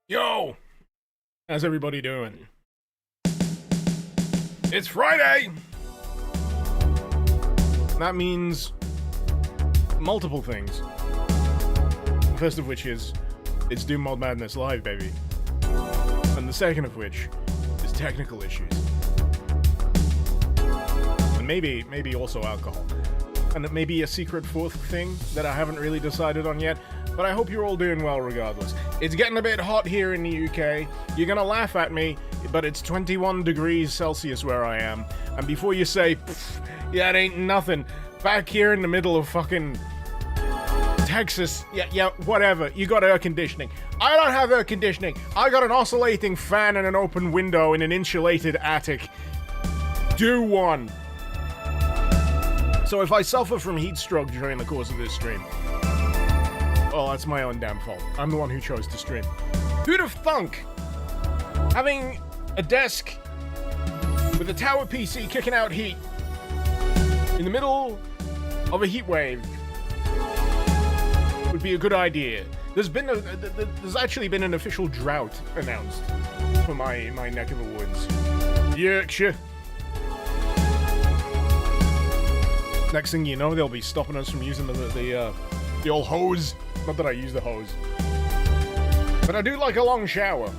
Yo! How's everybody doing? It's Friday! That means multiple things. First of which is, it's Doom Mod Madness Live, baby. And the second of which is technical issues. And maybe also alcohol. And it may be a secret fourth thing that I haven't really decided on yet, but I hope you're all doing well regardless. It's getting a bit hot here in the UK. You're gonna laugh at me, but it's 21 degrees Celsius where I am. And before you say, yeah, it ain't nothing, back here in the middle of fucking Texas, yeah, whatever, you got air conditioning. I don't have air conditioning. I got an oscillating fan and an open window in an insulated attic. Do one. So if I suffer from heat stroke during the course of this stream, well, that's my own damn fault. I'm the one who chose to stream. Who'd have thunk having a desk with a tower PC kicking out heat in the middle of a heat wave would be a good idea. There's actually been an official drought announced for my neck of the woods. Yorkshire. Next thing you know, they'll be stopping us from using the old hose. Not that I use the hose, but I do like a long shower.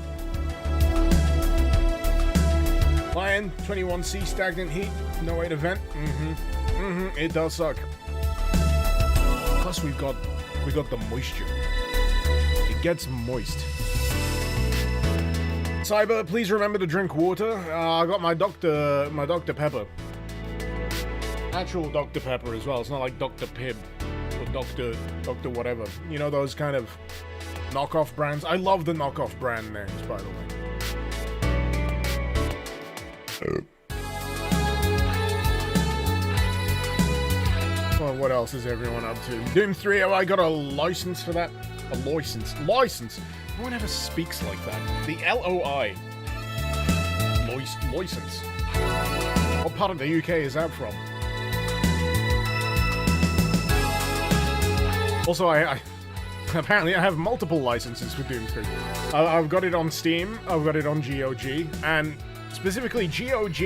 Lion 21C stagnant heat, no way to vent. It does suck. Plus we got the moisture. It gets moist. Cyber, please remember to drink water. I got my Dr. Pepper. Actual Dr. Pepper as well. It's not like Dr. Pibb or Dr. whatever. You know, those kind of knockoff brands. I love the knockoff brand names, by the way. Well, what else is everyone up to? Doom 3, oh, I got a license for that. A license. License! No one ever speaks like that. The L-O-I. License. What part of the UK is that from? Also, I apparently I have multiple licenses for Doom 3. I've got it on Steam, I've got it on GOG, and specifically GOG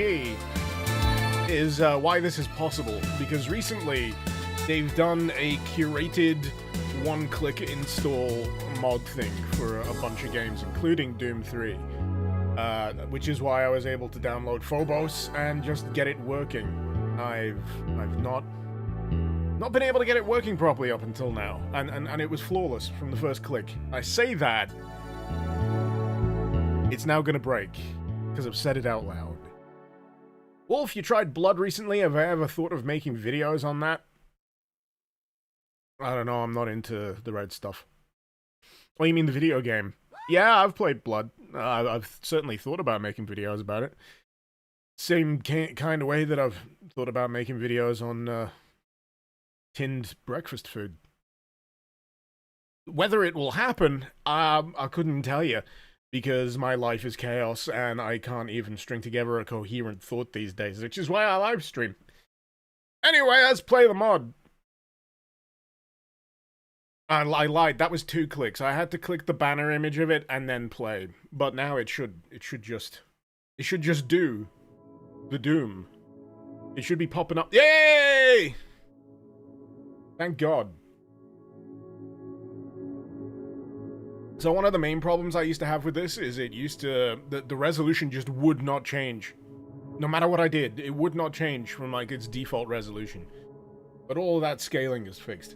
is why this is possible, because recently they've done a curated one-click install mod thing for a bunch of games, including Doom 3, which is why I was able to download Phobos and just get it working. I've not been able to get it working properly up until now, and it was flawless from the first click. I say that, it's now gonna break, because I've said it out loud. Wolf, you tried Blood recently? Have I ever thought of making videos on that? I don't know, I'm not into the red stuff. Oh, you mean the video game? Yeah, I've played Blood. I've certainly thought about making videos about it. Same kind of way that I've thought about making videos on, tinned breakfast food. Whether it will happen, I couldn't tell you, because my life is chaos and I can't even string together a coherent thought these days, which is why I live stream. Anyway, let's play the mod. I lied, that was 2 clicks. I had to click the banner image of it and then play. But now it should just do the Doom. It should be popping up. Yay! Thank God. So one of the main problems I used to have with this is it used to... The resolution just would not change. No matter what I did, it would not change from, like, its default resolution. But all of that scaling is fixed.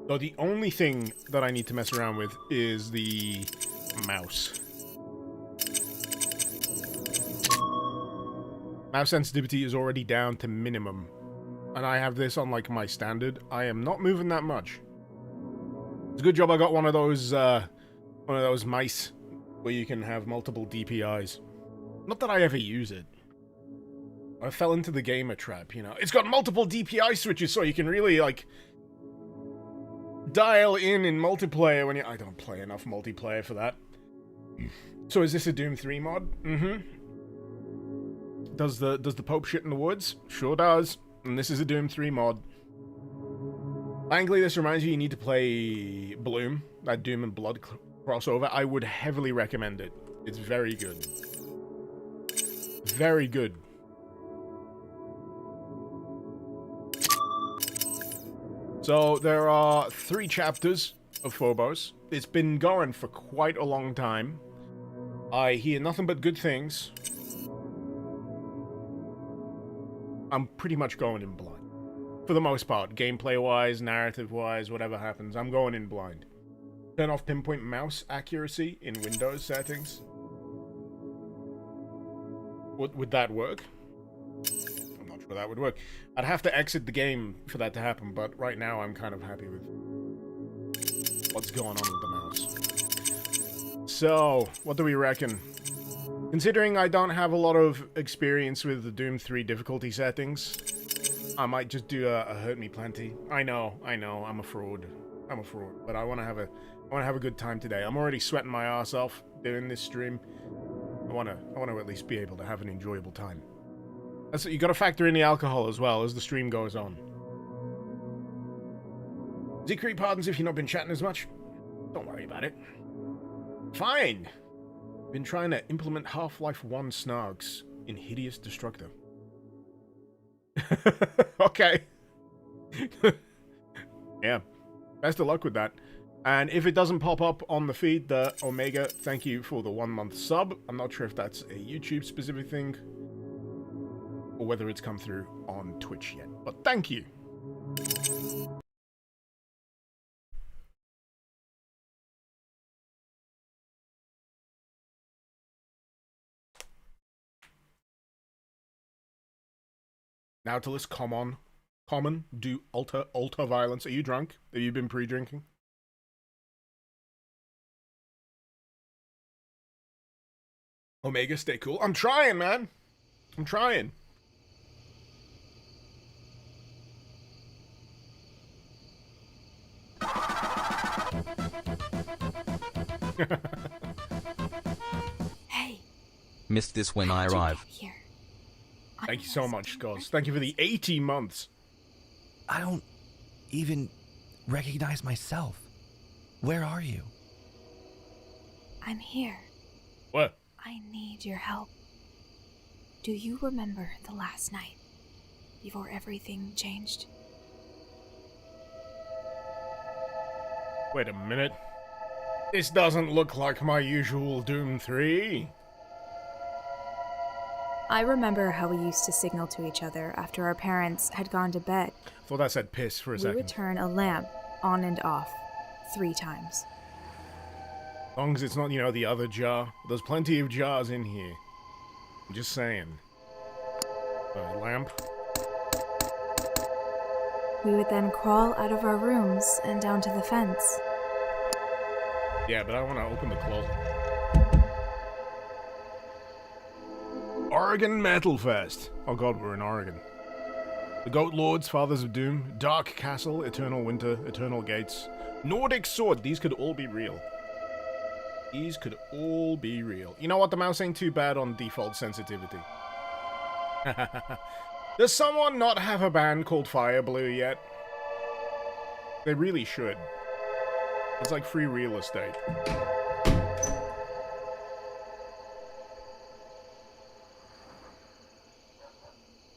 So the only thing that I need to mess around with is the mouse. Mouse sensitivity is already down to minimum. And I have this on, like, my standard. I am not moving that much. It's a good job I got one of those mice where you can have multiple DPIs. Not that I ever use it. I fell into the gamer trap, you know. It's got multiple DPI switches so you can really, like, dial in multiplayer when you... I don't play enough multiplayer for that. So is this a Doom 3 mod? Does the Pope shit in the woods? Sure does. And this is a Doom 3 mod. Langley, this reminds you need to play Bloom. that Doom and Blood crossover, I would heavily recommend it. It's very good. Very good. So there are 3 chapters of Phobos. It's been going for quite a long time. I hear nothing but good things. I'm pretty much going in blind. For the most part, gameplay-wise, narrative-wise, whatever happens, I'm going in blind. Turn off pinpoint mouse accuracy in Windows settings. Would that work? I'm not sure that would work. I'd have to exit the game for that to happen, but right now I'm kind of happy with what's going on with the mouse. So, what do we reckon? Considering I don't have a lot of experience with the Doom 3 difficulty settings, I might just do a Hurt Me Plenty. I know, I'm a fraud. But I want to have a good time today. I'm already sweating my ass off doing this stream. I want to at least be able to have an enjoyable time. That's you got to factor in the alcohol as well as the stream goes on. Zikri, pardons if you've not been chatting as much. Don't worry about it. Fine. Been trying to implement Half-Life 1 snags in Hideous Destructor. Okay. Yeah. Best of luck with that. And if it doesn't pop up on the feed, the Omega, thank you for the 1-month sub. I'm not sure if that's a YouTube specific thing or whether it's come through on Twitch yet, but thank you. Now to list common, do ultra violence. Are you drunk? Have you been pre-drinking? Omega, stay cool. I'm trying, man. I'm trying. Hey. Missed this when I arrive. Here. Thank you so much, Goz. Thank you for the 80 months. I don't even recognize myself. Where are you? I'm here. What? I need your help. Do you remember the last night before everything changed? Wait a minute. This doesn't look like my usual Doom 3. I remember how we used to signal to each other after our parents had gone to bed. Thought that said piss for a second. We would turn a lamp on and off 3 times. As long as it's not, you know, the other jar. There's plenty of jars in here. I'm just saying. Lamp. We would then crawl out of our rooms and down to the fence. Yeah, but I want to open the closet. Oregon Metal Fest. Oh god, we're in Oregon. The Goat Lords, Fathers of Doom, Dark Castle, Eternal Winter, Eternal Gates, Nordic Sword. These could all be real. These could all be real. You know what? The mouse ain't too bad on default sensitivity. Does someone not have a band called Fire Blue yet? They really should. It's like free real estate.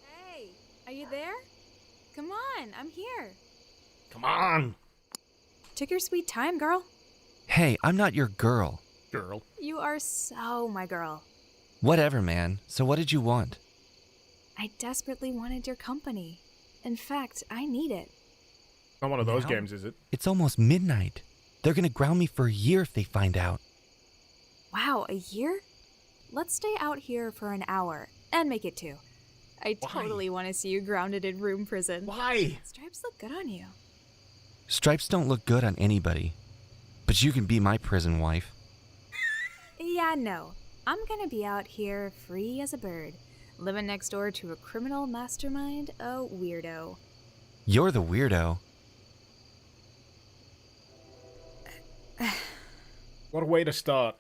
Hey, are you there? Come on, I'm here. Come on! Took your sweet time, girl. Hey, I'm not your girl. Girl. You are so my girl. Whatever, man. So what did you want? I desperately wanted your company. In fact, I need it. Not one of those Now? games, is it? It's almost midnight. They're gonna ground me for a year if they find out. Wow, a year? Let's stay out here for an hour, and make it 2. I Why? totally want to see you grounded in room prison. Why? Stripes look good on you. Stripes don't look good on anybody. But you can be my prison wife. Yeah, no. I'm gonna be out here free as a bird, living next door to a criminal mastermind, a weirdo. You're the weirdo. What a way to start.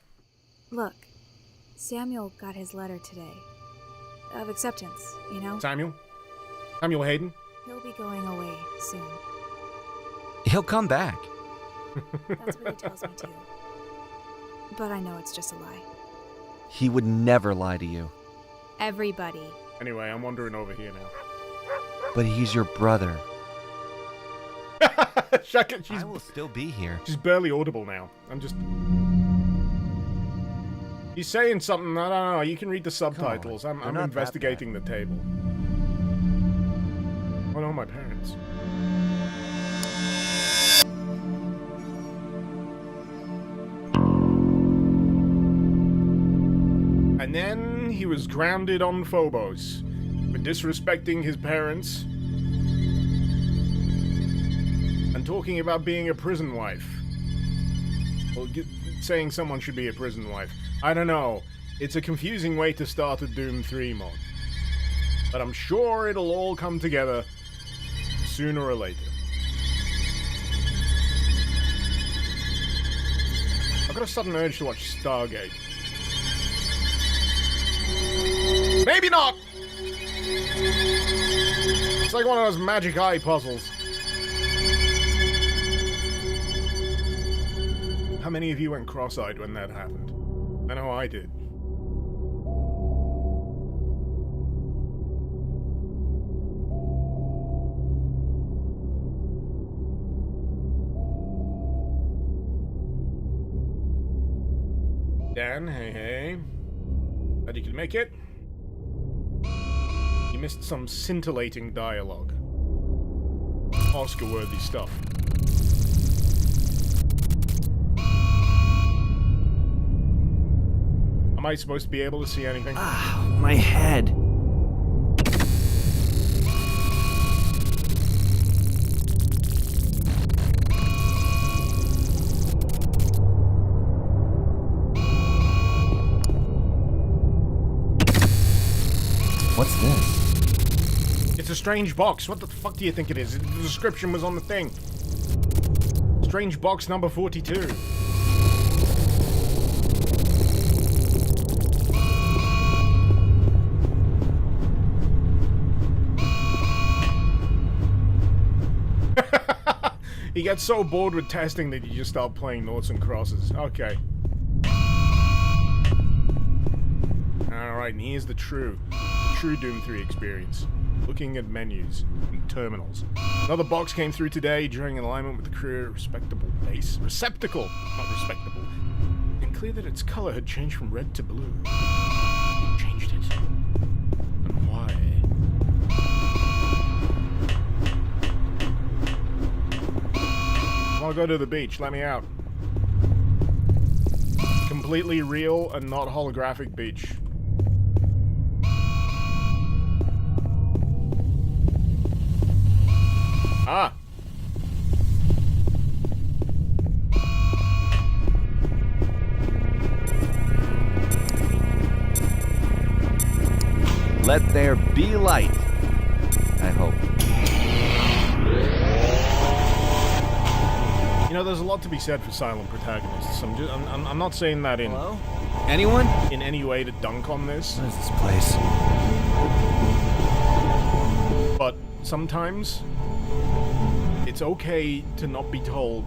Look, Samuel got his letter today. Of acceptance, you know? Samuel? Samuel Hayden? He'll be going away soon. He'll come back. That's what he tells me to. But I know it's just a lie. He would never lie to you. Everybody. Anyway, I'm wandering over here now. But he's your brother. Shaka, I will still be here. she's barely audible now. I'm just... He's saying something, I don't know, you can read the subtitles. They're I'm not investigating the table. Oh no, my parents. And then he was grounded on Phobos for disrespecting his parents and talking about being a prison wife. Well, saying someone should be a prison wife. I don't know. It's a confusing way to start a Doom 3 mod. But I'm sure it'll all come together sooner or later. I've got a sudden urge to watch Stargate. Maybe not! It's like one of those magic eye puzzles. How many of you went cross-eyed when that happened? I know I did. Dan, hey. Glad you could make it. You missed some scintillating dialogue. Oscar-worthy stuff. Am I supposed to be able to see anything? Ah, my head. What's this? It's a strange box. What the fuck do you think it is? The description was on the thing. Strange box number 42. He gets so bored with testing that you just start playing noughts and crosses. Okay. Alright, and here's the true Doom 3 experience. Looking at menus and terminals. Another box came through today during alignment with the career respectable base. Receptacle, not respectable. And clear that its color had changed from red to blue. Changed it. And why? I'll go to the beach, let me out. Completely real and not holographic beach. Ah! Let there be light. I hope. You know, there's a lot to be said for silent protagonists. I'm not saying that in Hello? Anyone? in any way to dunk on this, What is this place? but sometimes it's okay to not be told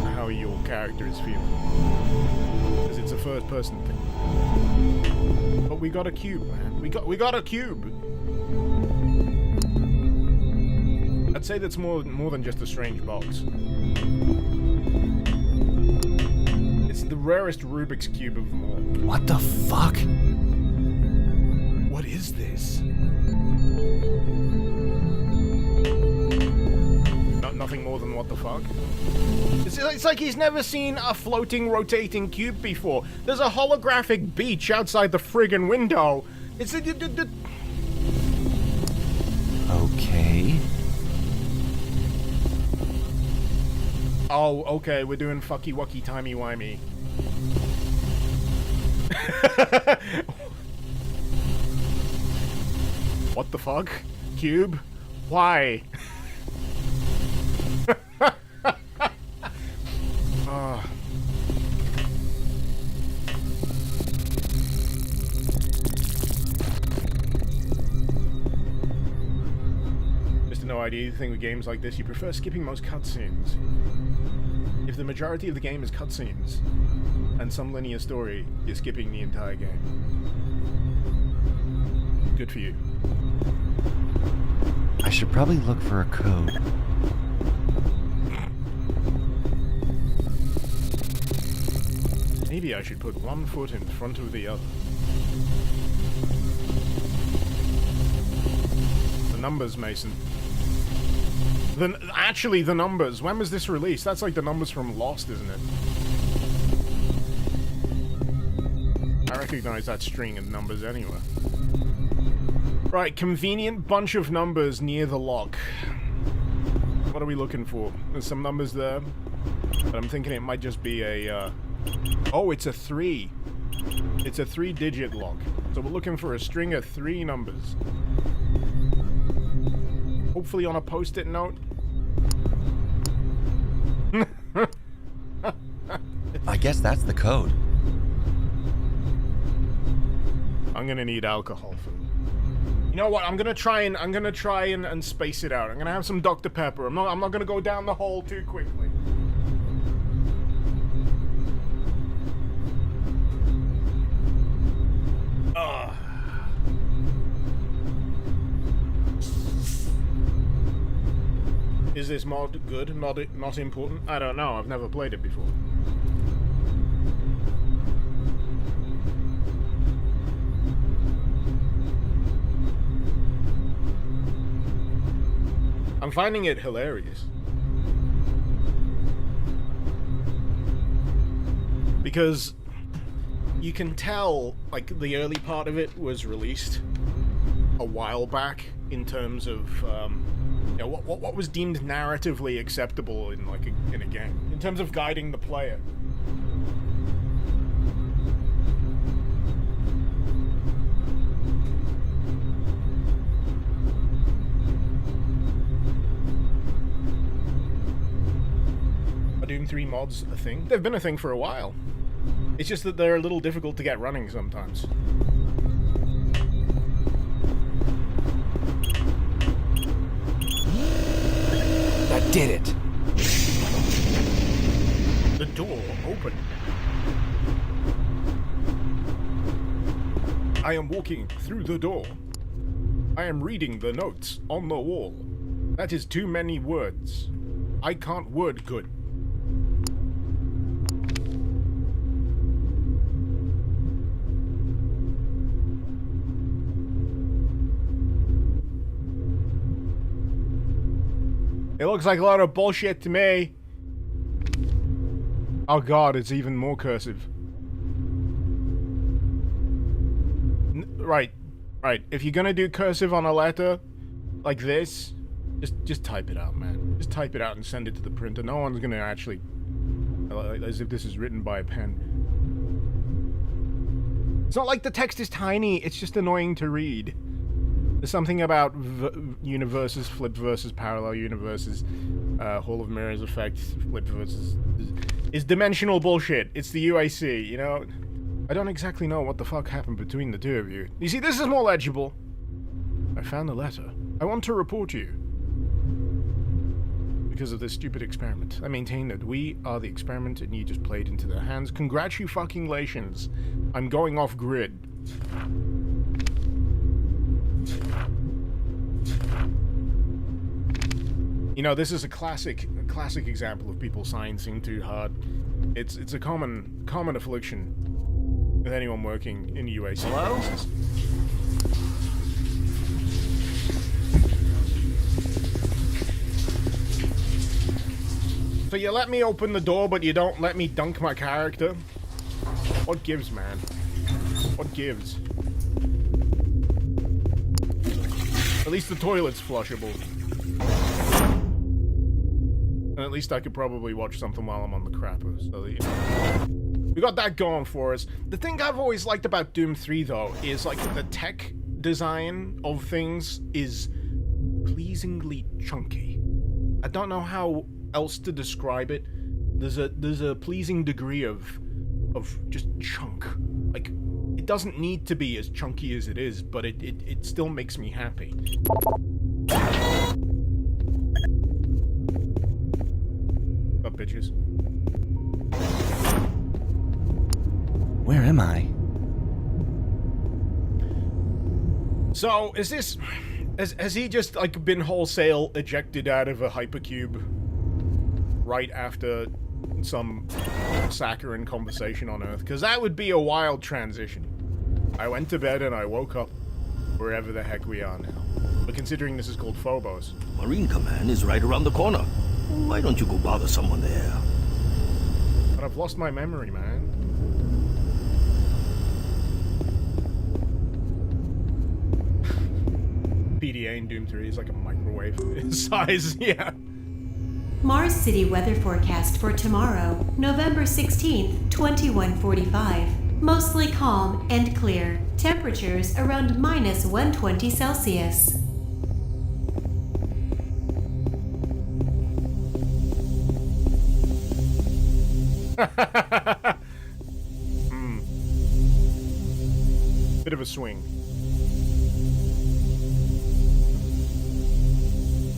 how your character is feeling, because it's a first-person thing. But we got a cube, man. We got a cube. I'd say that's more than just a strange box. It's the rarest Rubik's Cube of them all. What the fuck? What is this? Nothing more than what the fuck? It's like he's never seen a floating, rotating cube before. There's a holographic beach outside the friggin' window. It's a... Okay. Oh, okay, we're doing fucky-wucky, timey-wimey. What the fuck? Cube? Why? Just no idea. The thing with games like this, you prefer skipping most cutscenes. If the majority of the game is cutscenes and some linear story, you're skipping the entire game. Good for you. I should probably look for a code. Maybe I should put one foot in front of the other. The numbers, Mason. Actually, the numbers. When was this released? That's like the numbers from Lost, isn't it? I recognize that string of numbers anywhere. Right, convenient bunch of numbers near the lock. What are we looking for? There's some numbers there, but I'm thinking it might just be a, oh, it's a 3. It's a 3-digit lock. So we're looking for a string of 3 numbers. Hopefully on a post-it note. I guess that's the code. I'm gonna need alcohol for it. You know what? I'm gonna try and space it out. I'm gonna have some Dr. Pepper. I'm not gonna go down the hole too quickly. Is this mod good? Not important? I don't know. I've never played it before. I'm finding it hilarious. Because you can tell, like, the early part of it was released a while back in terms of, you know, what was deemed narratively acceptable in, like, in a game. In terms of guiding the player. Are Doom 3 mods a thing? They've been a thing for a while. It's just that they're a little difficult to get running sometimes. That did it. The door opened. I am walking through the door. I am reading the notes on the wall. That is too many words. I can't word good. It looks like a lot of bullshit to me. Oh god, it's even more cursive. Right. If you're gonna do cursive on a letter like this, just type it out, man. Just type it out and send it to the printer. No one's gonna actually, as if this is written by a pen. It's not like the text is tiny. It's just annoying to read. There's something about universes, flipped versus parallel universes, Hall of Mirrors effect, flipped versus... It's dimensional bullshit. It's the UAC, you know? I don't exactly know what the fuck happened between the two of you. You see, this is more legible. I found the letter. I want to report to you. Because of this stupid experiment. I maintain that we are the experiment and you just played into their hands. Congratulations. I'm going off grid. You know, this is a classic example of people sciencing too hard. It's a common affliction with anyone working in UAC. Hello? Process. So you let me open the door, but you don't let me dunk my character? What gives, man? What gives? At least the toilet's flushable. And at least I could probably watch something while I'm on the crapper, so you know. We got that going for us. The thing I've always liked about Doom 3, though, is, like, the tech design of things is pleasingly chunky. I don't know how else to describe it. There's a pleasing degree of just chunk. Like, it doesn't need to be as chunky as it is, but it still makes me happy. Up, bitches. Where am I? So, is this... Has he just, like, been wholesale ejected out of a hypercube right after some saccharine conversation on Earth? Because that would be a wild transition. I went to bed and I woke up wherever the heck we are now. But considering this is called Phobos... Marine Command is right around the corner. Why don't you go bother someone there? But I've lost my memory, man. PDA in Doom 3 is like a microwave size, yeah. Mars City weather forecast for tomorrow, November 16th, 2145. Mostly calm and clear. Temperatures around minus 120 Celsius. Bit of a swing.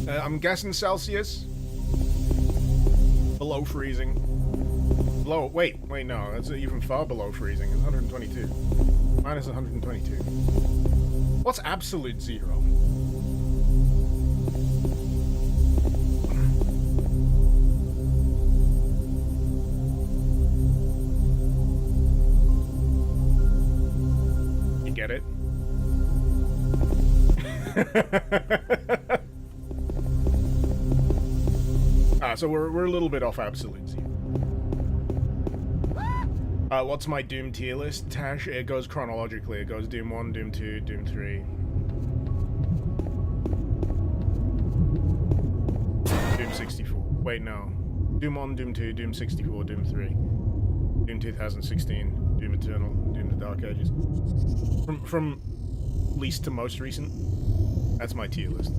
I'm guessing Celsius. Below freezing. Below. Wait, no. That's even far below freezing. It's 122. Minus 122. What's absolute zero? You get it? So we're a little bit off absolute zero. What's my Doom tier list, Tash? It goes chronologically. It goes Doom 1, Doom 2, Doom 3. Doom 64. Wait, no. Doom 1, Doom 2, Doom 64, Doom 3. Doom 2016, Doom Eternal, Doom the Dark Ages. From least to most recent, that's my tier list.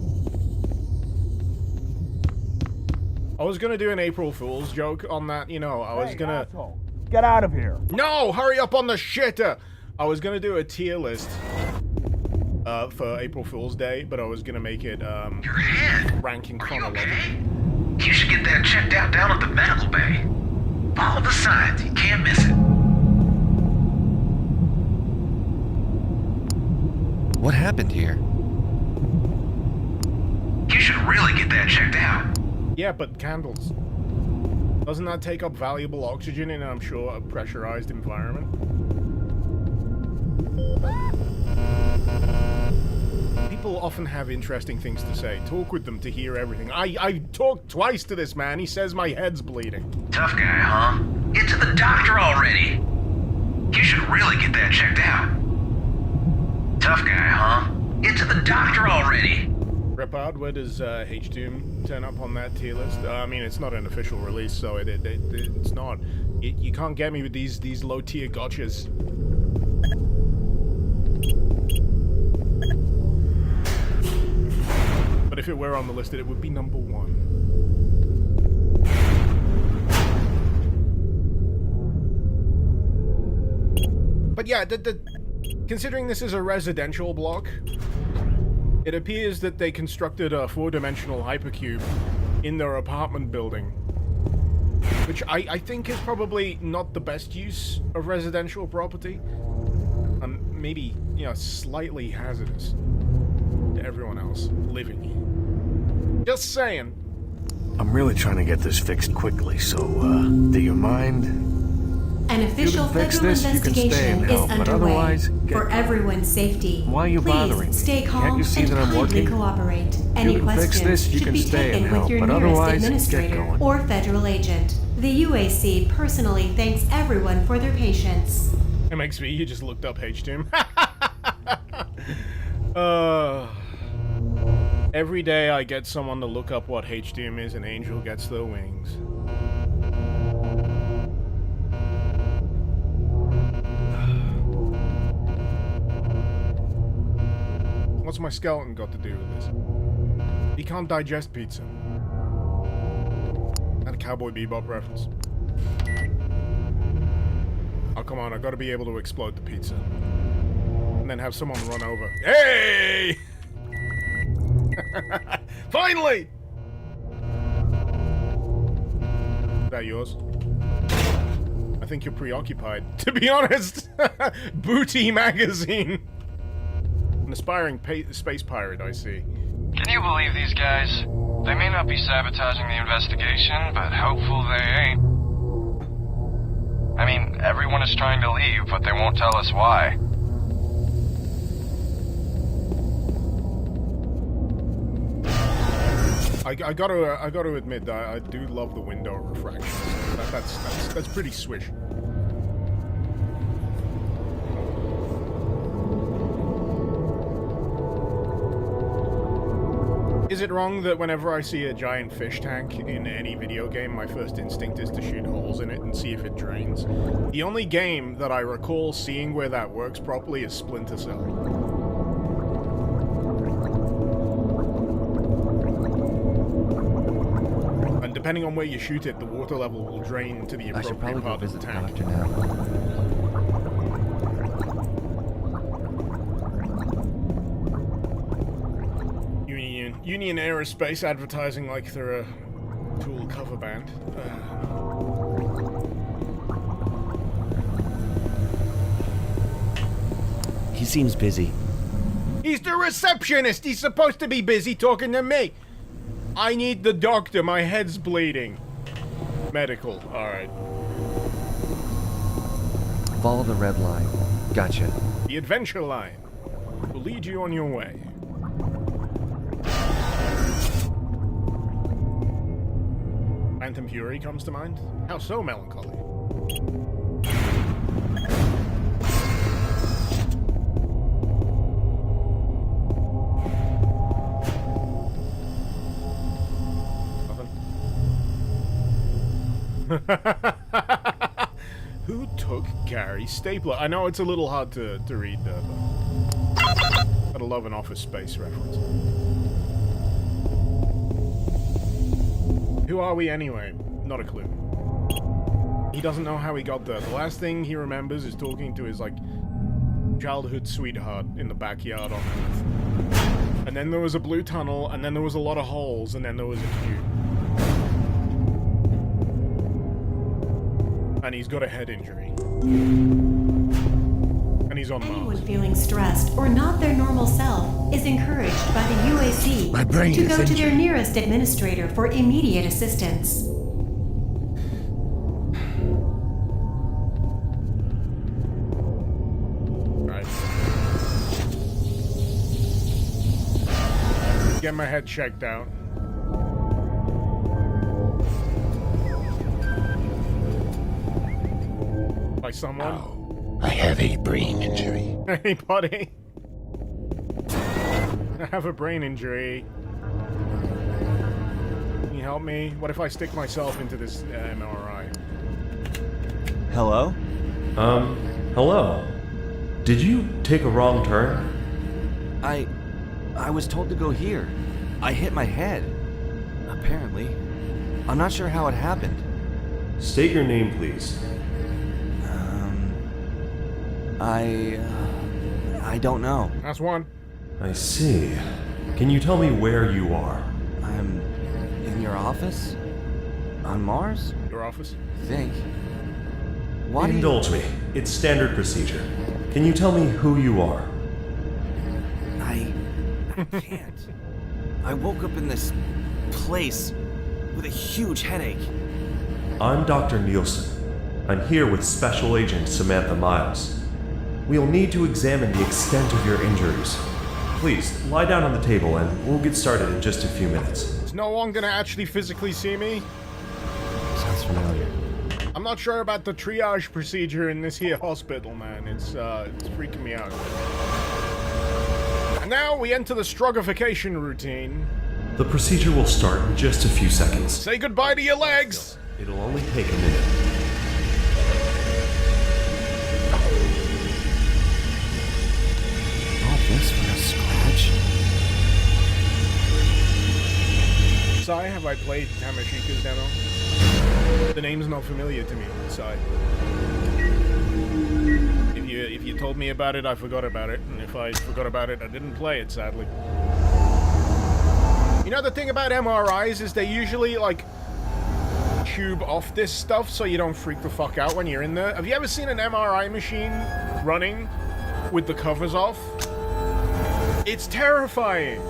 I was gonna do an April Fool's joke on that, you know, I was gonna... Asshole. Get out of here. No! Hurry up on the shit! I was gonna do a tier list for April Fool's Day, but I was gonna make it, Your head. ranking Are you chronologically. okay? You should get that checked out down at the medical bay. Follow the signs, you can't miss it. What happened here? You should really get that checked out. Yeah, but candles. Doesn't that take up valuable oxygen in, I'm sure, a pressurized environment? People often have interesting things to say. Talk with them to hear everything. I talked twice to this man. He says my head's bleeding. Tough guy, huh? Get to the doctor already. You should really get that checked out. Tough guy, huh? Get to the doctor already. Repard, where does H-Doom turn up on that tier list? I mean, it's not an official release, so it's not. You can't get me with these low-tier gotchas. But if it were on the list, it would be number 1. But yeah, considering this is a residential block, it appears that they constructed a 4-dimensional hypercube in their apartment building, which I think is probably not the best use of residential property. Maybe, you know, slightly hazardous to everyone else living here. Just saying. I'm really trying to get this fixed quickly, so, do you mind? An official fix federal this, you can stay investigation and is help, but underway. otherwise, get For going. everyone's safety, Why are you bothering me? please stay Can't calm you see and that I'm kindly working? cooperate. Any You can fix questions this, you should can be stay taken and with help, your but nearest otherwise, get administrator going. or federal agent. The UAC personally thanks everyone for their patience. MXV, you just looked up H-Doom. Every day I get someone to look up what H-Doom is, an angel gets their wings. What's my skeleton got to do with this? He can't digest pizza. That a Cowboy Bebop reference. Oh, come on, I gotta be able to explode the pizza. And then have someone run over. Hey! Finally! Is that yours? I I think you're preoccupied. To be honest! Booty magazine! An aspiring space pirate, I see. Can you believe these guys? They may not be sabotaging the investigation, but hopeful they ain't. I mean, everyone is trying to leave, but they won't tell us why. I gotta admit that I do love the window refraction. That's pretty swish. Is it wrong that whenever I see a giant fish tank in any video game, my first instinct is to shoot holes in it and see if it drains? The only game that I recall seeing where that works properly is Splinter Cell. And depending on where you shoot it, the water level will drain to the I should appropriate probably go part of visit the the tank. doctor now. Union Aerospace advertising like they're a Tool cover band. He seems busy. He's the receptionist! He's supposed to be busy talking to me! I need the doctor, my head's bleeding. Medical, alright. Follow the red line. Gotcha. The adventure line will lead you on your way. Phantom Fury comes to mind? How so melancholy? Who took Gary's stapler? I know it's a little hard to read there, but gotta love an Office Space reference. Who are we anyway? Not a clue. He doesn't know how he got there. The last thing he remembers is talking to his, like, childhood sweetheart in the backyard on Earth. And then there was a blue tunnel, and then there was a lot of holes, and then there was a cube. And he's got a head injury. And he's on Mars. Anyone feeling stressed or not their normal self is encouraged by the UAC My brain to is go to injured. their nearest administrator for immediate assistance. Right. Get my head checked out. By someone. Oh, I have a brain injury. Hey, buddy. I have a brain injury. Can you help me? What if I stick myself into this MRI? Hello? Hello. Did you take a wrong turn? I was told to go here. I hit my head. Apparently. I'm not sure how it happened. State your name, please. I don't know. That's one. I see. Can you tell me where you are? I'm in your office? On Mars? Your office? I think. Why do you... Indulge me. It's standard procedure. Can you tell me who you are? I can't. I woke up in this place with a huge headache. I'm Dr. Nielsen. I'm here with Special Agent Samantha Miles. We'll need to examine the extent of your injuries. Please, lie down on the table and we'll get started in just a few minutes. Is no one gonna actually physically see me? Sounds familiar. I'm not sure about the triage procedure in this here hospital, man. It's freaking me out. And now we enter the strugification routine. The procedure will start in just a few seconds. Say goodbye to your legs! It'll only take a minute. All this for a scratch? Sai, have I played Tamashika's demo? The name's not familiar to me, Sai. If you told me about it, I forgot about it. And if I forgot about it, I didn't play it, sadly. You know, the thing about MRIs is they usually, like... tube off this stuff so you don't freak the fuck out when you're in there. Have you ever seen an MRI machine running with the covers off? It's terrifying.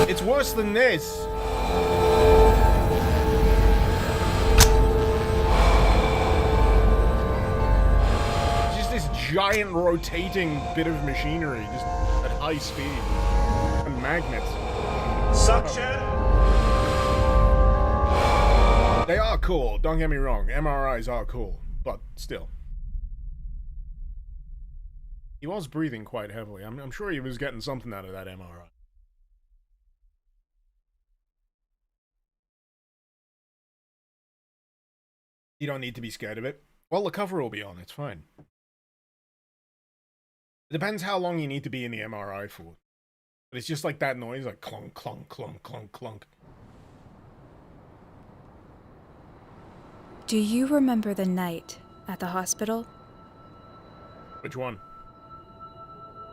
It's worse than this. Just this giant rotating bit of machinery, just at high speed. And magnets. Suction! They are cool, don't get me wrong. MRIs are cool, but still. He was breathing quite heavily. I'm sure he was getting something out of that MRI. You don't need to be scared of it. Well, the cover will be on, it's fine. It depends how long you need to be in the MRI for. But it's just like that noise, like clunk, clunk, clunk, clunk, clunk. Do you remember the night at the hospital? Which one?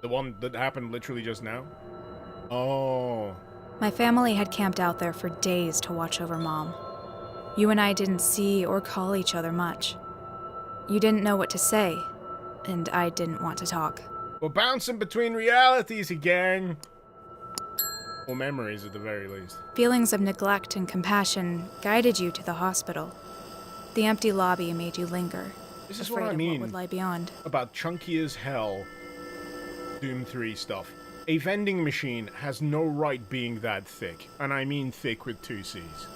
The one that happened literally just now? Oh. My family had camped out there for days to watch over Mom. You and I didn't see or call each other much. You didn't know what to say, and I didn't want to talk. We're bouncing between realities again. Or memories at the very least. Feelings of neglect and compassion guided you to the hospital. The empty lobby made you linger, This is afraid what I of mean what would lie beyond. about chunky as hell Doom 3 stuff. A vending machine has no right being that thick. And I mean thick with 2 C's.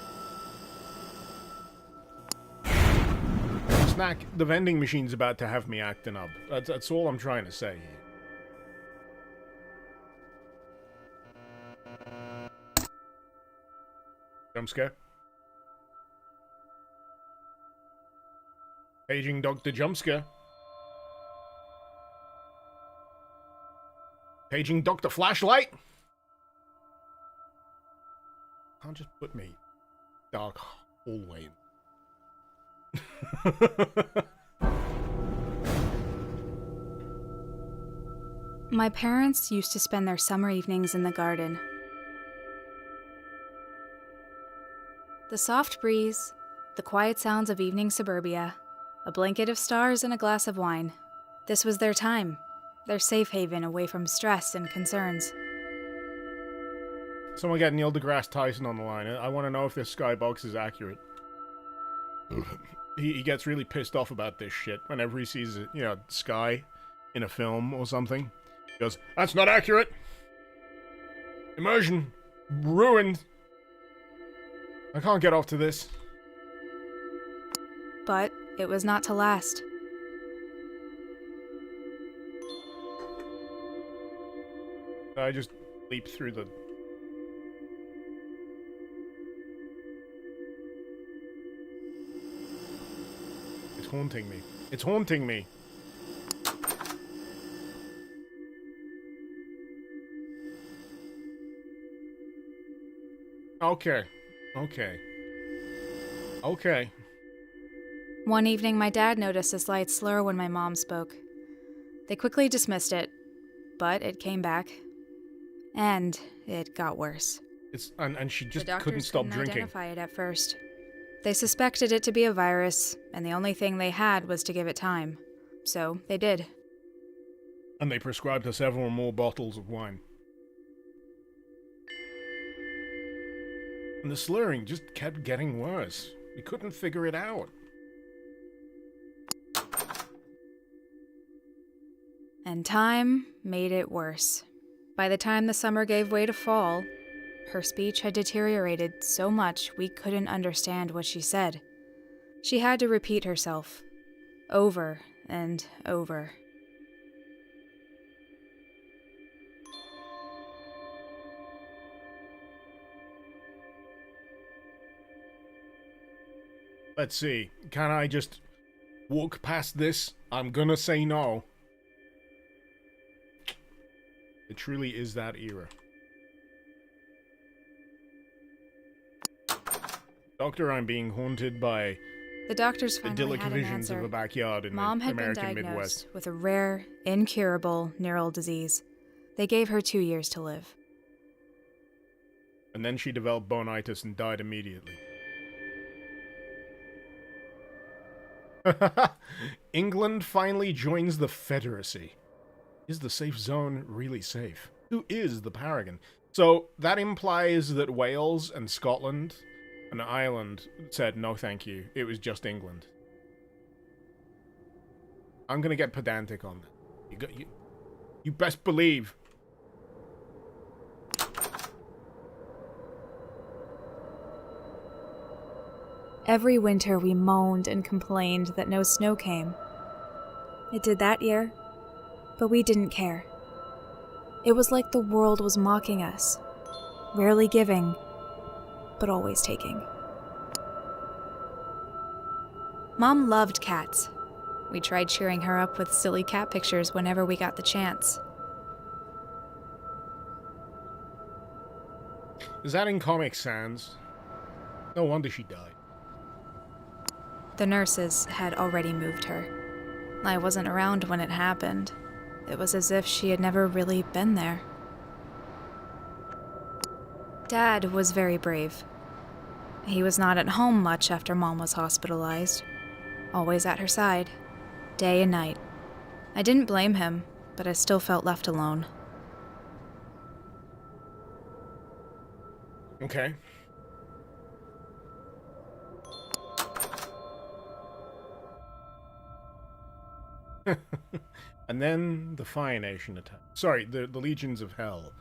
Snack, the vending machine's about to have me acting up. That's all I'm trying to say here. Jump scare. Paging Dr. Jumpscare. Paging Dr. Flashlight. Can't just put me dark hallway. My parents used to spend their summer evenings in the garden. The soft breeze, the quiet sounds of evening suburbia, a blanket of stars and a glass of wine. This was their time, their safe haven away from stress and concerns. Someone get Neil deGrasse Tyson on the line. I want to know if this skybox is accurate. He gets really pissed off about this shit whenever he sees, sky in a film or something. He goes, "That's not accurate! Immersion ruined! I can't get off to this." But it was not to last. I just leap through the... It's haunting me. It's haunting me. Okay. One evening, my dad noticed a slight slur when my mom spoke. They quickly dismissed it, but it came back. And it got worse. And she just The doctors couldn't stop couldn't drinking. identify it at first. They suspected it to be a virus, and the only thing they had was to give it time. So they did. And they prescribed her several more bottles of wine. And the slurring just kept getting worse. We couldn't figure it out. And time made it worse. By the time the summer gave way to fall, her speech had deteriorated so much we couldn't understand what she said. She had to repeat herself, over and over. Let's see. Can I just walk past this? I'm gonna say no. It truly is that era. Doctor, I'm being haunted by The doctors finally idyllic had an visions of answer. a backyard in Mom the had been American diagnosed Midwest. with a rare, incurable neural disease. They gave her 2 years to live. And then she developed bonitis and died immediately. England finally joins the Federacy. Is the safe zone really safe? Who is the Paragon? So that implies that Wales and Scotland and Ireland said no thank you. It was just England. I'm gonna get pedantic on that. You best believe. Every winter we moaned and complained that no snow came. It did that year, but we didn't care. It was like the world was mocking us, rarely giving, but always taking. Mom loved cats. We tried cheering her up with silly cat pictures whenever we got the chance. Is that in Comic Sans? No wonder she died. The nurses had already moved her. I wasn't around when it happened. It was as if she had never really been there. Dad was very brave. He was not at home much after Mom was hospitalized. Always at her side, day and night. I didn't blame him, but I still felt left alone. Okay. And then the Fire Nation attack. Sorry, the Legions of Hell.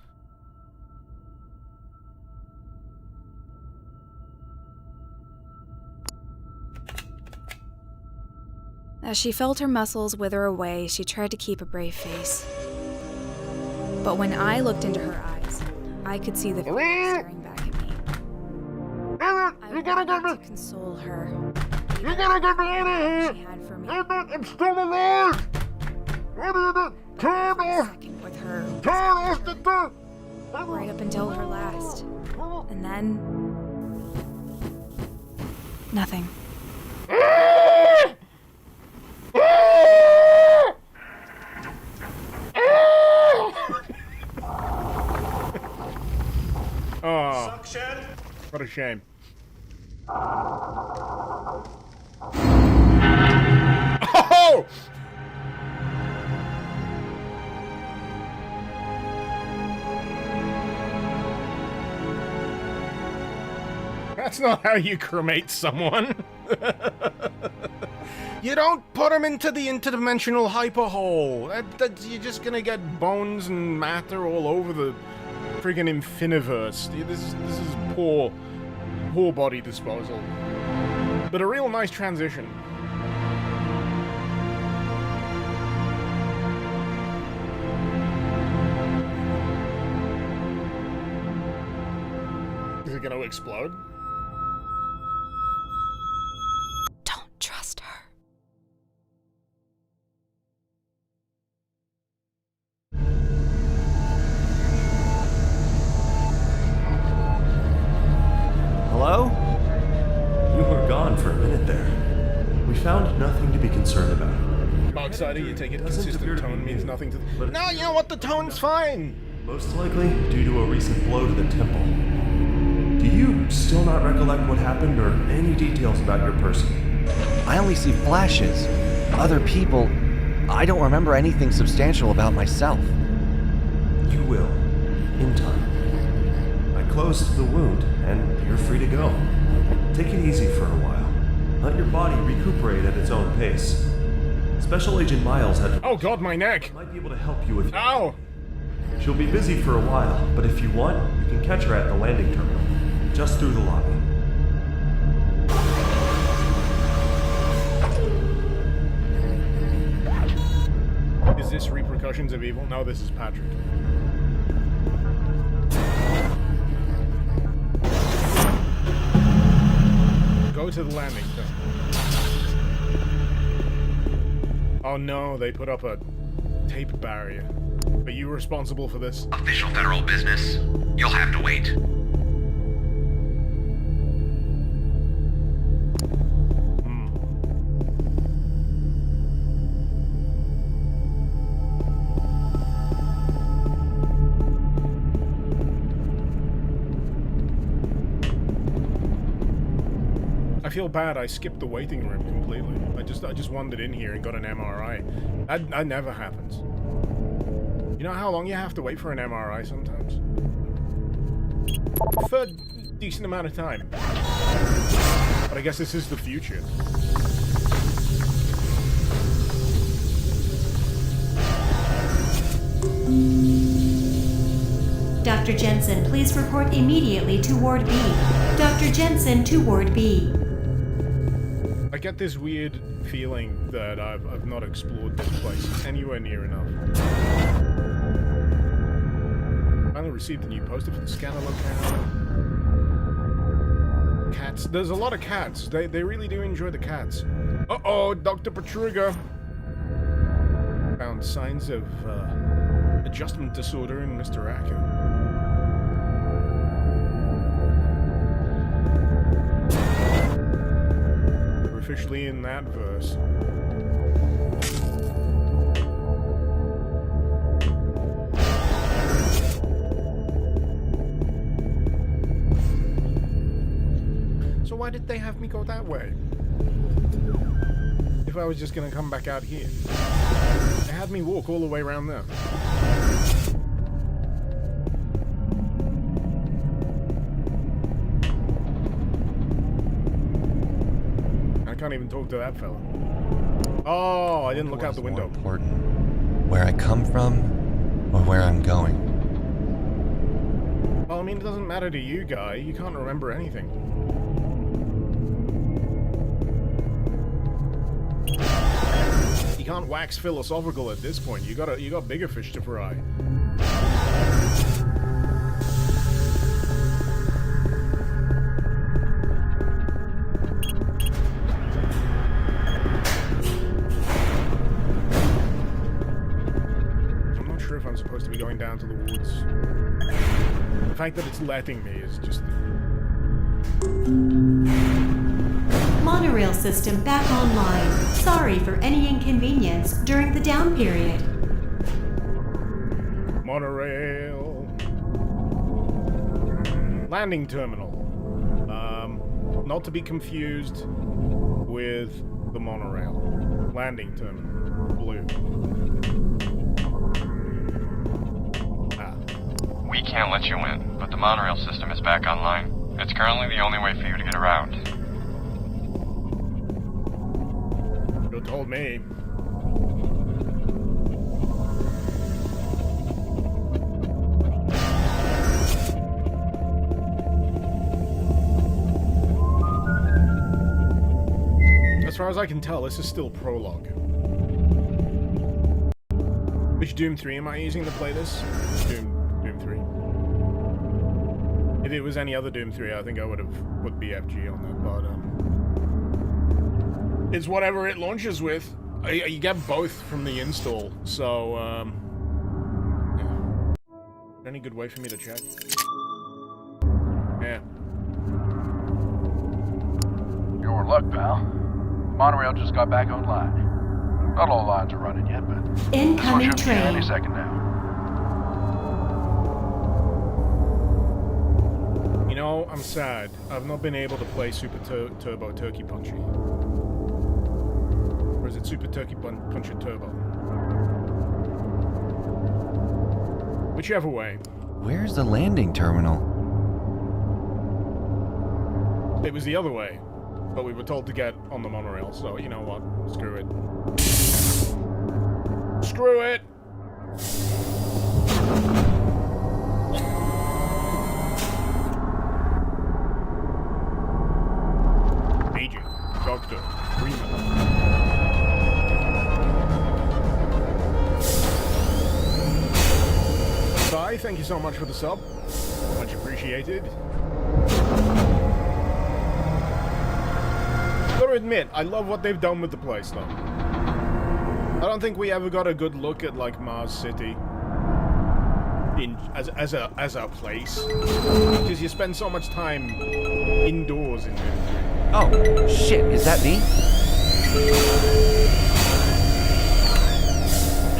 As she felt her muscles wither away, she tried to keep a brave face. But when I looked into her eyes, I could see the fear staring back at me. I wanted to console her. You gotta get me out of here! She had for me. I'm still alive! What is it? Turn off! With her. Turn off the door! Right up until her last. And then... nothing. Oh, Suction. what a shame. Oh! That's not how you cremate someone. You don't put them into the interdimensional hyperhole. You're just gonna get bones and matter all over the friggin' infiniverse. This is poor body disposal. But a real nice transition. Is it gonna explode? Don't trust her. Hello? You were gone for a minute there. We found nothing to be concerned about. Outsider, you take it Doesn't appear consistent to be tone means new, nothing to... but No, you know what? The tone's fine! most likely due to a recent blow to the temple. Do you still not recollect what happened or any details about your person? I only see flashes. Other people. I don't remember anything substantial about myself. You will, in time. I closed the wound, and you're free to go. Take it easy for a while. Let your body recuperate at its own pace. Special Agent Miles had to... Oh god, my neck! might be able to help you with... Ow! She'll be busy for a while, but if you want, you can catch her at the landing terminal. Just through the lobby. Is this Repercussions of Evil? No, this is Patrick. Go to the landing terminal. Oh no, they put up a tape barrier. Are you responsible for this? Official federal business. You'll have to wait. feel bad. I skipped the waiting room completely. I just wandered in here and got an MRI. That never happens. You know how long you have to wait for an MRI sometimes? For a decent amount of time. But I guess this is the future. Dr. Jensen, please report immediately to Ward B. Dr. Jensen to Ward B. I get this weird feeling that I've not explored this place anywhere near enough. Finally received a new poster for the scanner locale. Cats. There's a lot of cats. They really do enjoy the cats. Uh-oh, Dr. Petruga. Found signs of adjustment disorder in Mr. Acker. We're officially in that verse. So why did they have me go that way? If I was just gonna come back out here. They had me walk all the way around there. I can't even talk to that fella. Oh, I didn't look out the window. What's more important, where I come from or where I'm going? Well, I mean, it doesn't matter to you, guy. You can't remember anything. You can't wax philosophical at this point. You got bigger fish to fry. I'm not sure if I'm supposed to be going down to the woods. The fact that it's letting me is just... Monorail system back online. Sorry for any inconvenience during the down period. Monorail. Landing terminal. Not to be confused with the monorail. Landing terminal. Blue. We can't let you in, but the monorail system is back online. It's currently the only way for you to get around. You told me. As far as I can tell, this is still prologue. Which Doom 3 am I using to play this? Doom 3. If it was any other Doom 3, I think I would BFG on that, but it's whatever it launches with. You get both from the install, so yeah. Any good way for me to check? Yeah. Your luck, pal. Monorail just got back online. Not all lines are running yet, but incoming this one should be here train. any second now. You know, I'm sad. I've not been able to play Super Turbo Turkey Punchy. Or is it Super Turkey Puncher Turbo? Whichever way. Where's the landing terminal? It was the other way. But we were told to get on the monorail, so you know what? Screw it. Screw it! Agent, Doctor, Freeman. Sai, thank you so much for the sub. Much appreciated. Gotta admit, I love what they've done with the place, though. I don't think we ever got a good look at, like, Mars City as a place, because you spend so much time indoors in there. Oh, shit, is that me?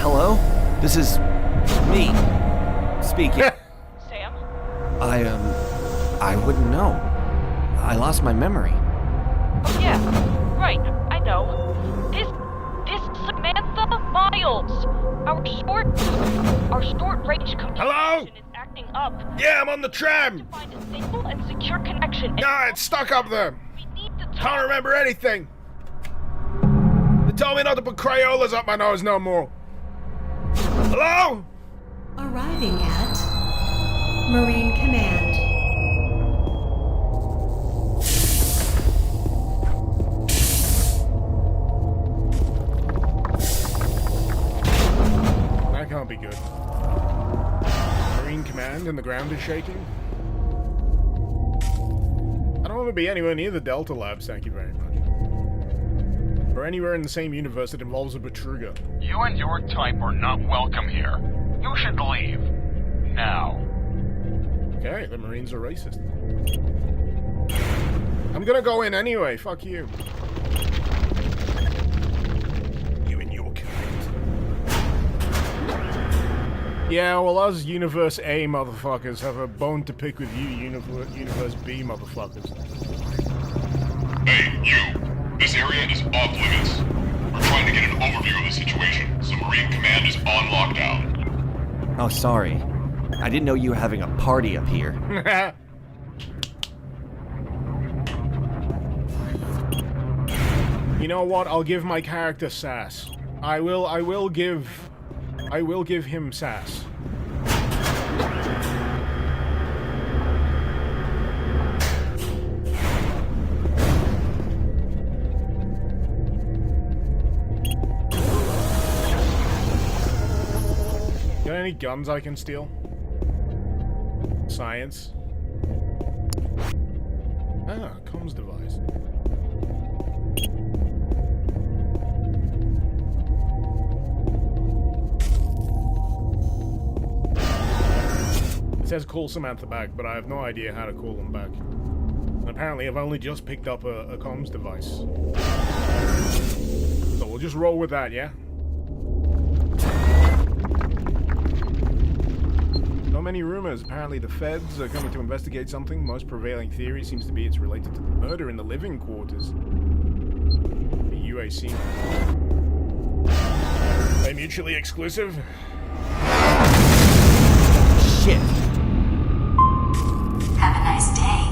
Hello? This is me speaking. Sam? I wouldn't know. I lost my memory. Oh yeah, right, I know. This Samantha Miles! Our short range communication is acting up. Yeah, I'm on the tram! To find a stable and secure connection. Nah, it's stuck up there. We need to talk. Can't remember anything. They told me not to put Crayolas up my nose no more. Hello? Arriving at Marine Command. That can't be good. Marine Command and the ground is shaking? I don't want to be anywhere near the Delta Labs, thank you very much. Or anywhere in the same universe that involves a Betruga. You and your type are not welcome here. You should leave. Now. Okay, the Marines are racist. I'm gonna go in anyway, fuck you. You and your kind. Yeah, well, us Universe A motherfuckers have a bone to pick with you, Universe B motherfuckers. Hey, you! This area is off limits. We're trying to get an overview of the situation, so Marine Command is on lockdown. Oh, sorry. I didn't know you were having a party up here. You know what? I'll give my character sass. I will give him sass. Got any guns I can steal? Science. Ah, comms device. It says call Samantha back, but I have no idea how to call them back. And apparently I've only just picked up a comms device. So we'll just roll with that, yeah? So many rumors. Apparently the feds are coming to investigate something. Most prevailing theory seems to be it's related to the murder in the living quarters. The UAC. Are they mutually exclusive? Shit. Have a nice day.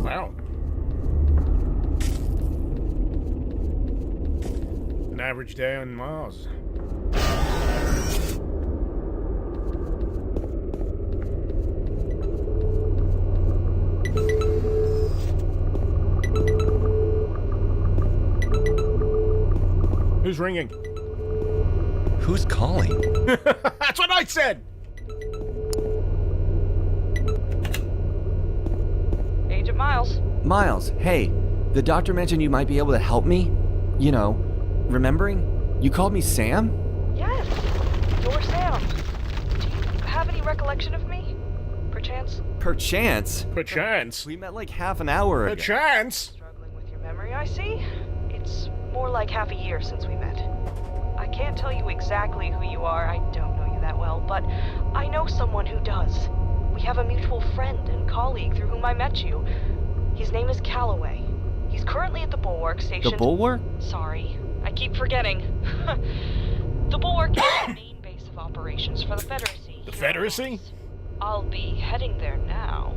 Wow. An average day on Mars. Who's ringing? Who's calling? That's what I said! Agent Miles. Miles, hey. The doctor mentioned you might be able to help me. You know, remembering? You called me Sam? Yes, you're Sam. Do you have any recollection of me? Perchance? Perchance? Perchance? We met like half an hour ago. Perchance? Struggling with your memory, I see. It's more like half a year since we met. I can't tell you exactly who you are, I don't know you that well, but I know someone who does. We have a mutual friend and colleague through whom I met you. His name is Calloway. He's currently at the Bulwark Station. The Bulwark? Sorry, I keep forgetting. The Bulwark is the main base of operations for the Federacy. The Federacy? I'll be heading there now,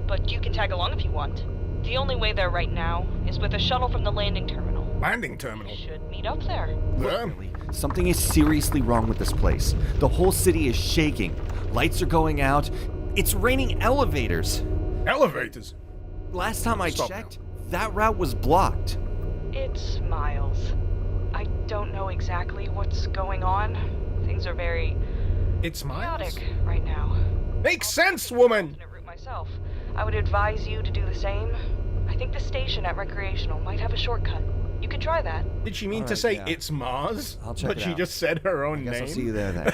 but you can tag along if you want. The only way there right now is with a shuttle from the landing terminal. Landing terminal? We should meet up there. Yeah. Something is seriously wrong with this place. The whole city is shaking. Lights are going out. It's raining elevators. Elevators? Last time I checked, that route was blocked. It's Miles. I don't know exactly what's going on. Things are very chaotic right now. Makes sense, woman! Route myself. I would advise you to do the same. I think the station at Recreational might have a shortcut. You can try that. Did she mean to say it's Mars? I'll check but it she out. just said her own name. I'll see you there then.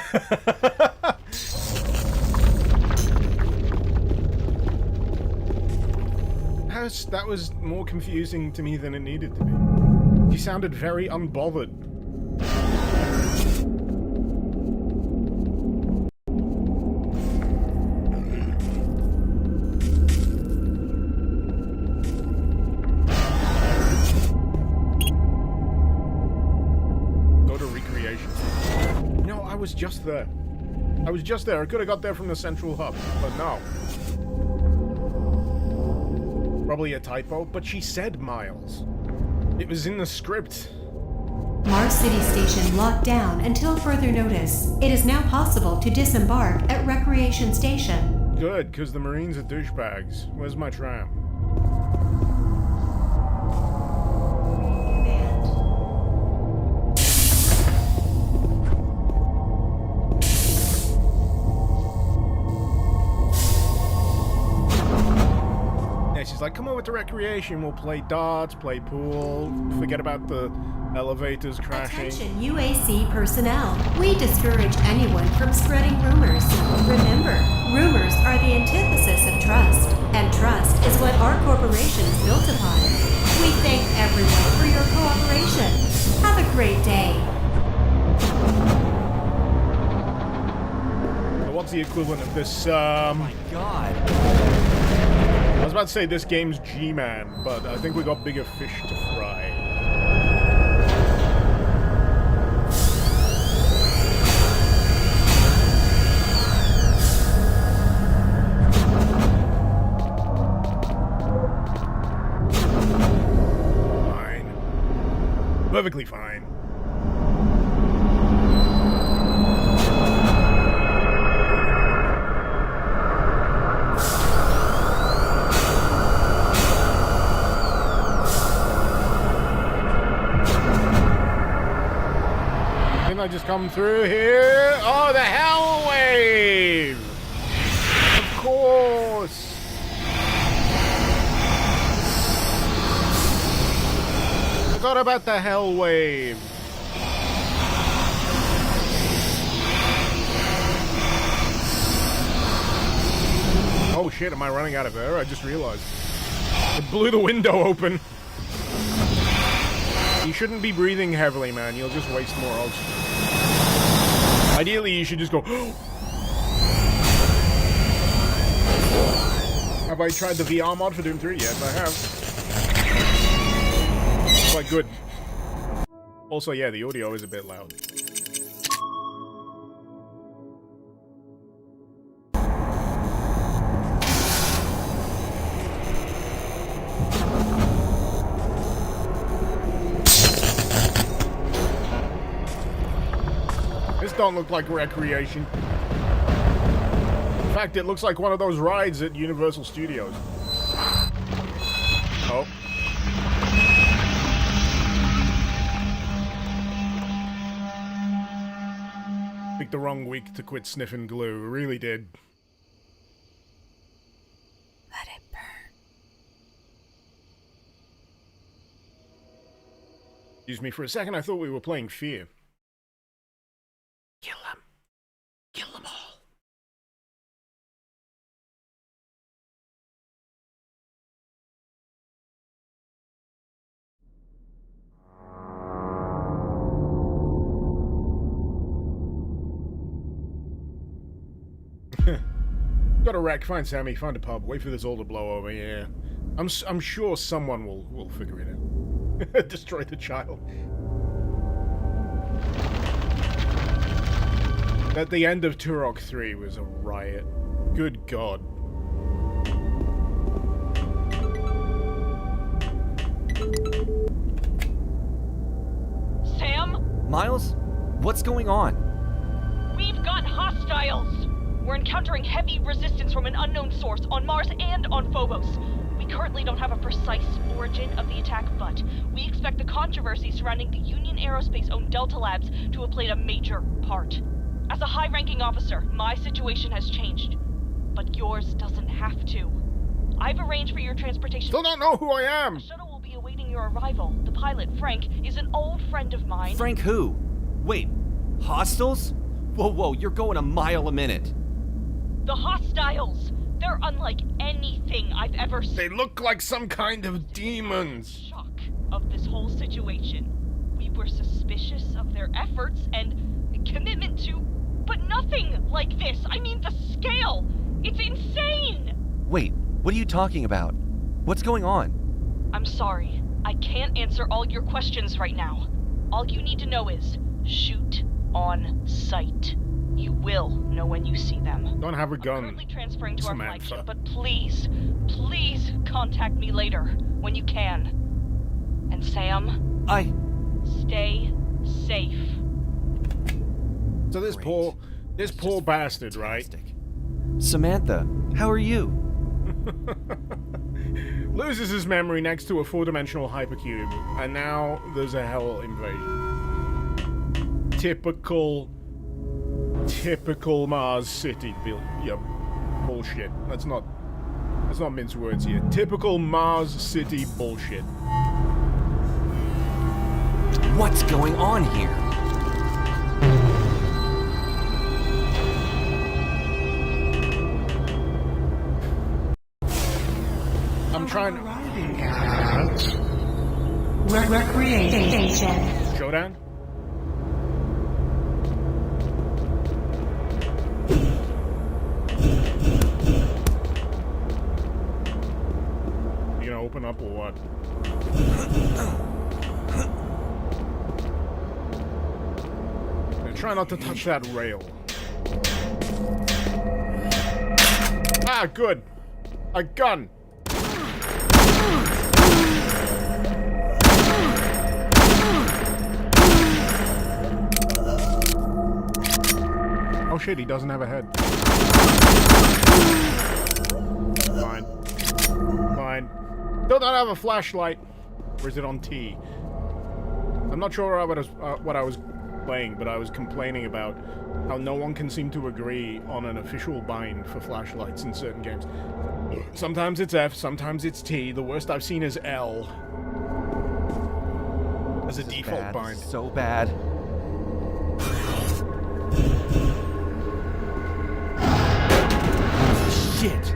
That was more confusing to me than it needed to be. She sounded very unbothered. stations. You know, I was just there. I could have got there from the central hub, but no. Probably a typo, but she said miles. It was in the script. Mars City Station locked down until further notice. It is now possible to disembark at Recreation Station. Good, because the Marines are douchebags. Where's my tram? She's like, come over to Recreation, we'll play darts, play pool, forget about the elevators crashing. Attention UAC personnel. We discourage anyone from spreading rumors. Remember, rumors are the antithesis of trust, and trust is what our corporation is built upon. We thank everyone for your cooperation. Have a great day. What's the equivalent of this, Oh my god. I was about to say this game's G-Man, but I think we got bigger fish to fry. Fine. Perfectly fine. I just come through here. Oh, the hell wave! Of course. Forgot about the hell wave. Oh shit, am I running out of air? I just realized. It blew the window open. You shouldn't be breathing heavily, man. You'll just waste more oxygen. Ideally, you should just go. Have I tried the VR mod for Doom 3? Yes, I have. It's quite good. Also, yeah, the audio is a bit loud. This don't look like Recreation. In fact, it looks like one of those rides at Universal Studios. Oh. Picked the wrong week to quit sniffing glue. Really did. Let it burn. Excuse me, for a second I thought we were playing Fear. Kill them. Kill them all. Got a wreck, find Sammy, find a pub, wait for this all to blow over, yeah. I'm sure someone will figure it out. Destroy the child. At the end of Turok 3 was a riot. Good God. Sam? Miles? What's going on? We've got hostiles! We're encountering heavy resistance from an unknown source on Mars and on Phobos. We currently don't have a precise origin of the attack, but we expect the controversy surrounding the Union Aerospace-owned Delta Labs to have played a major part. As a high-ranking officer, my situation has changed, but yours doesn't have to. I've arranged for your transportation. Still don't know who I am! The shuttle will be awaiting your arrival. The pilot, Frank, is an old friend of mine. Frank who? Wait, hostiles? Whoa, you're going a mile a minute. The hostiles! They're unlike anything I've ever seen. They look like some kind of demons. Shock of this whole situation. We were suspicious of their efforts and commitment to, but nothing like this. I mean, the scale. It's insane. Wait, what are you talking about? What's going on? I'm sorry. I can't answer all your questions right now. All you need to know is shoot on sight. You will know when you see them. Don't have a gun. I'm currently transferring to our Samantha. flagship, but please, please contact me later when you can. And Sam, stay safe. So this poor bastard, right? Samantha, how are you? Loses his memory next to a 4-dimensional hypercube, and now there's a hell invasion. Typical Mars City bullshit. Let's not mince words here. Typical Mars City bullshit. What's going on here? I'm trying to... Recreation. Showdown? You gonna open up or what? Try not to touch that rail. Ah, good. A gun. Oh shit, he doesn't have a head. Fine. Fine. Still don't have a flashlight. Or is it on T? I'm not sure what I was playing, but I was complaining about how no one can seem to agree on an official bind for flashlights in certain games. Sometimes it's F, sometimes it's T. The worst I've seen is L. As a default bind. So bad. Shit.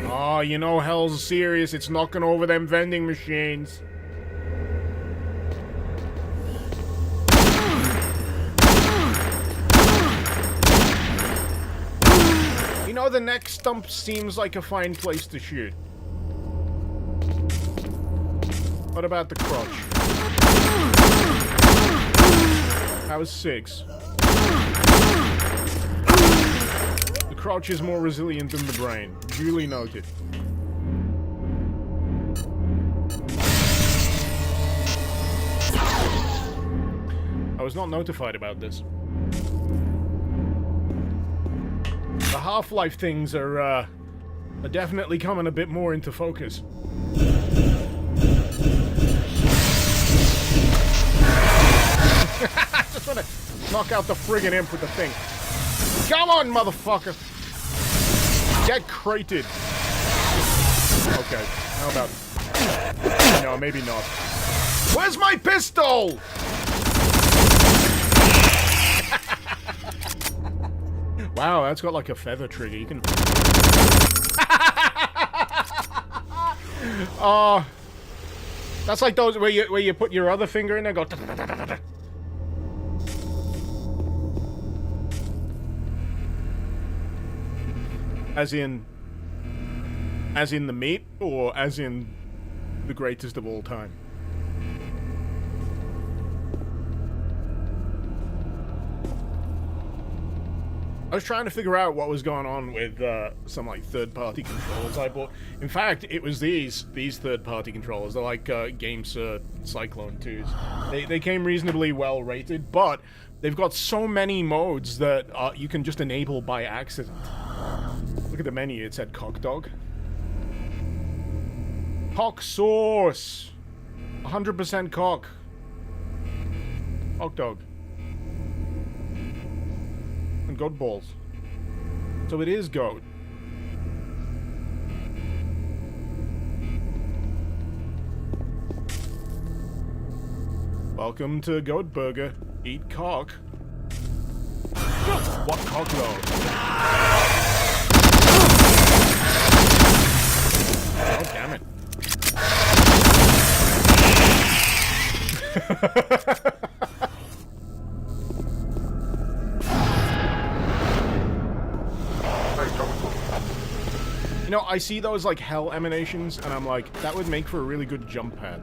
Oh, you know hell's serious. It's knocking over them vending machines. You know, the neck stump seems like a fine place to shoot. What about the crotch? That was 6. The crotch is more resilient than the brain. Duly noted. I was not notified about this. The Half-Life things are definitely coming a bit more into focus. I just want to knock out the friggin' imp with the thing. Come on, motherfucker! Get crated. Okay, how about... No, maybe not. Where's my pistol? Wow, that's got like a feather trigger. You can... Oh... That's like those where you put your other finger in and go... As in the meat, or as in the greatest of all time? I was trying to figure out what was going on with some like third-party controllers I bought. In fact, it was these third-party controllers. They're like GameCert Cyclone 2s. They came reasonably well rated, but they've got so many modes that you can just enable by accident. Look at the menu. It said cock dog. Cock sauce. 100% cock. Cock dog. And goat balls. So it is goat. Welcome to Goat Burger. Eat cock. What cock though? Oh, damn it. You know, I see those like hell emanations and I'm like, that would make for a really good jump pad.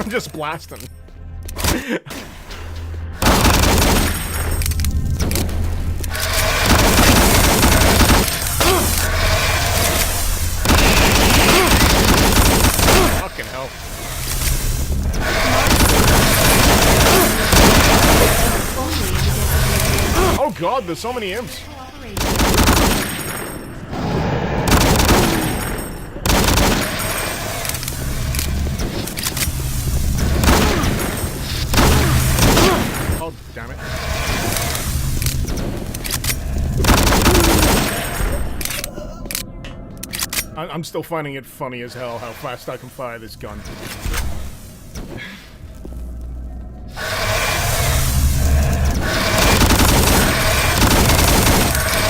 I'm just blasting. Fucking hell. Oh god, there's so many imps. Oh, damn it. I'm still finding it funny as hell how fast I can fire this gun.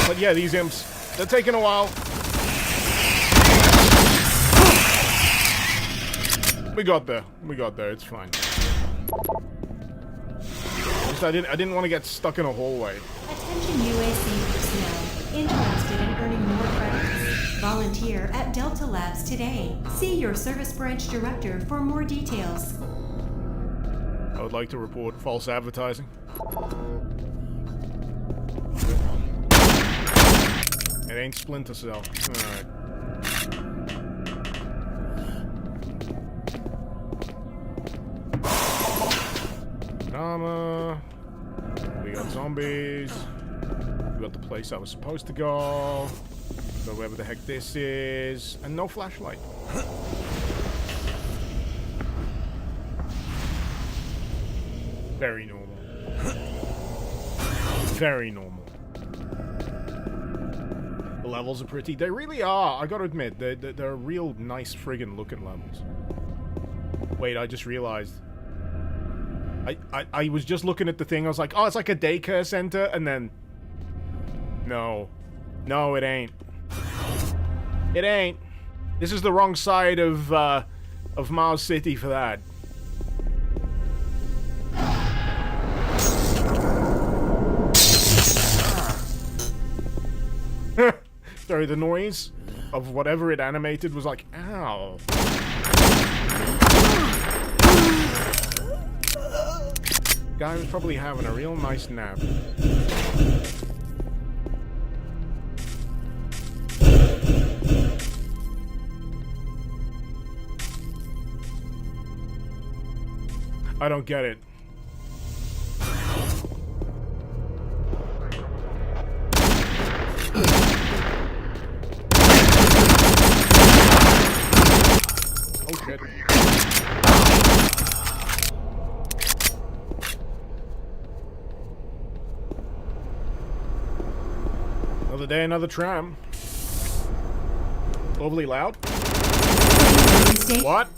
But yeah, these imps, they're taking a while. We got there. We got there. It's fine. Just I didn't want to get stuck in a hallway. Attention UAC personnel interested in earning more credits. Volunteer at Delta Labs today. See your service branch director for more details. I would like to report false advertising. It ain't Splinter Cell. Alright. Armor. We got zombies. We got the place I was supposed to go. Go wherever the heck this is. And no flashlight. Very normal. Very normal. The levels are pretty. They really are. I gotta admit, they're real nice friggin' looking levels. Wait, I just realized. I was just looking at the thing. I was like, oh, it's like a daycare center, and then no, it ain't. It ain't. This is the wrong side of Mars City for that. Sorry, the noise of whatever it animated was like, ow. Guy was probably having a real nice nap. I don't get it. Oh shit. Another day, another tram. Overly loud? What?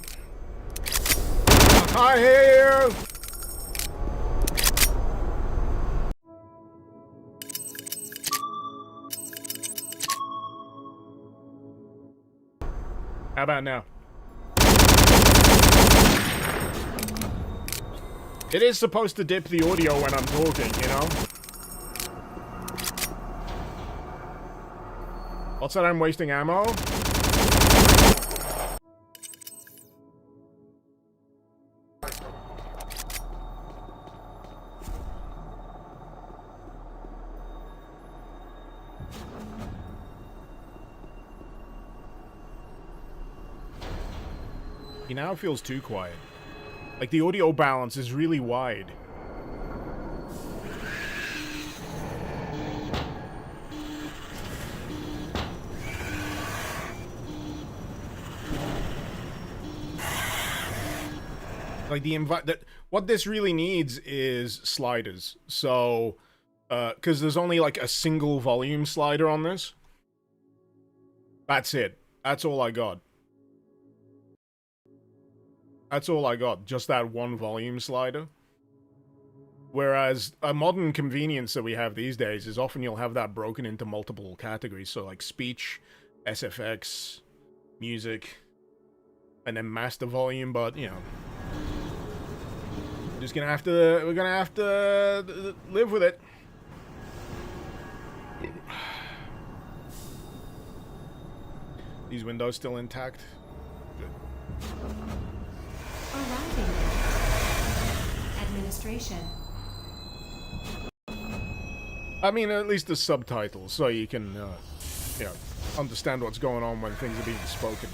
I hear you! How about now? It is supposed to dip the audio when I'm talking, you know? What's that? I'm wasting ammo? Now it feels too quiet. Like the audio balance is really wide. Like what this really needs is sliders. So, because there's only like a single volume slider on this. That's it. That's all I got. That's all I got, just that one volume slider. Whereas a modern convenience that we have these days is often you'll have that broken into multiple categories. So like speech, SFX, music, and then master volume, but you know. We're gonna have to live with it. These windows still intact. Good. Arriving at demonstration. I mean, at least the subtitles, so you can, you know, understand what's going on when things are being spoken.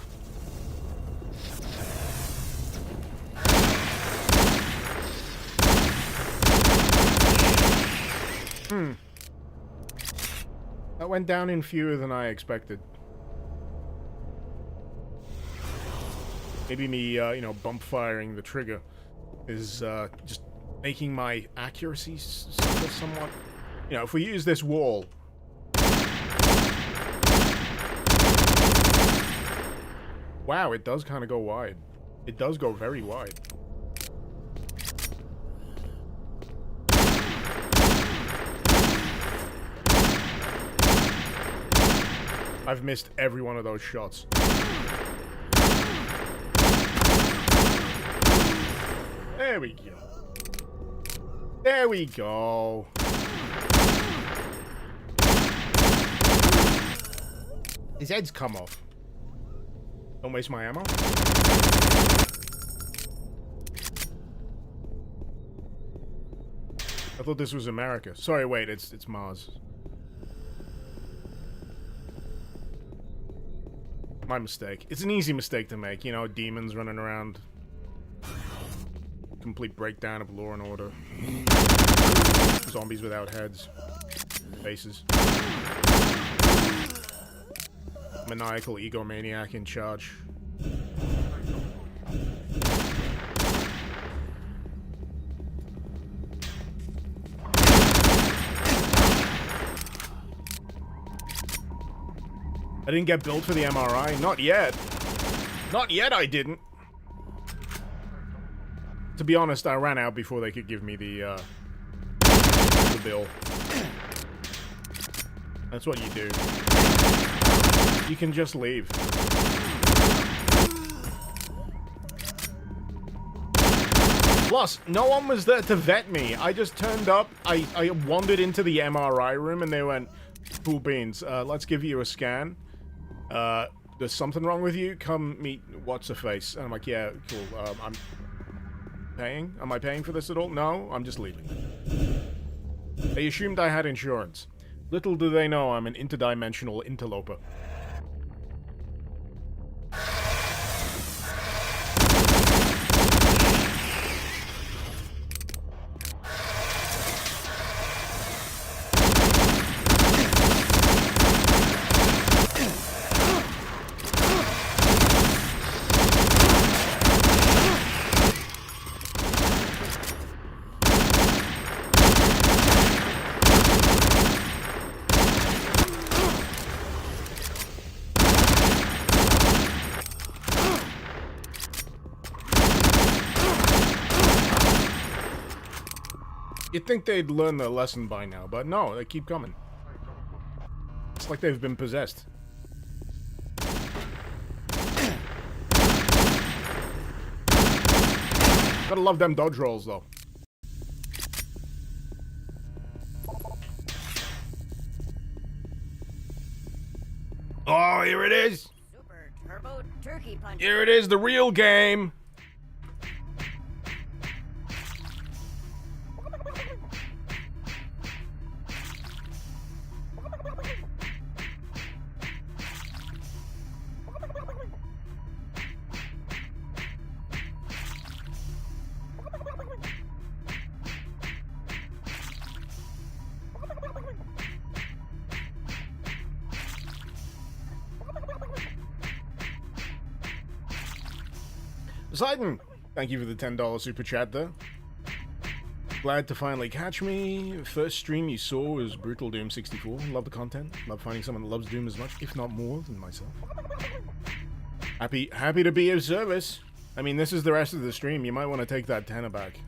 That went down in fewer than I expected. Maybe me, you know, bump firing the trigger is just making my accuracy suffer somewhat. You know, if we use this wall... Wow, it does kind of go wide. It does go very wide. I've missed every one of those shots. There we go. There we go. His head's come off. Don't waste my ammo. I thought this was America. Sorry, wait, it's Mars. My mistake. It's an easy mistake to make, you know, demons running around. Complete breakdown of law and order. Zombies without heads. Faces. Maniacal egomaniac in charge. I didn't get billed for the MRI. Not yet. Not yet, I didn't. To be honest, I ran out before they could give me the bill. That's what you do. You can just leave. Plus, no one was there to vet me. I just turned up, I wandered into the MRI room and they went, cool beans, let's give you a scan. There's something wrong with you? Come meet what's-her-face. And I'm like, yeah, cool. I'm paying? Am I paying for this at all? No, I'm just leaving. They assumed I had insurance. Little do they know I'm an interdimensional interloper. You'd think they'd learn their lesson by now, but no, they keep coming. It's like they've been possessed. Gotta love them dodge rolls, though. Oh, here it is! Super Turbo Turkey Punch. Here it is, the real game! Poseidon, thank you for the $10 super chat there. Glad to finally catch me. First stream you saw was Brutal Doom 64. Love the content. Love finding someone that loves Doom as much, if not more, than myself. Happy to be of service. I mean, this is the rest of the stream. You might want to take that tenner back.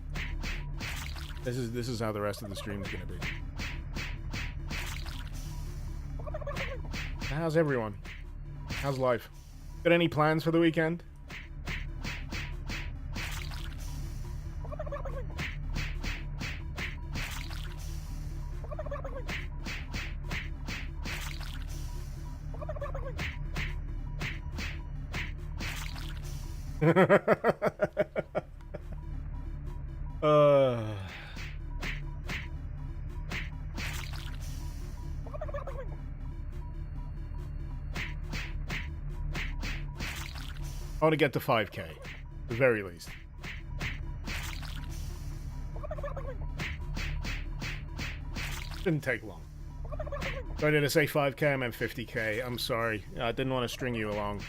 This is how the rest of the stream is gonna be. How's everyone? How's life? Got any plans for the weekend? want to get to 5K, at the very least. Didn't take long. Sorry, did I say 5K? I meant 50K. I'm sorry. I didn't want to string you along.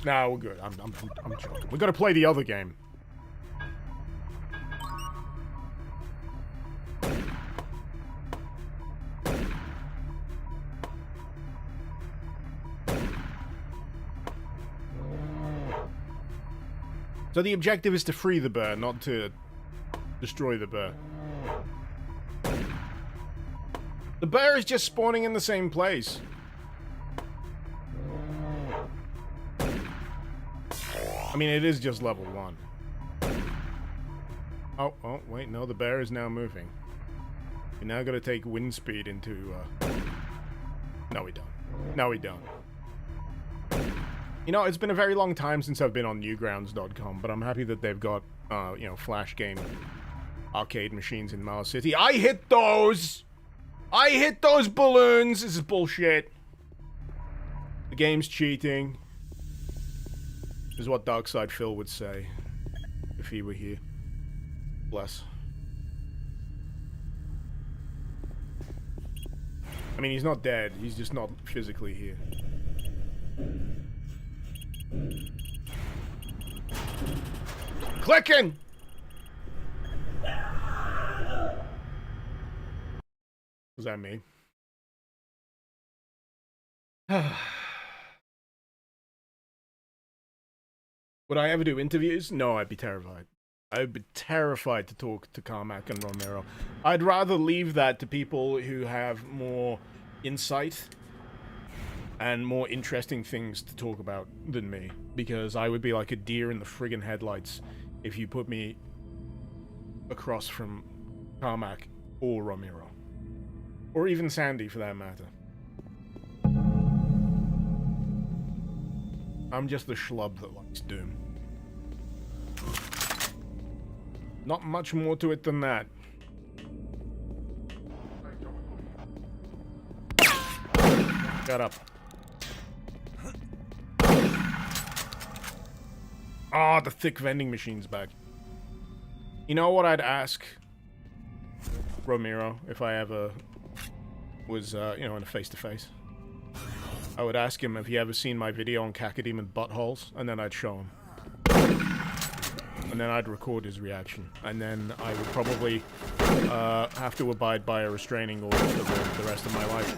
Nah, we're good. I'm joking. We gotta play the other game. So the objective is to free the bear, not to destroy the bear. The bear is just spawning in the same place. I mean, it is just level 1. Oh, wait, no, the bear is now moving. We now gotta take wind speed into, No, we don't. No, we don't. You know, it's been a very long time since I've been on Newgrounds.com, but I'm happy that they've got, you know, Flash game arcade machines in Mars City. I hit those! I hit those balloons! This is bullshit. The game's cheating. This is what Darkside Phil would say if he were here. Bless. I mean, he's not dead. He's just not physically here. Clicking! Was that me? Would I ever do interviews? No, I'd be terrified. I'd be terrified to talk to Carmack and Romero. I'd rather leave that to people who have more insight and more interesting things to talk about than me. Because I would be like a deer in the friggin' headlights if you put me across from Carmack or Romero. Or even Sandy, for that matter. I'm just the schlub that likes Doom. Not much more to it than that. Shut up. Ah, the thick vending machine's back. You know what I'd ask Romero if I ever was, you know, in a face-to-face? I would ask him if he ever seen my video on cacodemon buttholes, and then I'd show him. And then I'd record his reaction. And then I would probably have to abide by a restraining order for the rest of my life.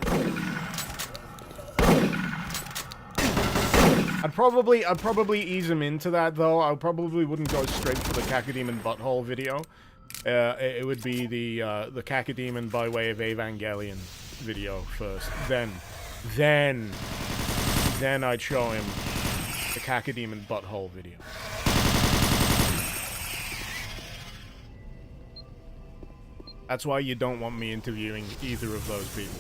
I'd probably ease him into that, though. I probably wouldn't go straight for the cacodemon butthole video. It would be the cacodemon by way of Evangelion video first. Then I'd show him the cacodemon butthole video. That's why you don't want me interviewing either of those people.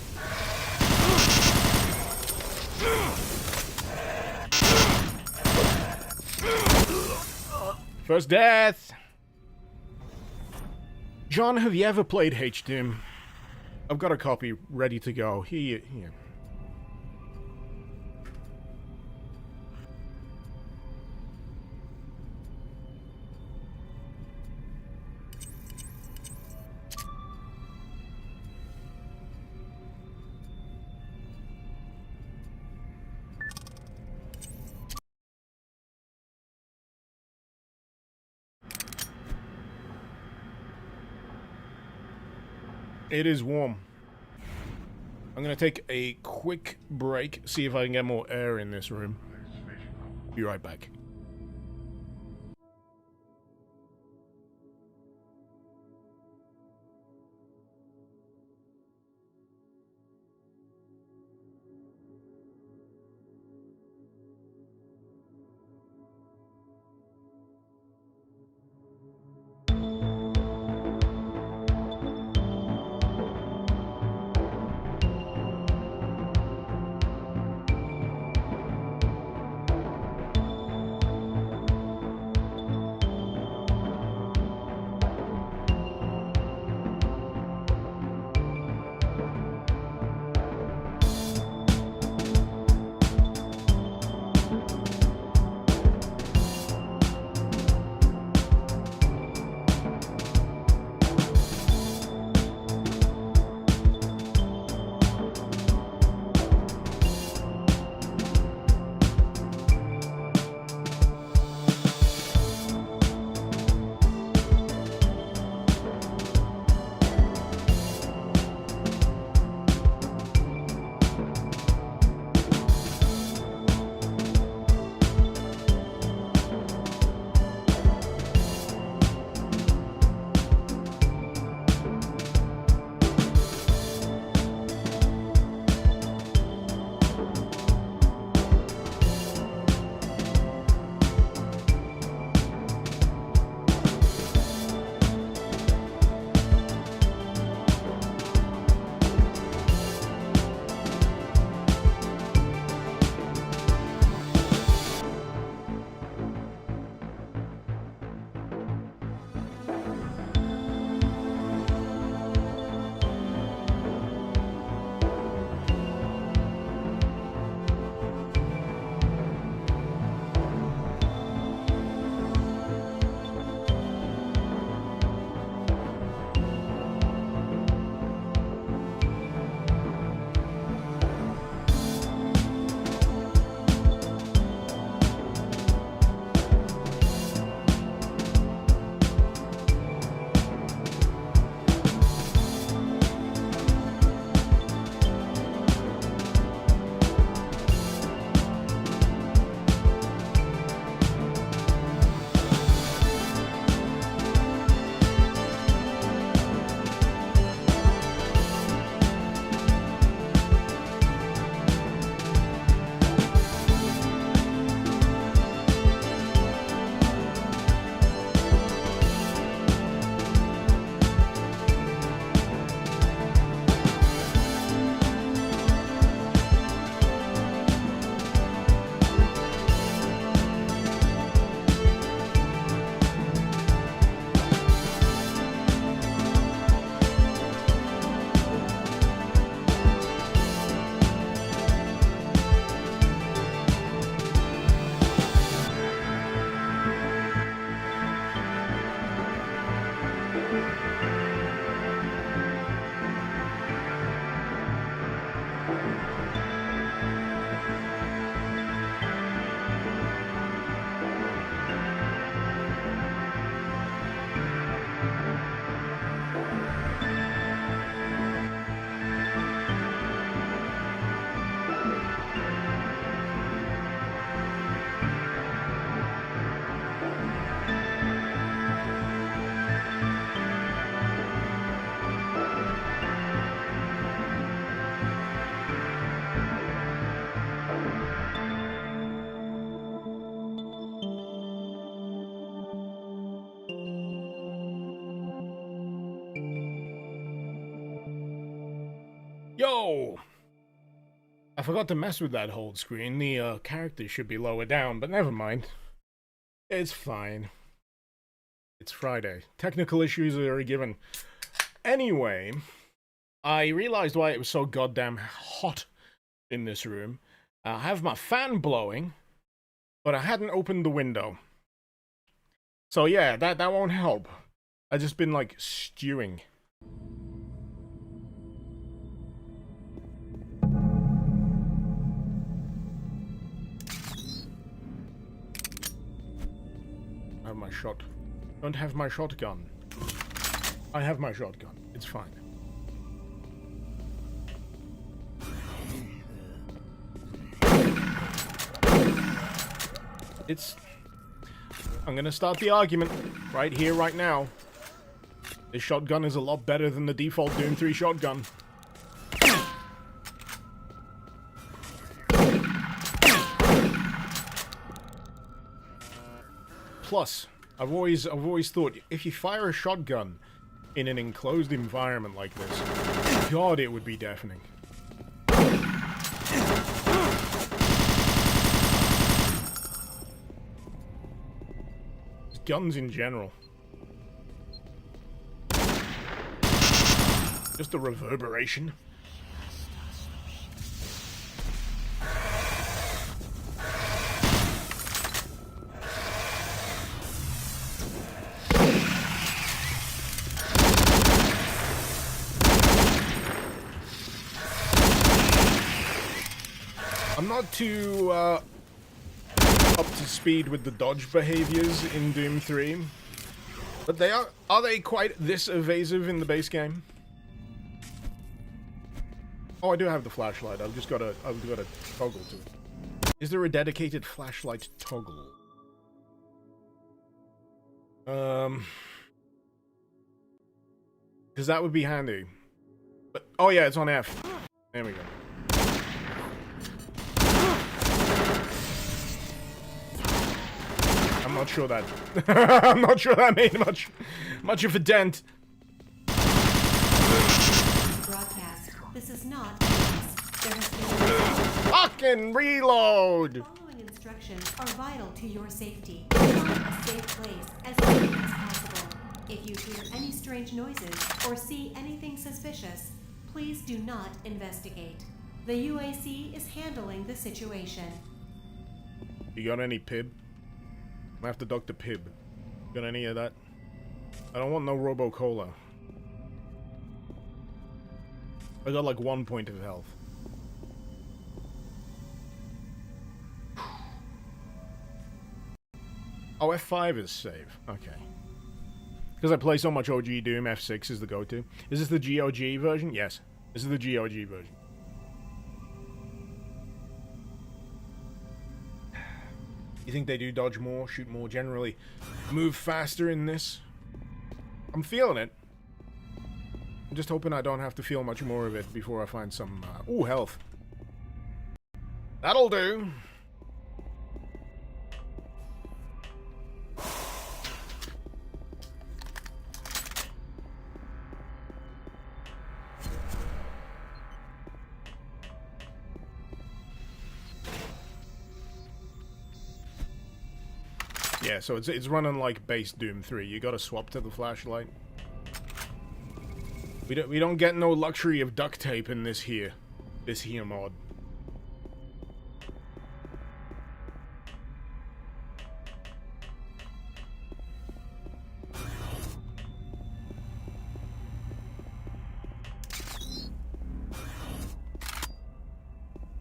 First death! John, have you ever played H-Doom? I've got a copy ready to go. Here. It is warm. I'm gonna take a quick break, see if I can get more air in this room. Be right back. Yo! I forgot to mess with that hold screen. The character should be lower down, but never mind. It's fine. It's Friday. Technical issues are a given. Anyway, I realized why it was so goddamn hot in this room. I have my fan blowing, but I hadn't opened the window. So yeah, that won't help. I've just been, like, stewing. I have my shot. Don't have my shotgun. I have my shotgun. It's fine. I'm gonna start the argument right here, right now. This shotgun is a lot better than the default Doom 3 shotgun. Plus, I've always thought if you fire a shotgun in an enclosed environment like this, God, it would be deafening. Guns in general. Just the reverberation. I'm not too up to speed with the dodge behaviors in Doom 3, but are they quite this evasive in the base game? Oh, I do have the flashlight. I've got to toggle to it. Is there a dedicated flashlight toggle? Because that would be handy. But oh yeah, it's on F. There we go. I'm not sure that I'm not sure that made much of a dent. Broadcast. This is not. There has been fucking reload. Following instructions are vital to your safety. Find a safe place as soon as possible. If you hear any strange noises or see anything suspicious, please do not investigate. The UAC is handling the situation. You got any pib? I have to Dr. Pib. Got any of that? I don't want no Robo-Cola. I got like 1 point of health. Oh, F5 is save. Okay. Because I play so much OG Doom, F6 is the go-to. Is this the GOG version? Yes. This is the GOG version. You think they do dodge more, shoot more, generally move faster in this? I'm feeling it. I'm just hoping I don't have to feel much more of it before I find some, ooh, health. That'll do. Yeah, so it's running like base Doom 3. You gotta swap to the flashlight. We don't get no luxury of duct tape in this here mod.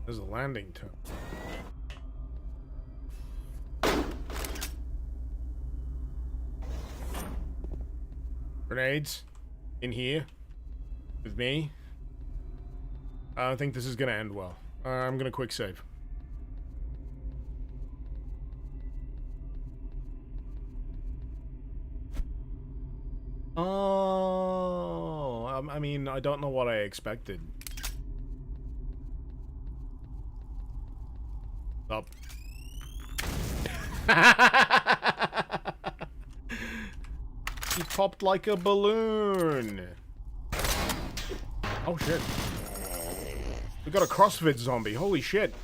There's a landing too. Grenades in here with me. I don't think this is gonna end well. I'm gonna quick save. Oh, I mean, I don't know what I expected. Up. He popped like a balloon. Oh shit. We got a CrossFit zombie. Holy shit.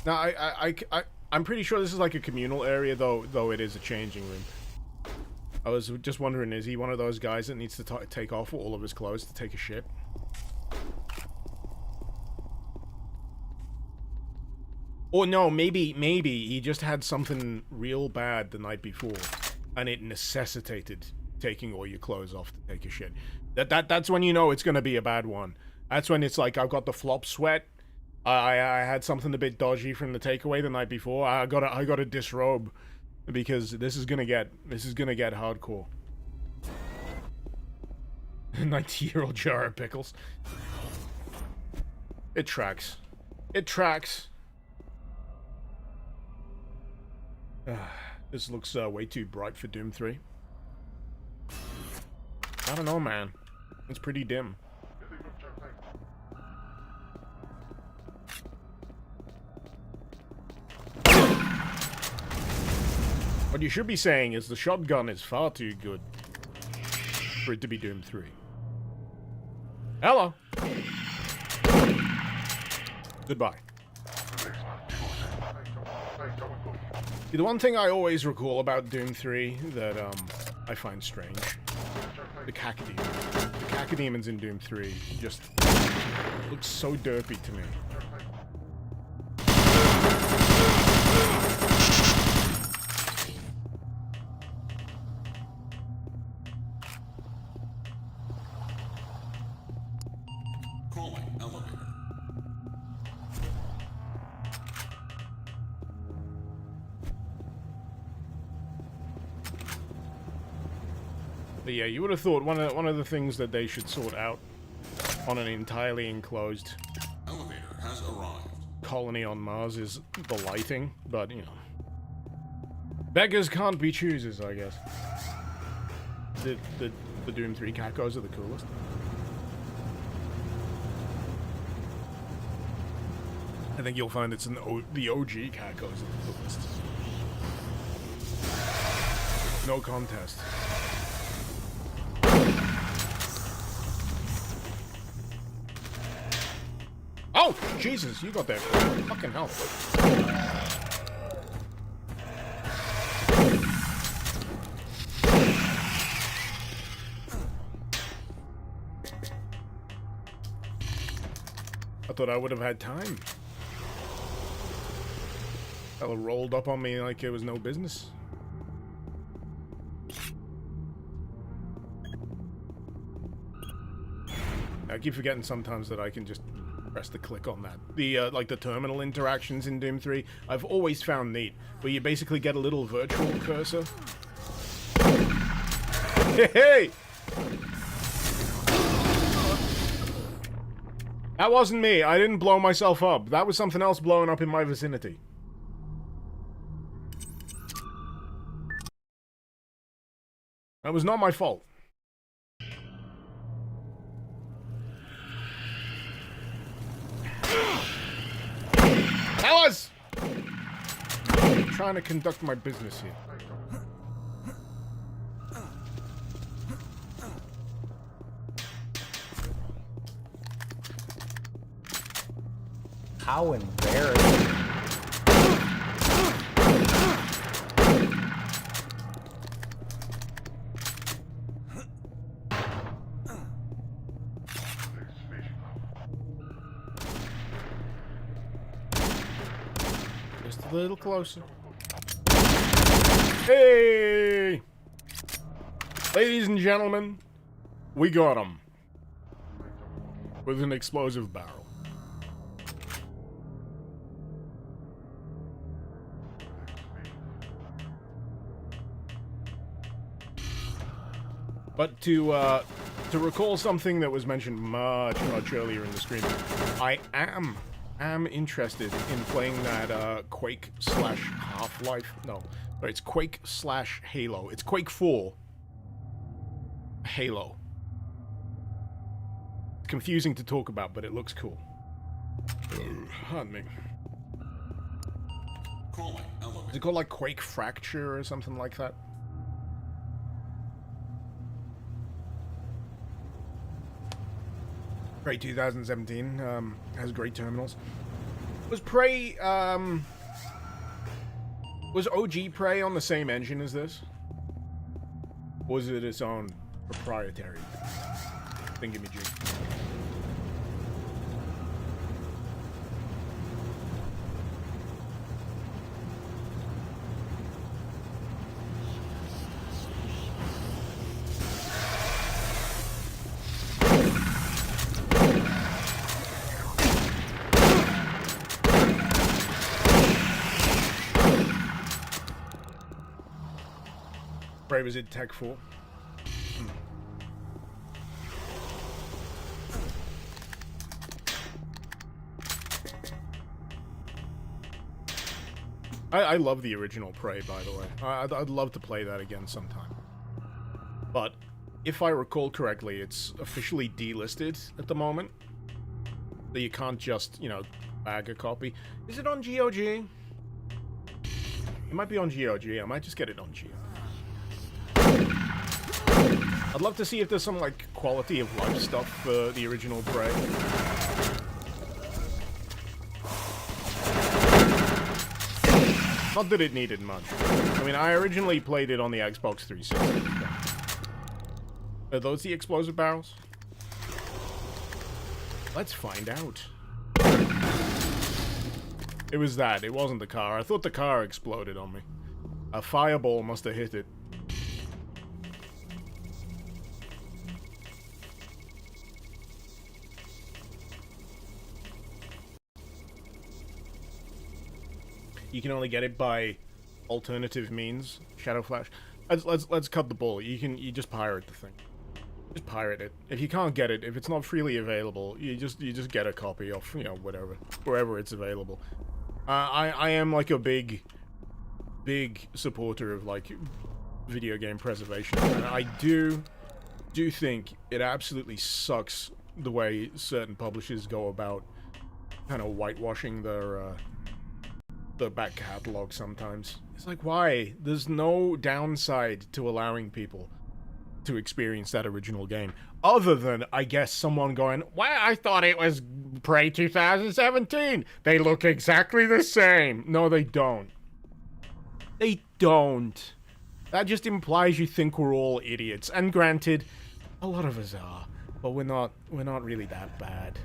Now, I'm pretty sure this is like a communal area, though it is a changing room. I was just wondering, is he one of those guys that needs to take off all of his clothes to take a shit? Or no, maybe he just had something real bad the night before, and it necessitated taking all your clothes off to take a shit. That's when you know it's gonna be a bad one. That's when it's like, I've got the flop sweat. I had something a bit dodgy from the takeaway the night before. I gotta disrobe because this is gonna get hardcore. 90-year-old jar of pickles. It tracks. It tracks. This looks way too bright for Doom 3. I don't know, man. It's pretty dim. What you should be saying is the shotgun is far too good for it to be Doom 3. Hello. Goodbye. The one thing I always recall about Doom 3 that I find strange, the cacodemon. The cacodemons in Doom 3 just look so derpy to me. Calling elevator. But yeah, you would have thought one of the things that they should sort out on an entirely enclosed Elevator has arrived. colony on Mars is the lighting, but you know, beggars can't be choosers, I guess. The Doom 3 cacos are the coolest. I think you'll find it's the OG cacos are the coolest. No contest. Oh, Jesus, you got there. Fucking hell. I thought I would have had time. Fella rolled up on me like it was no business. I keep forgetting sometimes that I can just press the click on that. The, like the terminal interactions in Doom 3, I've always found neat, where you basically get a little virtual cursor. Hey! That wasn't me. I didn't blow myself up. That was something else blowing up in my vicinity. That was not my fault. Fellas! I'm trying to conduct my business here. How embarrassing. Just a little closer. Hey! Ladies and gentlemen, we got him. With an explosive barrel. But to recall something that was mentioned much earlier in the stream, I am interested in playing that Quake / Half-Life. No, it's Quake / Halo. It's Quake 4 Halo. It's confusing to talk about, but it looks cool. Pardon me. Is it called like Quake Fracture or something like that? Prey 2017 has great terminals. Was Prey, was OG Prey on the same engine as this? Or was it its own proprietary thingamajig? Prey was in Tech 4. I love the original Prey, by the way. I'd love to play that again sometime. But, if I recall correctly, it's officially delisted at the moment. So you can't just, you know, bag a copy. Is it on GOG? It might be on GOG. I might just get it on GOG. I'd love to see if there's some, like, quality of life stuff for the original Prey. Not that it needed much. I mean, I originally played it on the Xbox 360. Are those the explosive barrels? Let's find out. It was that. It wasn't the car. I thought the car exploded on me. A fireball must have hit it. You can only get it by alternative means. Shadow Flash. Let's cut the bull. You just pirate the thing. Just pirate it. If you can't get it, if it's not freely available, you just get a copy of, you know, whatever, wherever it's available. I am like a big supporter of like video game preservation, and I do think it absolutely sucks the way certain publishers go about kind of whitewashing their back catalog sometimes. It's like, why? There's no downside to allowing people to experience that original game. Other than, I guess, someone going, well, I thought it was Prey 2017. They look exactly the same. No, they don't. They don't. That just implies you think we're all idiots. And granted, a lot of us are. But we're not really that bad.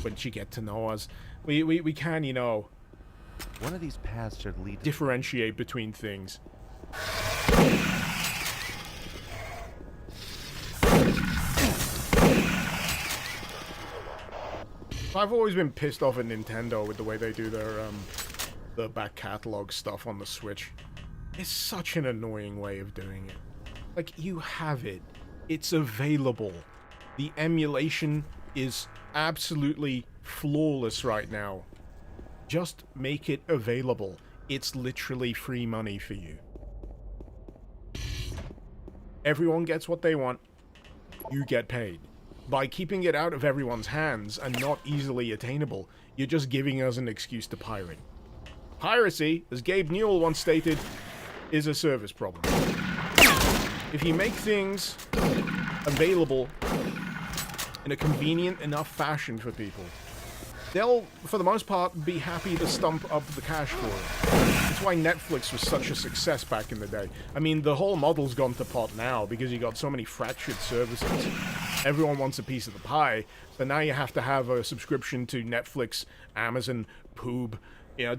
Once you get to know us. We can, you know, one of these paths should lead. Differentiate between things. I've always been pissed off at Nintendo with the way they do their back catalog stuff on the Switch. It's such an annoying way of doing it. Like, you have it. It's available. The emulation is absolutely flawless right now. Just make it available. It's literally free money for you. Everyone gets what they want. You get paid. By keeping it out of everyone's hands and not easily attainable, you're just giving us an excuse to pirate. Piracy, as Gabe Newell once stated, is a service problem. If you make things available in a convenient enough fashion for people, they'll, for the most part, be happy to stump up the cash for it. That's why Netflix was such a success back in the day. I mean, the whole model's gone to pot now because you got so many fractured services. Everyone wants a piece of the pie, so now you have to have a subscription to Netflix, Amazon, Poob, you know,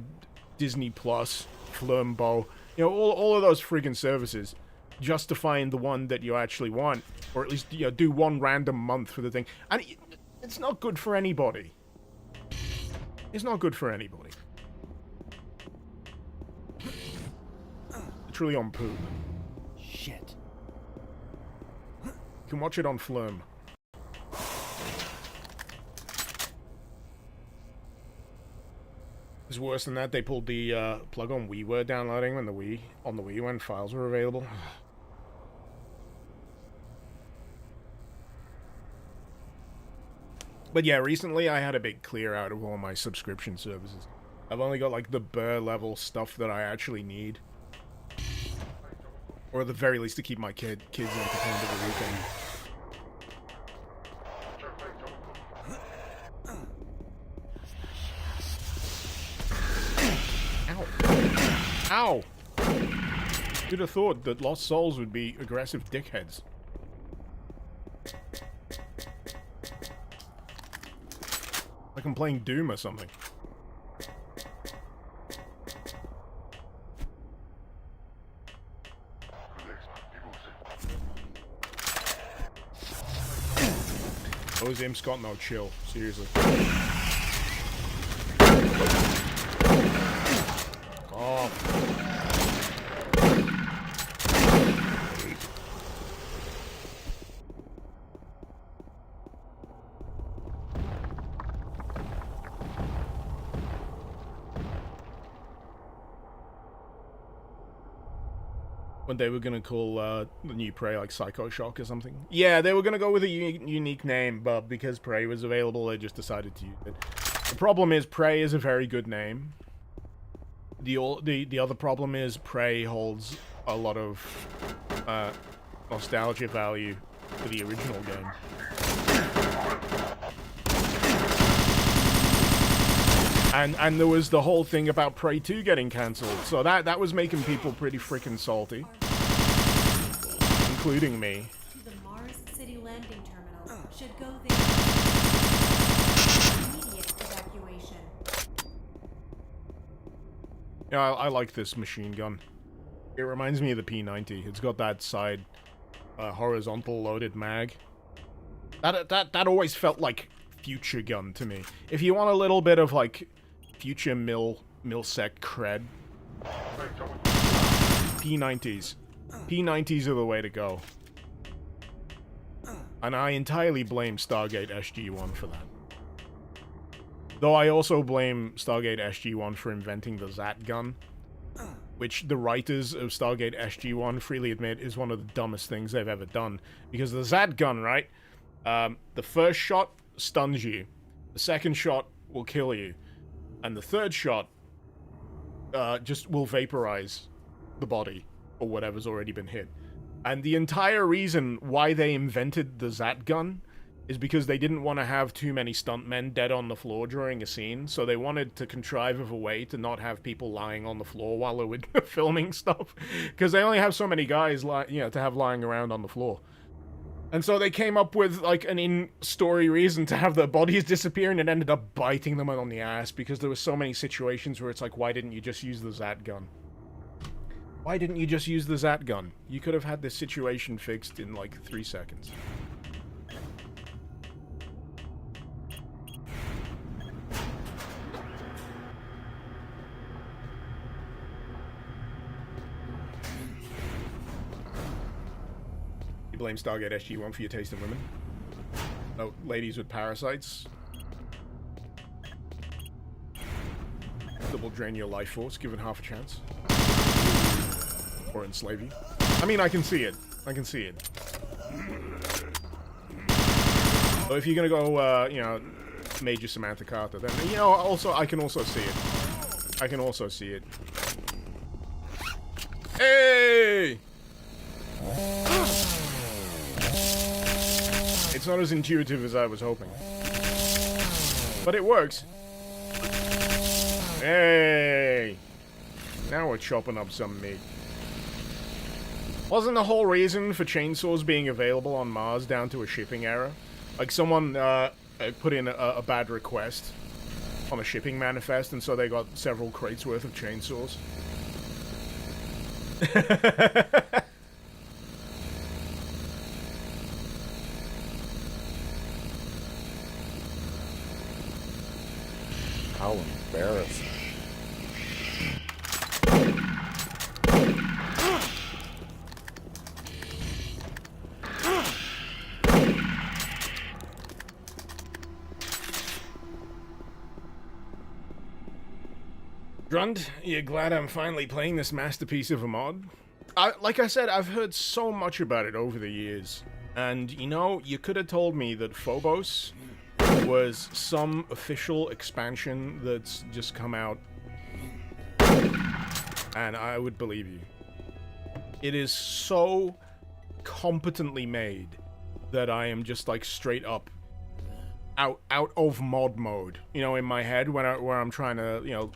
Disney Plus, Flumbo, you know, all of those friggin' services, just to find the one that you actually want, or at least, you know, do one random month for the thing. And it's not good for anybody. It's not good for anybody. Literally on poop. Shit. You can watch it on Flum. It's worse than that. They pulled the plug on WiiWare downloading when the Wii when files were available. But yeah, recently I had a big clear out of all my subscription services. I've only got like the bare level stuff that I actually need. Or at the very least to keep my kids entertained at the weekend. Ow! Who'd have thought that Lost Souls would be aggressive dickheads? Like I'm playing Doom or something. Oh, is him Scott? No, chill. Seriously. Oh. When they were gonna call the new Prey like Psycho Shock or something. Yeah, they were gonna go with a unique name, but because Prey was available, they just decided to use it. The problem is Prey is a very good name. The other problem is Prey holds a lot of nostalgia value for the original game. And there was the whole thing about Prey 2 getting cancelled, so that was making people pretty freaking salty. Including me. To the Mars City landing terminal. Should go there. Immediate evacuation. Yeah, I like this machine gun. It reminds me of the P90. It's got that side horizontal loaded mag. That always felt like future gun to me. If you want a little bit of like future milsec cred, P90s. P90s are the way to go. And I entirely blame Stargate SG-1 for that. Though I also blame Stargate SG-1 for inventing the Zat gun, which the writers of Stargate SG-1 freely admit is one of the dumbest things they've ever done. Because the Zat gun, right? The first shot stuns you, the second shot will kill you, and the third shot just will vaporize the body, or whatever's already been hit. And the entire reason why they invented the Zat gun is because they didn't want to have too many stuntmen dead on the floor during a scene, so they wanted to contrive of a way to not have people lying on the floor while they were filming stuff, because they only have so many guys to have lying around on the floor. And so they came up with, like, an in-story reason to have their bodies disappear, and it ended up biting them on the ass, because there were so many situations where it's like, why didn't you just use the Zat gun? Why didn't you just use the Zat gun? You could have had this situation fixed in, like, 3 seconds. You blame Stargate SG-1 for your taste in women? Oh, ladies with parasites? Double drain your life force, give it half a chance. Or enslave you. I mean, I can see it. I can see it. So if you're gonna go, Major Samantha Carter, then, also, I can also see it. I can also see it. Hey! It's not as intuitive as I was hoping. But it works. Hey! Now we're chopping up some meat. Wasn't the whole reason for chainsaws being available on Mars down to a shipping error? Like, someone put in a bad request on a shipping manifest, and so they got several crates worth of chainsaws. How embarrassing. Drund, you glad I'm finally playing this masterpiece of a mod? Like I said, I've heard so much about it over the years. And, you could have told me that Phobos was some official expansion that's just come out and I would believe you. It is so competently made that I am just like straight up out of mod mode, you know, in my head where I'm trying to, you know,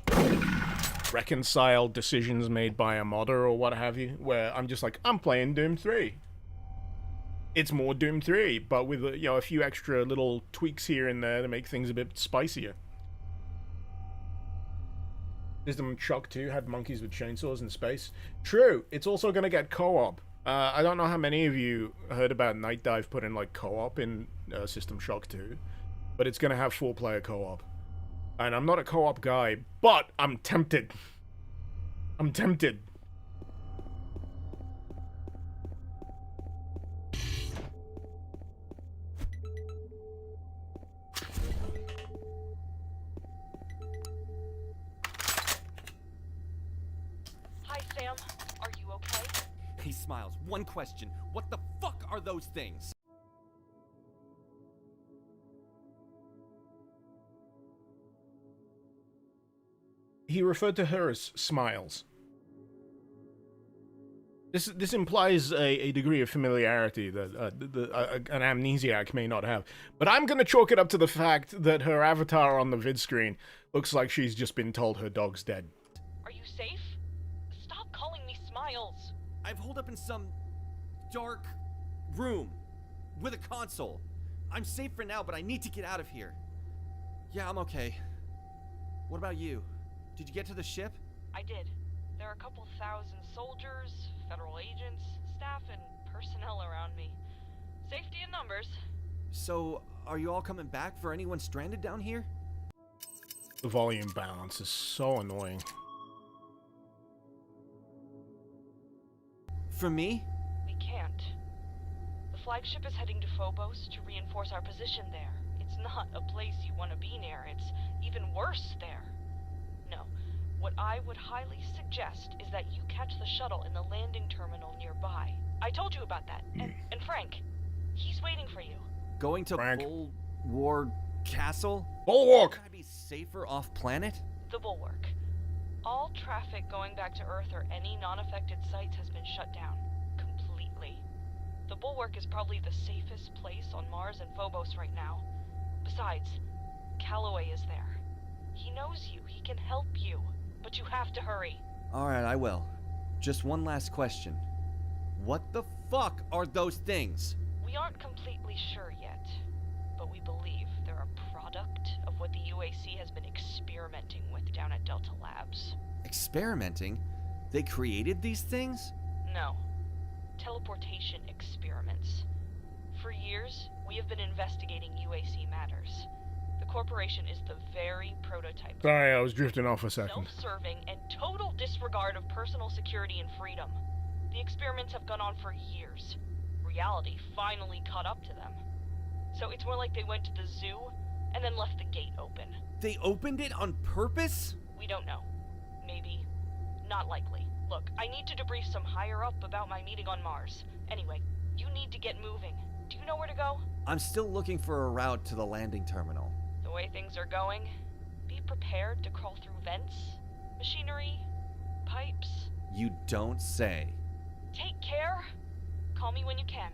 reconcile decisions made by a modder or what have you, where I'm just like, I'm playing Doom 3. It's more Doom 3, but with, you know, a few extra little tweaks here and there to make things a bit spicier. System Shock 2 had monkeys with chainsaws in space. True, it's also going to get co-op. I don't know how many of you heard about Night Dive putting like co-op in System Shock 2, but it's going to have 4-player co-op. And I'm not a co-op guy, but I'm tempted. I'm tempted. Hi, Sam. Are you okay? He smiles. One question. What the fuck are those things? He referred to her as Smiles. This implies a degree of familiarity that an amnesiac may not have. But I'm going to chalk it up to the fact that her avatar on the vid screen looks like she's just been told her dog's dead. Are you safe? Stop calling me Smiles. I've holed up in some dark room with a console. I'm safe for now, but I need to get out of here. Yeah, I'm okay. What about you? Did you get to the ship? I did. There are a couple thousand soldiers, federal agents, staff, and personnel around me. Safety in numbers. So, are you all coming back for anyone stranded down here? The volume balance is so annoying. For me? We can't. The flagship is heading to Phobos to reinforce our position there. It's not a place you want to be near. It's even worse there. No. What I would highly suggest is that you catch the shuttle in the landing terminal nearby. I told you about that. And Frank, he's waiting for you. Going to Bulwark Castle? Bulwark! Can I be safer off planet? The Bulwark. All traffic going back to Earth or any non-affected sites has been shut down. Completely. The Bulwark is probably the safest place on Mars and Phobos right now. Besides, Calloway is there. He knows you. He can help you. But you have to hurry. Alright, I will. Just one last question. What the fuck are those things? We aren't completely sure yet, but we believe they're a product of what the UAC has been experimenting with down at Delta Labs. Experimenting? They created these things? No. Teleportation experiments. For years, we have been investigating UAC matters. The corporation is the very prototype. Sorry, I was drifting off a second. Self-serving and total disregard of personal security and freedom. The experiments have gone on for years. Reality finally caught up to them. So it's more like they went to the zoo and then left the gate open. They opened it on purpose? We don't know. Maybe. Not likely. Look, I need to debrief some higher up about my meeting on Mars. Anyway, you need to get moving. Do you know where to go? I'm still looking for a route to the landing terminal. The way things are going, be prepared to crawl through vents, machinery, pipes. You don't say. Take care. Call me when you can.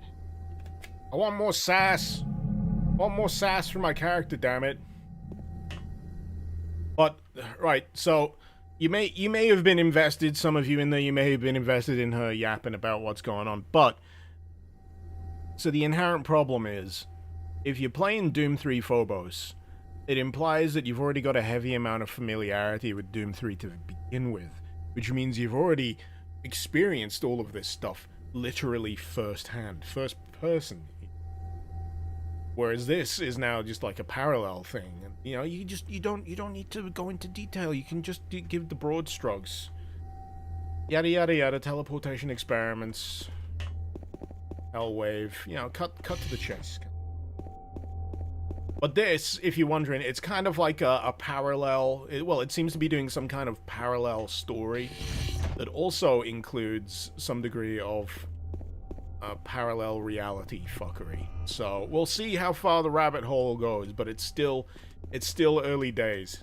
I want more sass. I want more sass for my character, damn it. But, right, so you may have been invested, some of you in there, you may have been invested in her yapping about what's going on, but so the inherent problem is, if you're playing Doom 3 Phobos, it implies that you've already got a heavy amount of familiarity with Doom 3 to begin with, which means you've already experienced all of this stuff literally firsthand, first person. Whereas this is now just like a parallel thing, and you know, you don't need to go into detail. You can just give the broad strokes. Yada yada yada. Teleportation experiments. Hellwave. You know, cut to the chase. But this, if you're wondering, it's kind of like a parallel. It seems to be doing some kind of parallel story that also includes some degree of parallel reality fuckery. So we'll see how far the rabbit hole goes, but it's still early days.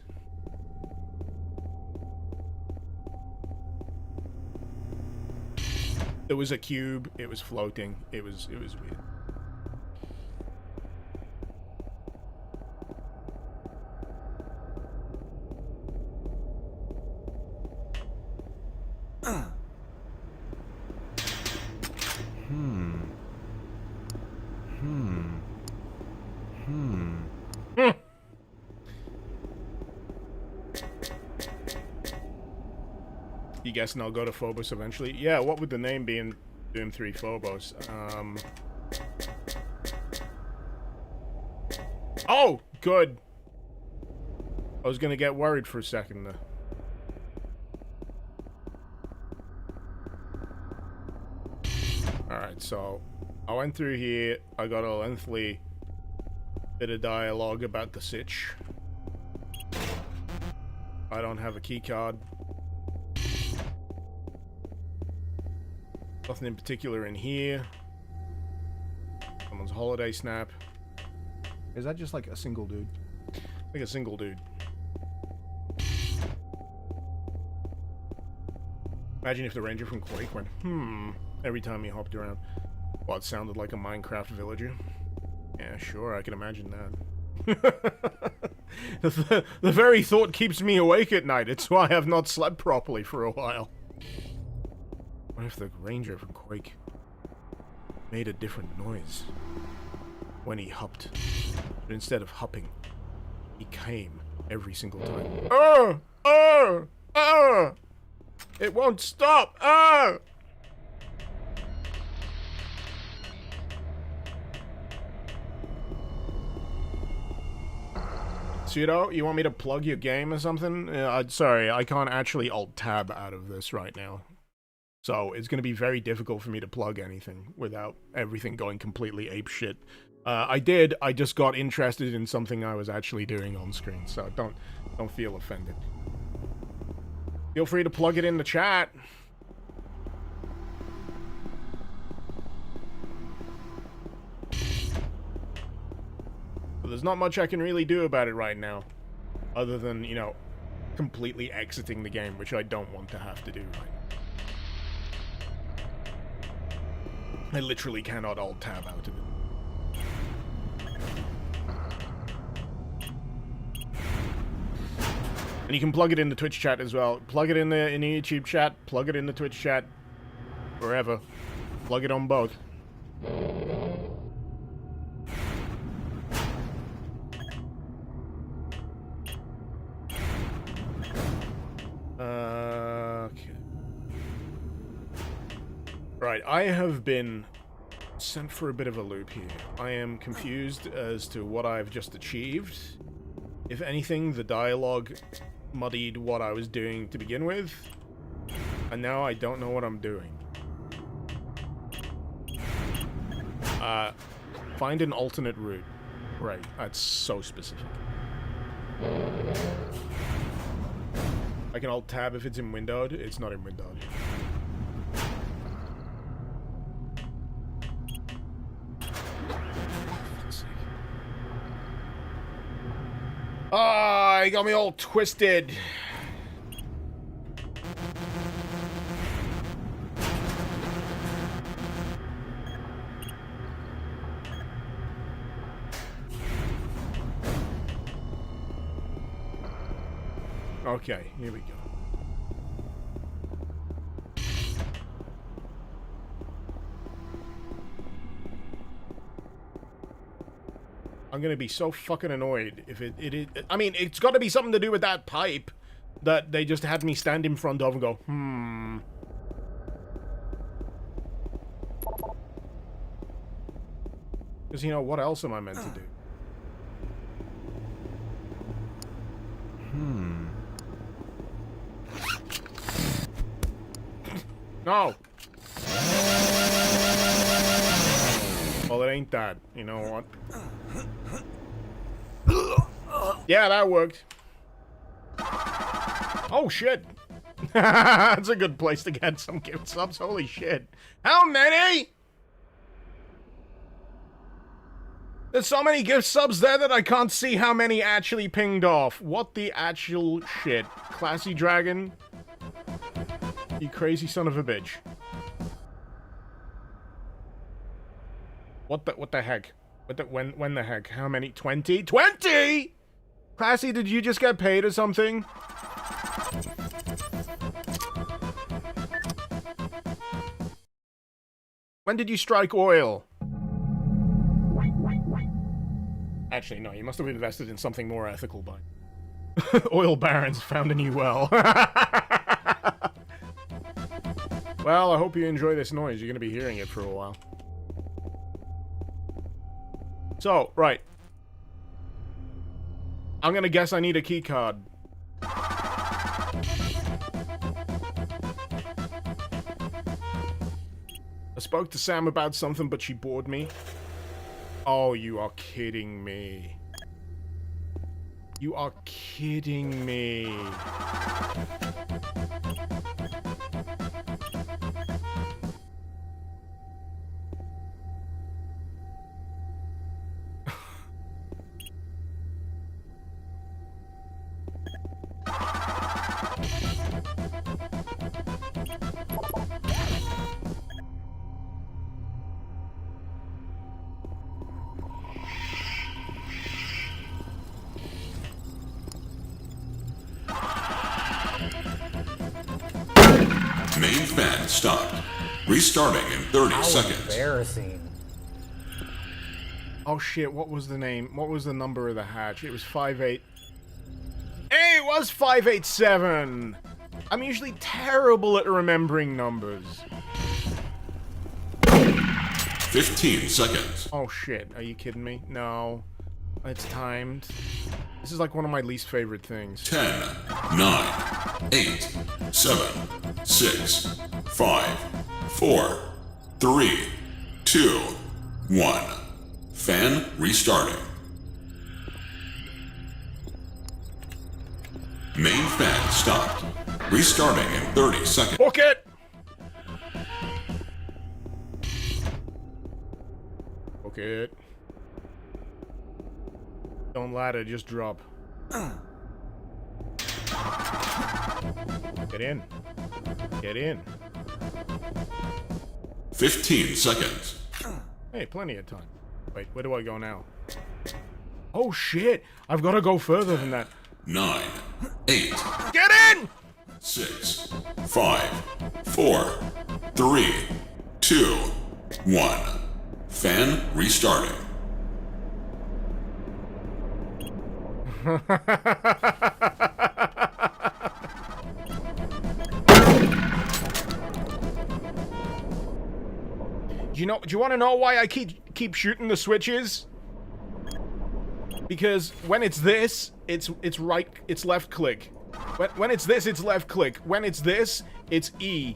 There was a cube. It was floating. It was weird. You guessing I'll go to Phobos eventually? Yeah, what would the name be in Doom 3 Phobos? Oh, good. I was gonna get worried for a second there. Alright, so I went through here. I got a lengthy bit of dialogue about the sitch. I don't have a key card. Nothing in particular in here. Someone's holiday snap. Is that just like a single dude? Like a single dude. Imagine if the ranger from Quake went, every time he hopped around. Well, it sounded like a Minecraft villager. Yeah, sure, I can imagine that. The very thought keeps me awake at night. It's why I have not slept properly for a while. What if the ranger from Quake made a different noise when he hopped? But instead of hopping, he came every single time. It won't stop! Pseudo, you want me to plug your game or something? Sorry, I can't actually alt-tab out of this right now. So it's going to be very difficult for me to plug anything without everything going completely apeshit. I just got interested in something I was actually doing on screen, so don't feel offended. Feel free to plug it in the chat. But there's not much I can really do about it right now, other than, you know, completely exiting the game, which I don't want to have to do right now. I literally cannot alt-tab out of it. And you can plug it in the Twitch chat as well. Plug it in the YouTube chat, plug it in the Twitch chat, wherever. Plug it on both. Okay. Right, I have been sent for a bit of a loop here. I am confused as to what I've just achieved. If anything, the dialogue muddied what I was doing to begin with, and now I don't know what I'm doing. Find an alternate route. Right, that's so specific. I can alt-tab if it's in windowed. It's not in windowed. Ah, he got me all twisted. Okay, here we go. I'm gonna be so fucking annoyed if it I mean, it's got to be something to do with that pipe that they just had me stand in front of and go, Because, you know, what else am I meant to do? No! Well, it ain't that. You know what? Yeah, that worked. Oh, shit. That's a good place to get some gift subs. Holy shit. How many? There's so many gift subs there that I can't see how many actually pinged off. What the actual shit? Classy Dragon? You crazy son of a bitch. What the heck? When the heck? How many? 20? 20?! Classy, did you just get paid or something? When did you strike oil? Actually, no, you must have invested in something more ethical by. Oil barons found a new well. Well, I hope you enjoy this noise. You're going to be hearing it for a while. So, right. I'm going to guess I need a key card. I spoke to Sam about something, but she bored me. Oh, you are kidding me. You are kidding me. Main fan stopped. Restarting in 30 seconds. Embarrassing. Oh shit, what was the name? What was the number of the hatch? It was 58. Hey, it was 587! I'm usually terrible at remembering numbers. 15 seconds. Oh shit, are you kidding me? No. It's timed. This is like one of my least favorite things. 10, 9, 8, 7, 6, 5, 4, 3, 2, 1. Fan restarting. Main fan stopped. Restarting in 30 seconds. Book it! Book it. Don't ladder, just drop. Get in. Get in. 15 seconds. Hey, plenty of time. Wait, where do I go now? Oh shit! I've got to go further than that. 9, 8. Get in! 6, 5, 4, 3, 2, 1. Fan restarting. Do you want to know why I keep shooting the switches? Because when it's this, it's left click. When it's this, it's left click. When it's this, it's E.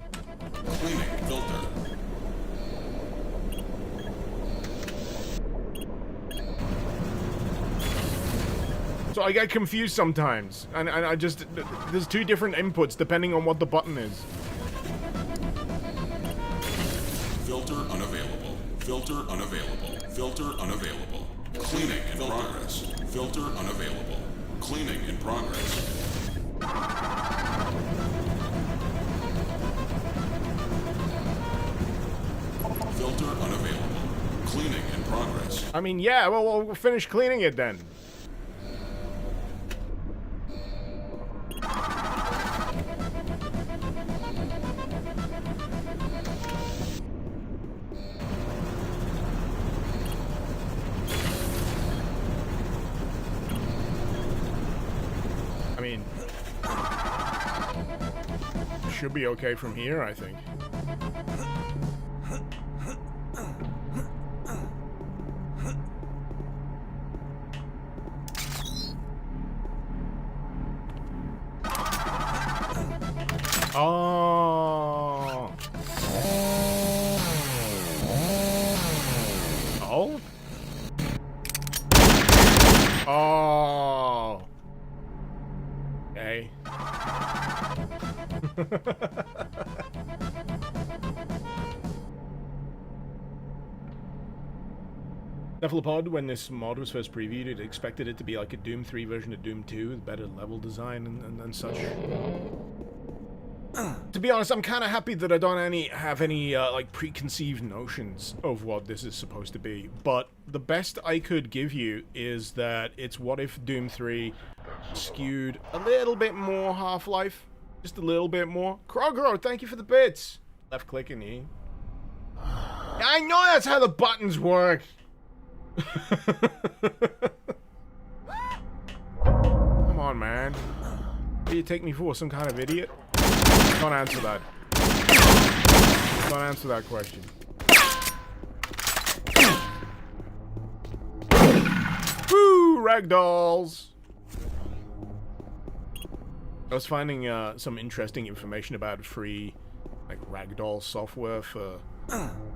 Cleaning filter. So I get confused sometimes, and I just there's two different inputs depending on what the button is. Filter unavailable. Filter unavailable. Filter unavailable. Cleaning in progress. Filter unavailable. Cleaning in progress. Filter unavailable. Cleaning in progress. I mean, yeah, well, we'll finish cleaning it then. I mean, should be okay from here, I think. Oh. Oh? Oh. Okay. Cephalopod, when this mod was first previewed, it expected it to be like a Doom 3 version of Doom 2 with better level design and such. To be honest, I'm kind of happy that I don't have any like preconceived notions of what this is supposed to be. But the best I could give you is that it's what if Doom 3 skewed a little bit more Half-Life, just a little bit more. Krogro, thank you for the bits. Left click in E. I know that's how the buttons work. Come on, man. Do you take me for some kind of idiot? Don't answer that. Don't answer that question. Woo! Ragdolls! I was finding some interesting information about free like ragdoll software for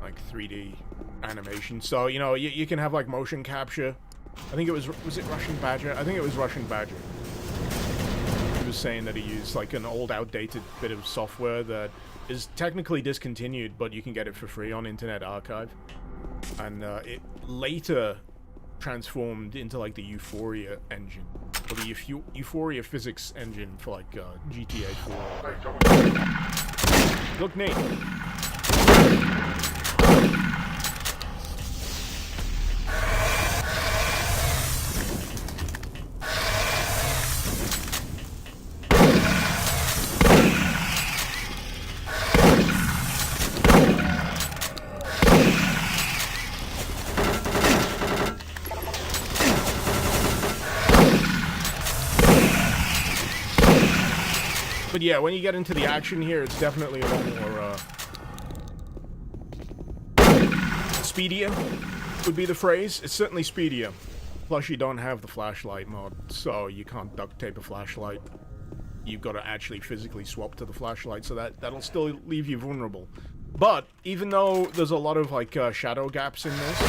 like 3D animation. So, you know, you can have like motion capture. I think it was it Russian Badger? I think it was Russian Badger. He was saying that he used like an old outdated bit of software that is technically discontinued, but you can get it for free on Internet Archive. And it later transformed into like the Euphoria engine, or the Euphoria physics engine for like GTA 4. Look, Nate. But yeah, when you get into the action here, it's definitely a lot more, speedier would be the phrase. It's certainly speedier. Plus, you don't have the flashlight mod, so you can't duct tape a flashlight. You've got to actually physically swap to the flashlight, so that'll still leave you vulnerable. But, even though there's a lot of, like, shadow gaps in this,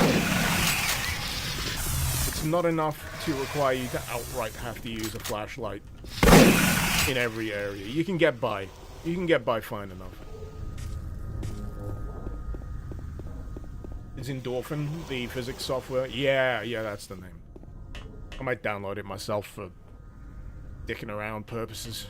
it's not enough to require you to outright have to use a flashlight in every area. You can get by. You can get by fine enough. Is Endorphin the physics software? Yeah, that's the name. I might download it myself for dicking around purposes.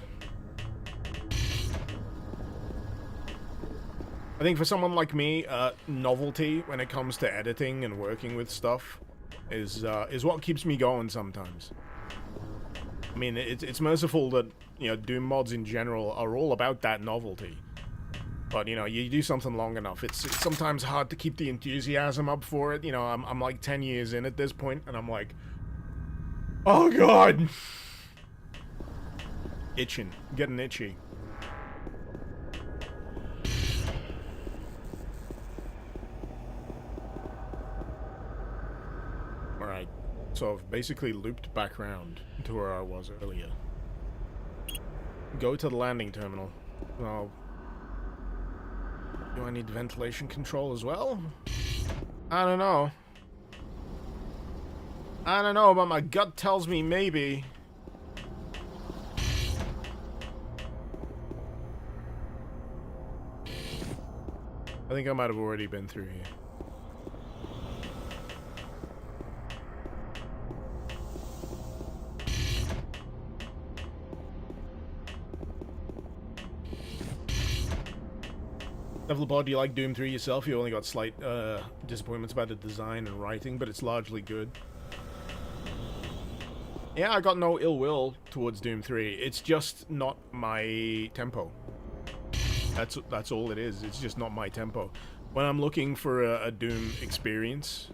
I think for someone like me, novelty when it comes to editing and working with stuff is what keeps me going sometimes. I mean, it's merciful that, you know, Doom mods in general are all about that novelty. But, you know, you do something long enough, it's sometimes hard to keep the enthusiasm up for it. You know, I'm like 10 years in at this point, and I'm like, oh god! Itching. Getting itchy. Alright, so I've basically looped back around to where I was earlier. Go to the landing terminal. Well, do I need ventilation control as well? I don't know. I don't know, but my gut tells me maybe. I think I might have already been through here. Levelbot, do you like Doom 3 yourself? You only got slight disappointments about the design and writing, but it's largely good. Yeah, I got no ill will towards Doom 3. It's just not my tempo. That's all it is. It's just not my tempo. When I'm looking for a Doom experience,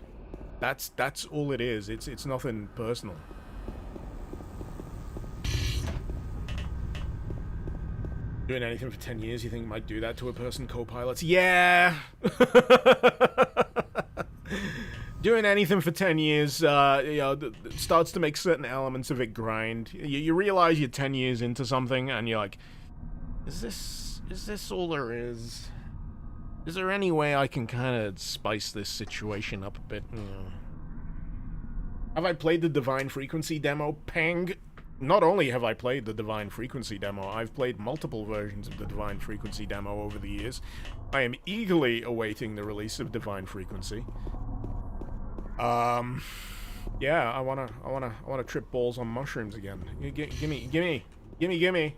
that's all it is. It's nothing personal. Doing anything for 10 years, you think might do that to a person co-pilots? Yeah! Doing anything for 10 years, you know, starts to make certain elements of it grind. You realize you're 10 years into something, and you're like, is this all there is? Is there any way I can kind of spice this situation up a bit? Have I played the Divine Frequency demo? Pang! Not only have I played the Divine Frequency demo, I've played multiple versions of the Divine Frequency demo over the years. I am eagerly awaiting the release of Divine Frequency. Yeah, I wanna trip balls on mushrooms again. Gimme.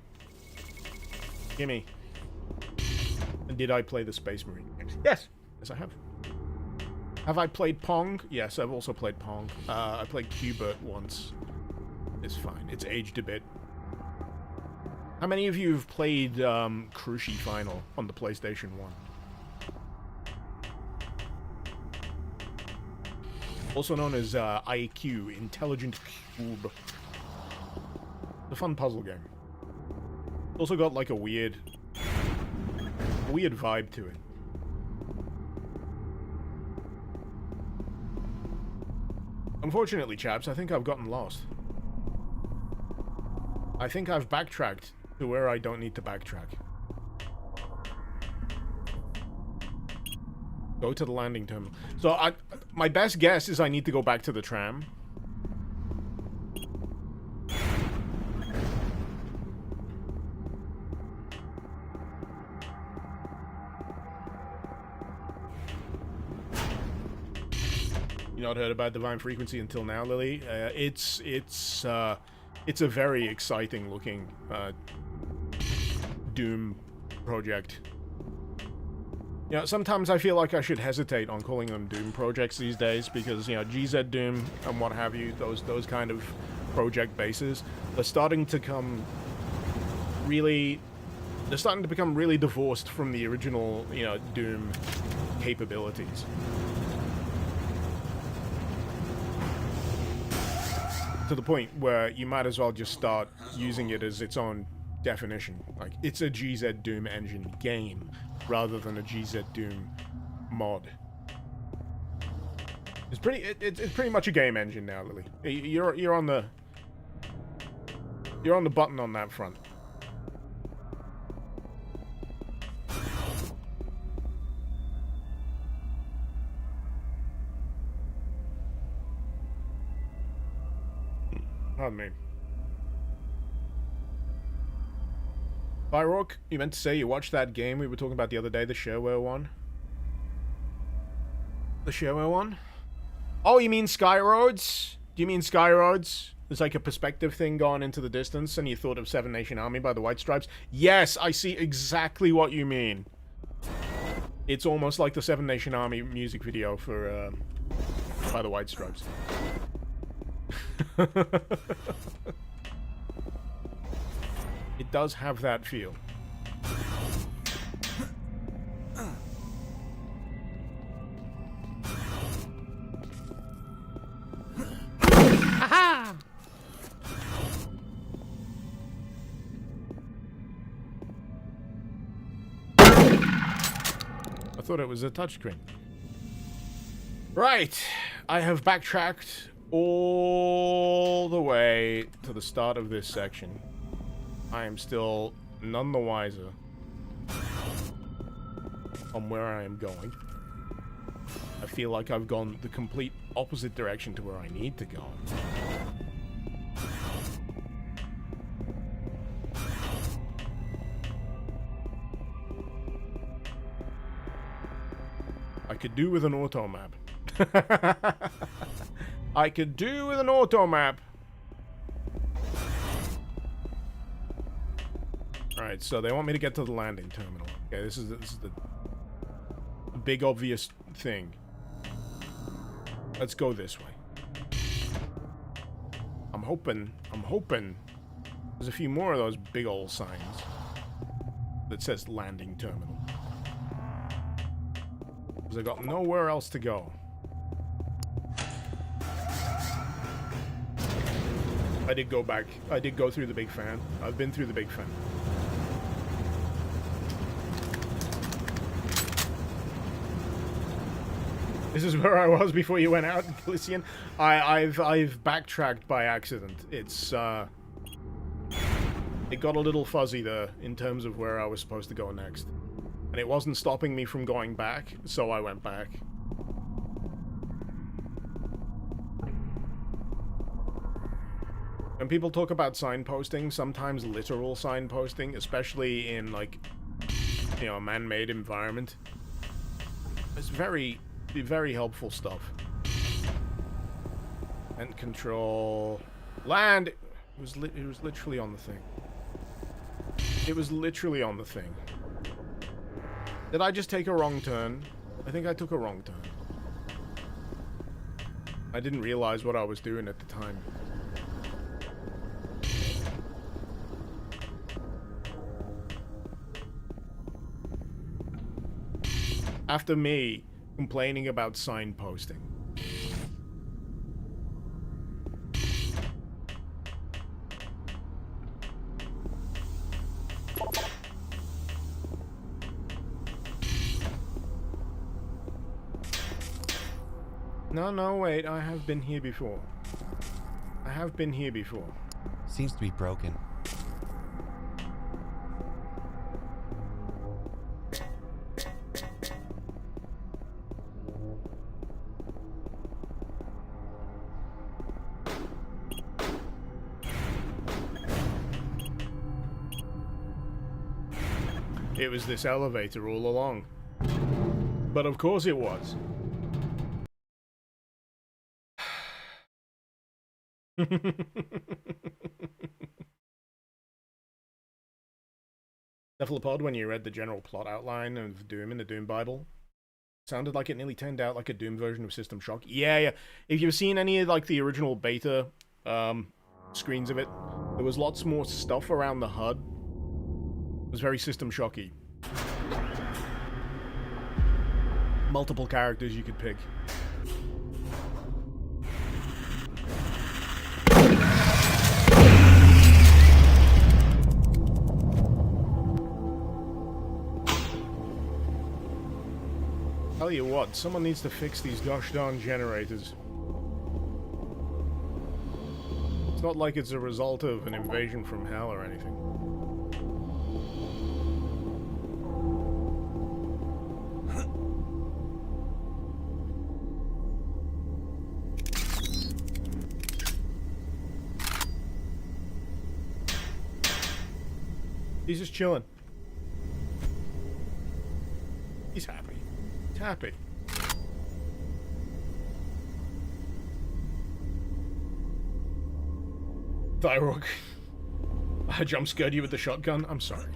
Did I play the Space Marine games? Yes. Yes, I have. Have I played Pong? Yes, I've also played Pong. I played Qbert once. It's fine. It's aged a bit. How many of you have played Cruci Final on the PlayStation 1? Also known as IQ, Intelligent Cube. It's a fun puzzle game. It's also got like a weird vibe to it. Unfortunately, chaps, I think I've gotten lost. I think I've backtracked to where I don't need to backtrack. Go to the landing terminal. So my best guess is I need to go back to the tram. You not heard about Divine Frequency until now, Lily? It's a very exciting looking Doom project. You know, sometimes I feel like I should hesitate on calling them Doom projects these days because, you know, GZ Doom and what have you, those kind of project bases, they're starting to become really divorced from the original, you know, Doom capabilities. To the point where you might as well just start using it as its own definition. Like, it's a GZ Doom engine game, rather than a GZ Doom mod. It's pretty much a game engine now, Lily. You're on the button on that front. Pardon me. Byrock, you meant to say you watched that game we were talking about the other day, the shareware one? The shareware one? Oh, you mean Skyroads? Do you mean Skyroads? There's like a perspective thing going into the distance and you thought of Seven Nation Army by the White Stripes? Yes, I see exactly what you mean. It's almost like the Seven Nation Army music video for, by the White Stripes. It does have that feel. Aha! I thought it was a touchscreen. Right, I have backtracked all the way to the start of this section. I am still none the wiser on where I am going. I feel like I've gone the complete opposite direction to where I need to go. I could do with an auto map. I could do with an auto map. Alright, so they want me to get to the landing terminal. Okay, this is the big obvious thing. Let's go this way. I'm hoping there's a few more of those big old signs that says landing terminal. Because I got nowhere else to go. I did go back. I did go through the big fan. I've been through the big fan. This is where I was before you went out, Glycian. I've backtracked by accident. It's it got a little fuzzy there in terms of where I was supposed to go next. And it wasn't stopping me from going back, so I went back. When people talk about signposting, sometimes literal signposting, especially in, like, you know, a man-made environment, it's very helpful stuff. And control... Land! It was literally on the thing. It was literally on the thing. Did I just take a wrong turn? I think I took a wrong turn. I didn't realize what I was doing at the time. After me complaining about signposting. No, wait, I have been here before. I have been here before. Seems to be broken. It was this elevator all along. But of course it was. Cephalopod, when you read the general plot outline of Doom in the Doom Bible, sounded like it nearly turned out like a Doom version of System Shock. Yeah. If you've seen any of like the original beta screens of it, there was lots more stuff around the HUD. It was very System Shocky. Multiple characters you could pick. Tell you what, someone needs to fix these gosh darn generators. It's not like it's a result of an invasion from hell or anything. He's just chilling. He's happy. He's happy. Thyroid. I jump scared you with the shotgun. I'm sorry.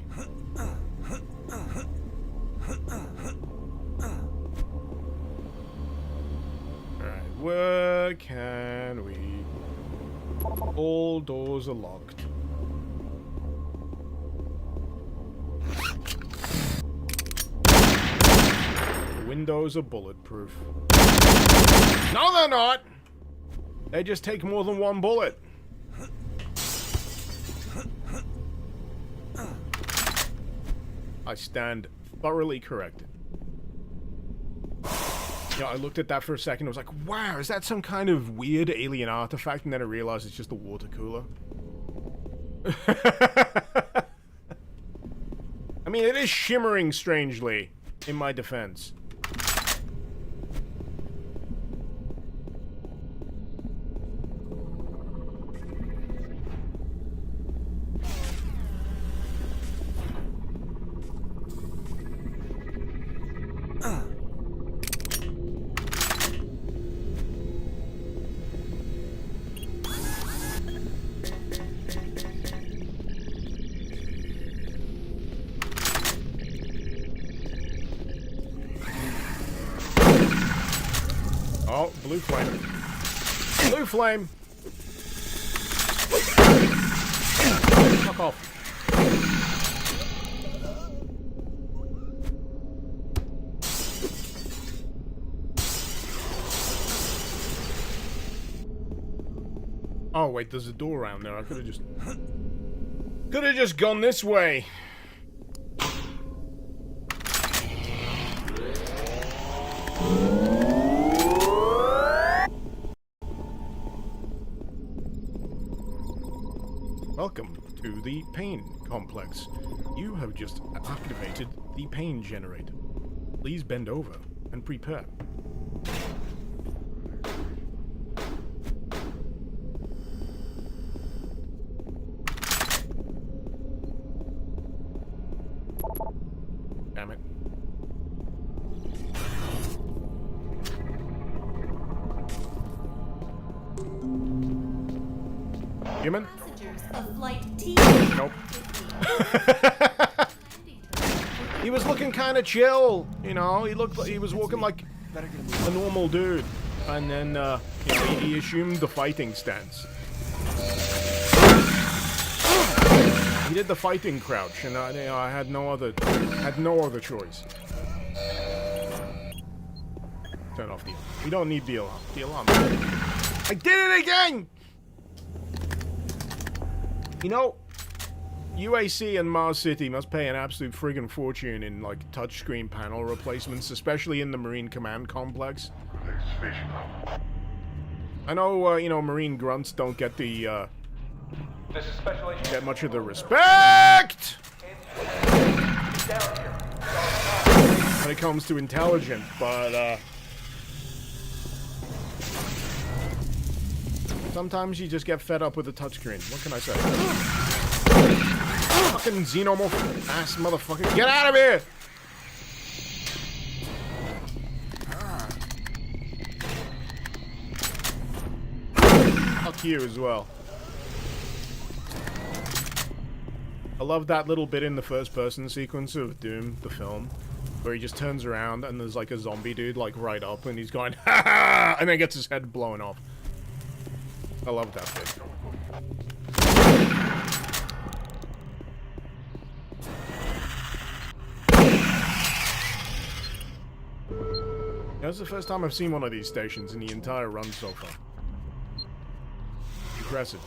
Alright, where can we? All doors are locked. The windows are bulletproof. No, they're not! They just take more than one bullet. I stand thoroughly corrected. Yeah, I looked at that for a second. I was like, wow, is that some kind of weird alien artifact? And then I realized it's just a water cooler. I mean, it is shimmering strangely, in my defense. Oh, blue flame. Blue flame! Fuck off. Oh wait, there's a door around there. I could have just gone this way. Welcome to the pain complex. You have just activated the pain generator. Please bend over and prepare. Damn it. Human? Passengers of flight T. Nope. He was looking kind of chill, you know. He looked like he was walking like a normal dude, and then you know, he assumed the fighting stance. He did the fighting crouch, and I had no other choice. Turn off the alarm. We don't need the alarm. The alarm. I did it again! You know, UAC and Mars City must pay an absolute friggin' fortune in, like, touchscreen panel replacements, especially in the Marine Command Complex. I know, you know, Marine grunts don't get the, get much of the respect when it comes to intelligence, but, sometimes you just get fed up with the touchscreen. What can I say? Fucking xenomorph ass motherfucker. Get out of here! Fuck you as well. I love that little bit in the first person sequence of Doom, the film, where he just turns around and there's like a zombie dude like right up and he's going, ha ha, and then gets his head blown off. I love that bit. That's the first time I've seen one of these stations in the entire run so far. Impressive.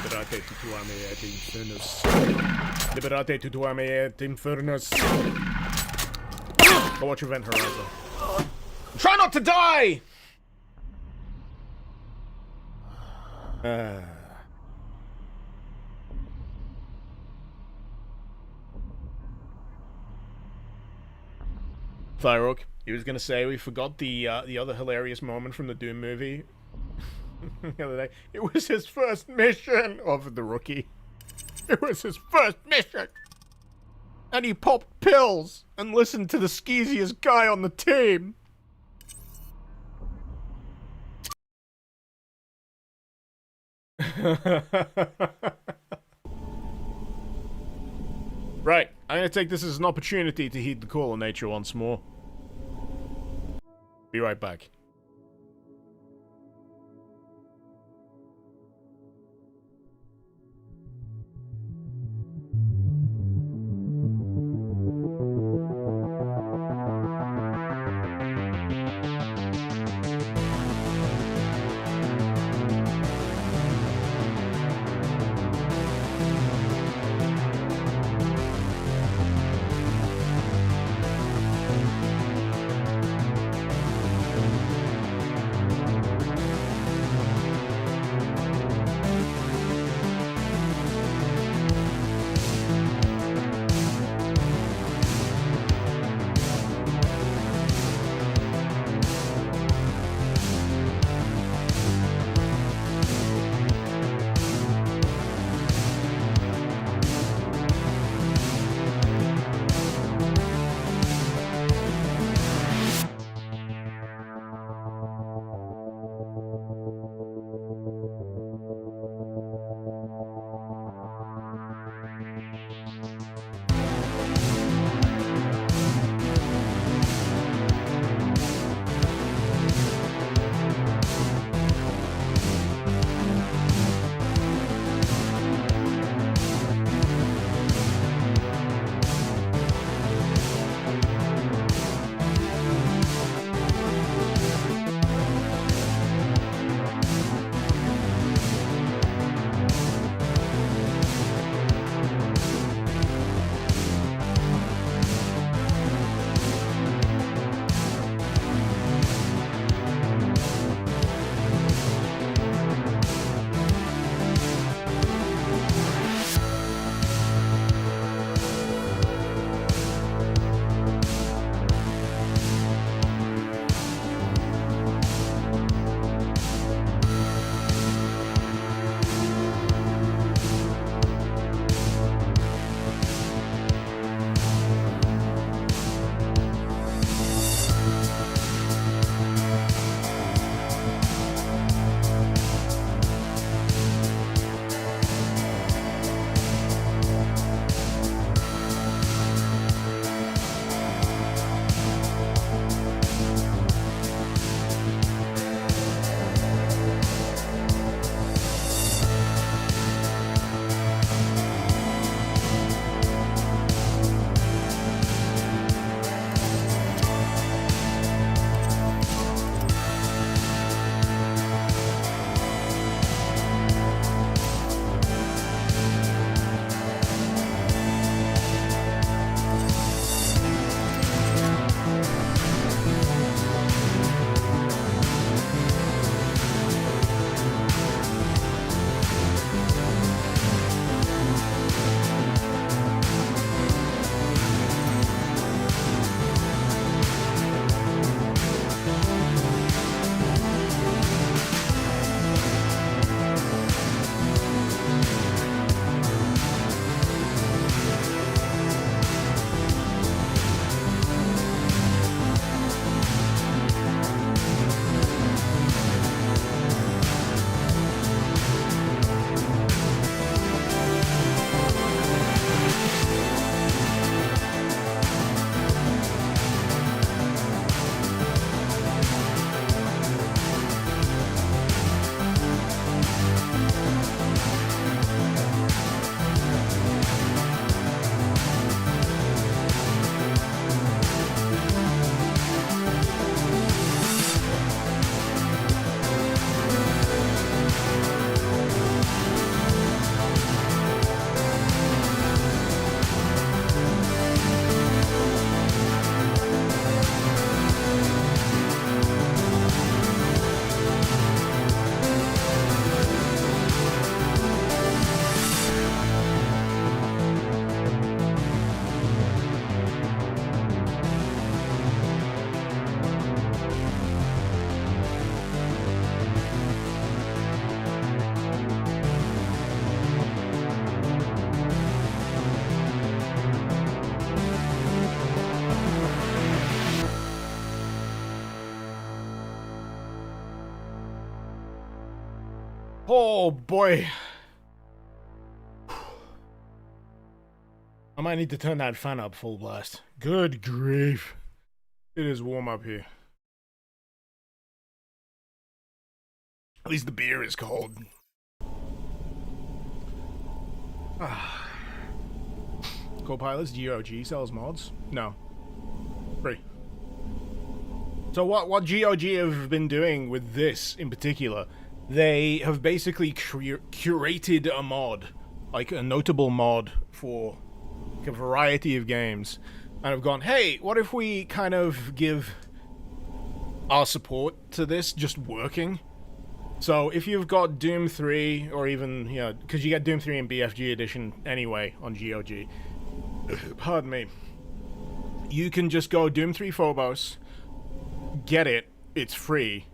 Liberate tutuame et infernus. Liberate tutuame et infernus. Go watch Event Horizon. Try not to die! Thyrook, he was gonna say we forgot the other hilarious moment from the Doom movie the other day. It was his first mission of the rookie. It was his first mission! And he popped pills and listened to the skeeziest guy on the team. Right, I'm gonna take this as an opportunity to heed the call of nature once more. Be right back. Oh boy. I might need to turn that fan up full blast. Good grief. It is warm up here. At least the beer is cold. Copilots, GOG sells mods? No. Free. So what GOG have been doing with this in particular, they have basically curated a mod, like a notable mod for a variety of games, and have gone, hey, what if we kind of give our support to this just working? So if you've got Doom 3, or even, you know, because you get Doom 3 and BFG edition anyway on GOG, pardon me, you can just go Doom 3 Phobos, get it, it's free,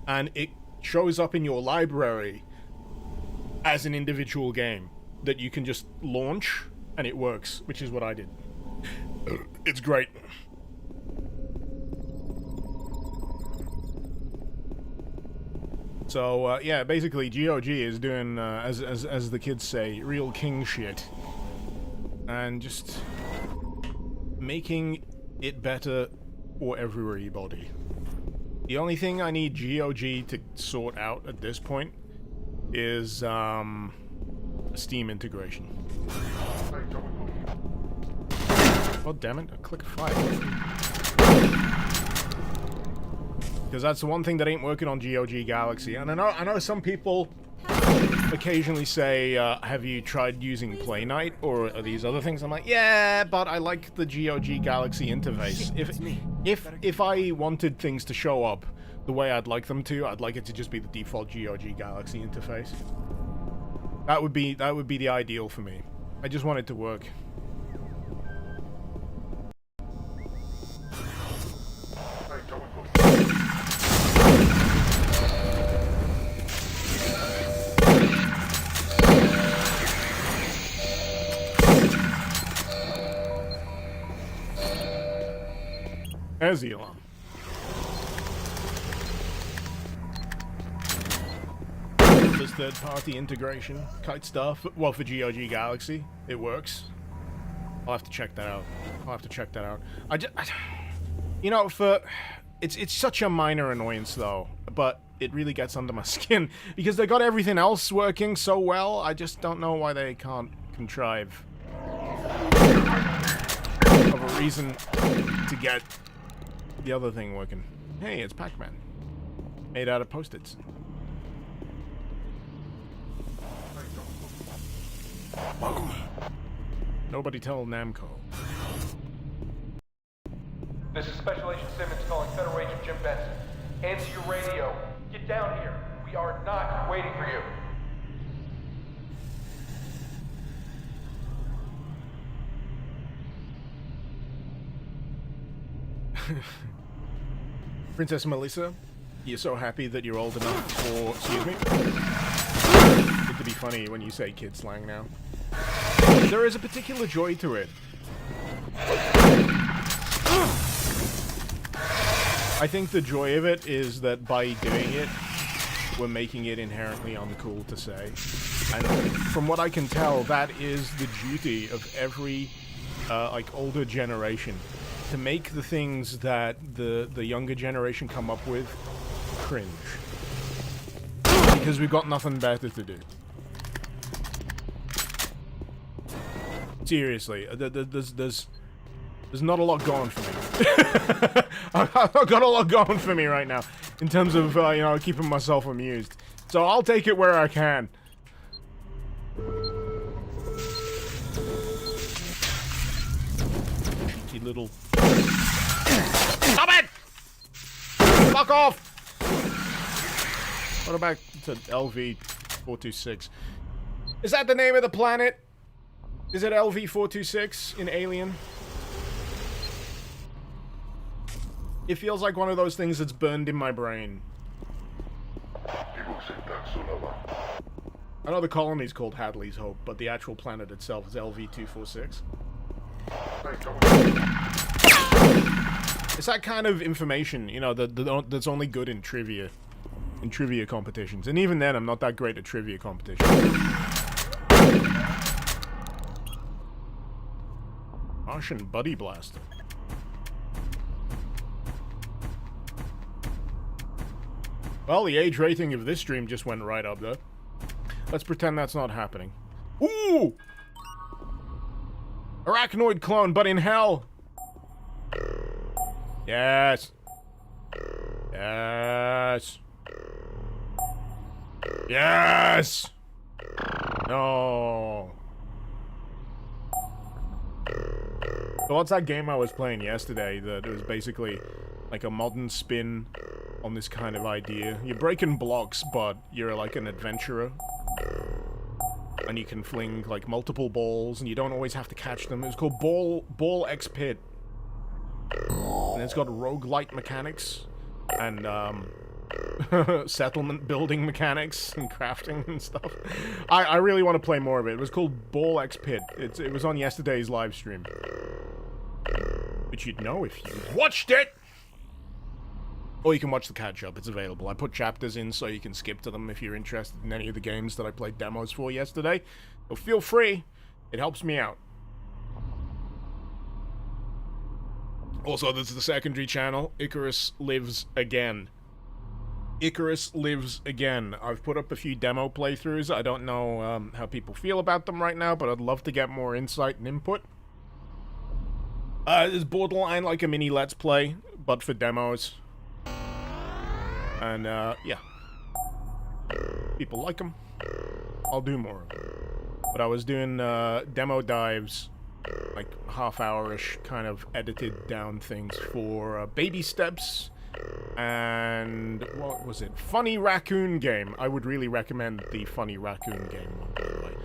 and it shows up in your library as an individual game that you can just launch, and it works, which is what I did. It's great. So, yeah, basically GOG is doing, as the kids say, real king shit. And just making it better for everybody. The only thing I need GOG to sort out at this point is, Steam integration. Oh, damn it, a click of fire. Because that's the one thing that ain't working on GOG Galaxy. And I know some people occasionally say, have you tried using Play Night or these other things? I'm like, yeah, but I like the GOG Galaxy interface. If I wanted things to show up the way I'd like them to, I'd like it to just be the default GOG Galaxy interface. That would be the ideal for me. I just want it to work. There's the alarm. This third-party integration, kite stuff. Well, for GOG Galaxy, it works. I'll have to check that out. You know, it's such a minor annoyance though, but it really gets under my skin because they got everything else working so well. I just don't know why they can't contrive of a reason to get the other thing working. Hey, it's Pac-Man. Made out of Post-its. Whoa. Nobody tell Namco. This is Special Agent Simmons calling Federal Agent Jim Benson. Answer your radio. Get down here. We are not waiting for you. Princess Melissa, you're so happy that you're old enough for... Excuse me? It to be funny when you say kid slang now. There is a particular joy to it. I think the joy of it is that by doing it, we're making it inherently uncool to say. And from what I can tell, that is the duty of every, like, older generation. To make the things that the younger generation come up with cringe. Because we've got nothing better to do. Seriously, there's not a lot going for me. I've got a lot going for me right now in terms of you know, keeping myself amused. So I'll take it where I can. Cheeky little. Stop it! Fuck off! What about to LV-426? Is that the name of the planet? Is it LV-426 in Alien? It feels like one of those things that's burned in my brain. I know the colony's called Hadley's Hope, but the actual planet itself is LV-246. It's that kind of information, you know, that's only good in trivia in trivia competitions. And even then, I'm not that great at trivia competitions. Martian Buddy Blaster. Well, the age rating of this stream just went right up, though. Let's pretend that's not happening. Ooh! Arachnoid clone, but in hell! Yes! Yes! Yes! No! So what's that game I was playing yesterday that was basically like a modern spin on this kind of idea? You're breaking blocks, but you're like an adventurer. And you can fling like multiple balls, and you don't always have to catch them. It's called Ball X Pit. And it's got roguelite mechanics, and settlement building mechanics, and crafting and stuff. I really want to play more of it. It was called Ball X Pit. It was on yesterday's live stream. Which you'd know if you watched it! Or you can watch the catch-up, it's available. I put chapters in so you can skip to them if you're interested in any of the games that I played demos for yesterday. So feel free, it helps me out. Also, this is the secondary channel, Icarus Lives Again. Icarus Lives Again. I've put up a few demo playthroughs. I don't know how people feel about them right now, but I'd love to get more insight and input. It's borderline like a mini Let's Play, but for demos. And, yeah. People like them. I'll do more of them. But I was doing, demo dives, like half-hour-ish kind of edited down things for, Baby Steps, and, what was it? Funny Raccoon Game. I would really recommend the Funny Raccoon Game one, by the way.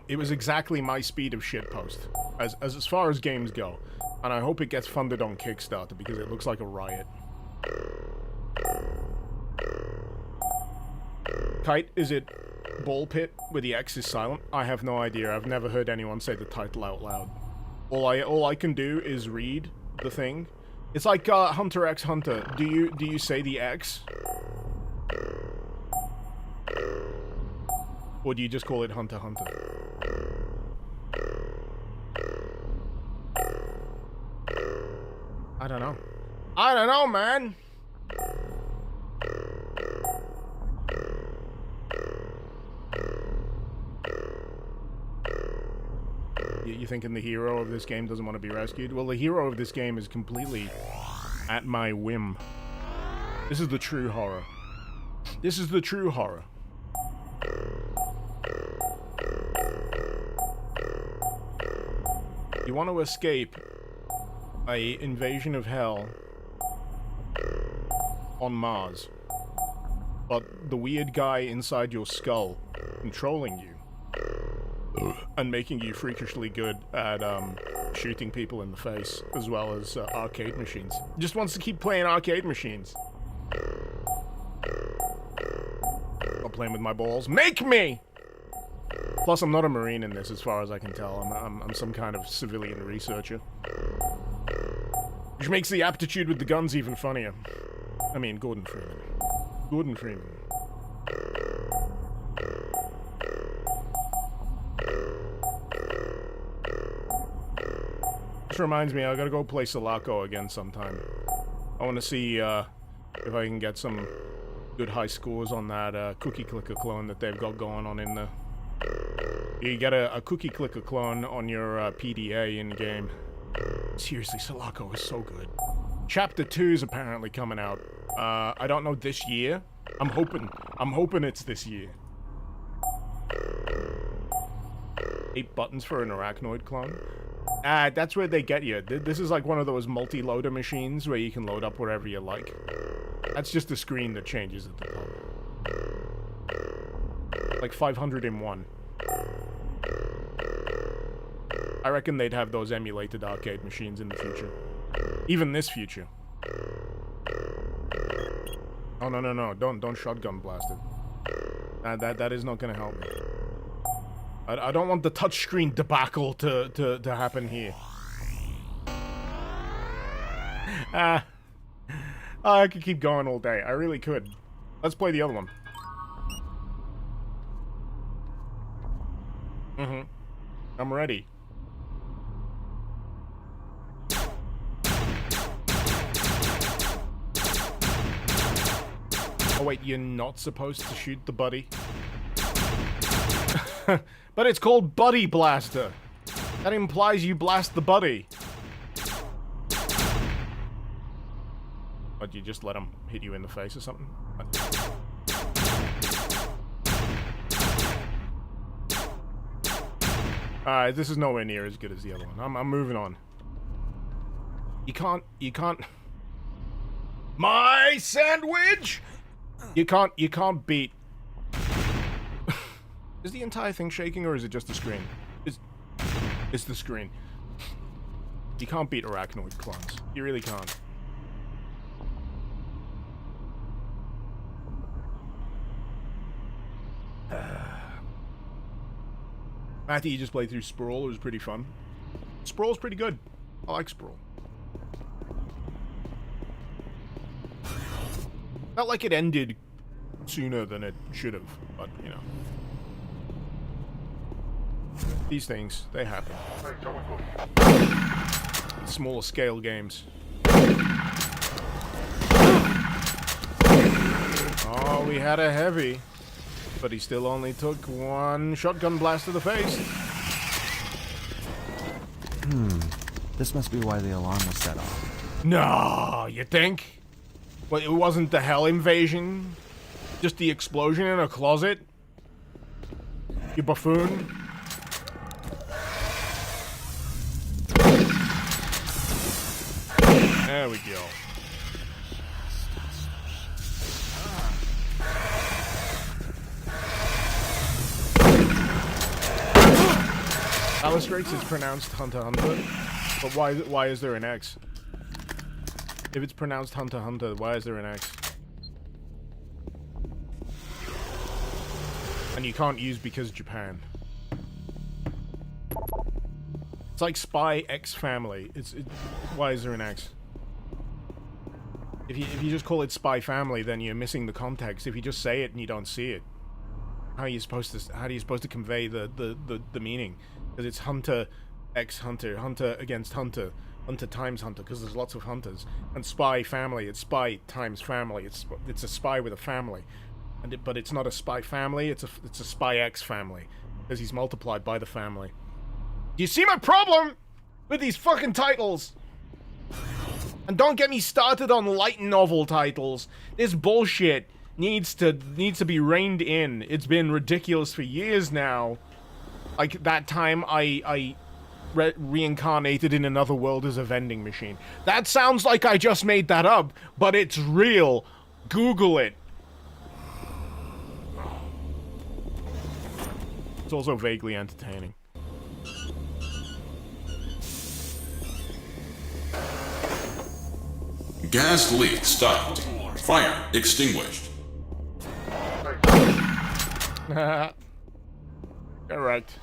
It was exactly my speed of shitpost, as far as games go. And I hope it gets funded on Kickstarter, because it looks like a riot. Kite, is it Ball Pit where the X is silent? I have no idea. I've never heard anyone say the title out loud. All I can do is read the thing. It's like Hunter x Hunter. Do you say the X? Or do you just call it Hunter x Hunter? I don't know. I don't know, man! You thinking the hero of this game doesn't want to be rescued? Well, the hero of this game is completely at my whim. This is the true horror. This is the true horror. You want to escape a invasion of hell on Mars, but the weird guy inside your skull controlling you and making you freakishly good at shooting people in the face, as well as arcade machines. Just wants to keep playing arcade machines. I'm playing with my balls. Make me! Plus, I'm not a Marine in this, as far as I can tell. I'm some kind of civilian researcher. Which makes the aptitude with the guns even funnier. I mean, Gordon Freeman. Gordon Freeman. This reminds me, I gotta go play Sulaco again sometime. I want to see if I can get some good high scores on that cookie clicker clone that they've got going on in there. You get a cookie clicker clone on your PDA in-game. Seriously, Sulaco is so good. Chapter 2 is apparently coming out. I don't know, this year? I'm hoping it's this year. 8 buttons for an arachnoid clone? That's where they get you. This is like one of those multi-loader machines where you can load up whatever you like. That's just the screen that changes at the top. Like 500 in one. I reckon they'd have those emulated arcade machines in the future. Even this future. Oh, no. Don't shotgun blast it. That is not gonna help me. I don't want the touchscreen debacle to happen here. I could keep going all day. I really could. Let's play the other one. I'm ready. Oh wait, you're not supposed to shoot the buddy? But it's called Buddy Blaster. That implies you blast the buddy. But you just let him hit you in the face or something? Alright, this is nowhere near as good as the other one. I'm moving on. You can't... My sandwich! You can't beat... Is the entire thing shaking or is it just the screen? It's the screen. You can't beat arachnoid clones. You really can't. Matty, you just played through Sprawl. It was pretty fun. Sprawl's pretty good. I like Sprawl. Felt like it ended sooner than it should have, but, you know. These things, they happen. Smaller scale games. Oh, we had a heavy. But he still only took one shotgun blast to the face. This must be why the alarm was set off. No, you think? Well, it wasn't the hell invasion? Just the explosion in a closet? You buffoon? There we go. Alistrates is pronounced Hunter Hunter, but why is there an X? If it's pronounced Hunter Hunter, why is there an X? And you can't use because Japan. It's like Spy X Family. Why is there an X? If you just call it Spy Family, then you're missing the context. If you just say it and you don't see it, how are you supposed to convey the meaning? Because it's Hunter X Hunter, Hunter against Hunter, Hunter times Hunter, because there's lots of hunters. And Spy Family, it's Spy times Family. It's a spy with a family, but it's not a Spy Family. It's a Spy X Family, because he's multiplied by the family. Do you see my problem with these fucking titles? And don't get me started on light novel titles. This bullshit needs to be reined in. It's been ridiculous for years now. Like that time I reincarnated in another world as a vending machine. That sounds like I just made that up, but it's real. Google it. It's also vaguely entertaining. Gas leak stopped. Fire extinguished. Correct. Correct.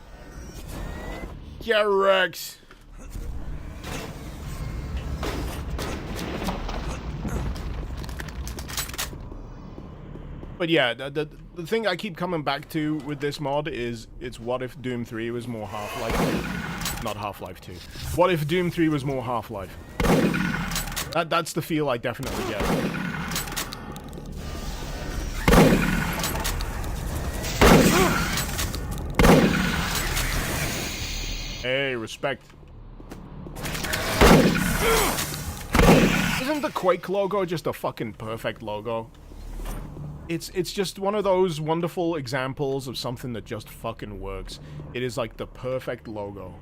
But yeah, the thing I keep coming back to with this mod is it's what if Doom 3 was more Half-Life 2. Not Half-Life 2. What if Doom 3 was more Half-Life? That's the feel I definitely get. Hey, respect. Isn't the Quake logo just a fucking perfect logo? It's just one of those wonderful examples of something that just fucking works. It is like the perfect logo.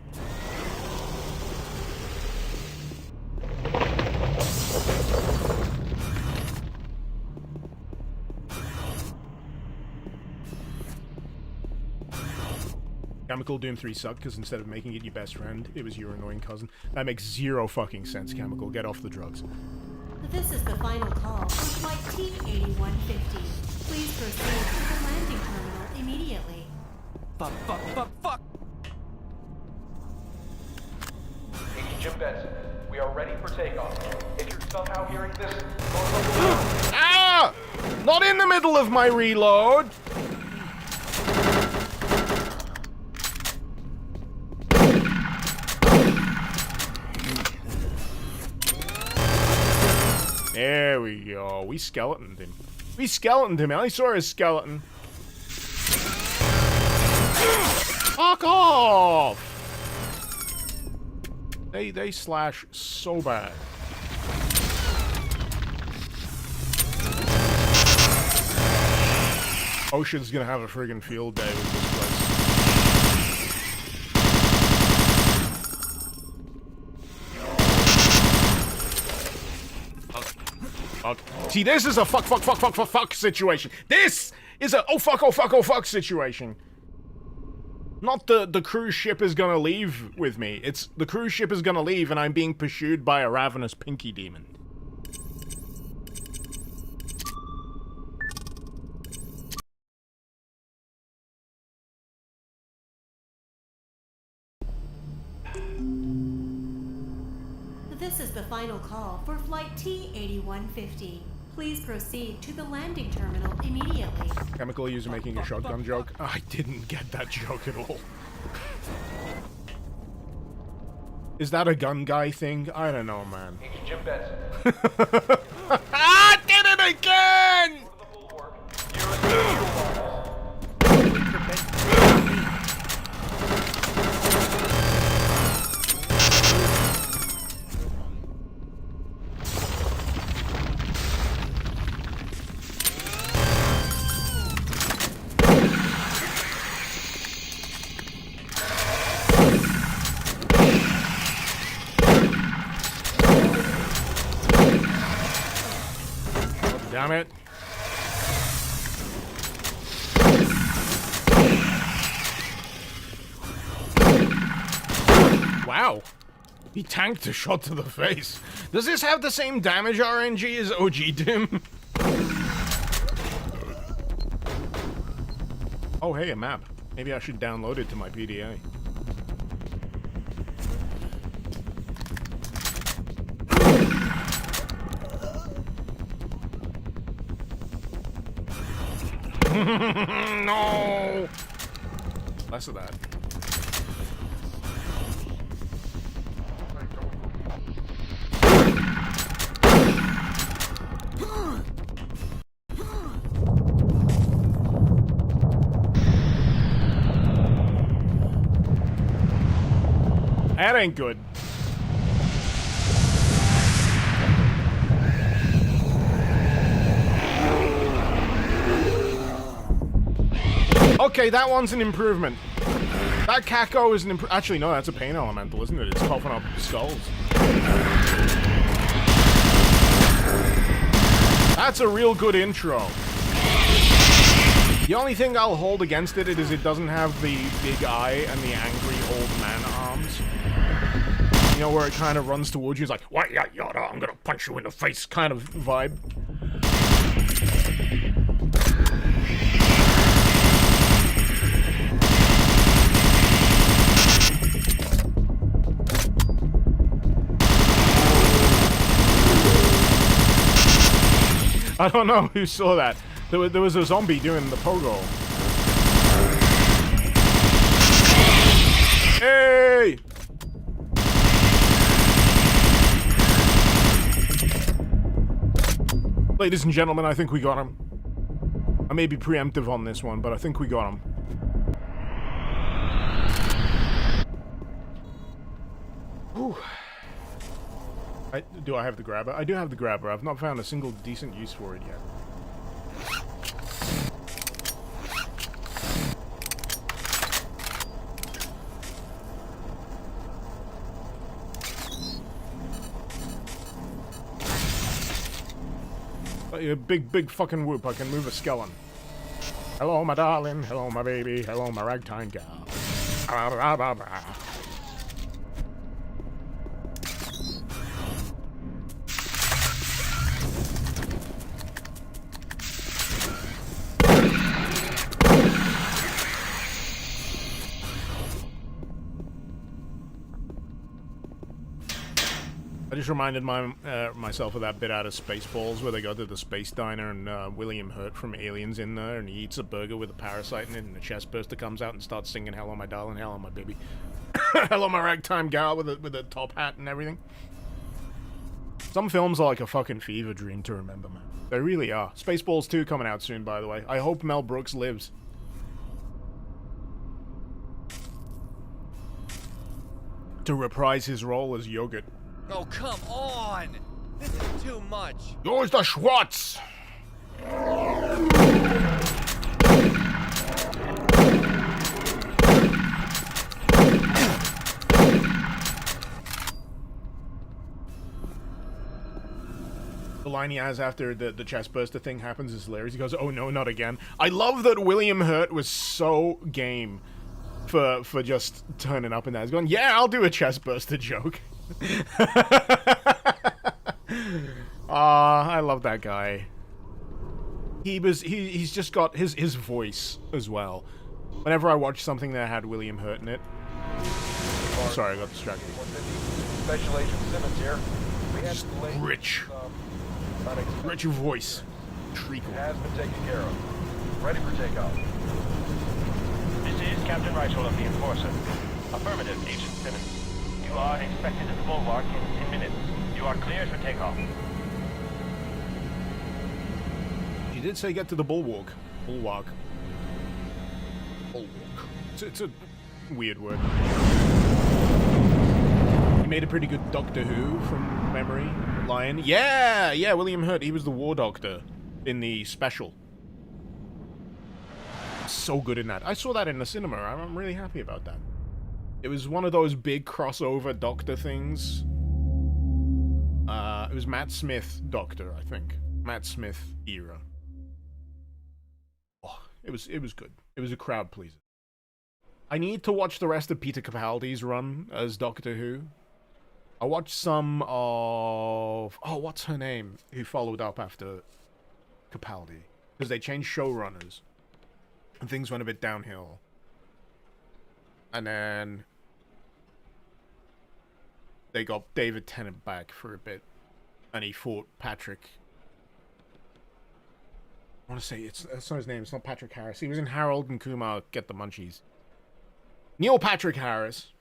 Chemical Doom 3 sucked because instead of making it your best friend, it was your annoying cousin. That makes zero fucking sense, Chemical. Get off the drugs. This is the final call for flight Team 8150. Please proceed to the landing terminal immediately. Fuck! Agent Jim Benson, we are ready for takeoff. If you're somehow hearing this, Ah! Not in the middle of my reload! There we go. We skeletoned him. We skeletoned him. I saw his skeleton. Fuck off! They slash so bad. Ocean's gonna have a friggin' field day with this place. Fuck. See, this is a fuck situation. This is a oh fuck situation. Not the cruise ship is gonna leave with me. It's the cruise ship is gonna leave and I'm being pursued by a ravenous pinky demon. This is the final call for Flight T-8150. Please proceed to the landing terminal immediately. Chemical user making a shotgun joke. I didn't get that joke at all. Is that a gun guy thing? I don't know, man. Agent Jim Benson. I did it again! Damn it. Wow. He tanked a shot to the face. Does this have the same damage RNG as OG Doom? Oh, hey, a map. Maybe I should download it to my PDA. No! Less of that. That ain't good. Okay, that one's an improvement. That Kako is an actually, no, that's a pain elemental, isn't it? It's coughing up skulls. That's a real good intro. The only thing I'll hold against it is it doesn't have the big eye and the angry old man arms. You know, where it kind of runs towards you, it's like, what, yada, I'm gonna punch you in the face kind of vibe. I don't know who saw that. There was a zombie doing the pogo. Hey! Ladies and gentlemen, I think we got him. I may be preemptive on this one, but I think we got him. Whew. Do I have the grabber? I do have the grabber. I've not found a single decent use for it yet. A big fucking whoop. I can move a skeleton. Hello, my darling. Hello, my baby. Hello, my ragtime gal. I just reminded myself of that bit out of Spaceballs where they go to the space diner and William Hurt from Aliens in there and he eats a burger with a parasite in it and the chestburster comes out and starts singing "Hello My Darling, Hello My Baby." Hello My Ragtime Gal with a top hat and everything. Some films are like a fucking fever dream to remember, man. They really are. Spaceballs 2 coming out soon, by the way. I hope Mel Brooks lives. To reprise his role as Yogurt. Oh, come on! This is too much! Yours the Schwartz! The line he has after the chestburster thing happens is hilarious. He goes, "Oh no, not again." I love that William Hurt was so game for just turning up in that. He's going, "Yeah, I'll do a chestburster joke." I love that guy. He's just got his voice as well. Whenever I watch something that had William Hurt in it. Sorry, I got distracted. Special Agent Simmons here. We had Rich voice. Treacle. Has been taken care of. Ready for takeoff. This is Captain Reichel of the Enforcer. Affirmative, Agent Simmons. You are expected at the bulwark in 10 minutes. You are cleared for takeoff. She did say get to the bulwark. Bulwark. It's a weird word. He made a pretty good Doctor Who from memory. Lion. Yeah, William Hurt. He was the War Doctor in the special. So good in that. I saw that in the cinema. I'm really happy about that. It was one of those big crossover Doctor things. It was Matt Smith Doctor, I think. Matt Smith era. Oh, it was good. It was a crowd pleaser. I need to watch the rest of Peter Capaldi's run as Doctor Who. I watched some of... Oh, what's her name? Who followed up after Capaldi. Because they changed showrunners. And things went a bit downhill. And then... they got David Tennant back for a bit. And he fought Patrick... I want to say, that's not his name. It's not Patrick Harris. He was in Harold and Kumar Get the Munchies. Neil Patrick Harris.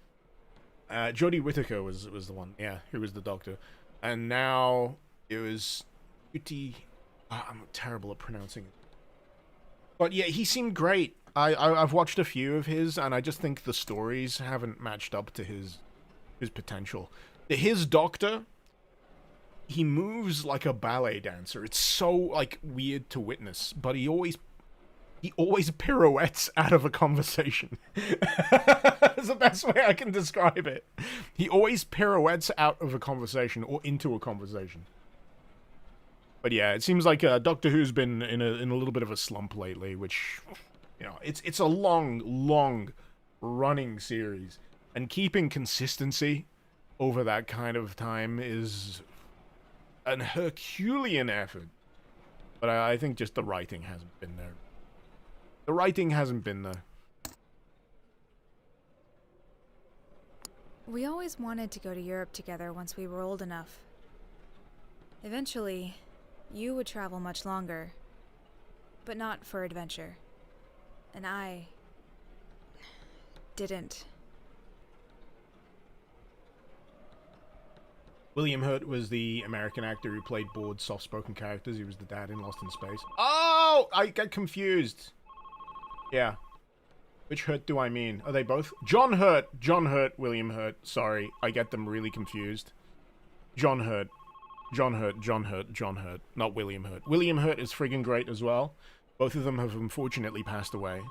Jodie Whittaker was the one, yeah, who was the Doctor. And now it was I'm terrible at pronouncing it. But yeah, he seemed great. I've watched a few of his, and I just think the stories haven't matched up to his potential. His Doctor, he moves like a ballet dancer. It's so like weird to witness, but he always pirouettes out of a conversation. That's the best way I can describe it. He always pirouettes out of a conversation or into a conversation. But yeah, it seems like Doctor Who's been in a little bit of a slump lately, which, you know, it's a long running series, and keeping consistency over that kind of time is an Herculean effort. But I think just the writing hasn't been there. The writing hasn't been there. We always wanted to go to Europe together once we were old enough. Eventually, you would travel much longer, but not for adventure. And I didn't. William Hurt was the American actor who played bored, soft-spoken characters. He was the dad in Lost in Space. Oh! I get confused. Yeah. Which Hurt do I mean? Are they both? John Hurt, William Hurt. Sorry, I get them really confused. John Hurt. Not William Hurt. William Hurt is friggin' great as well. Both of them have unfortunately passed away.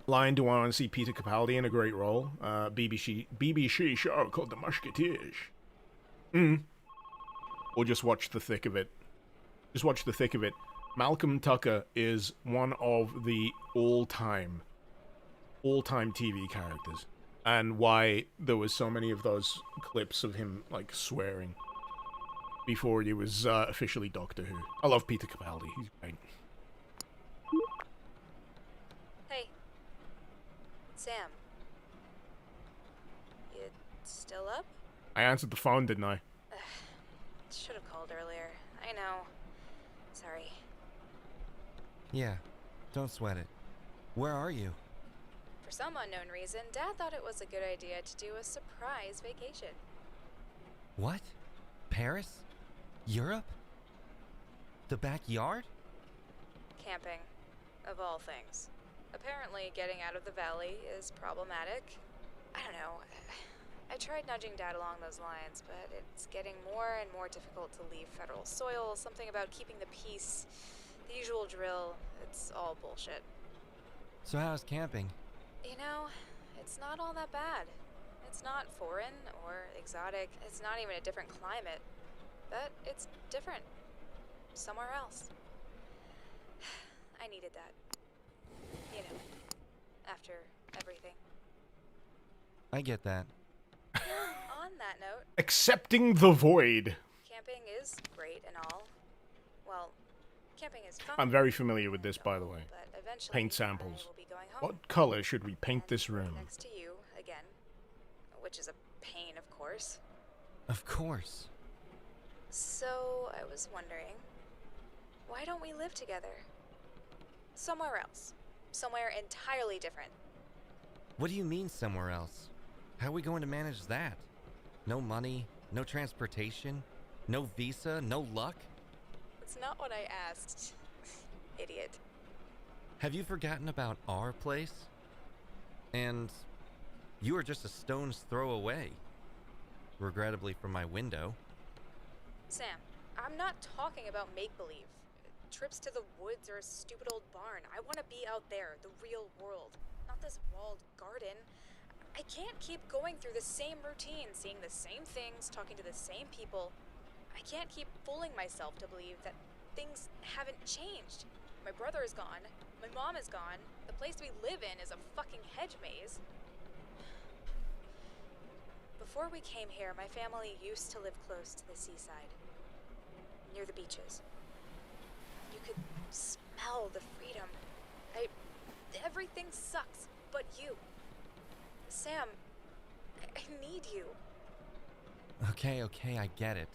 Lion, do I want to see Peter Capaldi in a great role? BBC show called The Musketeers. Or just watch the thick of it. Just watch the thick of it. Malcolm Tucker is one of the all-time TV characters. And why there was so many of those clips of him, like, swearing before he was officially Doctor Who. I love Peter Capaldi. He's great. Hey. Sam. You Still up? I answered the phone, didn't I? Should have called earlier. I know. Sorry. Yeah, don't sweat it. Where are you? For some unknown reason, Dad thought it was a good idea to do a surprise vacation. What? Paris? Europe? The backyard? Camping, of all things. Apparently, getting out of the valley is problematic. I don't know. I tried nudging Dad along those lines, but it's getting more and more difficult to leave federal soil. Something about keeping the peace, the usual drill. It's all bullshit. So how's camping? You know, it's not all that bad. It's not foreign or exotic. It's not even a different climate. But it's different. Somewhere else. I needed that. You know, after everything. I get that. On that note, Accepting the void. camping is great and all. Well, camping is fun. I'm very familiar with this, by the way. But eventually, Paint samples. What color should we paint this room? next to you again, which is a pain, of course. Of course. So I was wondering, why don't we live together? Somewhere else. Somewhere entirely different. What do you mean somewhere else? How are we going to manage that? No money, no transportation, no visa, no luck? That's not what I asked. Idiot. Have you forgotten about our place? And you are just a stone's throw away. Regrettably from my window. Sam, I'm not talking about make-believe. Trips to the woods or a stupid old barn. I want to be out there, the real world. Not this walled garden. I can't keep going through the same routine, seeing the same things, talking to the same people. I can't keep fooling myself to believe that things haven't changed. My brother is gone. My mom is gone. The place we live in is a fucking hedge maze. Before we came here, my family used to live close to the seaside, near the beaches. You could smell the freedom. Everything sucks, but you. Sam, I need you. Okay, I get it.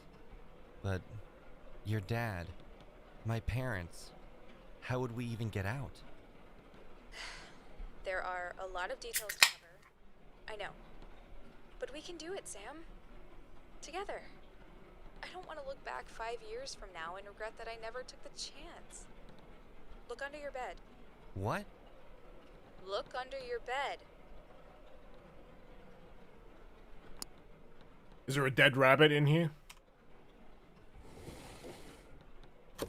But your dad, my parents, how would we even get out? There are a lot of details to cover. I know. But we can do it, Sam. Together. I don't want to look back 5 years from now and regret that I never took the chance. Look under your bed. What? Look under your bed. Is there a dead rabbit in here?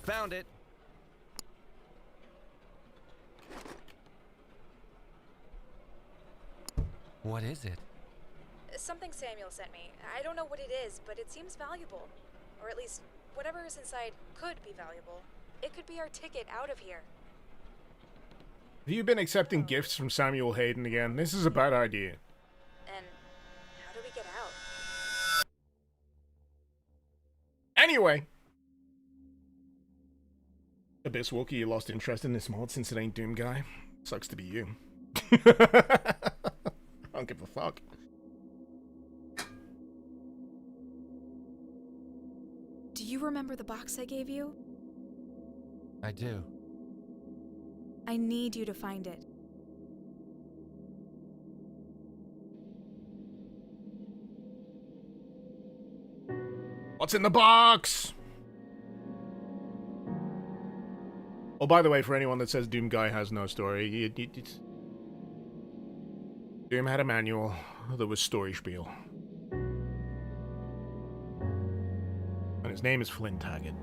Found it. What is it? Something Samuel sent me. I don't know what it is, but it seems valuable. Or at least, whatever is inside could be valuable. It could be our ticket out of here. Have you been accepting gifts from Samuel Hayden again? This is a bad idea. And how do we get out? Anyway. Abyss Wookie, you lost interest in this mod since it ain't Doom Guy. Sucks to be you. I don't give a fuck. Do you remember the box I gave you? I do. I need you to find it. What's in the box? Oh, by the way, for anyone that says Doom Guy has no story, Doom had a manual that was story spiel. And his name is Flynn Taggart.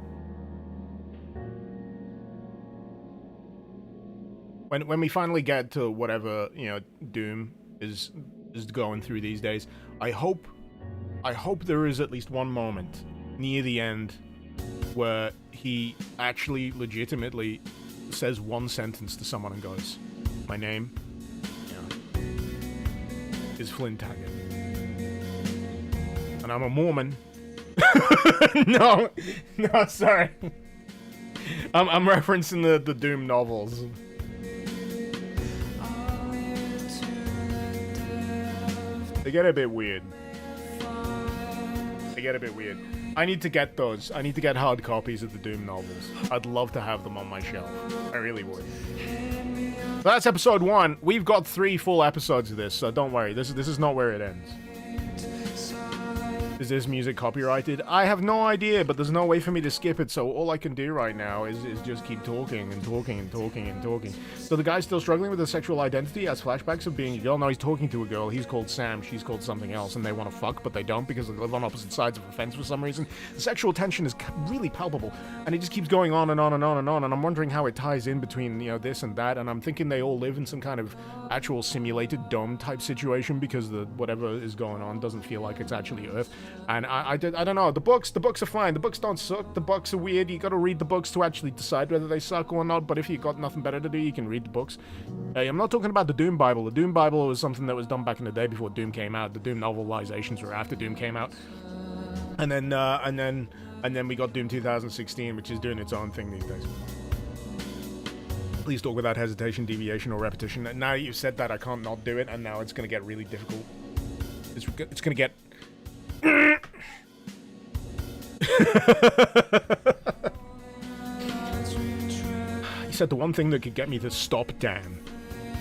When we finally get to whatever, you know, Doom is going through these days, I hope there is at least one moment near the end where he actually legitimately says one sentence to someone and goes, "My name, is Flynn Taggart. And I'm a Mormon." No, sorry. I'm referencing the Doom novels. They get a bit weird. They get a bit weird. I need to get those. I need to get hard copies of the Doom novels. I'd love to have them on my shelf. I really would. So that's episode 1. We've got 3 full episodes of this, so don't worry. This is not where it ends. Is this music copyrighted? I have no idea, but there's no way for me to skip it, so all I can do right now is just keep talking and talking and talking and talking. So the guy's still struggling with his sexual identity, has flashbacks of being a girl. Now he's talking to a girl. He's called Sam, she's called something else, and they want to fuck, but they don't because they live on opposite sides of a fence for some reason. The sexual tension is really palpable, and it just keeps going on and on and on and on, and I'm wondering how it ties in between, you know, this and that, and I'm thinking they all live in some kind of actual simulated dome type situation because the whatever is going on doesn't feel like it's actually Earth. And I don't know. The books are fine. The books don't suck. The books are weird. You got to read the books to actually decide whether they suck or not. But if you got nothing better to do, you can read the books. I'm not talking about the Doom Bible. The Doom Bible was something that was done back in the day before Doom came out. The Doom novelizations were after Doom came out. And then we got Doom 2016, which is doing its own thing these days. Please talk without hesitation, deviation, or repetition. Now that you've said that, I can't not do it, and now it's going to get really difficult. It's going to get... He said the one thing that could get me to stop, Dan.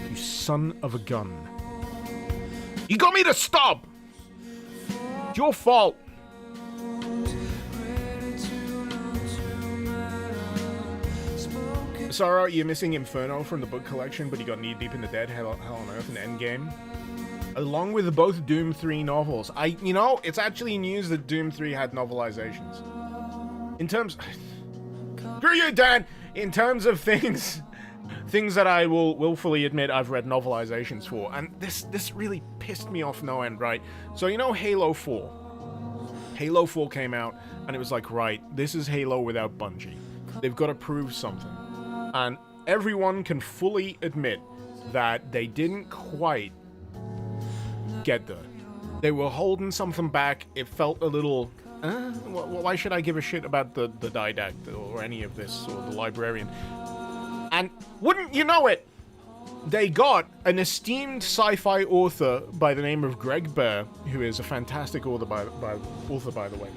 You son of a gun. You got me to stop! It's your fault! Sorrow, you're missing Inferno from the book collection, but you got Knee Deep in the Dead, Hell on Earth, and Endgame. Along with both Doom 3 novels. It's actually news that Doom 3 had novelizations. In terms... Screw you, Dan! In terms of things that I will willfully admit I've read novelizations for, and this really pissed me off no end, right? So you know Halo 4? Halo 4 came out, and it was like, right, this is Halo without Bungie. They've got to prove something. And everyone can fully admit that they didn't quite get there. They were holding something back. It felt a little... why should I give a shit about the didact or any of this, or the librarian? And wouldn't you know it, they got an esteemed sci-fi author by the name of Greg Bear, who is a fantastic author by the way.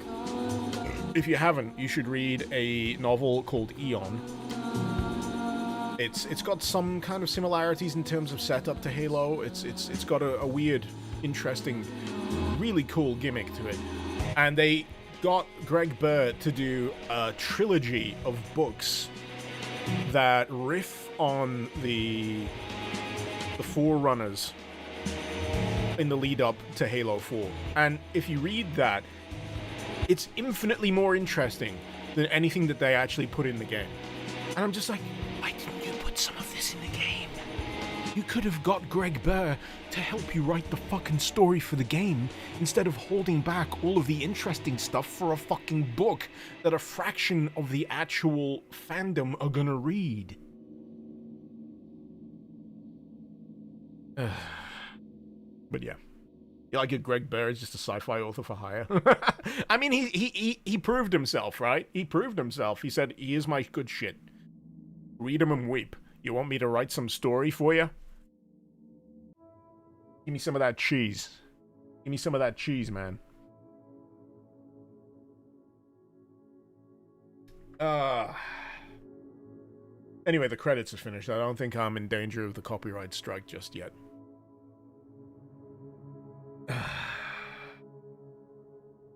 If you haven't, you should read a novel called Eon. It's got some kind of similarities in terms of setup to Halo. It's got a weird, interesting, really cool gimmick to it. And they got Greg Bear to do a trilogy of books that riff on the forerunners in the lead up to Halo 4. And if you read that, it's infinitely more interesting than anything that they actually put in the game. And I'm just like, why didn't you put some of this in the game? You could have got Greg Bear to help you write the fucking story for the game instead of holding back all of the interesting stuff for a fucking book that a fraction of the actual fandom are gonna read. But yeah. You like it, Greg Bear is just a sci-fi author for hire. I mean, he proved himself, right? He proved himself. He said, "Here's my good shit. Read 'em and weep. You want me to write some story for you? Give me some of that cheese. Give me some of that cheese, man." Anyway, the credits are finished. I don't think I'm in danger of the copyright strike just yet.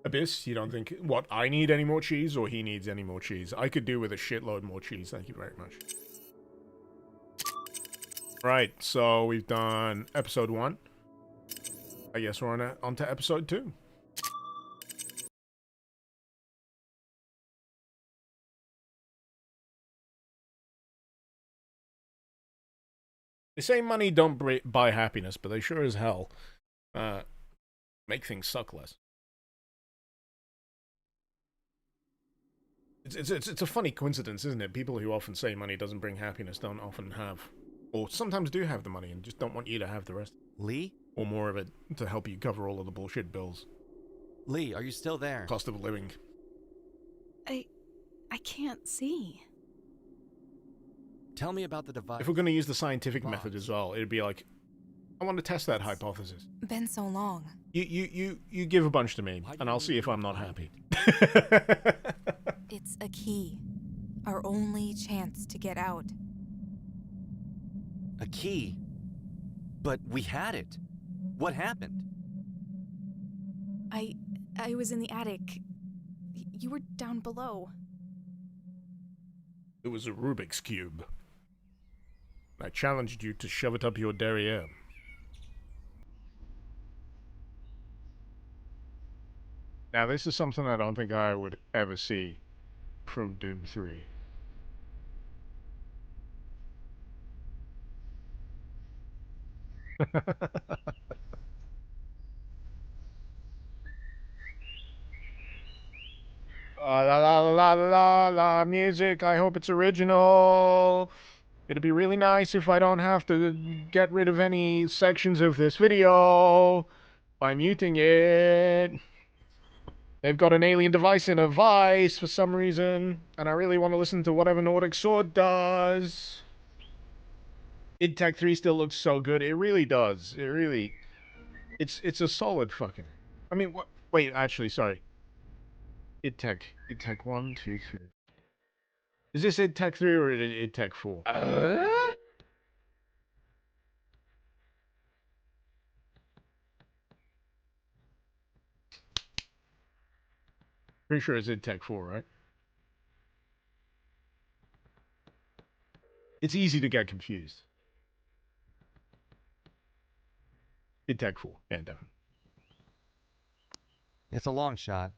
Abyss, you don't think... What, I need any more cheese, or he needs any more cheese? I could do with a shitload more cheese, thank you very much. Right, so we've done episode 1. I guess we're on to episode 2. They say money don't buy happiness, but they sure as hell make things suck less. It's a funny coincidence, isn't it? People who often say money doesn't bring happiness don't often have, or sometimes do have the money and just don't want you to have the rest. Lee? Or more of it to help you cover all of the bullshit bills. Lee, are you still there? Cost of living. I can't see. Tell me about the device. If we're going to use the scientific method as well, it'd be like, I want to test that hypothesis. Been so long. You give a bunch to me, and I'll see if I'm not happy. It's a key. Our only chance to get out. A key? But we had it. What happened? I was in the attic. You were down below. It was a Rubik's Cube. I challenged you to shove it up your derriere. Now, this is something I don't think I would ever see from Doom 3. La la la la la music. I hope it's original. It'd be really nice if I don't have to get rid of any sections of this video by muting it. They've got an alien device in a vice for some reason, and I really want to listen to whatever Nordic Sword does. id Tech 3 still looks so good. It really does. It really... It's a solid fucking... I mean, what... Wait, actually, sorry. id Tech 1, 2, 3. Is this id Tech 3 or id Tech 4? Pretty sure it's id Tech 4, right? It's easy to get confused. id Tech 4, yeah, definitely. It's a long shot,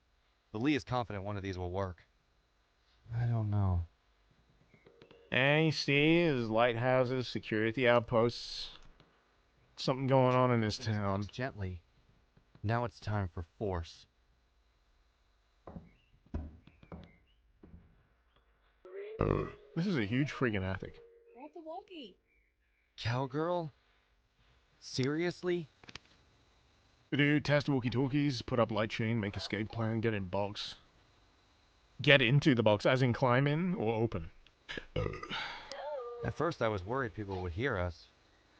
but Lee is confident one of these will work. I don't know. And you see, there's lighthouses, security outposts. Something going on in this town. Gently. Now it's time for force. This is a huge friggin' attic. Cowgirl? Seriously? Do test walkie-talkies, put up light chain, make escape plan, get in box. Get into the box, as in climb in or open. At first I was worried people would hear us,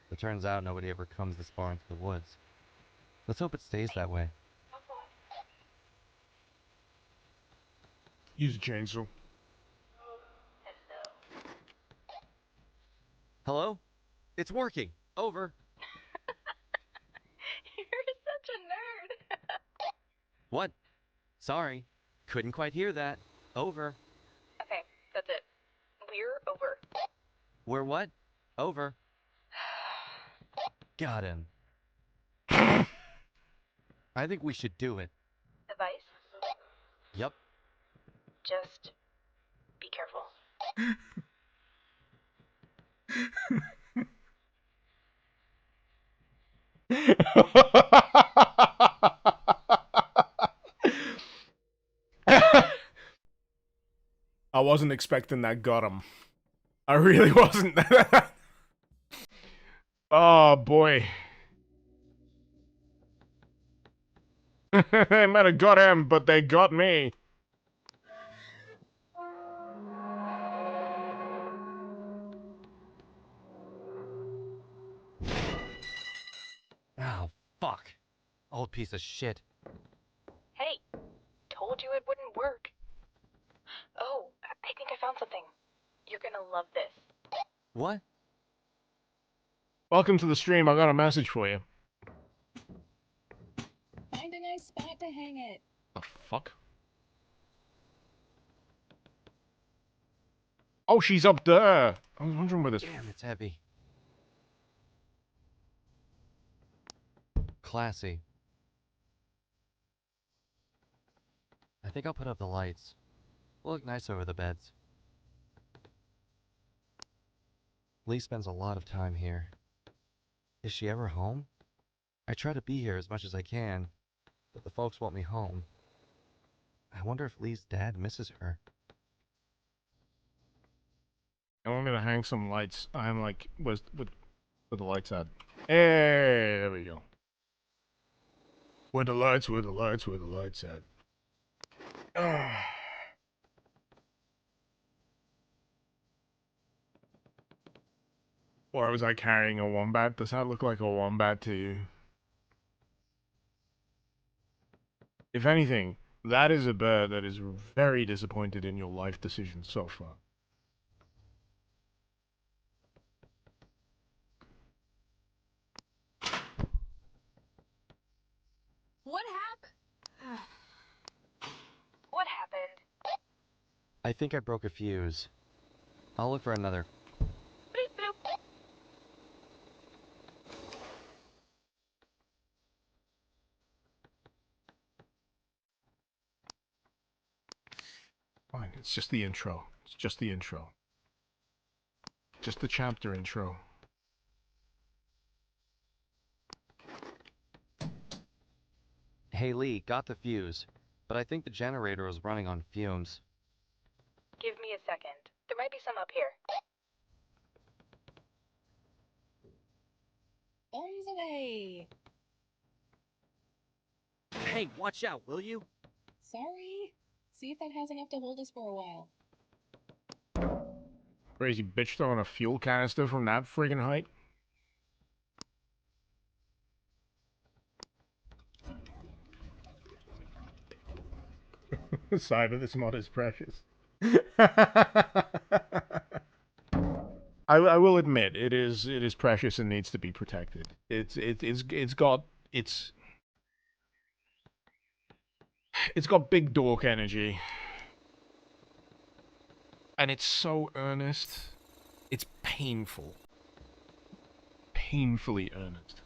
but turns out nobody ever comes this far into the woods. Let's hope it stays that way. Use a chainsaw. Hello? It's working. Over. You're such a nerd. What? Sorry. Couldn't quite hear that. Over. Okay, that's it. We're over. We're what? Over. Got him. I think we should do it. Advice? Yep. Just be careful. I wasn't expecting that got him. I really wasn't. Oh boy. They might have got him, but they got me. Oh, fuck. Old piece of shit. Hey, told you it wouldn't work. Oh, I think I found something. You're gonna love this. What? Welcome to the stream. I got a message for you. Find a nice spot to hang it. The fuck? Oh, she's up there. I was wondering where this. Damn, it's heavy. Classy. I think I'll put up the lights. Will look nice over the beds. Lee spends a lot of time here. Is she ever home? I try to be here as much as I can, but the folks want me home. I wonder if Lee's dad misses her. I want me to hang some lights. I'm like, where's the lights at? Hey, there we go. Where the lights at? Or was I carrying a wombat? Does that look like a wombat to you? If anything, that is a bird that is very disappointed in your life decisions so far. What happened? What happened? I think I broke a fuse. I'll look for another. Bloop, bloop. Fine, it's just the intro. It's just the intro. Just the chapter intro. Hey Lee, got the fuse, but I think the generator was running on fumes. Give me a second. There might be some up here. Bombs away. Hey, watch out, will you? Sorry. See if that has enough to hold us for a while. Crazy bitch throwing a fuel canister from that friggin' height. Cyber, this mod is precious. I will admit it is precious and needs to be protected. It's got big dork energy. And it's so earnest. It's painful. Painfully earnest.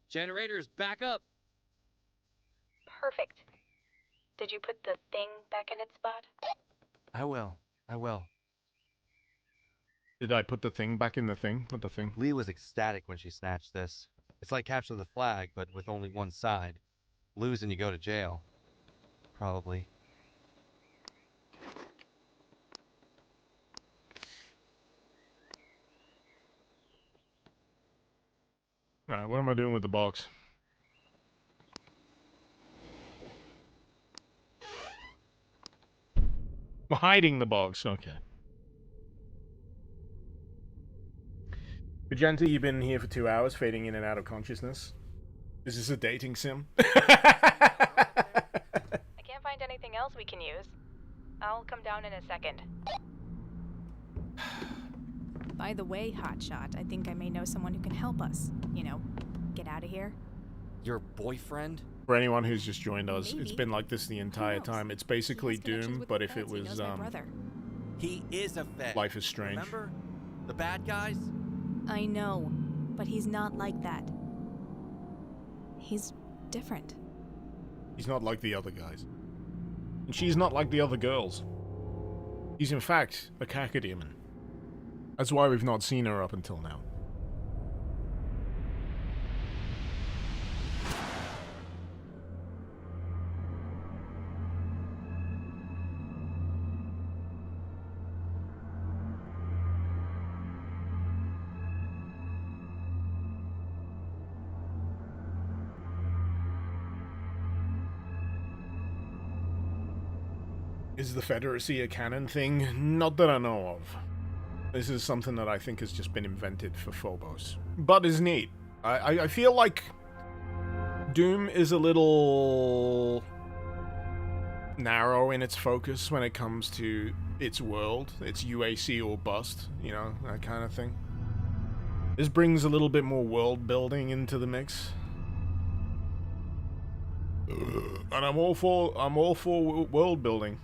Generators, back up! Perfect. Did you put the thing back in its spot? I will. Did I put the thing back in the thing? What the thing? Lee was ecstatic when she snatched this. It's like capture the flag, but with only one side. Lose and you go to jail. Probably. Alright, what am I doing with the box? I'm hiding the box, okay. Magenta, you've been here for 2 hours, fading in and out of consciousness. Is this a dating sim? I can't find anything else we can use. I'll come down in a second. By the way, Hotshot, I think I may know someone who can help us. You know, get out of here. Your boyfriend? For anyone who's just joined us, it's been like this the entire time. It's basically Doom, but if it was, He is a vet. Life is Strange. Remember? The bad guys? I know, but he's not like that. He's different. He's not like the other guys. And she's not like the other girls. He's in fact a cacodemon. That's why we've not seen her up until now. Is the Federacy a canon thing? Not that I know of. This is something that I think has just been invented for Phobos. But is neat. I feel like Doom is a little narrow in its focus when it comes to its world. It's UAC or bust, you know, that kind of thing. This brings a little bit more world building into the mix. And I'm all for world building.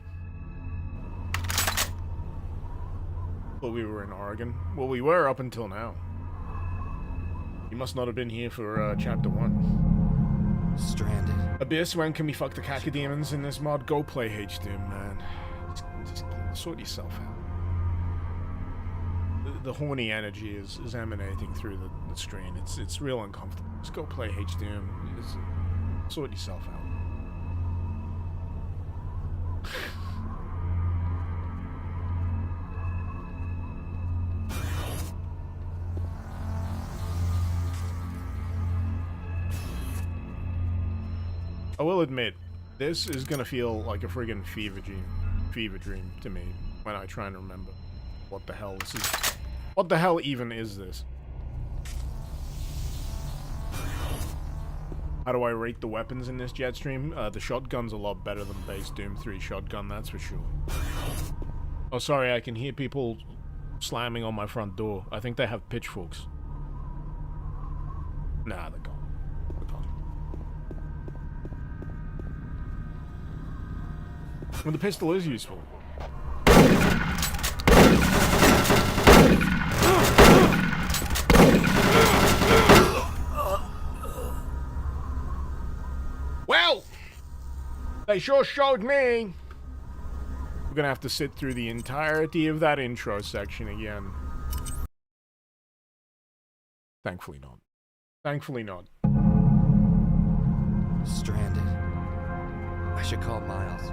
But we were in Oregon. Well, we were up until now. You must not have been here for chapter 1. Stranded. Abyss, when can we fuck the cacodemons in this mod? Go play H-Doom, man. Just sort yourself out. The horny energy is emanating through the screen. It's real uncomfortable. Just go play H-Doom. Sort yourself out. I will admit, this is gonna feel like a friggin' fever dream to me. when I try and remember what the hell this is. What the hell even is this? How do I rate the weapons in this jet stream? The shotgun's a lot better than base Doom 3 shotgun, that's for sure. Oh, sorry, I can hear people slamming on my front door. I think they have pitchforks. Nah, they're gone. They're gone. Well, the pistol is useful. Well, they sure showed me. We're gonna have to sit through the entirety of that intro section again. Thankfully not. Thankfully not. Stranded. I should call Miles.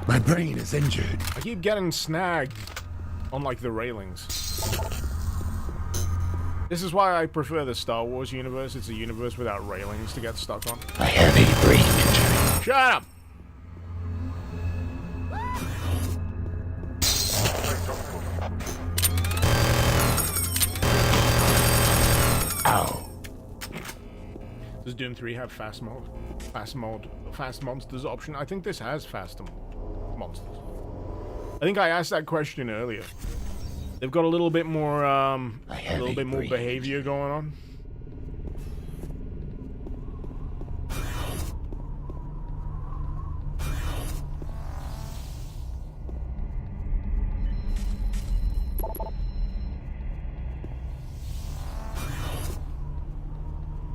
My brain is injured. I keep getting snagged on, like, the railings. This is why I prefer the Star Wars universe. It's a universe without railings to get stuck on. I have a brain injury. Shut up! Ow. Does Doom 3 have fast mode? Fast monsters option? I think this has fast monsters. I think I asked that question earlier. They've got a little bit more, behavior going on.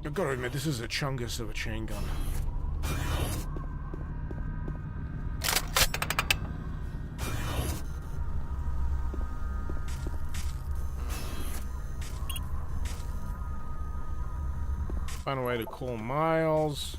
I've got to admit, this is a chungus of a chain gun. Find a way to call Miles.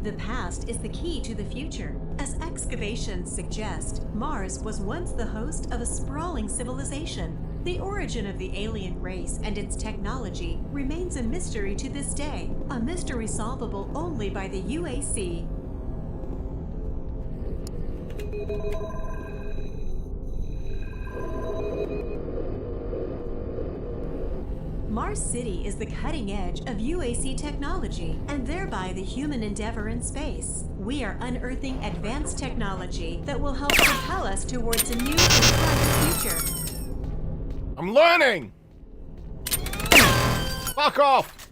The past is the key to the future. As excavations suggest, Mars was once the host of a sprawling civilization. The origin of the alien race and its technology remains a mystery to this day, a mystery solvable only by the UAC. Mars City is the cutting edge of UAC technology and thereby the human endeavor in space. We are unearthing advanced technology that will help propel us towards a new and brighter future. I'm learning! Fuck off!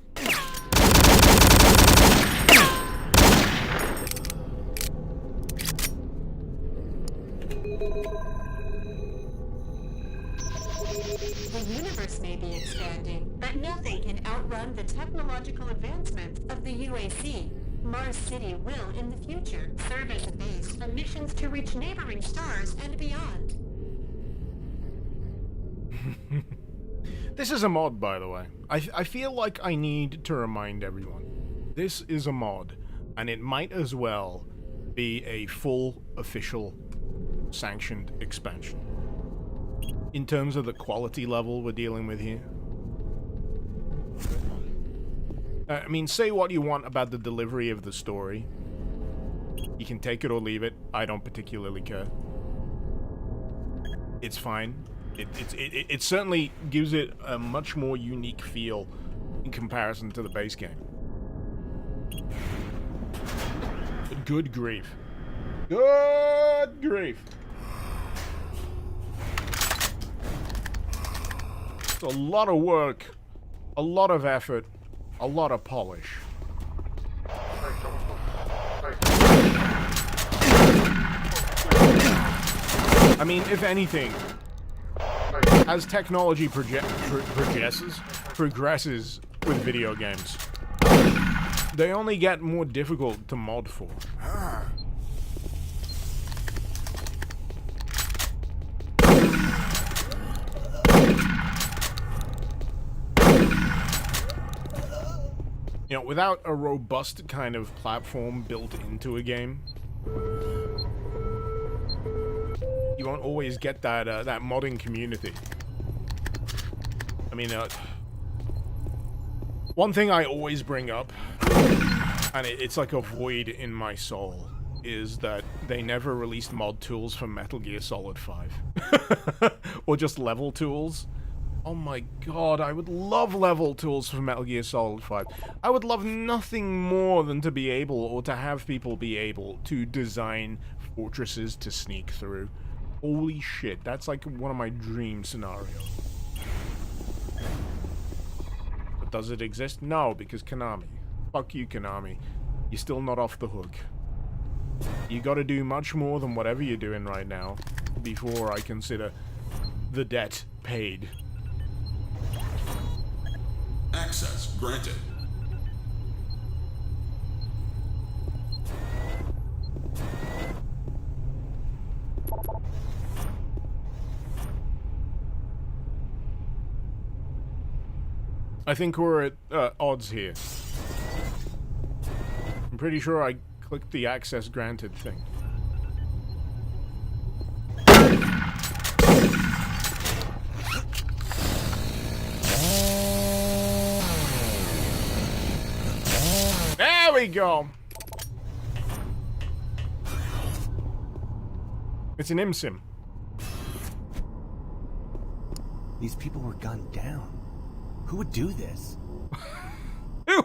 The universe may be expanding, but nothing can outrun the technological advancement of the UAC. Mars City will, in the future, serve as a base for missions to reach neighboring stars and beyond. This is a mod, by the way. I feel like I need to remind everyone. This is a mod, and it might as well be a full, official, sanctioned expansion. In terms of the quality level we're dealing with here. I mean, say what you want about the delivery of the story. You can take it or leave it. I don't particularly care. It's fine. It certainly gives it a much more unique feel in comparison to the base game. But good grief. Good grief. It's a lot of work, a lot of effort, a lot of polish. I mean, if anything, as technology progresses with video games, they only get more difficult to mod for. You know, without a robust kind of platform built into a game, you won't always get that that modding community. I mean, one thing I always bring up, and it's like a void in my soul, is that they never released mod tools for Metal Gear Solid 5. Or just level tools. Oh my god, I would love level tools for Metal Gear Solid 5. I would love nothing more than to be able, or to have people be able, to design fortresses to sneak through. Holy shit, that's like one of my dream scenarios. But does it exist? No, because Konami. Fuck you, Konami. You're still not off the hook. You gotta do much more than whatever you're doing right now before I consider the debt paid. Access granted. I think we're at odds here. I'm pretty sure I clicked the access granted thing. There we go! It's an IMSIM. These people were gunned down. Who would do this? Who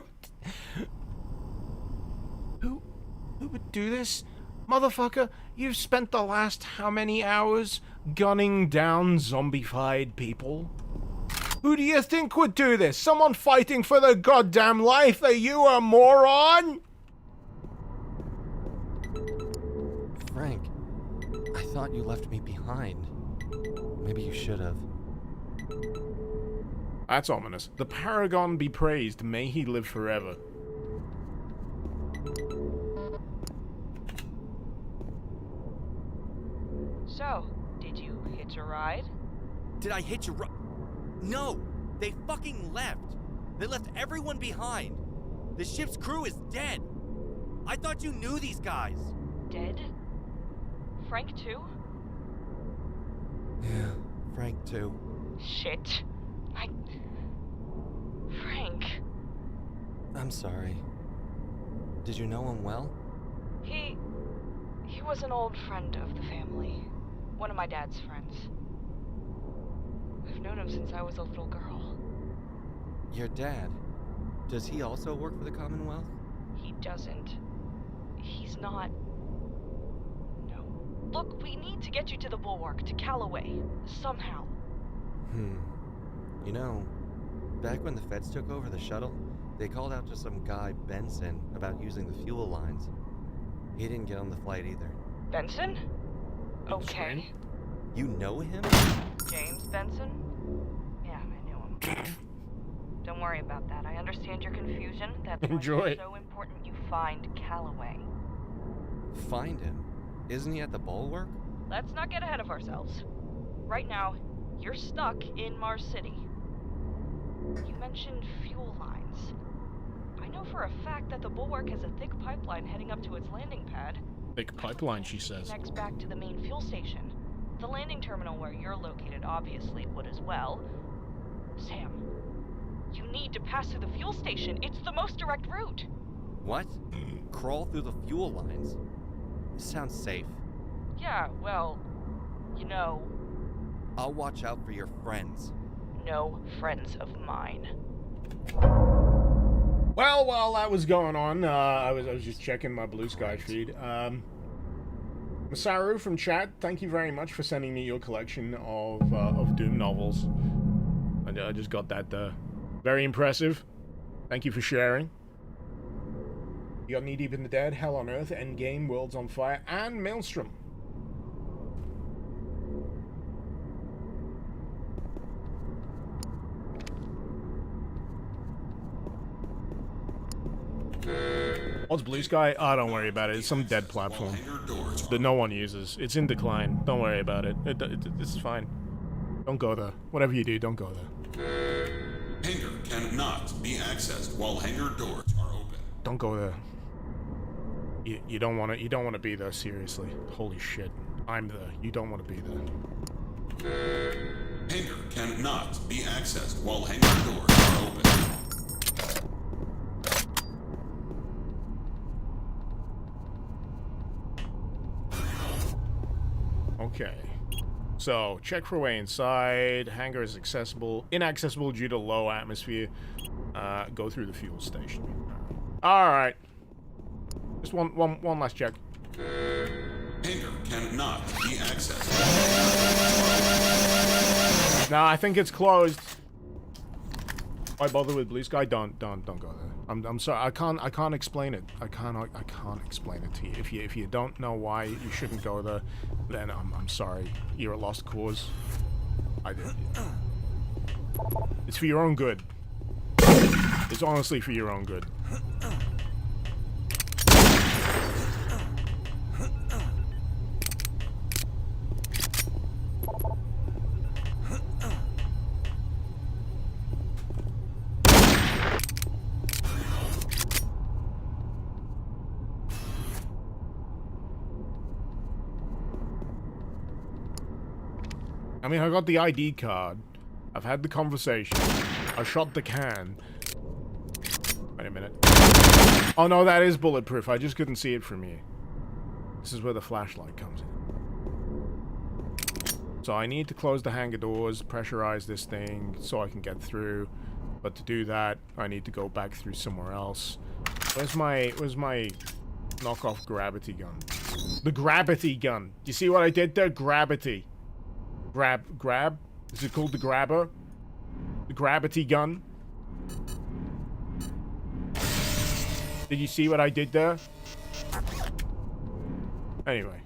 would do this? Motherfucker, you've spent the last how many hours gunning down zombified people? Who do you think would do this? Someone fighting for their goddamn life? Are you a moron? Frank, I thought you left me behind. Maybe you should have. That's ominous. The Paragon be praised. May he live forever. So, did you hitch a ride? Did I hitch a ride? No! They fucking left! They left everyone behind! The ship's crew is dead! I thought you knew these guys! Dead? Frank too? Yeah, Frank too. Shit. Frank. I'm sorry. Did you know him well? He was an old friend of the family. One of my dad's friends. I've known him since I was a little girl. Your dad? Does he also work for the Commonwealth? He doesn't. He's not... No. Look, we need to get you to the Bulwark, to Callaway. Somehow. You know, back when the feds took over the shuttle, they called out to some guy, Benson, about using the fuel lines. He didn't get on the flight either. Benson? Okay. You know him? James Benson? Yeah, I knew him. Don't worry about that. I understand your confusion. That's why it's so important you find Callaway. Find him? Isn't he at the Bulwark? Let's not get ahead of ourselves. Right now, you're stuck in Mars City. You mentioned fuel lines. I know for a fact that the Bulwark has a thick pipeline heading up to its landing pad. Thick pipeline, she says. Connects back to the main fuel station. The landing terminal where you're located obviously would as well. Sam, you need to pass through the fuel station. It's the most direct route. What? Crawl through the fuel lines? Sounds safe. Yeah, well, you know... I'll watch out for your friends. No friends of mine. Well, while that was going on, I was just checking my Bluesky feed. Masaru from chat, thank you very much for sending me your collection of Doom novels. I just got that. Very impressive. Thank you for sharing. You got Knee Deep in the Dead, Hell on Earth, Endgame, Worlds on Fire, and Maelstrom. What's Bluesky? Oh, don't worry about it. It's some dead platform that no one uses. It's in decline. Don't worry about it. This is fine. Don't go there. Whatever you do, don't go there. Hangar cannot be accessed while hangar doors are open. Don't go there. You don't want to. You don't want to be there. Seriously. Holy shit. I'm there. You don't want to be there. Hangar cannot be accessed while hangar doors are open. Okay. So, check for way inside. Hangar is inaccessible due to low atmosphere. Go through the fuel station. Alright. Just one last check. Hangar cannot be accessed. No, I think it's closed. Why bother with Bluesky? Don't go there. I'm sorry. I can't explain it. I can't explain it to you. If you don't know why you shouldn't go there, then I'm sorry. You're a lost cause. It's for your own good. It's honestly for your own good. I mean, I got the ID card. I've had the conversation. I shot the can. Wait a minute. Oh no, that is bulletproof. I just couldn't see it from here. This is where the flashlight comes in. So I need to close the hangar doors, pressurize this thing so I can get through. But to do that, I need to go back through somewhere else. Where's my knockoff gravity gun? The gravity gun. Do you see what I did there? Gravity. Grab? Is it called the grabber? The gravity gun? Did you see what I did there? Anyway.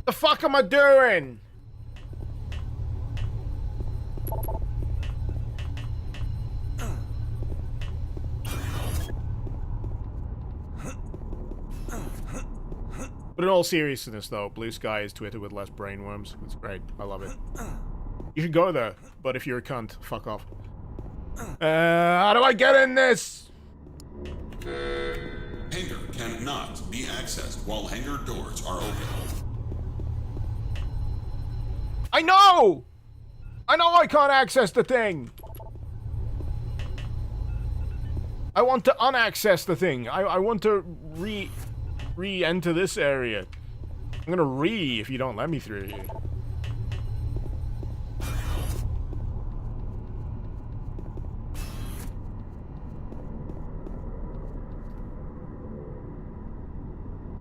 The fuck am I doing? But in all seriousness, though, Bluesky is Twitter with less brainworms. It's great. I love it. You should go there, but if you're a cunt, fuck off. How do I get in this? Hangar cannot be accessed while hangar doors are open. I know! I can't access the thing! I want to unaccess the thing. I want to re-enter this area. I'm gonna if you don't let me through here.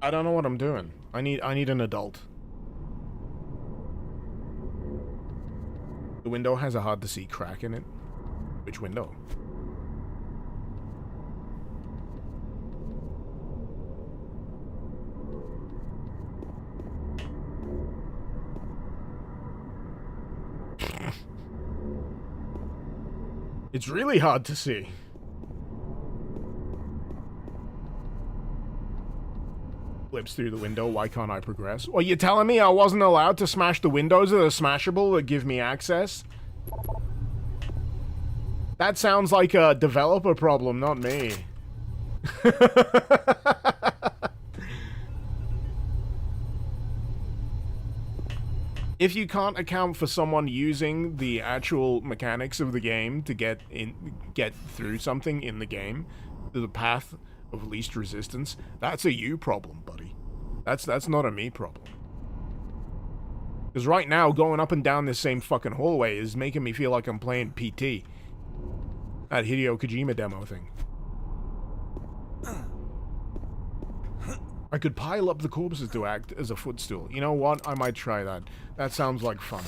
I don't know what I'm doing. I need an adult. The window has a hard-to-see crack in it. Which window? It's really hard to see. Flips through the window. Why can't I progress? Well, you're telling me I wasn't allowed to smash the windows that are smashable that give me access? That sounds like a developer problem, not me. If you can't account for someone using the actual mechanics of the game to get through something in the game, the path of least resistance, that's a you problem, buddy. That's not a me problem. Because right now, going up and down this same fucking hallway is making me feel like I'm playing PT. That Hideo Kojima demo thing. I could pile up the corpses to act as a footstool. You know what? I might try that. That sounds like fun.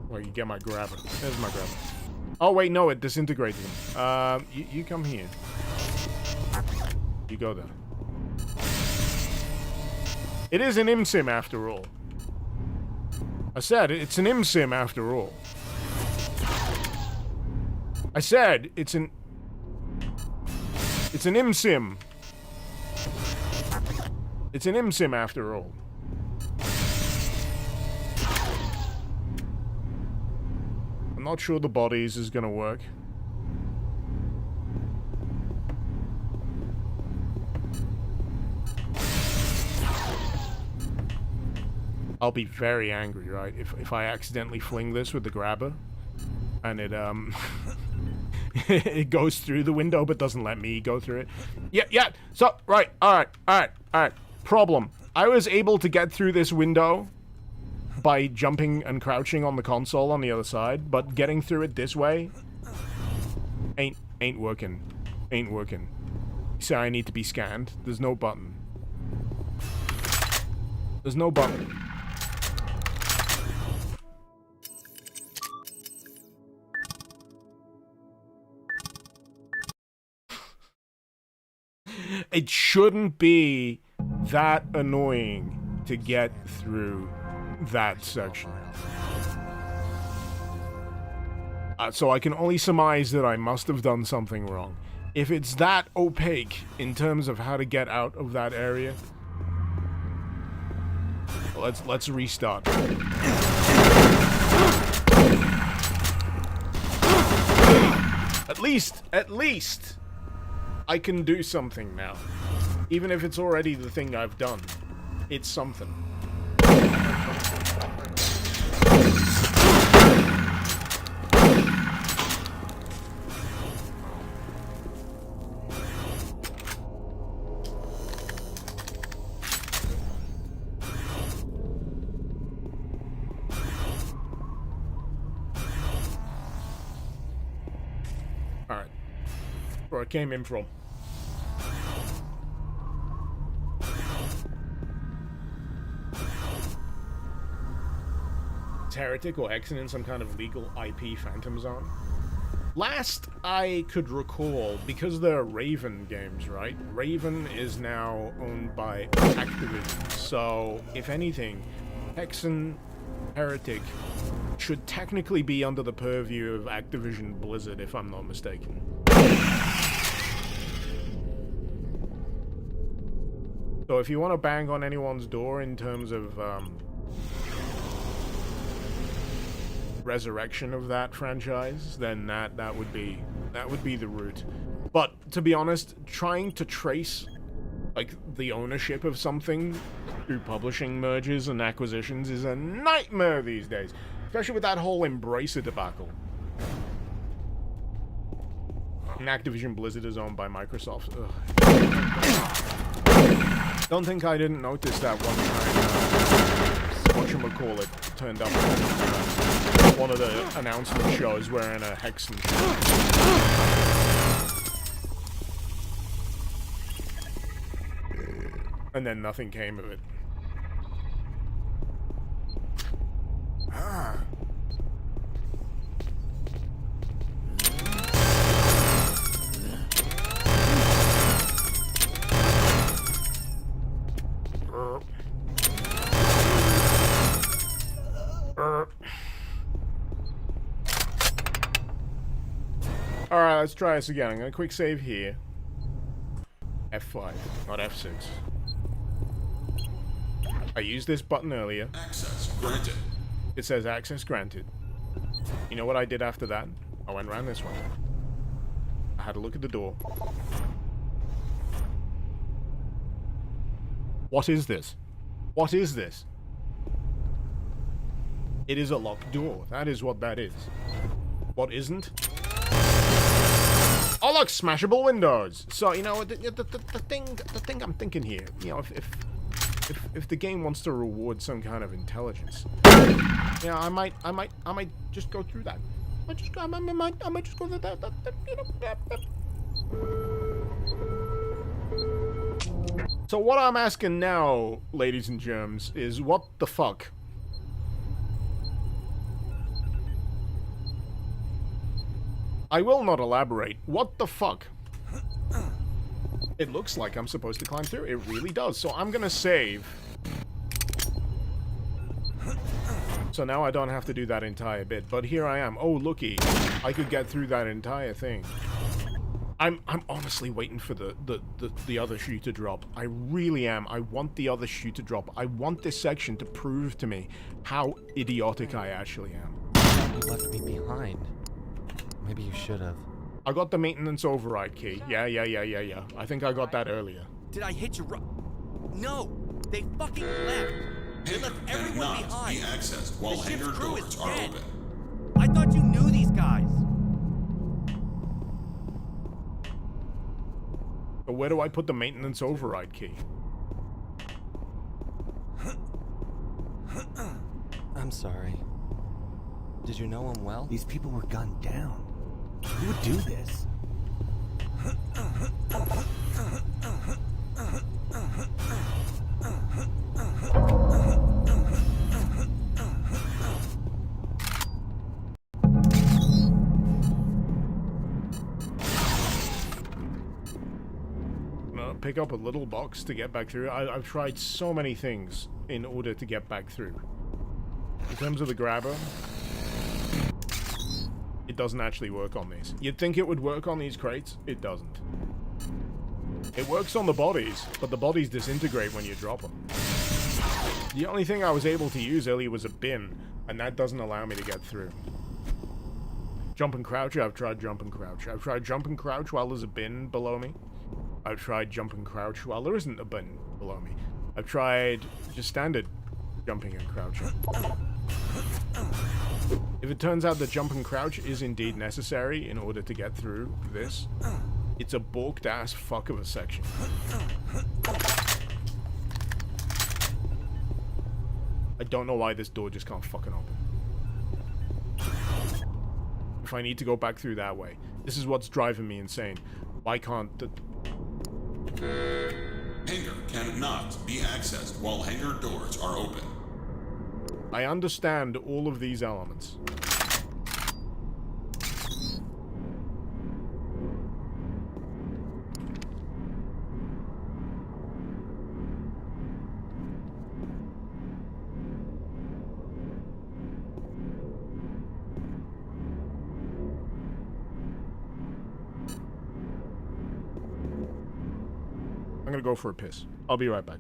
Well, you get my grabber. There's my grabber. Oh, wait, no, it disintegrated him. You come here. You go there. It is an ImSim after all. I said, it's an ImSim after all. I said, it's an ImSim. It's an ImSim after all. I'm not sure the bodies is gonna work. I'll be very angry, right? If I accidentally fling this with the grabber and it it goes through the window but doesn't let me go through it. Yeah. So, right. All right. Problem. I was able to get through this window by jumping and crouching on the console on the other side, but getting through it this way ain't working. Ain't working. So I need to be scanned. There's no button. There's no button. It shouldn't be that annoying to get through that section. So I can only surmise that I must have done something wrong. If it's that opaque in terms of how to get out of that area, let's restart. At least I can do something now. Even if it's already the thing I've done, it's something. Alright. Where I came in from. Heretic or Hexen in some kind of legal IP phantom zone. Last I could recall, because they're Raven games, right? Raven is now owned by Activision, so if anything, Hexen, Heretic should technically be under the purview of Activision Blizzard, if I'm not mistaken. So if you want to bang on anyone's door in terms of resurrection of that franchise, then that would be the route. But to be honest, trying to trace like the ownership of something through publishing mergers and acquisitions is a nightmare these days, especially with that whole Embracer debacle. And Activision Blizzard is owned by Microsoft. Ugh. Don't think I didn't notice that one time. Whatchamacallit turned up on one of the announcement shows wearing a Hexen shirt. And then nothing came of it. Alright, let's try this again. I'm gonna quick save here. F5, not F6. I used this button earlier. Access granted. It says access granted. You know what I did after that? I went around this way. I had a look at the door. What is this? What is this? It is a locked door. That is what that is. What isn't? Oh look, smashable windows. So you know the thing I'm thinking here. You know, if the game wants to reward some kind of intelligence, yeah, I might just go through that. I might just go through that. You know. So what I'm asking now, ladies and germs, is what the fuck? I will not elaborate. What the fuck? It looks like I'm supposed to climb through. It really does. So I'm gonna save. So now I don't have to do that entire bit. But here I am. Oh, looky. I could get through that entire thing. I'm honestly waiting for the other shoe to drop. I really am. I want the other shoe to drop. I want this section to prove to me how idiotic I actually am. You left me behind. Maybe you should have. I got the maintenance override key. Yeah. I think I got that earlier. Did I hit you? No! They fucking left! They left everyone behind! Be accessed while hangar doors are open. I thought you knew these guys! So where do I put the maintenance override key? I'm sorry. Did you know him well? These people were gunned down. Who would do this? Pick up a little box to get back through. I've tried so many things in order to get back through. In terms of the grabber, it doesn't actually work on these. You'd think it would work on these crates. It doesn't. It works on the bodies, but the bodies disintegrate when you drop them. The only thing I was able to use earlier was a bin, and that doesn't allow me to get through. Jump and crouch? I've tried jump and crouch. I've tried jump and crouch while there's a bin below me. I've tried jump and crouch while there isn't a bin below me. I've tried just standard jumping and crouching. If it turns out that jump and crouch is indeed necessary in order to get through this, it's a balked ass fuck of a section. I don't know why this door just can't fucking open. If I need to go back through that way, this is what's driving me insane. Why can't the... Hangar cannot be accessed while hangar doors are open. I understand all of these elements. I'm gonna go for a piss. I'll be right back.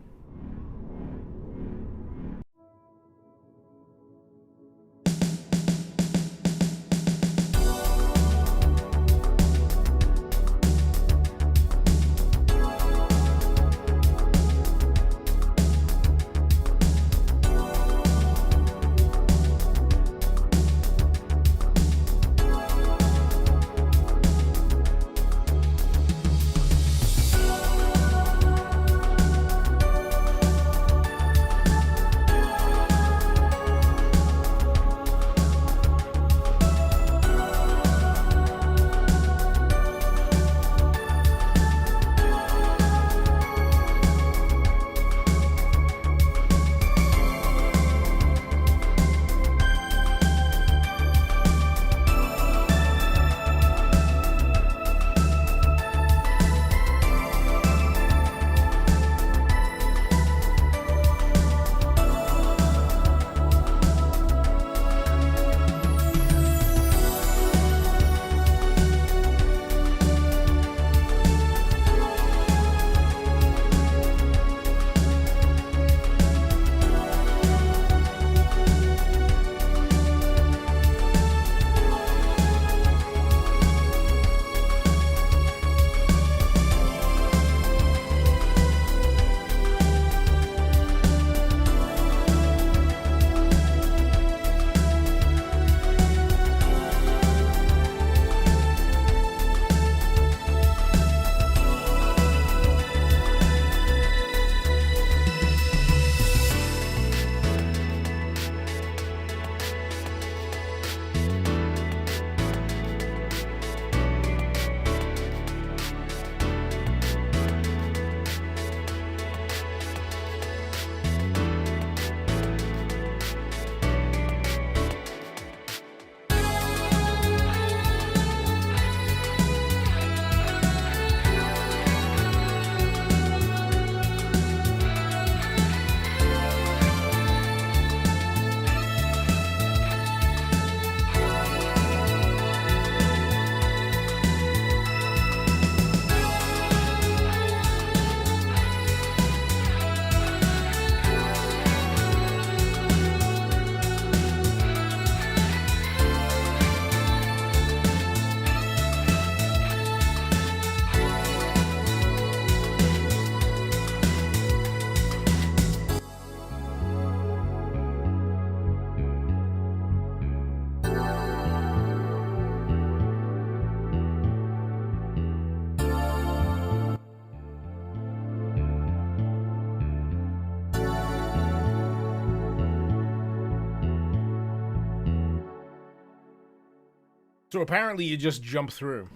So apparently you just jump through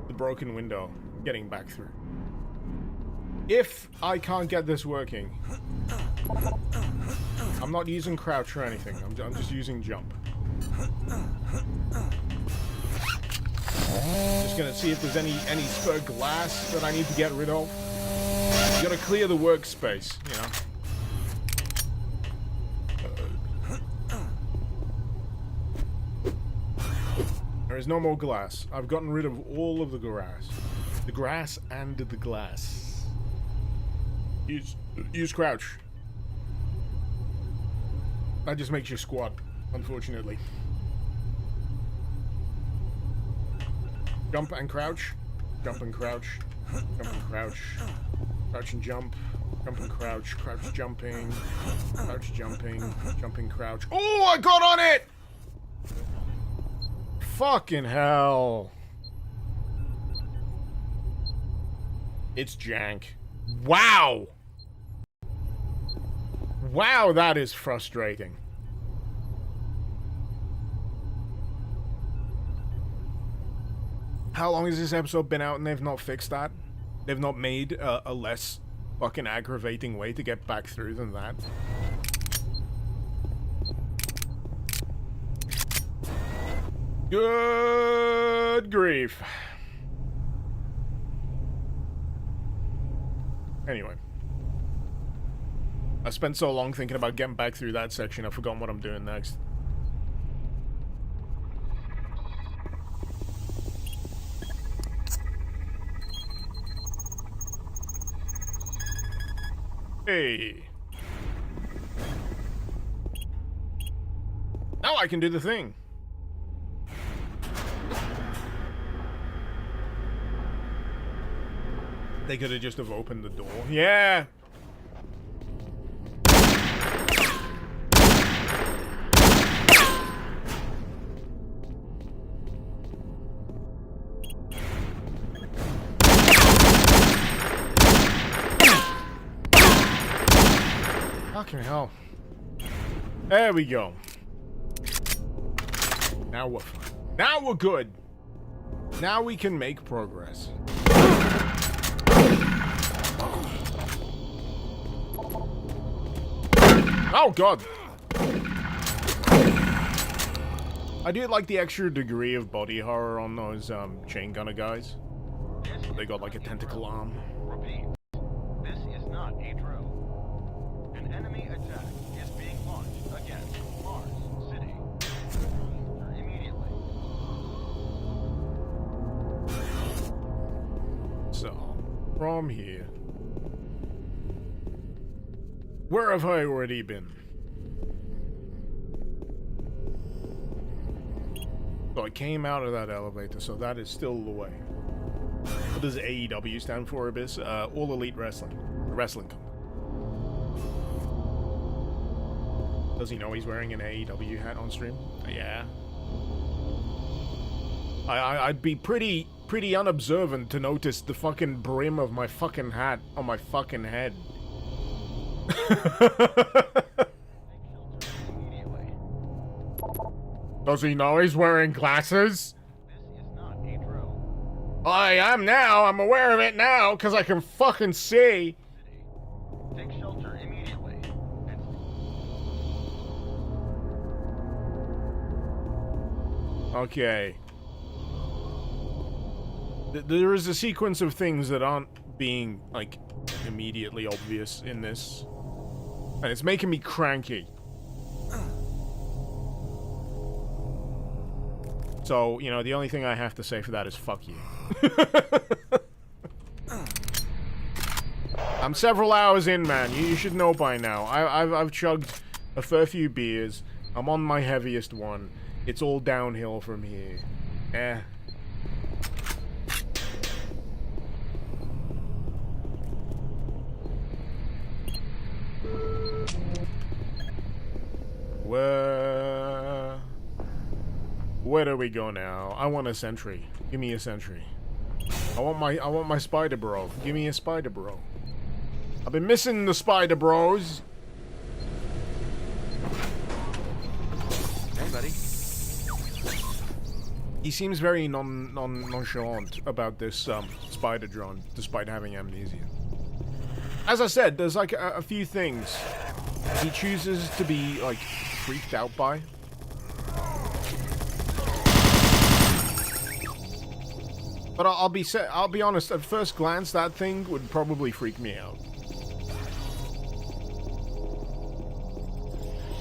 the broken window, getting back through. If I can't get this working, I'm not using crouch or anything. I'm just using jump. Just gonna see if there's any spare glass that I need to get rid of. You gotta clear the workspace, you know. There is no more glass. I've gotten rid of all of the grass. The grass and the glass. Use crouch. That just makes you squat, unfortunately. Jump and crouch. Jump and crouch. Jump and crouch. Crouch and jump. Jump and crouch. Crouch jumping. Crouch jumping. Jumping crouch. Oh, I got on it! Fucking hell. It's jank. Wow! Wow, that is frustrating. How long has this episode been out and they've not fixed that? They've not made a less fucking aggravating way to get back through than that? Good grief. Anyway. I spent so long thinking about getting back through that section, I've forgotten what I'm doing next. Hey. Now I can do the thing. They could have just have opened the door. Yeah. Fucking hell. There we go. Now we're fine. Now we're good. Now we can make progress. Oh god. I do like the extra degree of body horror on those chain gunner guys. They got like a tentacle arm. Repeat. This is not a drill. An enemy attack is being launched against Mars City. Immediately. So, from here. Where have I already been? So I came out of that elevator, so that is still the way. What does AEW stand for, Abyss? All Elite Wrestling. The wrestling company. Does he know he's wearing an AEW hat on stream? Yeah. I'd be pretty unobservant to notice the fucking brim of my fucking hat on my fucking head. Does he know he's wearing glasses? I am now. I'm aware of it now because I can fucking see. Take shelter immediately. Okay. There is a sequence of things that aren't being, like, immediately obvious in this. And it's making me cranky. So, you know, the only thing I have to say for that is fuck you. I'm several hours in, man. You should know by now. I've chugged a fair few beers. I'm on my heaviest one. It's all downhill from here. Eh. Where do we go now? I want a sentry. Give me a sentry. I want my spider bro. Give me a spider bro. I've been missing the spider bros. Ready? He seems very nonchalant about this spider drone, despite having amnesia. As I said, there's like a few things he chooses to be like freaked out by. But I'll be honest. At first glance, that thing would probably freak me out.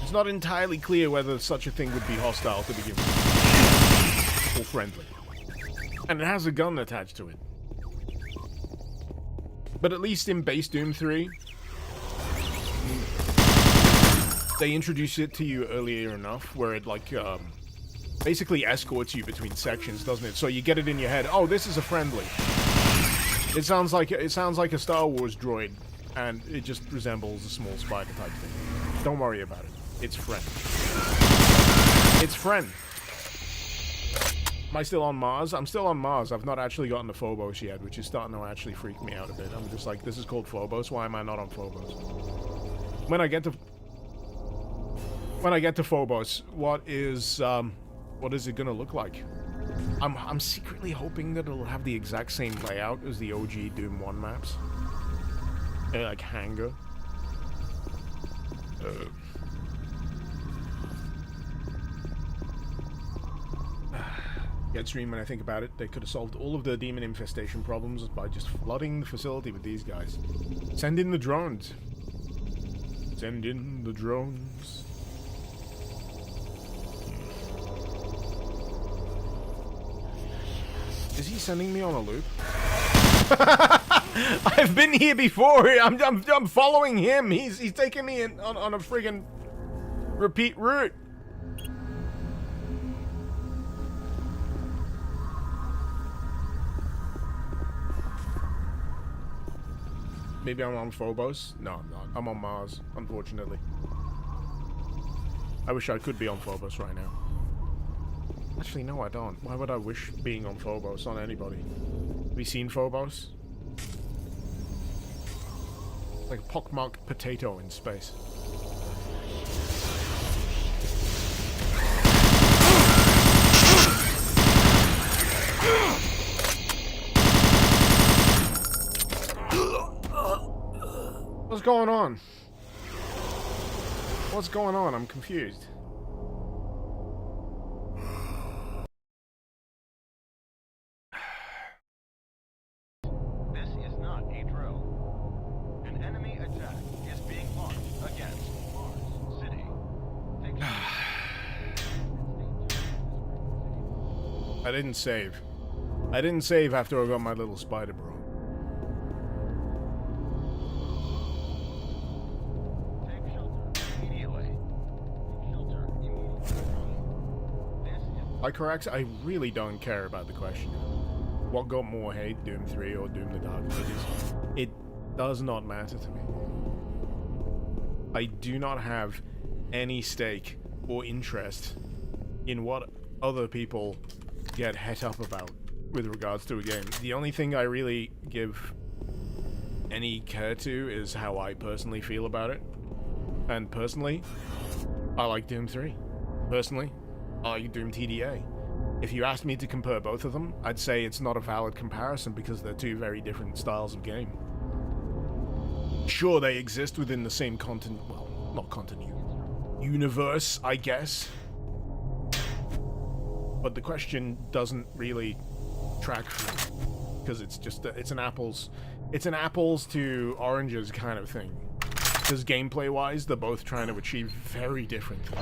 It's not entirely clear whether such a thing would be hostile to begin with, or friendly. And it has a gun attached to it. But at least in base Doom 3, they introduce it to you earlier enough where it like basically escorts you between sections, doesn't it? So you get it in your head. Oh, this is a friendly. It sounds like a Star Wars droid, and it just resembles a small spider type thing. Don't worry about it. It's friend. It's friend. Am I still on Mars? I'm still on Mars. I've not actually gotten to Phobos yet, which is starting to actually freak me out a bit. I'm just like, this is called Phobos. Why am I not on Phobos? When I get to Phobos, what is it gonna look like? I'm secretly hoping that it'll have the exact same layout as the OG Doom 1 maps. Like hangar. Deadstream, when I think about it, they could have solved all of the demon infestation problems by just flooding the facility with these guys. Send in the drones. Send in the drones. Is he sending me on a loop? I've been here before. I'm following him. He's taking me on a friggin' repeat route. Maybe I'm on Phobos? No, I'm not. I'm on Mars, unfortunately. I wish I could be on Phobos right now. Actually, no, I don't. Why would I wish being on Phobos on anybody? Have you seen Phobos? Like a pockmarked potato in space. What's going on? What's going on? I'm confused. This is not a drill. An enemy attack is being launched against Mars City. I didn't save. I didn't save after I got my little spider bro. Like correct, I really don't care about the question. What got more hate, Doom 3 or Doom the Dark Ages? It does not matter to me. I do not have any stake or interest in what other people get het up about with regards to a game. The only thing I really give any care to is how I personally feel about it. And personally, I like Doom 3. Personally, I like Doom TDA. If you asked me to compare both of them, I'd say it's not a valid comparison because they're two very different styles of game. Sure, they exist within the same universe, I guess. But the question doesn't really track for me, because it's just it's an apples to oranges kind of thing. Because gameplay-wise, they're both trying to achieve very different things.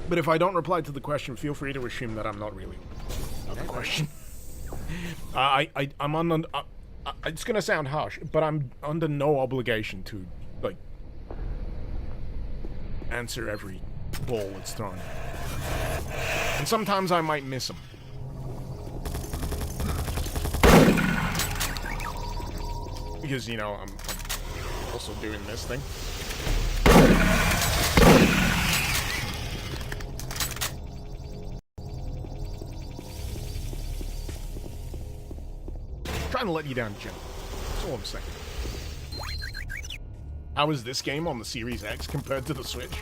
But if I don't reply to the question, feel free to assume that I'm not really on the question. I'm on. It's gonna sound harsh, but I'm under no obligation to like answer every ball that's thrown. And sometimes I might miss them. Because, you know, I'm also doing this thing. trying to let you down, Jim. That's all I'm saying. How is this game on the Series X compared to the Switch?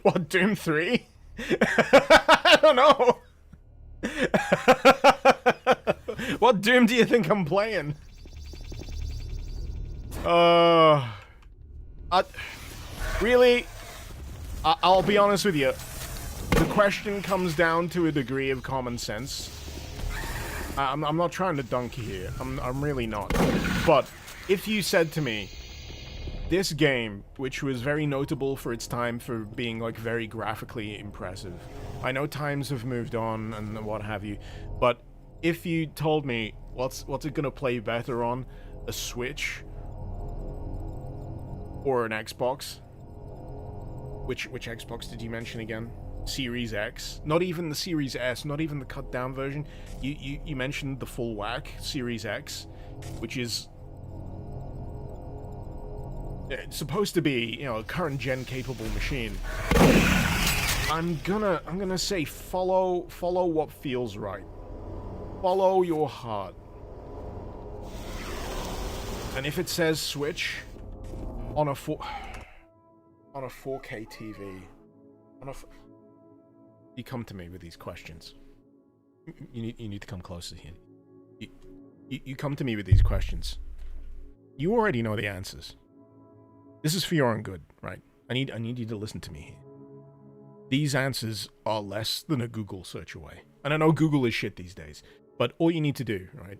What, Doom 3? I don't know. What Doom do you think I'm playing? Really? I'll be honest with you. The question comes down to a degree of common sense. I'm not trying to dunk here. I'm really not. But if you said to me, this game, which was very notable for its time for being like very graphically impressive. I know times have moved on and what have you, but if you told me what's it gonna play better on, a Switch or an Xbox? Which Xbox did you mention again? Series X, not even the Series S, not even the cut down version. You mentioned the full whack Series X, which is it's supposed to be, you know, a current gen capable machine. I'm gonna say follow what feels right. Follow your heart. And if it says Switch on a 4K TV, you come to me with these questions. You need to come closer here. You come to me with these questions. You already know the answers. This is for your own good, right? I need you to listen to me here. These answers are less than a Google search away. And I know Google is shit these days, but all you need to do, right,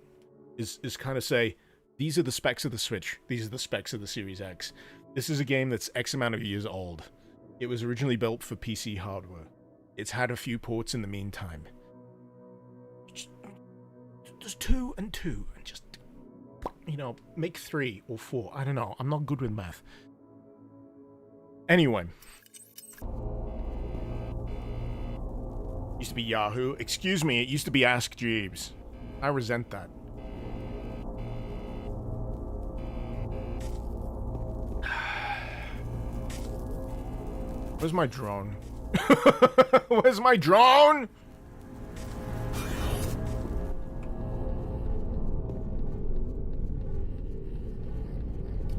is kind of say, these are the specs of the Switch. These are the specs of the Series X. This is a game that's X amount of years old. It was originally built for PC hardware. It's had a few ports in the meantime. Just 2 and 2, and just, you know, make 3 or 4. I don't know. I'm not good with math. Anyway. Used to be Yahoo. Excuse me, it used to be Ask Jeeves. I resent that. Where's my drone? Where's my drone?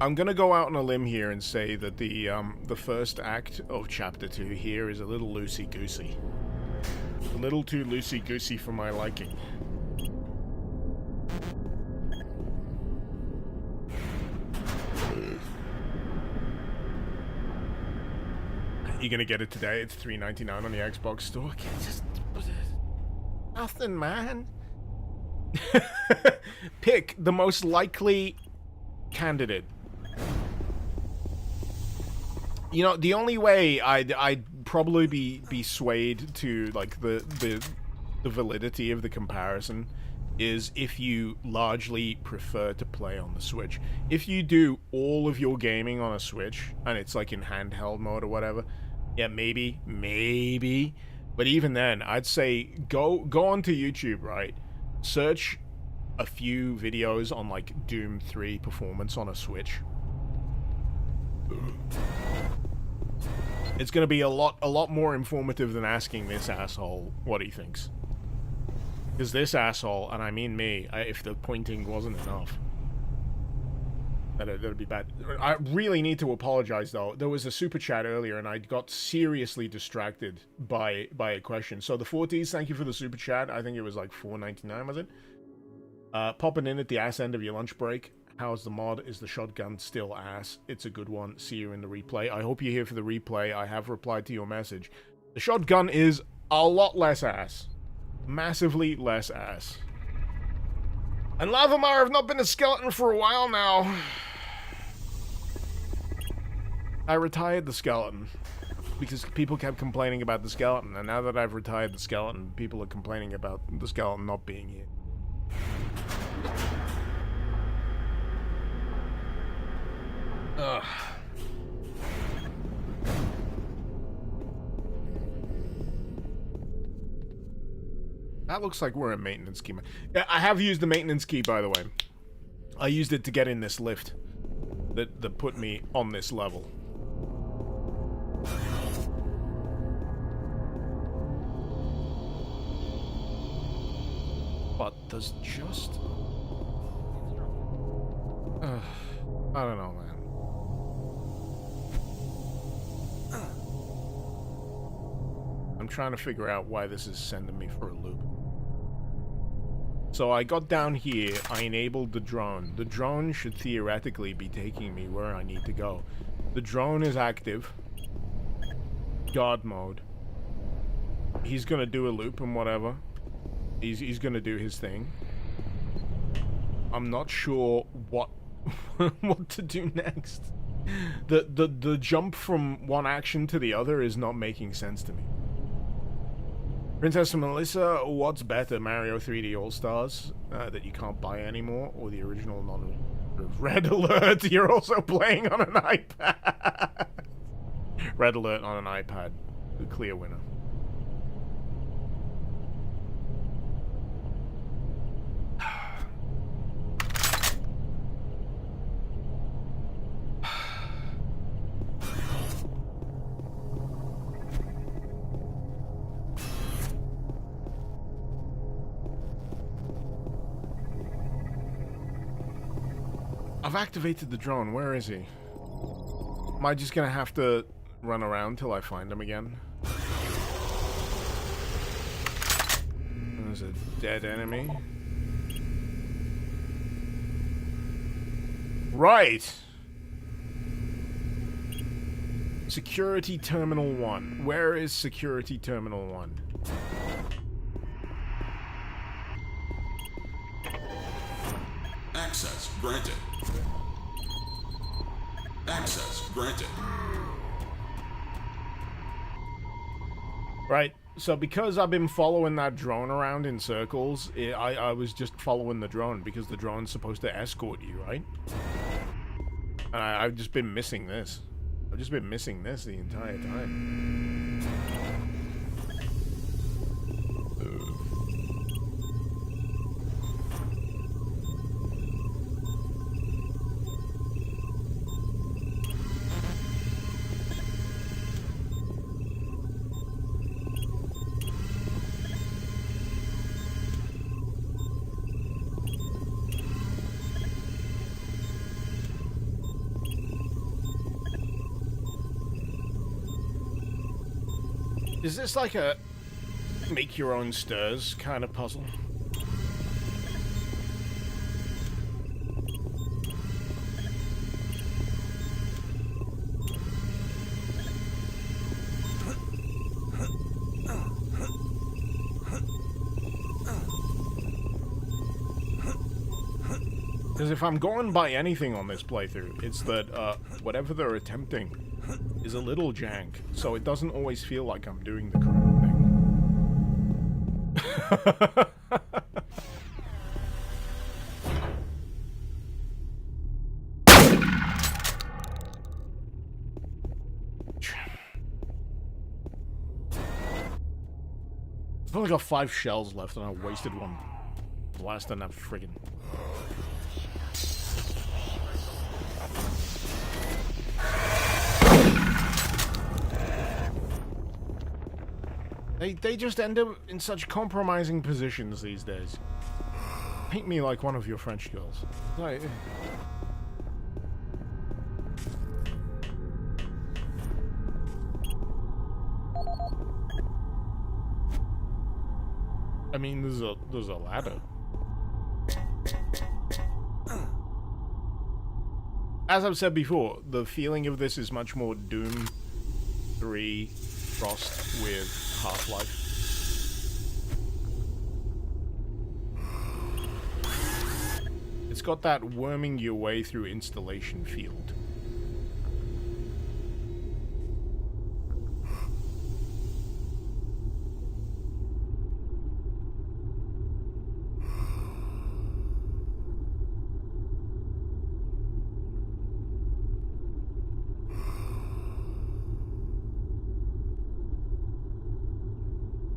I'm gonna go out on a limb here and say that the first act of Chapter 2 here is a little loosey-goosey. A little too loosey-goosey for my liking. You're gonna get it today. It's $3.99 on the Xbox store. Just nothing, man. Pick the most likely candidate. You know, the only way I'd probably be swayed to like the validity of the comparison is if you largely prefer to play on the Switch. If you do all of your gaming on a Switch and it's like in handheld mode or whatever, yeah, maybe. But even then, I'd say go onto YouTube, right? Search a few videos on like Doom 3 performance on a Switch. It's gonna be a lot more informative than asking this asshole what he thinks. Because this asshole, and I mean me, if the pointing wasn't enough, that'd be bad. I really need to apologize though. There was a super chat earlier, and I got seriously distracted by a question. So the 40s, thank you for the super chat. I think it was like $4.99, was it? Popping in at the ass end of your lunch break. How's the mod? Is the shotgun still ass? It's a good one. See you in the replay. I hope you're here for the replay. I have replied to your message. The shotgun is a lot less ass. Massively less ass. And Lavamar, I've not been a skeleton for a while now. I retired the skeleton because people kept complaining about the skeleton, and now that I've retired the skeleton, people are complaining about the skeleton not being here. Ugh. That looks like we're in maintenance key. Yeah, I have used the maintenance key, by the way. I used it to get in this lift that put me on this level. But there's just... I don't know, man. I'm trying to figure out why this is sending me for a loop. So I got down here, I enabled the drone. The drone should theoretically be taking me where I need to go. The drone is active. God mode. He's gonna do a loop and whatever. He's gonna do his thing. I'm not sure what what to do next. The jump from one action to the other is not making sense to me. Princess Melissa, what's better, Mario 3D All-Stars that you can't buy anymore, or the original Red Alert? You're also playing on an iPad. Red Alert on an iPad, the clear winner. I've activated the drone. Where is he? Am I just gonna have to run around till I find him again? There's a dead enemy. Right! Security Terminal 1. Where is Security Terminal 1? Access granted. Access granted. Right, so because I've been following that drone around in circles, I was just following the drone because the drone's supposed to escort you, right? And I've just been missing this. I've just been missing this the entire time. Is this like a make your own stirs kind of puzzle? Because if I'm going by anything on this playthrough, it's that whatever they're attempting is a little jank, so it doesn't always feel like I'm doing the correct thing. I've only got 5 shells left and I wasted one blasting that friggin'. They just end up in such compromising positions these days. Paint me like one of your French girls. Like, I mean, there's a ladder. As I've said before, the feeling of this is much more Doom 3 crossed with Half-Life. It's got that worming your way through installation field.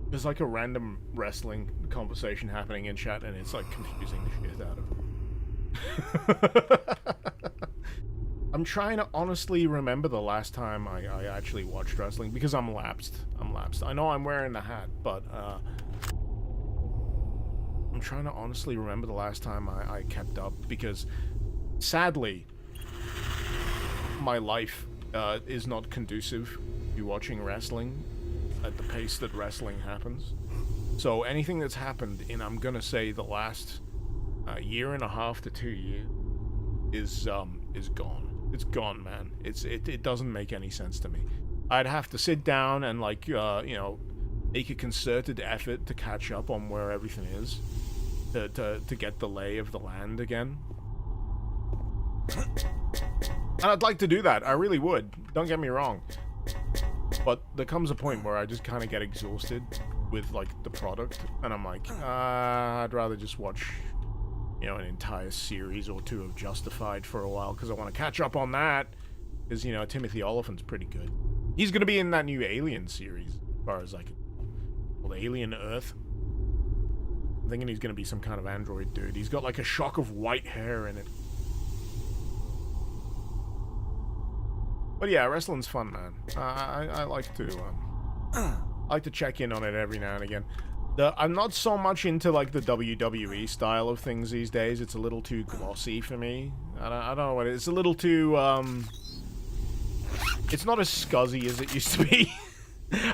There's like a random wrestling conversation happening in chat and it's like confusing the shit out of me. I'm trying to honestly remember the last time I actually watched wrestling because I'm lapsed. I know I'm wearing the hat, but I'm trying to honestly remember the last time I kept up, because sadly, my life is not conducive to watching wrestling at the pace that wrestling happens. So anything that's happened in, I'm gonna say, the last year and a half to 2 years is gone. It's gone, man. It doesn't make any sense to me. I'd have to sit down and, like, you know, make a concerted effort to catch up on where everything is, to get the lay of the land again. And I'd like to do that. I really would. Don't get me wrong. But there comes a point where I just kind of get exhausted with, like, the product, and I'm like, I'd rather just watch, you know, an entire series or two of Justified for a while, because I want to catch up on that, because, you know, Timothy Olyphant's pretty good. He's going to be in that new Alien series, as far as I can... called Alien Earth. I'm thinking he's going to be some kind of android dude. He's got, like, a shock of white hair in it. But yeah, wrestling's fun, man. I like to check in on it every now and again. I'm not so much into, like, the WWE style of things these days. It's a little too glossy for me. I don't know what it is. It's a little too it's not as scuzzy as it used to be.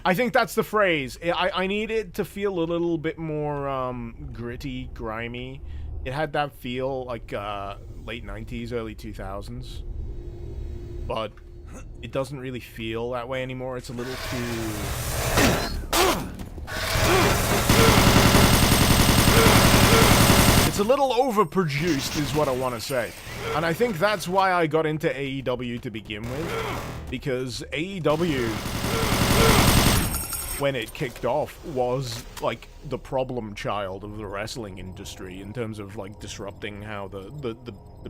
I think that's the phrase. I need it to feel a little bit more gritty, grimy. It had that feel like late 90s, early 2000s. But it doesn't really feel that way anymore. It's a little too... It's a little overproduced, is what I want to say. And I think that's why I got into AEW to begin with. Because AEW, when it kicked off, was, like, the problem child of the wrestling industry in terms of, like, disrupting how the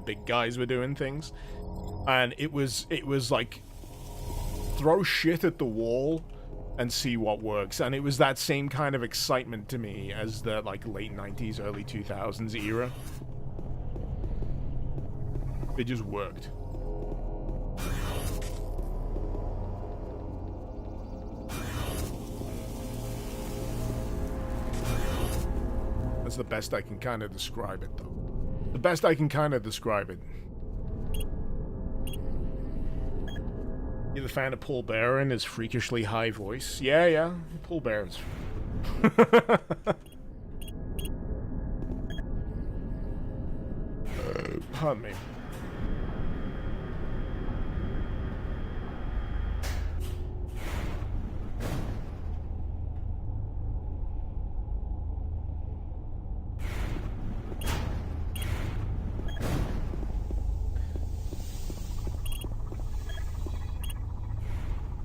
big guys were doing things. And it was like, throw shit at the wall and see what works. And it was that same kind of excitement to me as the, like, late 90s, early 2000s era. It just worked. That's the best I can kind of describe it, though. The best I can kind of describe it. You're the fan of Paul Bearer and his freakishly high voice? Yeah, Paul Bearer's. Pardon me.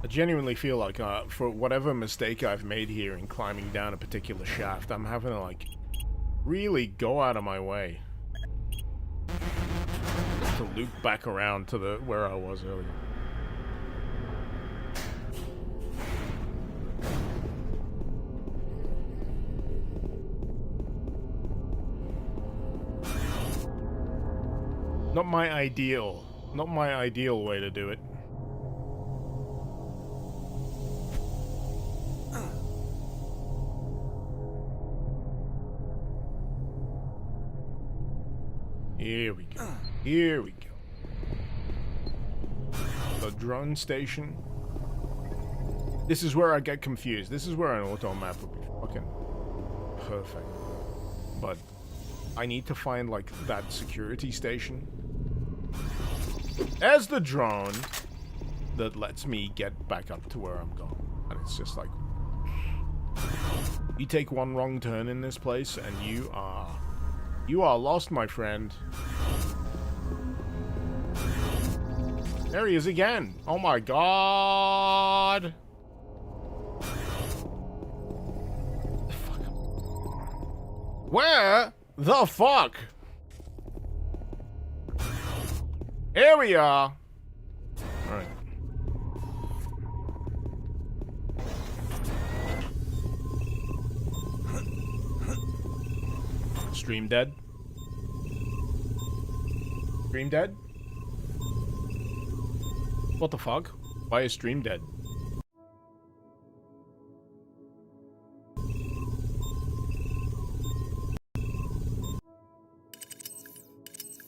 I genuinely feel like, for whatever mistake I've made here in climbing down a particular shaft, I'm having to, like, really go out of my way to loop back around to where I was earlier. Not my ideal way to do it. Here we go. Here we go. The drone station. This is where I get confused. This is where an auto map would be fucking perfect. But I need to find, like, that security station. There's the drone that lets me get back up to where I'm going. And it's just like, you take one wrong turn in this place and you are lost, my friend. There he is again. Oh my god. Where the fuck? Here we are. Alright. Stream dead? Stream dead? What the fuck? Why is stream dead?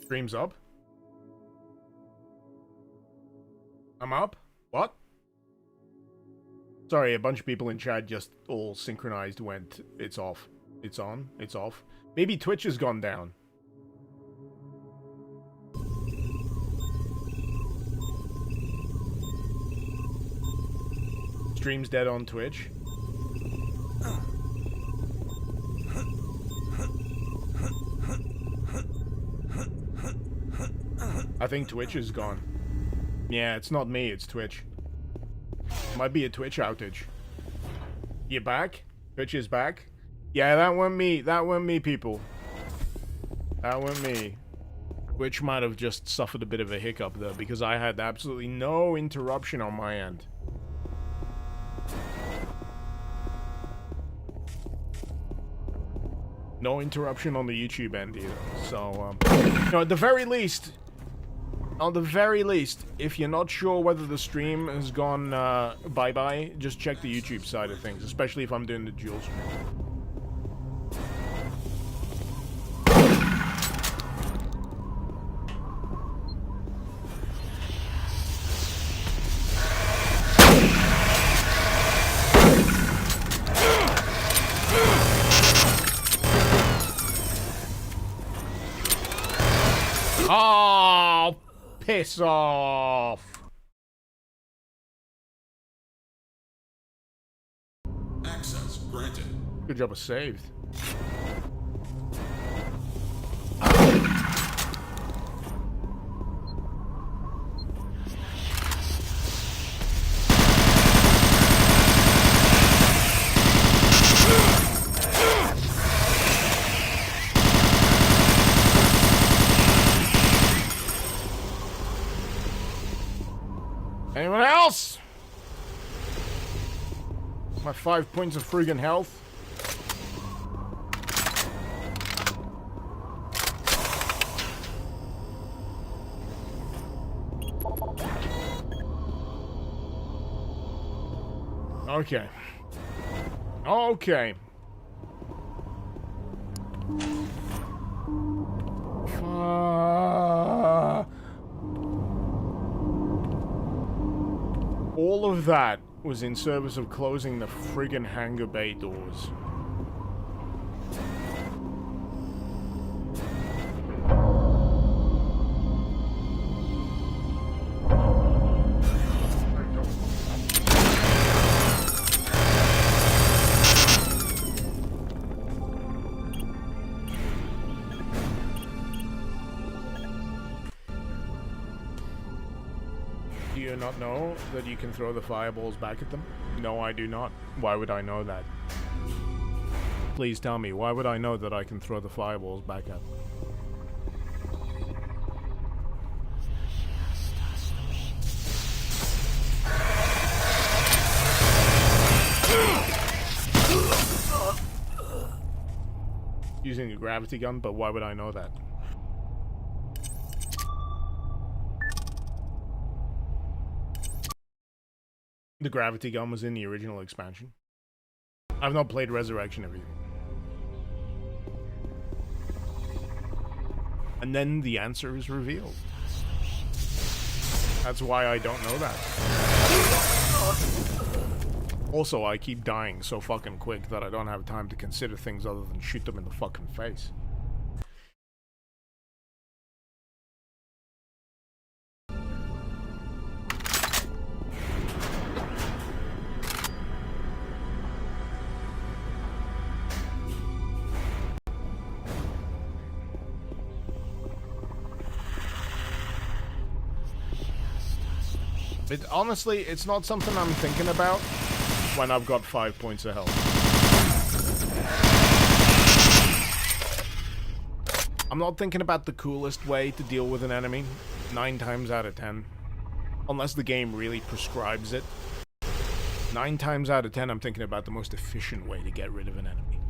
Stream's up. I'm up? What? Sorry, a bunch of people in chat just all synchronized went, it's off. It's on, it's off. Maybe Twitch has gone down. Stream's dead on Twitch. I think Twitch is gone. Yeah, it's not me, it's Twitch. Might be a Twitch outage. You back? Twitch is back? Yeah, that wasn't me, people. That wasn't me. Twitch might have just suffered a bit of a hiccup though, because I had absolutely no interruption on my end. No interruption on the YouTube end either. So, you know, at the very least, if you're not sure whether the stream has gone bye-bye, just check the YouTube side of things, especially if I'm doing the dual stream. Oh, piss off. Access granted. Good job of saved. Anyone else? My 5 points of friggin' health. Okay. Okay. All of that was in service of closing the friggin' hangar bay doors. Do you not know that you can throw the fireballs back at them? No, I do not. Why would I know that? Please tell me, why would I know that I can throw the fireballs back at them? Using a gravity gun, but why would I know that? The gravity gun was in the original expansion. I've not played Resurrection of Evil. And then the answer is revealed. That's why I don't know that. Also, I keep dying so fucking quick that I don't have time to consider things other than shoot them in the fucking face. Honestly, it's not something I'm thinking about when I've got 5 points of health. I'm not thinking about the coolest way to deal with an enemy, 9 times out of 10. Unless the game really prescribes it. 9 times out of 10, I'm thinking about the most efficient way to get rid of an enemy.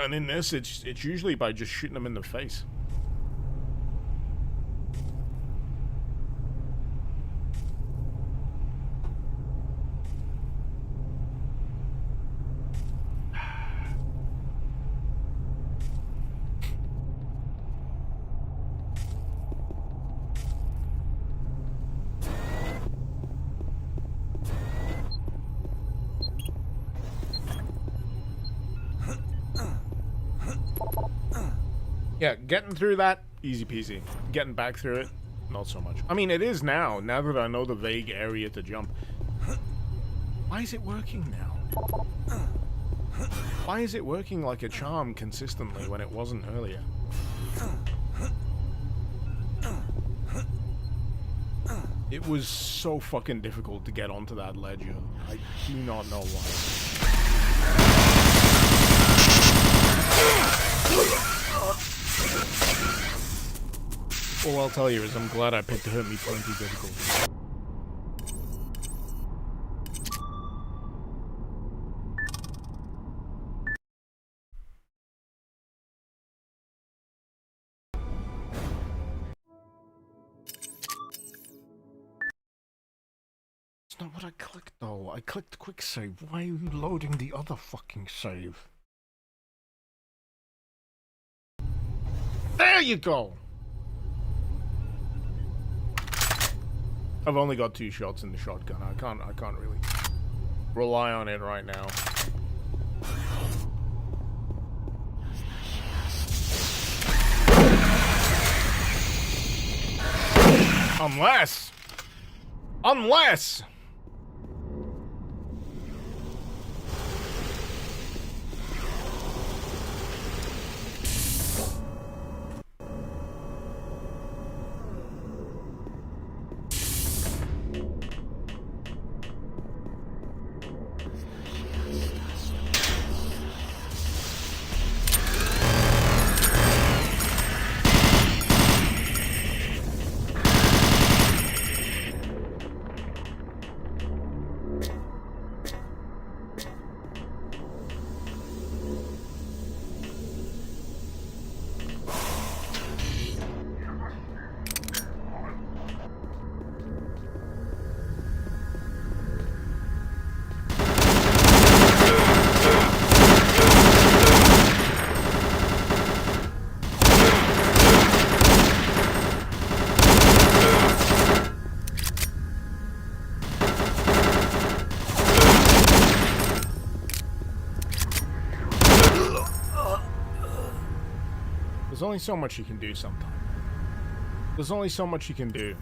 And in this, it's usually by just shooting them in the face. Yeah, getting through that, easy peasy. Getting back through it, not so much. I mean, it is now that I know the vague area to jump. Why is it working now? Why is it working like a charm consistently when it wasn't earlier? It was so fucking difficult to get onto that ledge. I do not know why. All I'll tell you is I'm glad I picked Hurt Me Plenty difficult. It's not what I clicked though. I clicked quick save. Why are you loading the other fucking save? There you go! I've only got 2 shots in the shotgun. I can't really rely on it right now. Unless there's only so much you can do sometimes. There's only so much you can do.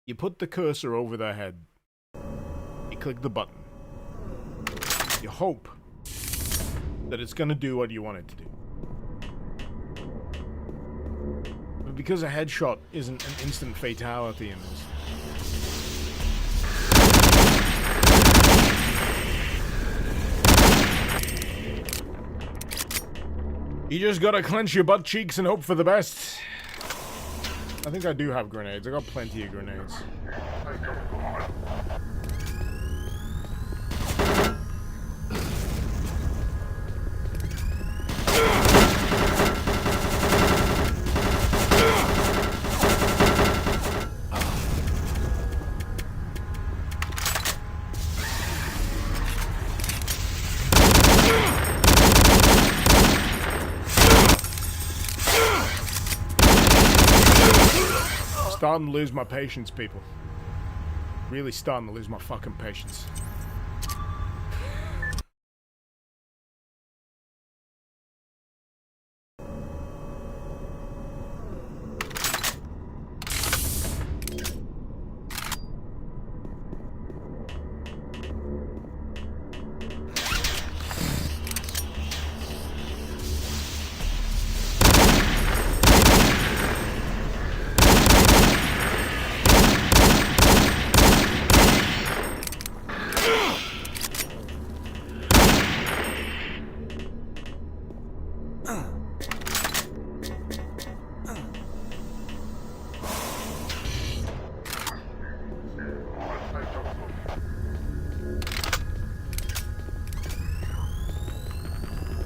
You put the cursor over their head. You click the button. You hope that it's gonna do what you want it to do. But because a headshot isn't an instant fatality in this, you just gotta clench your butt cheeks and hope for the best. I think I do have grenades. I got plenty of grenades. Starting to lose my patience, people. Really starting to lose my fucking patience.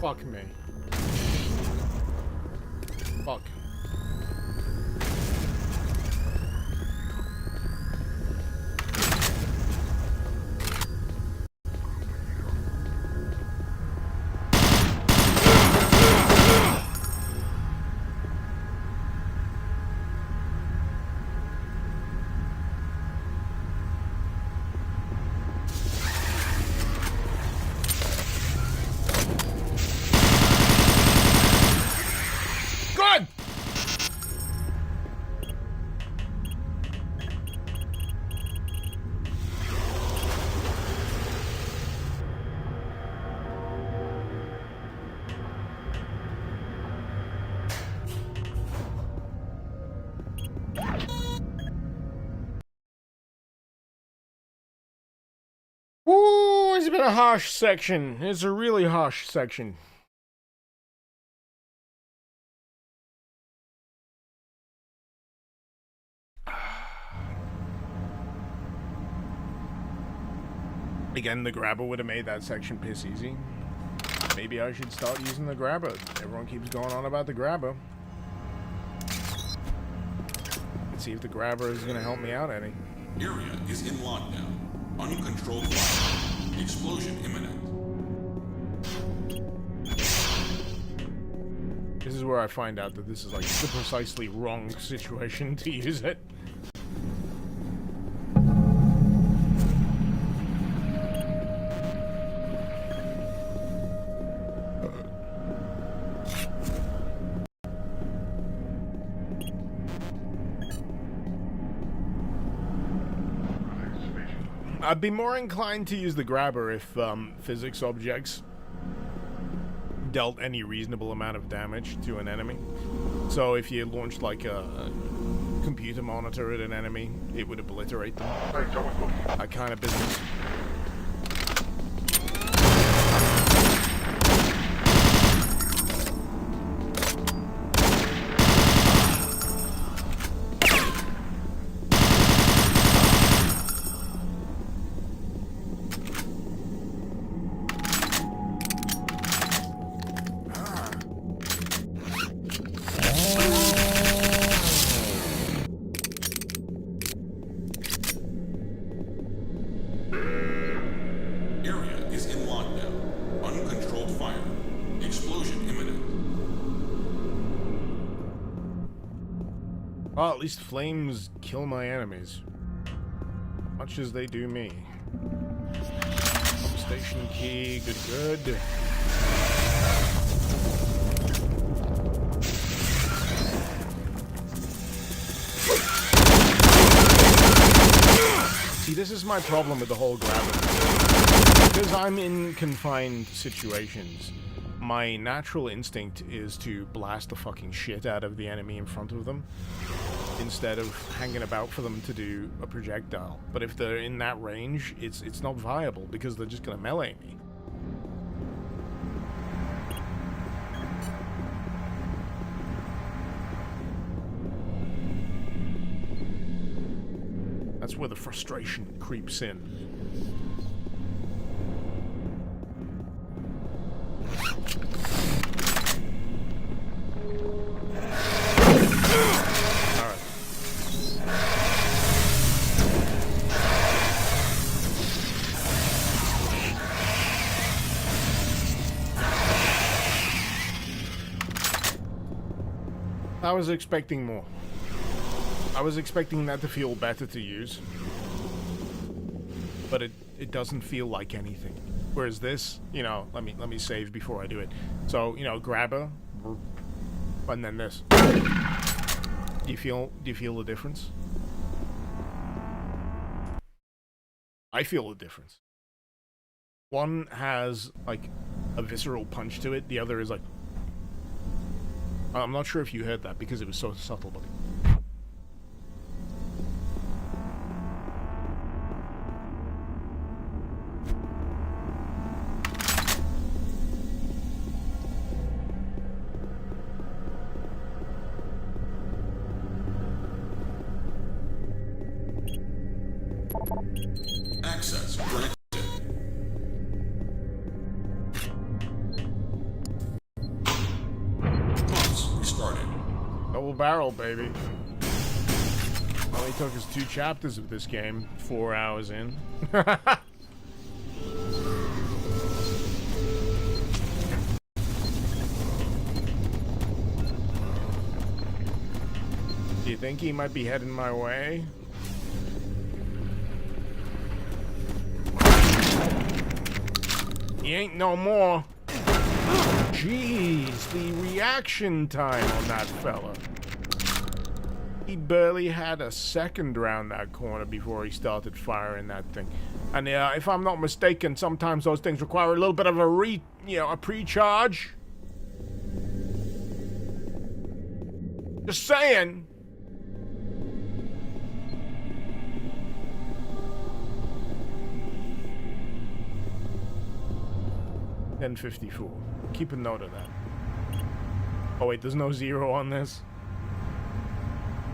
Fuck me. Fuck. Ooh, it's been a harsh section. It's a really harsh section. Again, the grabber would have made that section piss easy. Maybe I should start using the grabber. Everyone keeps going on about the grabber. Let's see if the grabber is going to help me out any. Area is in lockdown. Uncontrolled fire. Explosion imminent. This is where I find out that this is like the precisely wrong situation to use it. I'd be more inclined to use the grabber if physics objects dealt any reasonable amount of damage to an enemy. So if you launched like a computer monitor at an enemy, it would obliterate them. That kind of business. Well, at least flames kill my enemies. Much as they do me. Pump station key, good. See, this is my problem with the whole grabber. Because I'm in confined situations, my natural instinct is to blast the fucking shit out of the enemy in front of them, instead of hanging about for them to do a projectile. But if they're in that range, it's not viable, because they're just gonna melee me. That's where the frustration creeps in. I was expecting more. I was expecting that to feel better to use. But it doesn't feel like anything. Whereas this, you know, let me save before I do it. So, you know, grabber, and then this. Do you feel the difference? I feel the difference. One has like a visceral punch to it, the other is like, I'm not sure if you heard that because it was so subtle, but Access granted. Pumps restarted. double barrel, baby. Only took us 2 chapters of this game, 4 hours in. Do you think he might be heading my way? He ain't no more. Jeez, the reaction time on that fella. He barely had a second around that corner before he started firing that thing. And if I'm not mistaken, sometimes those things require a little bit of a pre-charge. Just saying. 1054. Keep a note of that. Oh wait, there's no 0 on this.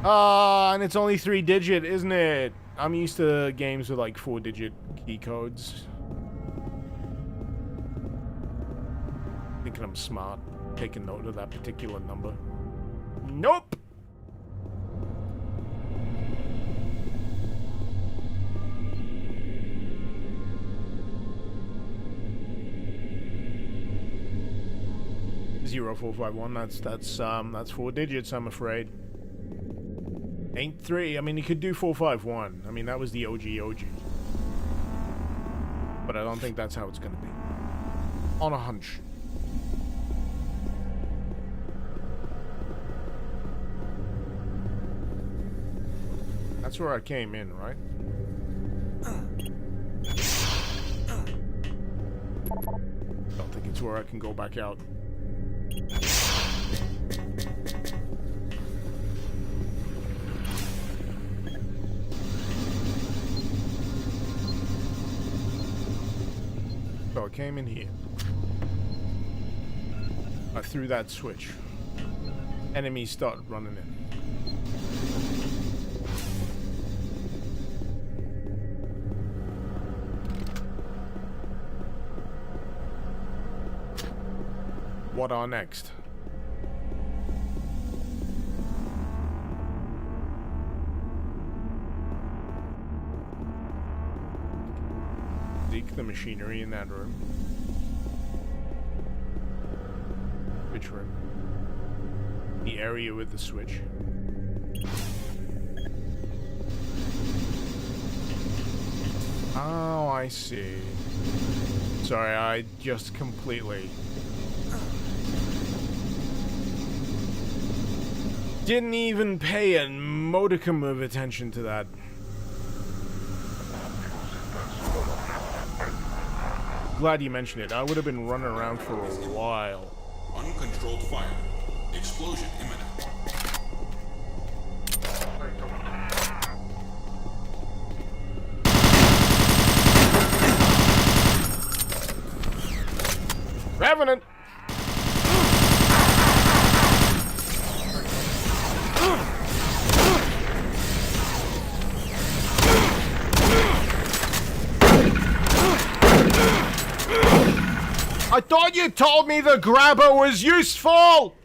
And it's only 3-digit, isn't it? I'm used to games with like 4-digit key codes. Thinking I'm smart. Taking note of that particular number. Nope! Zero 451. That's 4 digits, I'm afraid. Ain't 3. I mean, you could do 451. I mean, that was the OG. But I don't think that's how it's gonna be. On a hunch. That's where I came in, right? Don't think it's where I can go back out. So I came in here. I threw that switch. Enemies started running in. What are next? Seek the machinery in that room. Which room? The area with the switch. Oh, I see. Sorry, I just completely... didn't even pay a modicum of attention to that. Glad you mentioned it. I would have been running around for a while. Uncontrolled fire. Explosion imminent. Revenant! I thought you told me the grabber was useful!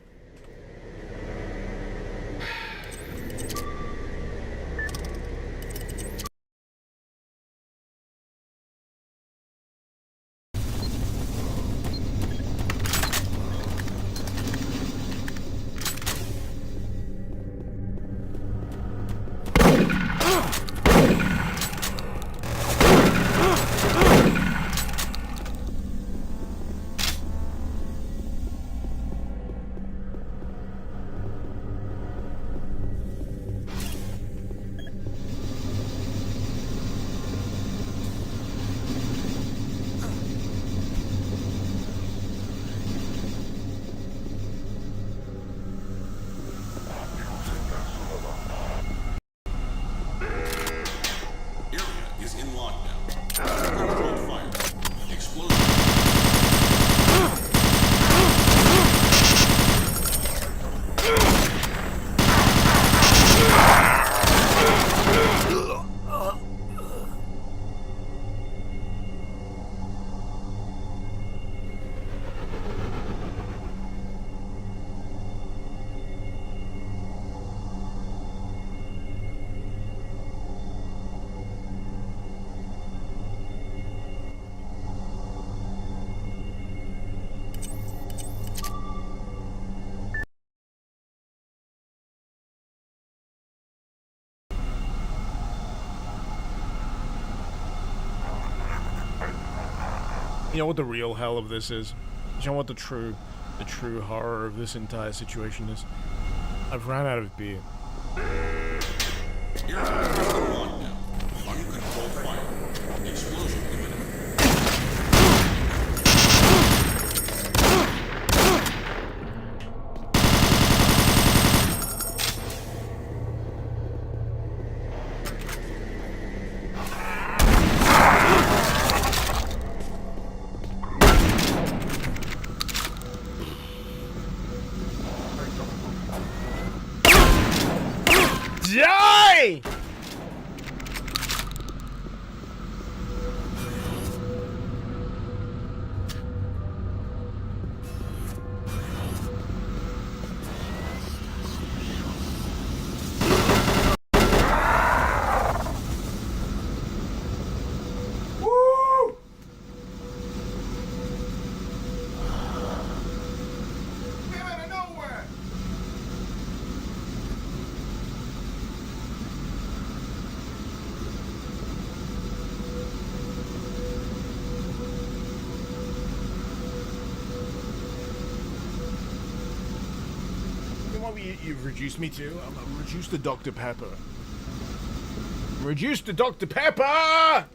You know what the real hell of this is? You know what the true horror of this entire situation is? I've ran out of beer. Uncontrolled fire. Explosion imminent. you've reduced me to? I'm reduced to Dr. Pepper. I'm reduced to Dr. Pepper!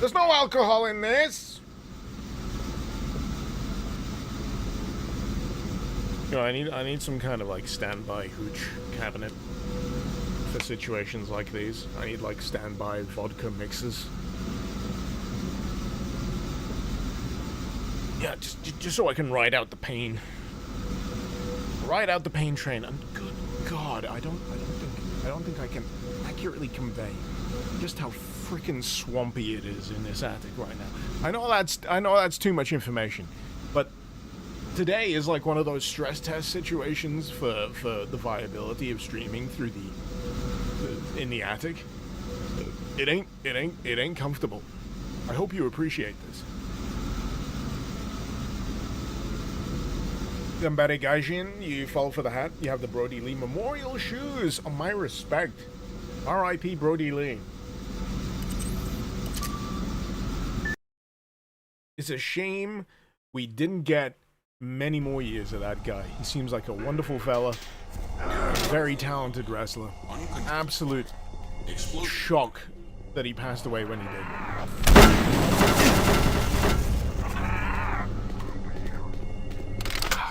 There's no alcohol in this! You know, I need some kind of like standby hooch cabinet for situations like these. I need like standby vodka mixes. Yeah, just so I can ride out the pain. Ride out the pain train. And good God, I don't think I can accurately convey just how freaking swampy it is in this attic right now. I know that's too much information, but today is like one of those stress test situations for the viability of streaming through in the attic. It ain't comfortable. I hope you appreciate this. Gambare Gaijin, you fall for the hat. You have the Brody Lee Memorial Shoes. On my respect. R.I.P. Brody Lee. It's a shame we didn't get many more years of that guy. He seems like a wonderful fella. Very talented wrestler. Absolute shock that he passed away when he did.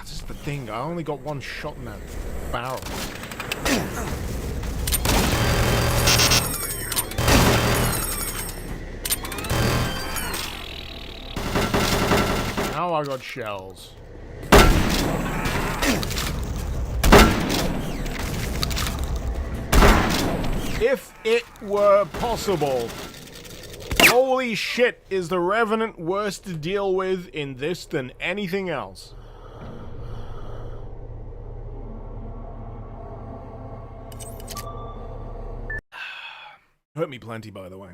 This is the thing. I only got one shot in that barrel. Now I got shells. If it were possible. Holy shit, is the Revenant worse to deal with in this than anything else? Hurt me plenty, by the way.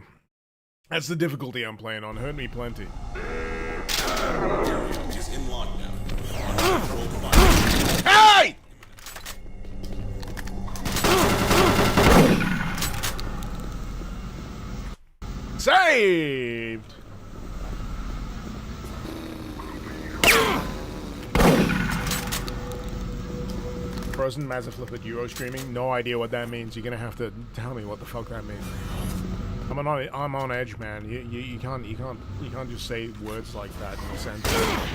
That's the difficulty I'm playing on. Hurt me plenty. Is in lockdown. Hey! Saved! Frozen Mazaflip Euro streaming? No idea what that means. You're gonna have to tell me what the fuck that means. I'm on edge, man. You can't just say words like that in a sentence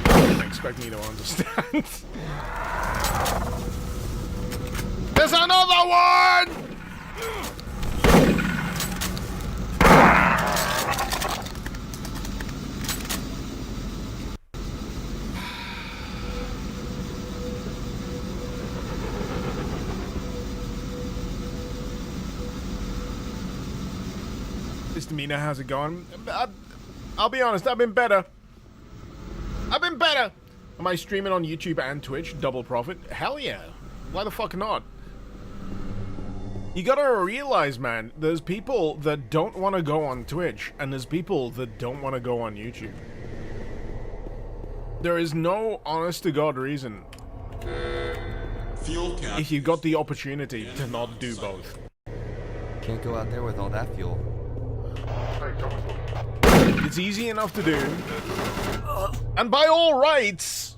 and expect me to understand. There's another one! Misdemeanor, how's it going? I'll be honest, I've been better. Am I streaming on YouTube and Twitch? Double profit? Hell yeah. Why the fuck not? You gotta realize, man, there's people that don't want to go on Twitch, and there's people that don't want to go on YouTube. There is no honest-to-God reason if you got the opportunity to not do both. Can't go out there with all that fuel. It's easy enough to do. And by all rights...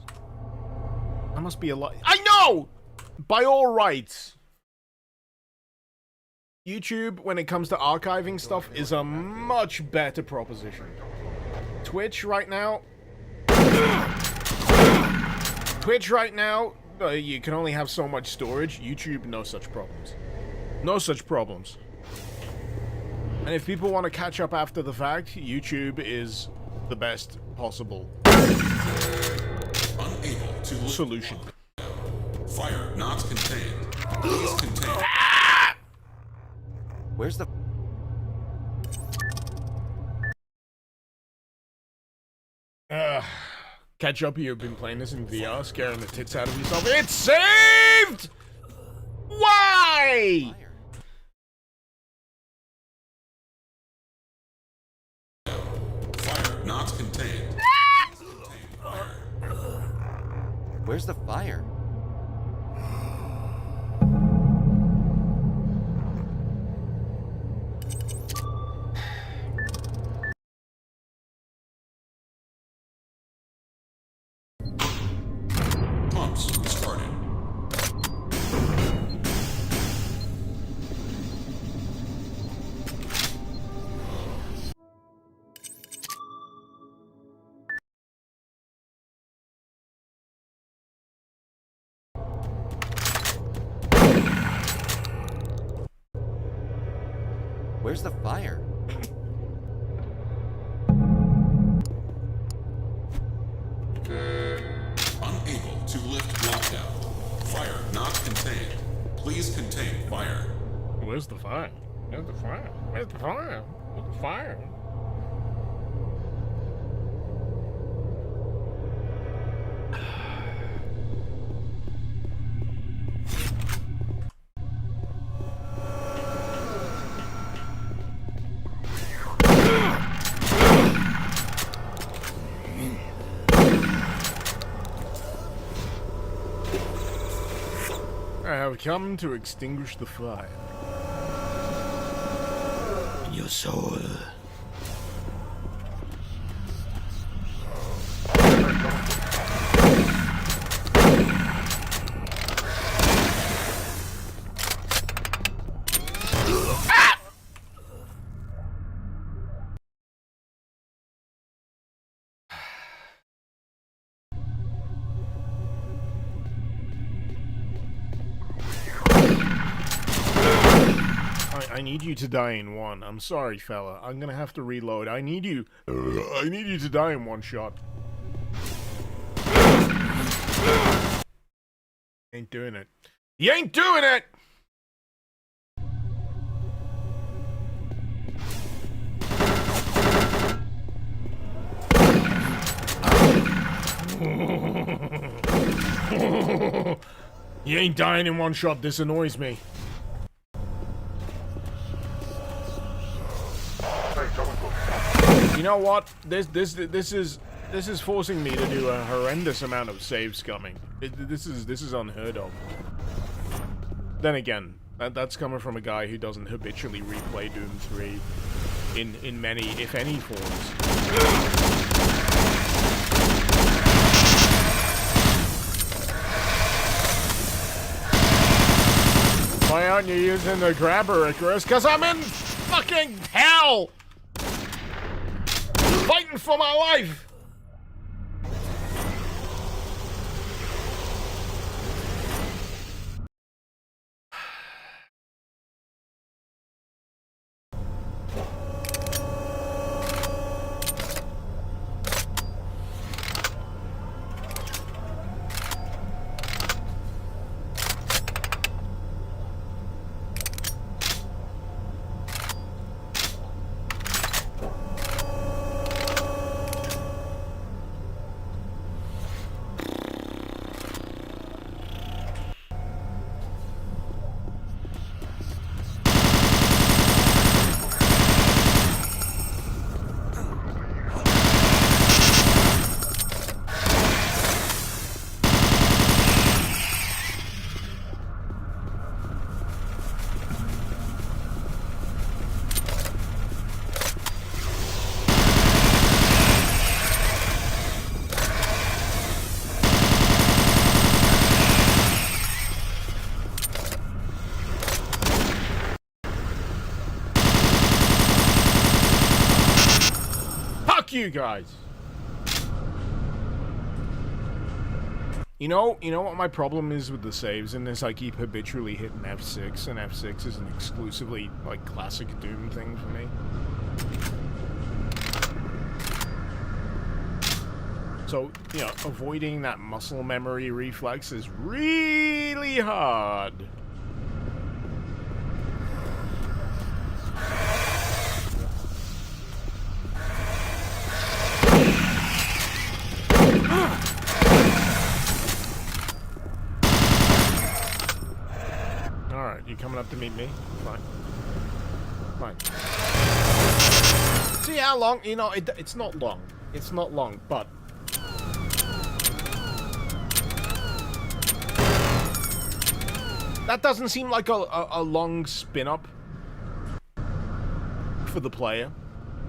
I must be a lot... I know! By all rights... YouTube, when it comes to archiving stuff, is a much better proposition. Twitch right now... you can only have so much storage. YouTube, no such problems. No such problems. And if people want to catch up after the fact, YouTube is the best possible solution. Fire not contained. Please contain. Where's the... Catch up, you've been playing this in VR, scaring the tits out of yourself. It's saved! Why? Fire not contained. Where's the fire? Where's the fire? Unable to lift lockdown. Fire not contained. Please contain fire. Where's the fire? Where's the fire? Where's the fire? Where's the fire? I have come to extinguish the fire. In your soul. I need you to die in one. I'm sorry, fella. I'm gonna have to reload. I need you to die in one shot. Ain't doing it. You ain't doing it! You ain't dying in one shot. This annoys me. You know what? This is forcing me to do a horrendous amount of save scumming. This is unheard of. Then again, that's coming from a guy who doesn't habitually replay Doom 3 in many, if any, forms. Why aren't you using the grabber, Icarus? 'Cause I'm in fucking hell! Fighting for my life! You guys. You know what my problem is with the saves in this? I keep habitually hitting F6, and F6 is an exclusively, like, classic Doom thing for me. So, you know, avoiding that muscle memory reflex is really hard. You coming up to meet me? Fine. Fine. See how long? You know, it's not long. It's not long, but... that doesn't seem like a long spin-up for the player.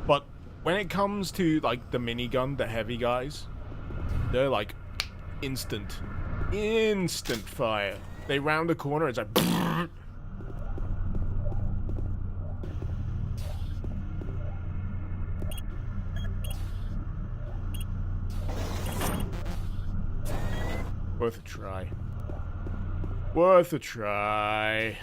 But when it comes to, like, the minigun, the heavy guys, they're, like, instant fire. They round the corner, it's like... Worth a try. Worth a try.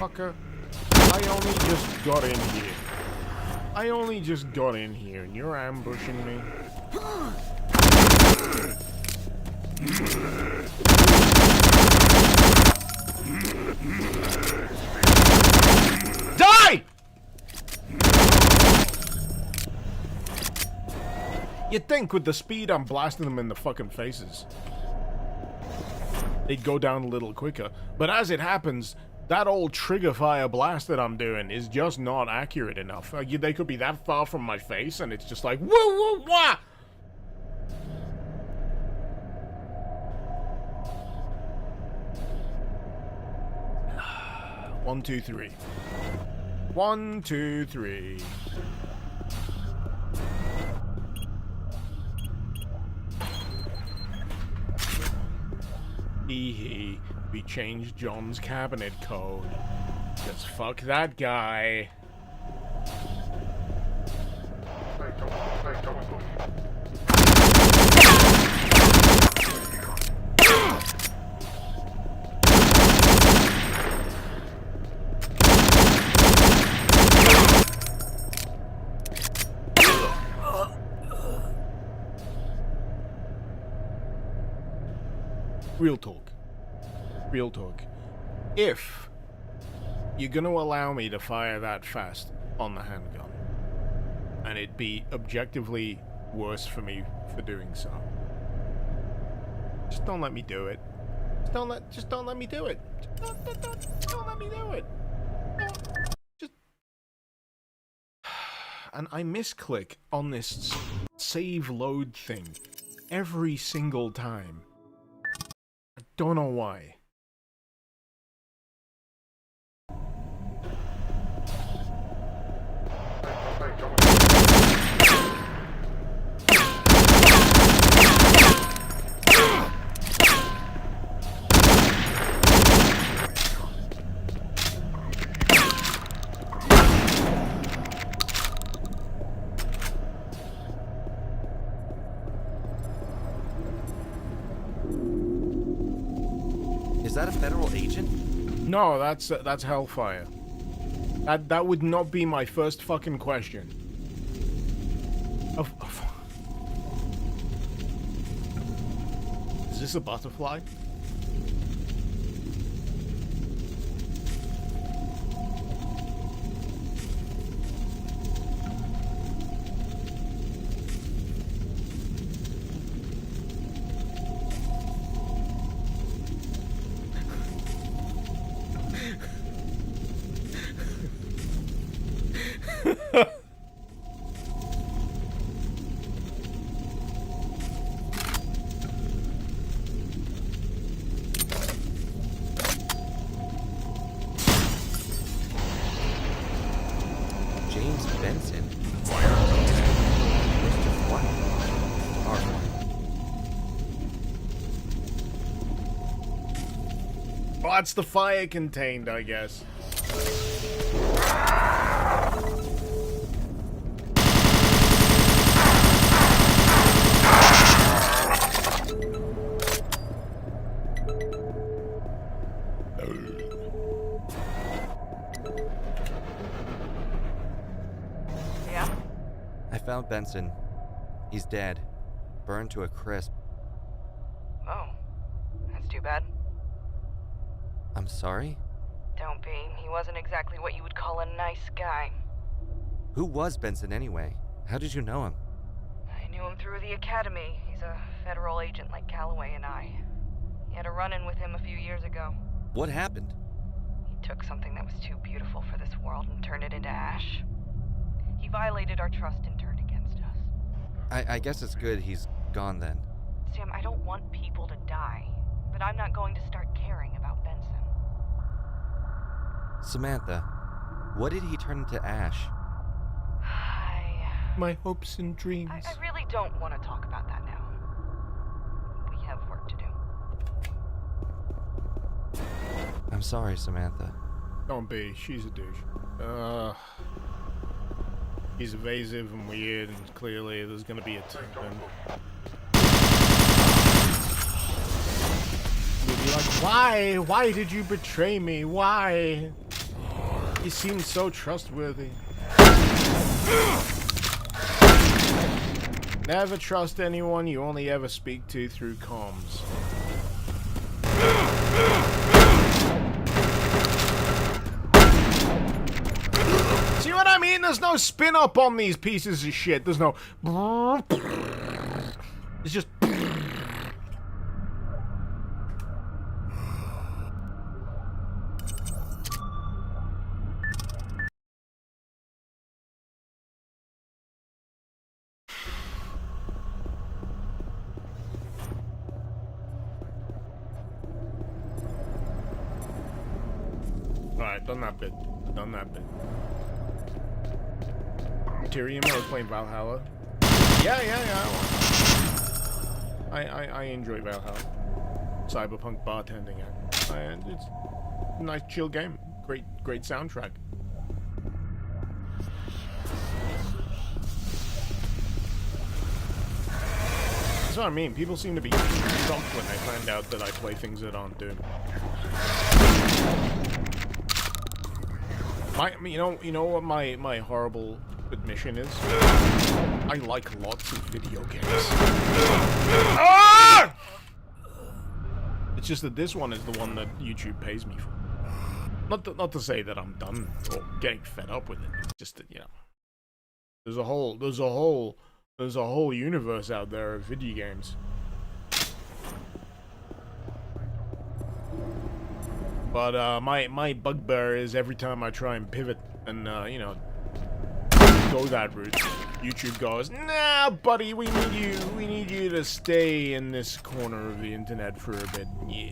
motherfucker. I only just got in here. I only just got in here and you're ambushing me. Die! You'd think with the speed I'm blasting them in the fucking faces, they'd go down a little quicker. But as it happens, that old trigger fire blast that I'm doing is just not accurate enough. They could be that far from my face and it's just like, woo woo wah! 1, 2, 3. 1, 2, 3. Hee, we changed John's cabinet code. Just fuck that guy. Real talk. Real talk. If you're gonna allow me to fire that fast on the handgun, and it'd be objectively worse for me for doing so, just don't let me do it. Just don't let me do it. Don't let me do it. Just. And I misclick on this save load thing every single time. I don't know why. Is that a federal agent? No, that's Hellfire. That would not be my first fucking question. Is this a butterfly? James Benson. Well, that's the fire contained, I guess. I found Benson. He's dead. Burned to a crisp. Oh, that's too bad. I'm sorry? Don't be. He wasn't exactly what you would call a nice guy. Who was Benson anyway? How did you know him? I knew him through the academy. He's a federal agent like Calloway and I. He had a run-in with him a few years ago. What happened? He took something that was too beautiful for this world and turned it into ash. He violated our trust and turned against us. I guess it's good he's gone then. Sam, I don't want people to die, but I'm not going to start caring about Benson. Samantha, what did he turn into ash? My hopes and dreams. I really don't want to talk about that now. We have work to do. I'm sorry, Samantha. Don't be. She's a douche. He's evasive and weird, and clearly there's gonna be a turn. You'll be like, why? Why did you betray me? Why? You seem so trustworthy. Never trust anyone you only ever speak to through comms. See what I mean? There's no spin up on these pieces of shit. There's no... It's just... Alright, done that bit. Done that bit. Tyrion, I was playing Valhalla. Yeah. I enjoy Valhalla. Cyberpunk bartending act. And it's a nice chill game. Great soundtrack. That's what I mean. People seem to be shocked when they find out that I play things that aren't Doom. You know what my horrible admission is? I like lots of video games. Ah! It's just that this one is the one that YouTube pays me for. Not to say that I'm done or getting fed up with it. It's just that, you know, there's a whole universe out there of video games. But my bugbear is every time I try and pivot and you know, go that route, YouTube goes, nah, buddy, we need you to stay in this corner of the internet for a bit. Yeah.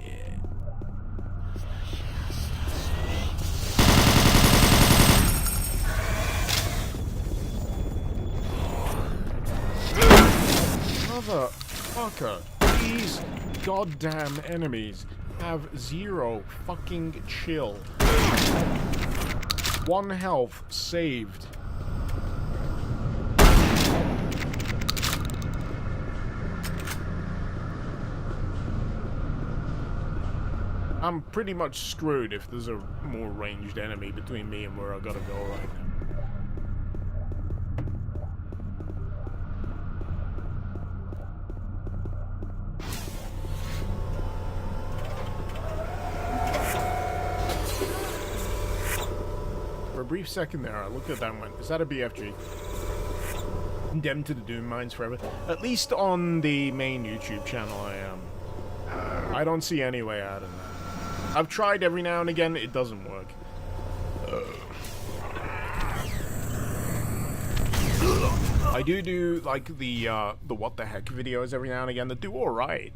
Motherfucker, these goddamn enemies have zero fucking chill. 1 health saved. I'm pretty much screwed if there's a more ranged enemy between me and where I gotta go right now. For a brief second there, I looked at that and went, is that a BFG? Condemned to the Doom Mines forever. At least on the main YouTube channel I am. I don't see any way out of that. I've tried every now and again, it doesn't work. I do like the what the heck videos every now and again that do alright.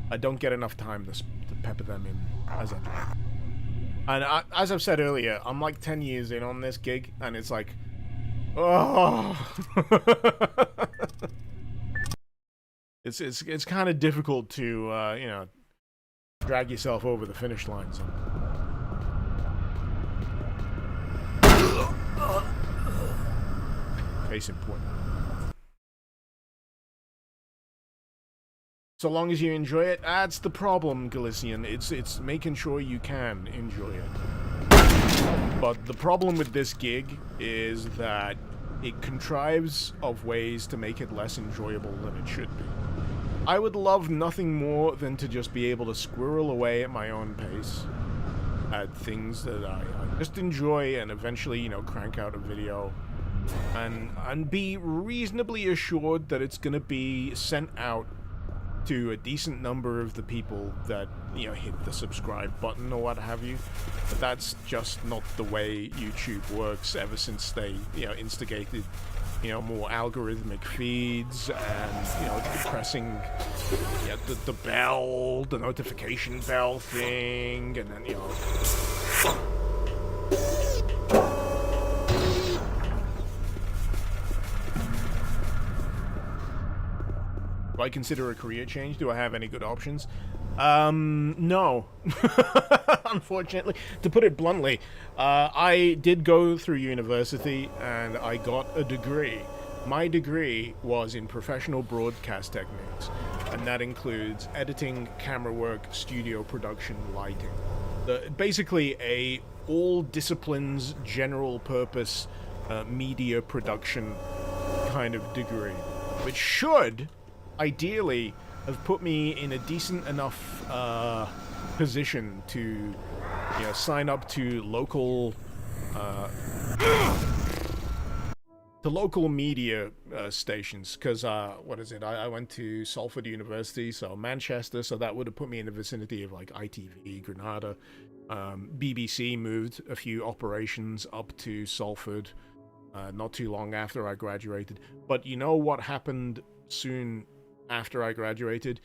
I don't get enough time to pepper them in as I try. And as I've said earlier, I'm like 10 years in on this gig, and it's like, oh. It's kind of difficult to you know, drag yourself over the finish line. So. Case in point. So long as you enjoy it, that's the problem, Galician. It's making sure you can enjoy it. But the problem with this gig is that it contrives of ways to make it less enjoyable than it should be. I would love nothing more than to just be able to squirrel away at my own pace at things that I just enjoy, and eventually, you know, crank out a video and be reasonably assured that it's gonna be sent out to a decent number of the people that, you know, hit the subscribe button or what have you. But that's just not the way YouTube works ever since they, you know, instigated, you know, more algorithmic feeds and, you know, pressing, yeah, the bell, the notification bell thing, and then, you know. Do I consider a career change? Do I have any good options? No. Unfortunately. To put it bluntly, I did go through university and I got a degree. My degree was in professional broadcast techniques, and that includes editing, camera work, studio production, lighting. basically a all disciplines general purpose media production kind of degree, which should ideally have put me in a decent enough position to sign up to local media stations, because I went to Salford University, so Manchester, so that would have put me in the vicinity of like ITV, Granada. BBC moved a few operations up to Salford not too long after I graduated. But you know what happened soon after I graduated?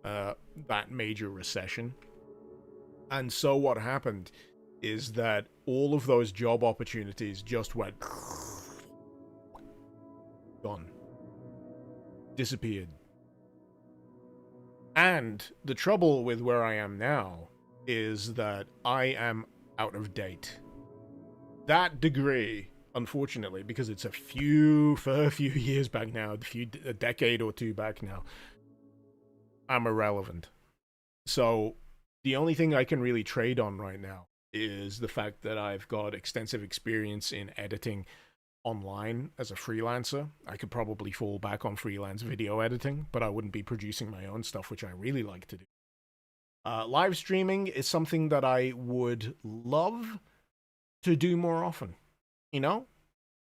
That major recession. And so what happened is that all of those job opportunities just went gone. Disappeared. And the trouble with where I am now is that I am out of date. That degree, unfortunately, because it's a few years back now, a decade or two back now, I'm irrelevant. So the only thing I can really trade on right now is the fact that I've got extensive experience in editing online as a freelancer. I could probably fall back on freelance video editing, but I wouldn't be producing my own stuff, which I really like to do. Live streaming is something that I would love to do more often. You know,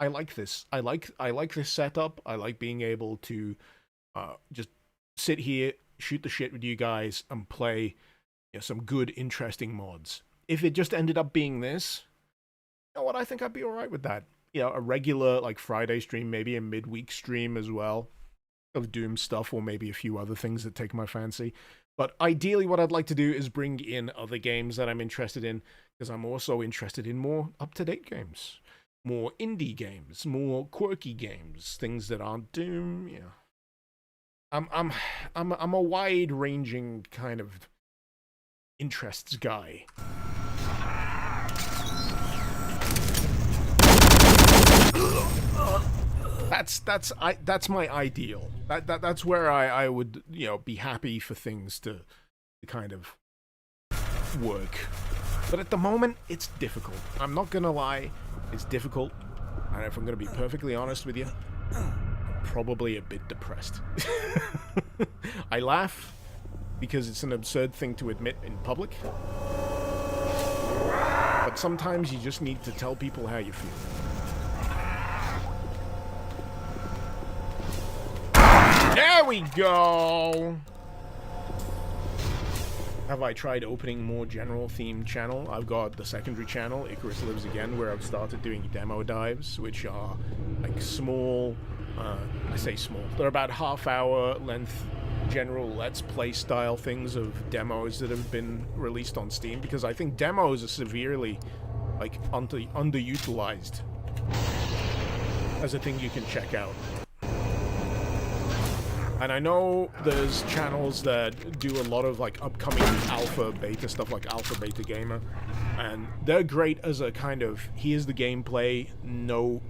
I like this. I like this setup. I like being able to just sit here, shoot the shit with you guys, and play some good, interesting mods. If it just ended up being this, you know what? I think I'd be all right with that. A regular like Friday stream, maybe a midweek stream as well of Doom stuff, or maybe a few other things that take my fancy. But ideally what I'd like to do is bring in other games that I'm interested in, because I'm also interested in more up-to-date games, more indie games, more quirky games, things that aren't Doom. I'm a wide-ranging kind of interests guy. That's my ideal. That's where I would be happy for things to kind of work. But at the moment, it's difficult. I'm not gonna lie, it's difficult. And if I'm gonna be perfectly honest with you, I'm probably a bit depressed. I laugh because it's an absurd thing to admit in public. But sometimes you just need to tell people how you feel. There we go! Have I tried opening more general themed channel? I've got the secondary channel, Icarus Lives Again, where I've started doing demo dives, which are like small, I say small, they're about half-hour length general Let's Play style things of demos that have been released on Steam, because I think demos are severely like underutilized as a thing you can check out. And I know there's channels that do a lot of like upcoming alpha beta stuff, like Alpha Beta Gamer, and they're great as a kind of here's the gameplay, no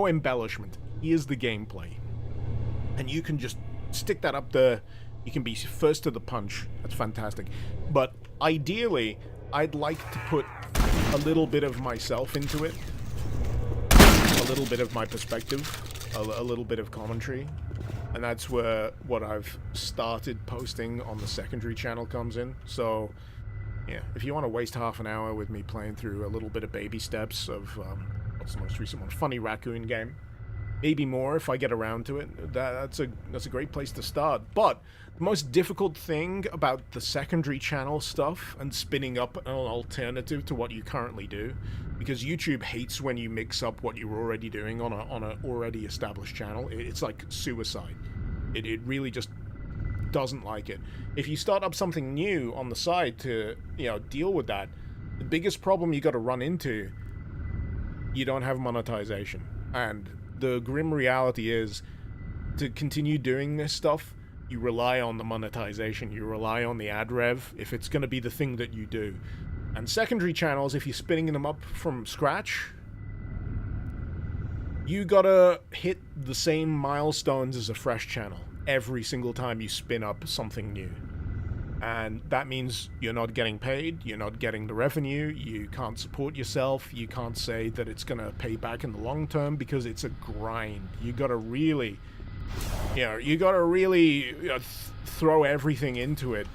embellishment, here's the gameplay, and you can just stick that up there. You can be first to the punch. That's fantastic. But ideally, I'd like to put a little bit of myself into it, a little bit of my perspective, a little bit of commentary. And that's where what I've started posting on the secondary channel comes in. So, yeah, if you want to waste half an hour with me playing through a little bit of baby steps of, what's the most recent one? Funny Raccoon game. Maybe more if I get around to it. That's a great place to start. But the most difficult thing about the secondary channel stuff and spinning up an alternative to what you currently do, because YouTube hates when you mix up what you're already doing on a already established channel. It's like suicide. It really just doesn't like it. If you start up something new on the side to deal with that, the biggest problem you got to run into, you don't have monetization. And the grim reality is, to continue doing this stuff, you rely on the monetization, you rely on the ad rev, if it's going to be the thing that you do. And secondary channels, if you're spinning them up from scratch, you gotta hit the same milestones as a fresh channel every single time you spin up something new. And that means you're not getting paid, you're not getting the revenue, you can't support yourself, you can't say that it's gonna pay back in the long term because it's a grind. You gotta really, throw everything into it.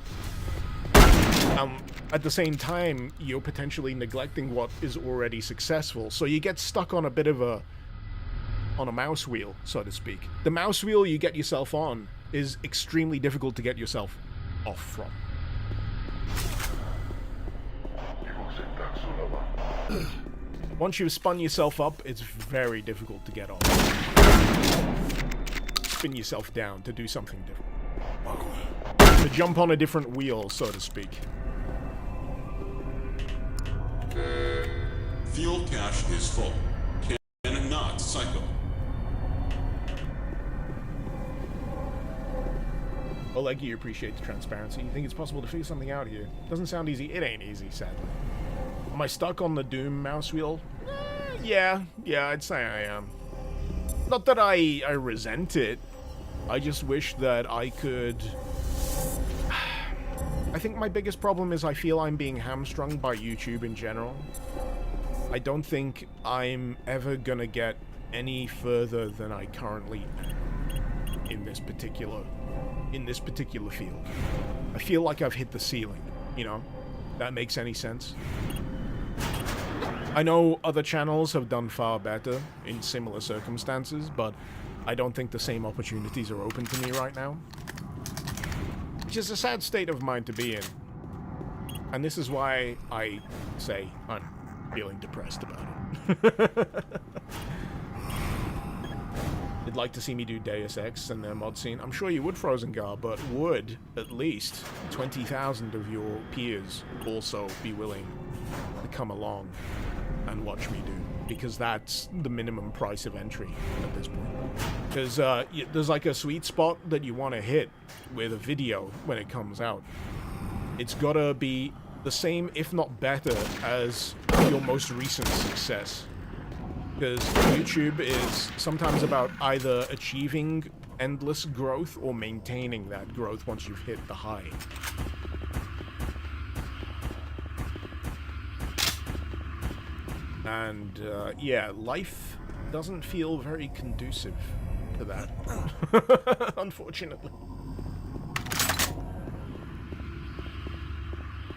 At the same time, you're potentially neglecting what is already successful, so you get stuck on a bit of a mouse wheel, so to speak. The mouse wheel you get yourself on is extremely difficult to get yourself off from. Once you've spun yourself up, it's very difficult to get off. Spin yourself down to do something different. To jump on a different wheel, so to speak. Fuel cache is full. Cannot cycle. Oleg, you appreciate the transparency. You think it's possible to figure something out here? Doesn't sound easy. It ain't easy, sadly. Am I stuck on the Doom mouse wheel? Yeah, I'd say I am. Not that I resent it. I just wish that I could... I think my biggest problem is I feel I'm being hamstrung by YouTube in general. I don't think I'm ever gonna get any further than I currently am in this particular field. I feel like I've hit the ceiling, you know? That makes any sense? I know other channels have done far better in similar circumstances, but I don't think the same opportunities are open to me right now. Which is a sad state of mind to be in. And this is why I say I'm feeling depressed about it. You'd like to see me do Deus Ex and their mod scene? I'm sure you would, Frozengar, but would at least 20,000 of your peers also be willing to come along and watch me do? Because that's the minimum price of entry at this point. Because there's like a sweet spot that you want to hit with a video when it comes out. It's gotta be the same, if not better, as your most recent success. Because YouTube is sometimes about either achieving endless growth or maintaining that growth once you've hit the high. And, yeah, life doesn't feel very conducive to that, unfortunately.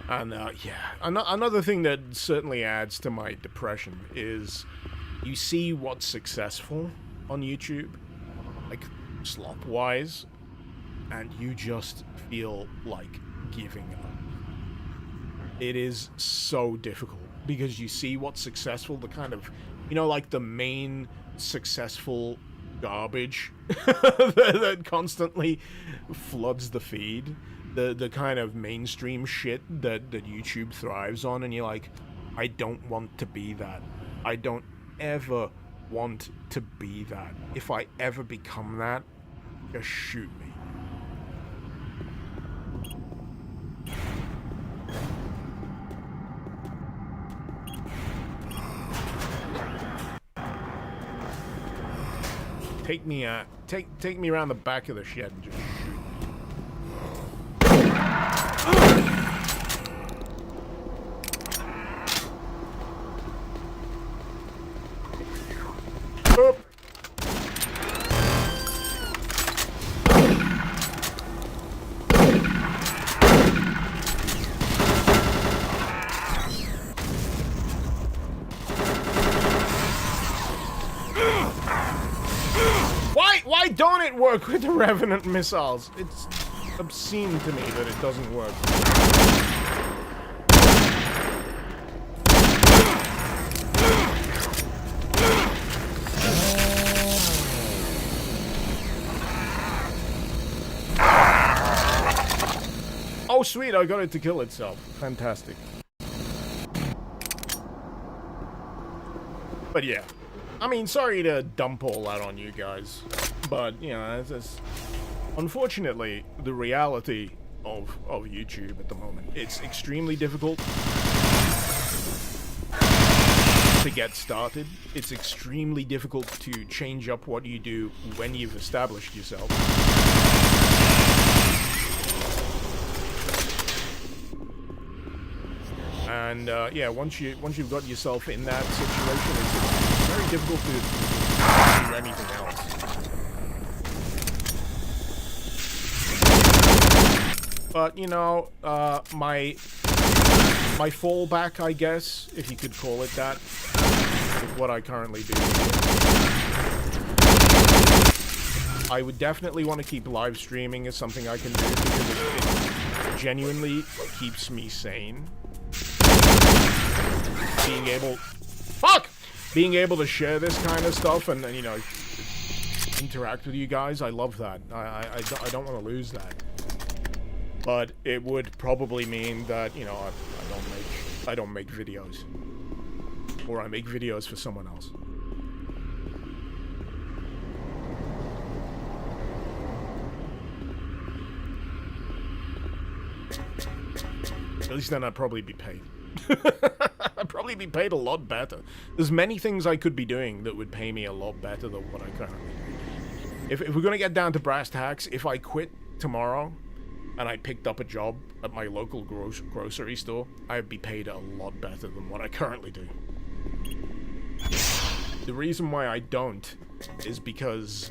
And, yeah, another thing that certainly adds to my depression is you see what's successful on YouTube, like, slop-wise, and you just feel like giving up. It is so difficult, because you see what's successful, the kind of, you know, like the main successful garbage that constantly floods the feed, the kind of mainstream shit that YouTube thrives on, and you're like, I don't want to be that. I don't ever want to be that. If I ever become that, just shoot me. Take me around the back of the shed and just shoot me. Why don't it work with the Revenant missiles? It's obscene to me that it doesn't work. Oh sweet, I got it to kill itself. Fantastic. But yeah. I mean, sorry to dump all that on you guys, but, you know, it's unfortunately the reality of YouTube at the moment. It's extremely difficult to get started. It's extremely difficult to change up what you do when you've established yourself. And yeah, once you've got yourself in that situation, it's very difficult to do anything else. But you know, my fallback, I guess, if you could call it that, is what I currently do. I would definitely want to keep live streaming as something I can do because it genuinely keeps me sane. Being able to share this kind of stuff and you know, interact with you guys, I love that. I don't want to lose that. But it would probably mean that, you know, I don't make videos, or I make videos for someone else. At least then I'd probably be paid. I'd probably be paid a lot better. There's many things I could be doing that would pay me a lot better than what I currently do. If we're gonna get down to brass tacks, if I quit tomorrow and I picked up a job at my local grocery store, I'd be paid a lot better than what I currently do. The reason why I don't is because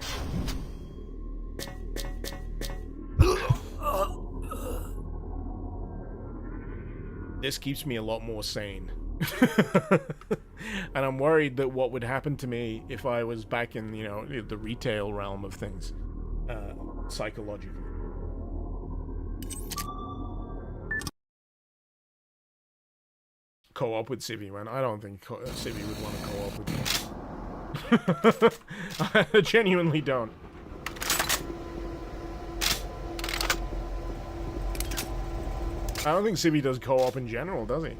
this keeps me a lot more sane. And I'm worried that what would happen to me if I was back in, you know, the retail realm of things, psychologically. Co-op with Civi, man. I don't think Civi would want to co-op with me. I genuinely don't. I don't think Civi does co-op in general, does he?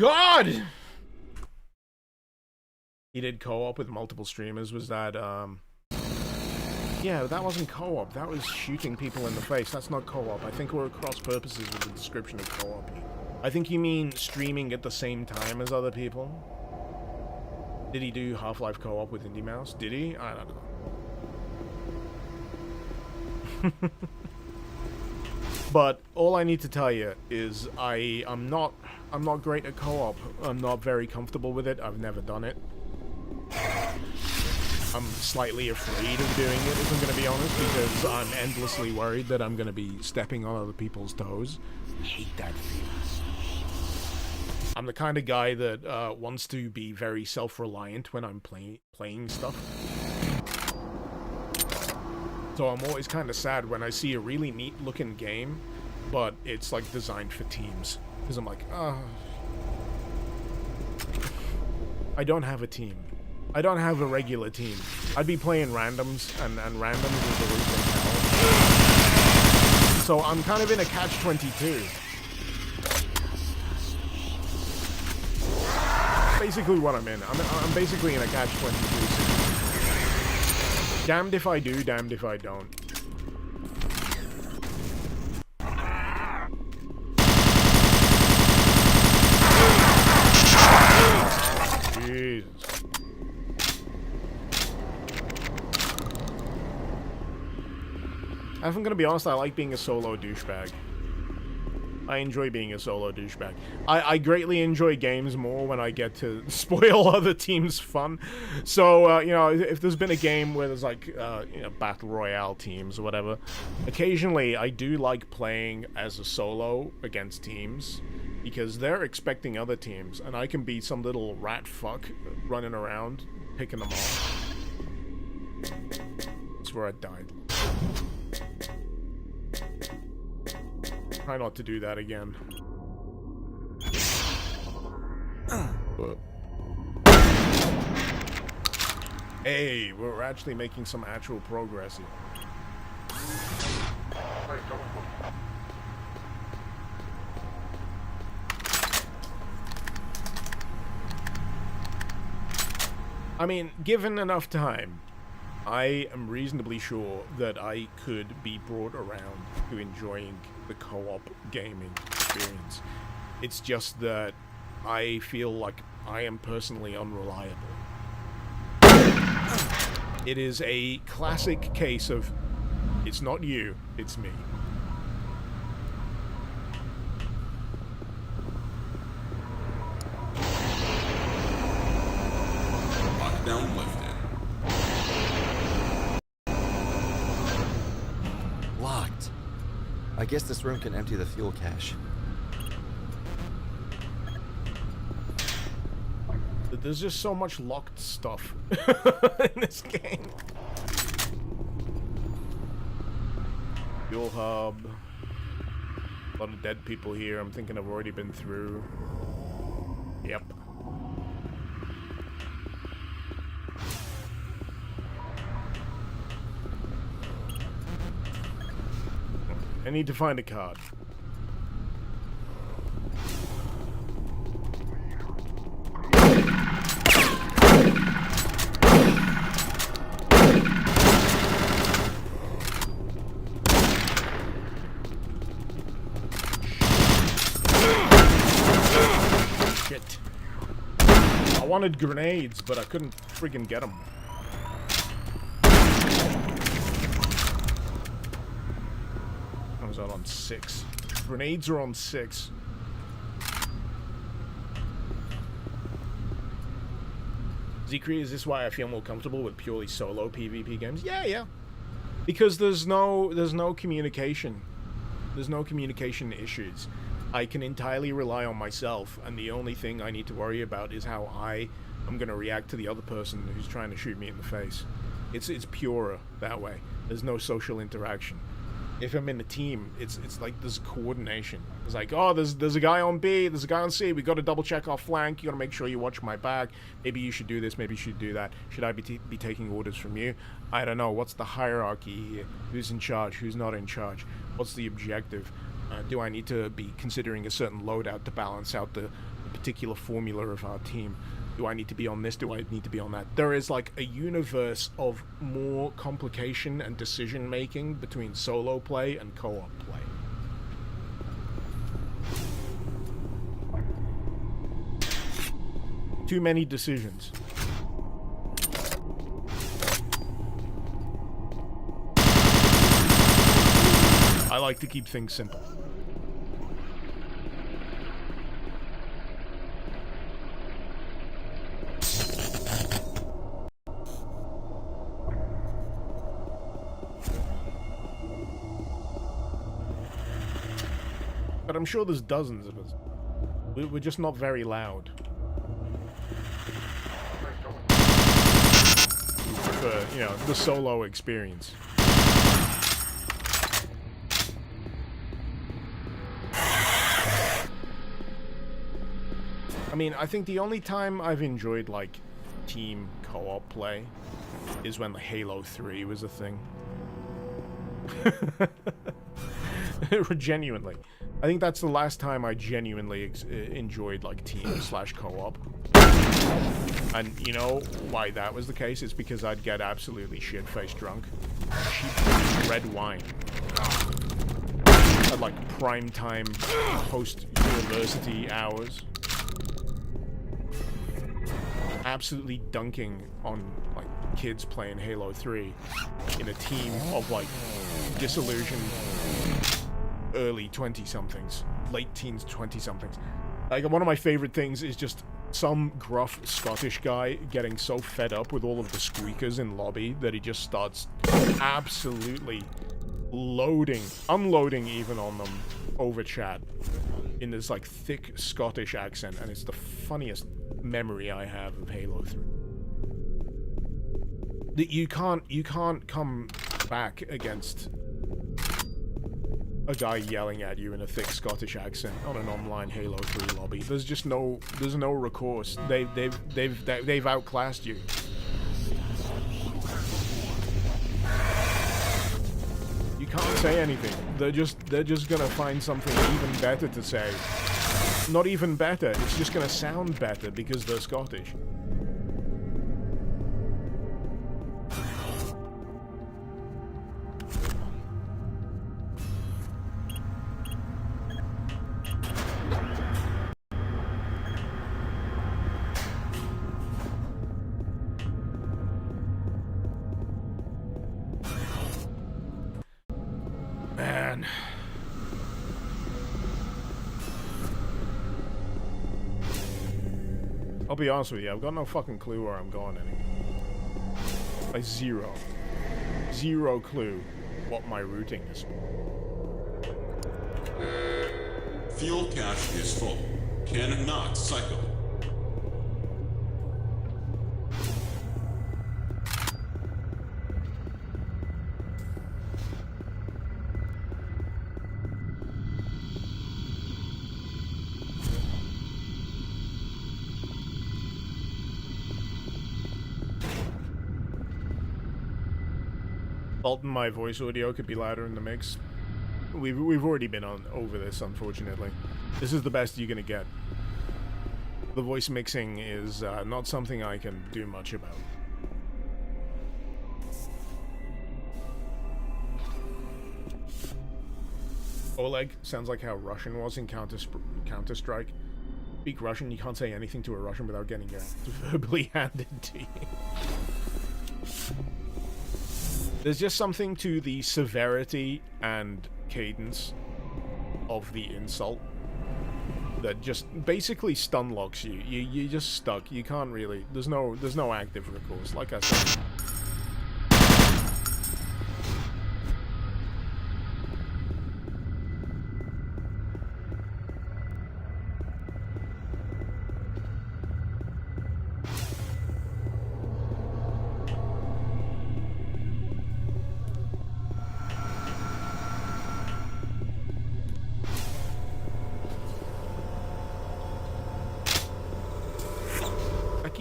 God! He did co-op with multiple streamers. Was that, yeah, that wasn't co-op. That was shooting people in the face. That's not co-op. I think we're cross purposes with the description of co-op. I think you mean streaming at the same time as other people. Did he do Half-Life co-op with Indie Mouse? Did he? I don't know. But all I need to tell you is I'm not great at co-op. I'm not very comfortable with it. I've never done it. I'm slightly afraid of doing it, if I'm going to be honest, because I'm endlessly worried that I'm going to be stepping on other people's toes. I hate that feeling. I'm the kind of guy that wants to be very self-reliant when I'm playing stuff. So I'm always kind of sad when I see a really neat-looking game, but it's like designed for teams. Because I'm like, I don't have a team. I don't have a regular team. I'd be playing randoms, and randoms is the root of hell. So I'm kind of in a catch-22. Basically what I'm in. I'm basically in a catch-22 situation. Damned if I do, damned if I don't. Jesus. If I'm gonna be honest, I like being a solo douchebag. I enjoy being a solo douchebag. I greatly enjoy games more when I get to spoil other teams' fun. So, you know, if there's been a game where there's like, you know, battle royale teams or whatever, occasionally I do like playing as a solo against teams because they're expecting other teams and I can be some little rat fuck running around picking them off. That's where I died. Try not to do that again. But hey, we're actually making some actual progress here. I mean, given enough time, I am reasonably sure that I could be brought around to enjoying the co-op gaming experience. It's just that I feel like I am personally unreliable. It is a classic case of, it's not you, it's me. Lockdown lifted. Locked. I guess this room can empty the fuel cache. There's just so much locked stuff in this game. Fuel hub. A lot of dead people here. I'm thinking I've already been through. Yep. I need to find a card. Shit. I wanted grenades, but I couldn't friggin' get them. I was out on 6. Grenades are on 6. Zekri, is this why I feel more comfortable with purely solo PvP games? Yeah. Because there's no communication. There's no communication issues. I can entirely rely on myself, and the only thing I need to worry about is how I am going to react to the other person who's trying to shoot me in the face. It's purer that way. There's no social interaction. If I'm in a team, it's like there's coordination. It's like, oh, there's a guy on B, there's a guy on C, we got to double check our flank, you got to make sure you watch my back, maybe you should do this, maybe you should do that, should I be taking orders from you? I don't know, what's the hierarchy here? Who's in charge, who's not in charge? What's the objective? Do I need to be considering a certain loadout to balance out the particular formula of our team? Do I need to be on this? Do I need to be on that? There is like a universe of more complication and decision making between solo play and co-op play. Too many decisions. I like to keep things simple. But I'm sure there's dozens of us. We're just not very loud. For, you know, the solo experience. I mean, I think the only time I've enjoyed, like, team co-op play is when Halo 3 was a thing. Genuinely. I think that's the last time I genuinely enjoyed, like, team/co-op. And you know why that was the case? It's because I'd get absolutely shit-faced drunk. Cheap red wine. At, like, prime-time post-university hours. Absolutely dunking on, like, kids playing Halo 3 in a team of, like, disillusioned early 20-somethings, late teens 20-somethings. Like, one of my favorite things is just some gruff Scottish guy getting so fed up with all of the squeakers in lobby that he just starts absolutely unloading even on them over chat in this, like, thick Scottish accent, and it's the funniest memory I have of Halo 3. That you can't come back against a guy yelling at you in a thick Scottish accent on an online Halo 3 lobby. There's no recourse. They've outclassed you. You can't say anything. They're just gonna find something even better to say. Not even better, it's just gonna sound better because they're Scottish. man. I'll be honest with you, I've got no fucking clue where I'm going anymore. Like zero. Zero clue what my routing is. Fuel cache is full. Cannot cycle. Fault in my voice audio could be louder in the mix. We've already been over this, unfortunately. This is the best you're gonna get. The voice mixing is not something I can do much about. Oleg sounds like how Russian was in Counter-Strike. Speak Russian, you can't say anything to a Russian without getting your ass verbally handed to you. There's just something to the severity and cadence of the insult that just basically stun locks you. You're just stuck. You can't really. There's no active recourse. Like I said.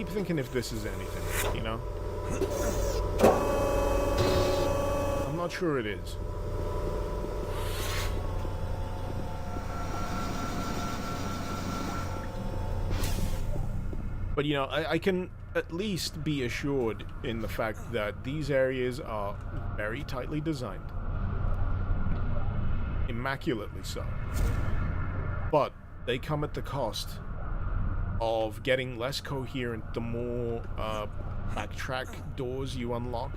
Thinking if this is anything, you know? I'm not sure it is. But you know, I can at least be assured in the fact that these areas are very tightly designed. Immaculately so. But they come at the cost of getting less coherent the more backtrack doors you unlock.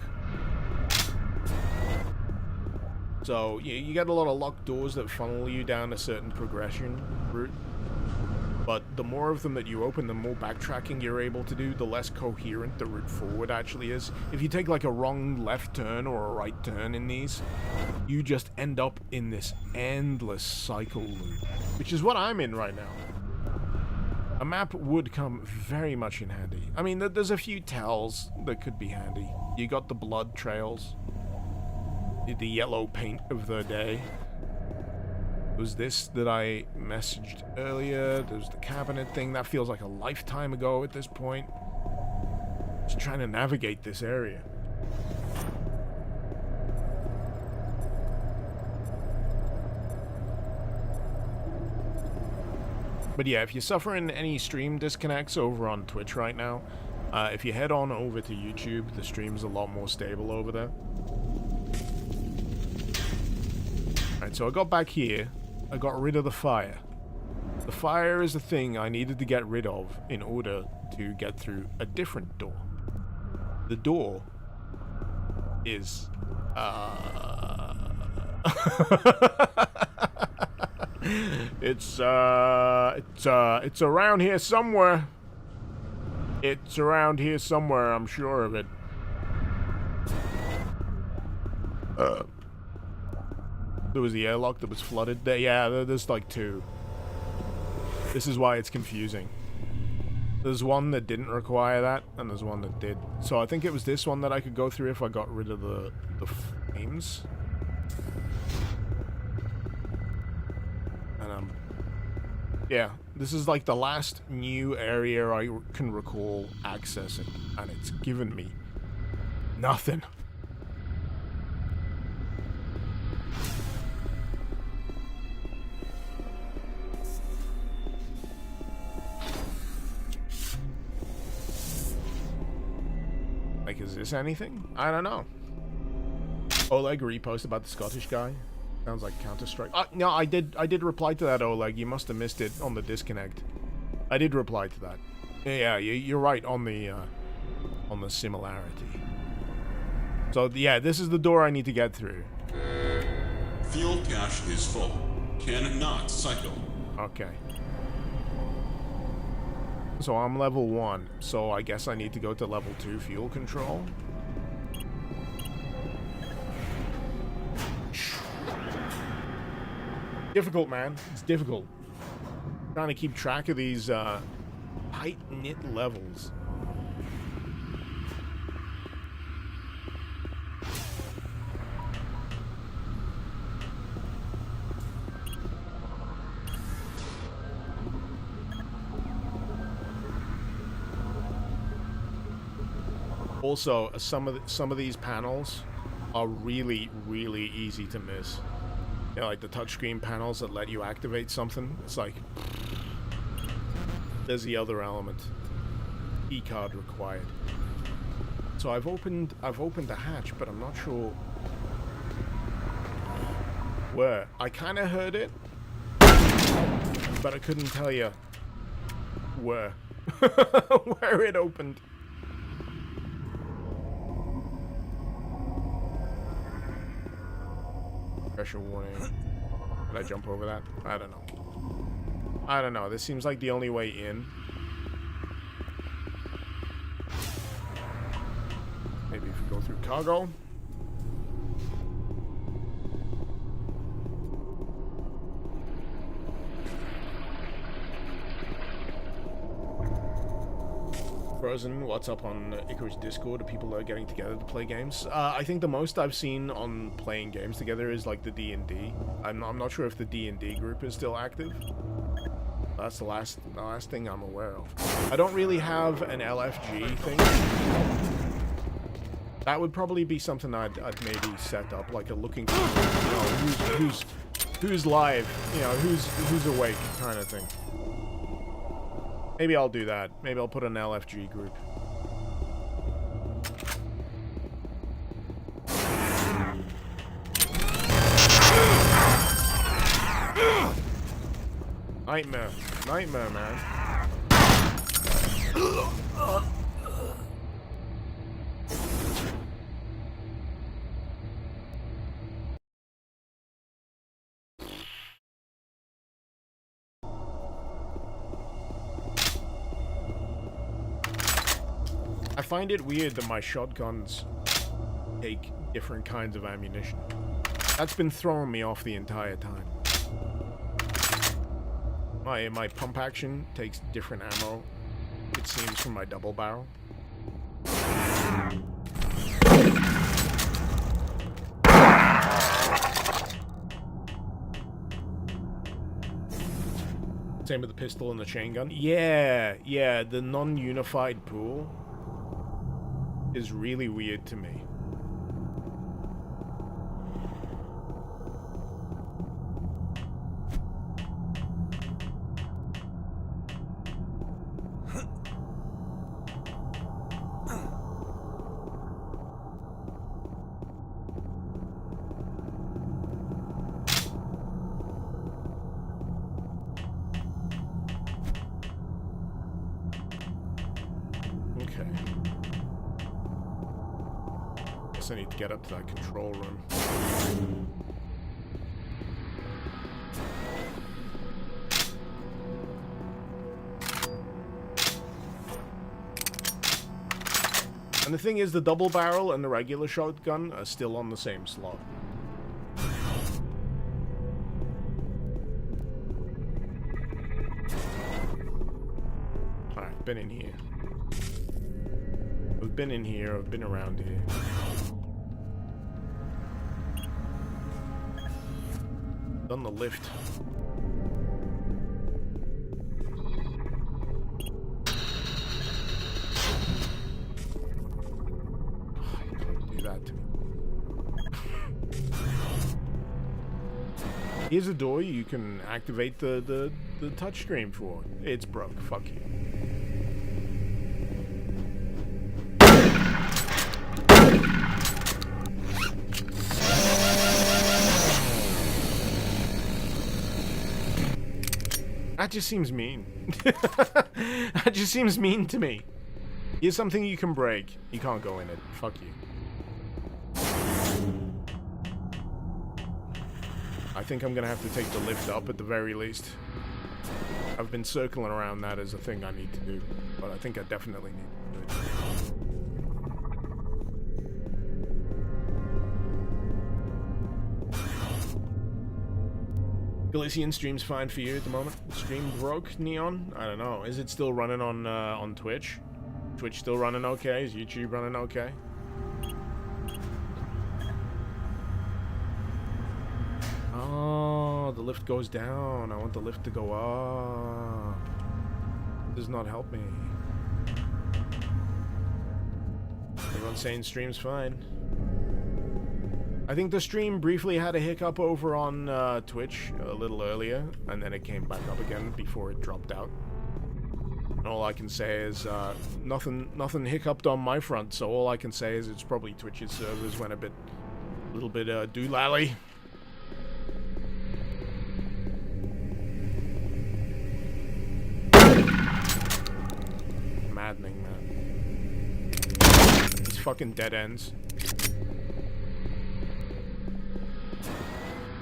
So you get a lot of locked doors that funnel you down a certain progression route, but the more of them that you open, the more backtracking you're able to do, the less coherent the route forward actually is. If you take like a wrong left turn or a right turn in these, you just end up in this endless cycle loop, which is what I'm in right now. A map would come very much in handy. I mean, there's a few tells that could be handy. You got the blood trails, the yellow paint of the day. There was this that I messaged earlier. There's the cabinet thing. That feels like a lifetime ago at this point. Just trying to navigate this area. But yeah, if you're suffering any stream disconnects over on Twitch right now, if you head on over to YouTube, the stream's a lot more stable over there. Alright, so I got back here. I got rid of the fire. The fire is the thing I needed to get rid of in order to get through a different door. The door is... It's around here somewhere. It's around here somewhere, I'm sure of it. There was the airlock that was flooded. There's like two. This is why it's confusing. There's one that didn't require that, and there's one that did. So I think it was this one that I could go through if I got rid of the flames. And yeah, this is like the last new area I can recall accessing, and it's given me nothing. Like, is this anything? I don't know. Oleg repost about the Scottish guy. Sounds like Counter-Strike. No, I did reply to that, Oleg. You must have missed it on the disconnect. I did reply to that. Yeah, you're right on the similarity. So yeah, this is the door I need to get through. Fuel cache is full. Cannot cycle. Okay. So I'm level 1, so I guess I need to go to level 2 fuel control. Difficult, man. It's difficult. Trying to keep track of these tight-knit levels. Also, some of these panels are really, really easy to miss. You know, like the touchscreen panels that let you activate something. It's like, there's the other element. E-card required. So I've opened the hatch, but I'm not sure where. I kind of heard it, but I couldn't tell you where where it opened. Pressure warning. Did I jump over that? I don't know. I don't know. This seems like the only way in. Maybe if we go through cargo. Frozen, what's up on Icarus Discord? Are people getting together to play games? I think the most I've seen on playing games together is like the D&D. I'm not sure if the D&D group is still active. That's the last thing I'm aware of. I don't really have an LFG thing. That would probably be something I'd maybe set up, like a looking for, you know, who's live, you know, who's awake kind of thing. Maybe I'll do that. Maybe I'll put an LFG group. Nightmare. Nightmare, man. I find it weird that my shotguns take different kinds of ammunition. That's been throwing me off the entire time. My pump action takes different ammo, it seems, from my double barrel. Same with the pistol and the chain gun. Yeah, the non-unified pool is really weird to me. I need to get up to that control room. And the thing is, the double barrel and the regular shotgun are still on the same slot. Alright, been in here. I've been in here, I've been around here. Done the lift. Oh, you can't do that to me. Here's a door you can activate the touchscreen for. It's broke. Fuck you. That just seems mean. That just seems mean to me. Here's something you can break. You can't go in it. Fuck you. think I'm gonna have to take the lift up at the very least. I've been circling around that as a thing I need to do, but I think I definitely need to do it. Galician stream's fine for you at the moment. Stream broke, Neon? I don't know. Is it still running on Twitch? Twitch still running okay? Is YouTube running okay? Oh, the lift goes down. I want the lift to go up. Does not help me. Everyone's saying stream's fine. I think the stream briefly had a hiccup over on Twitch a little earlier, and then it came back up again before it dropped out. And all I can say is nothing hiccuped on my front, so all I can say is it's probably Twitch's servers went a little bit doolally. Maddening, man. These fucking dead ends.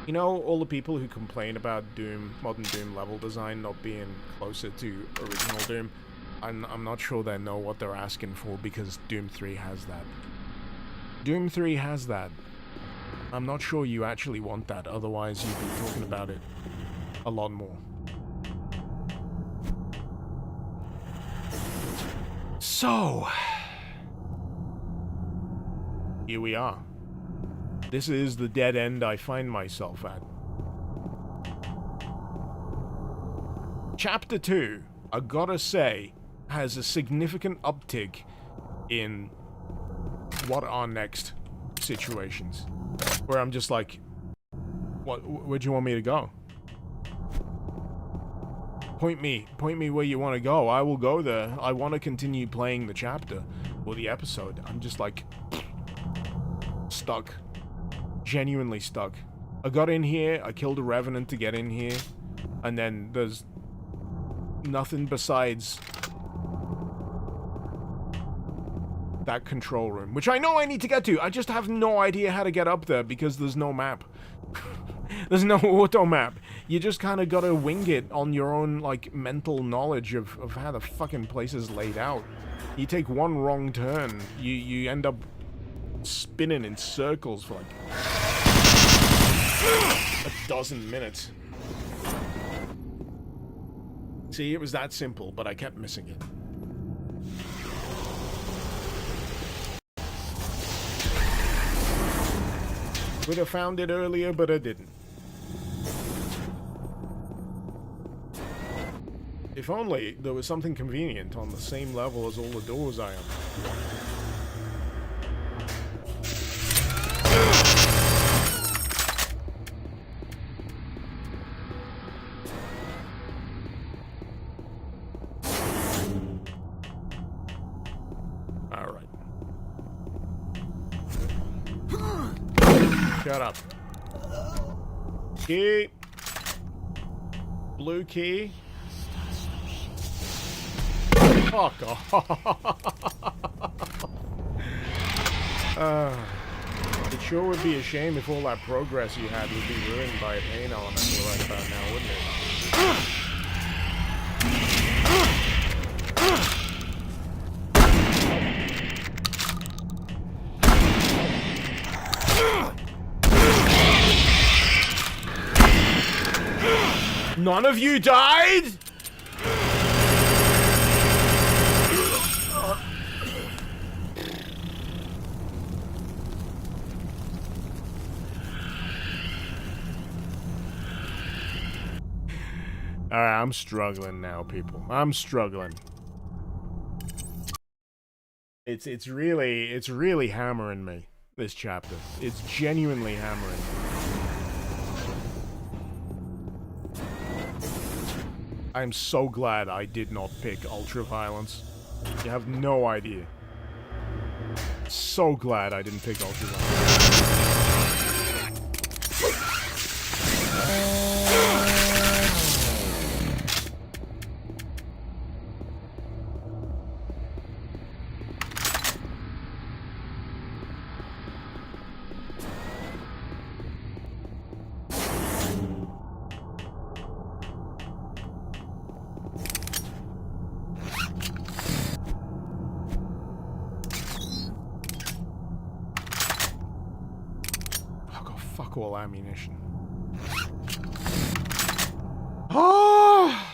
You know, all the people who complain about Doom, modern Doom level design not being closer to original Doom, I'm not sure they know what they're asking for, because Doom 3 has that. Doom 3 has that. I'm not sure you actually want that, otherwise you'd be talking about it a lot more. So, here we are. This is the dead end I find myself at. Chapter 2, I gotta say, has a significant uptick in what are next situations. Where I'm just like, where do you want me to go? Point me where you want to go. I will go there. I want to continue playing the chapter or the episode. I'm just like, stuck. Genuinely stuck. I got in here, I killed a revenant to get in here, and then there's nothing besides that control room, which I know I need to get to. I just have no idea how to get up there because there's no map. There's no auto map. You just kind of gotta wing it on your own, like, mental knowledge of how the fucking place is laid out. You take one wrong turn, you end up spinning in circles for like a dozen minutes. See, it was that simple, but I kept missing it. Could have found it earlier, but I didn't. If only there was something convenient on the same level as all the doors I am. Alright. Shut up. Key. Blue key. Fuck off. It sure would be a shame if all that progress you had would be ruined by a pain elemental right about now, wouldn't it? None of you died? Alright, I'm struggling now, people. I'm struggling. It's really hammering me, this chapter. It's genuinely hammering me. I'm so glad I did not pick ultraviolence. You have no idea. So glad I didn't pick ultraviolence. fuck all ammunition. Oh!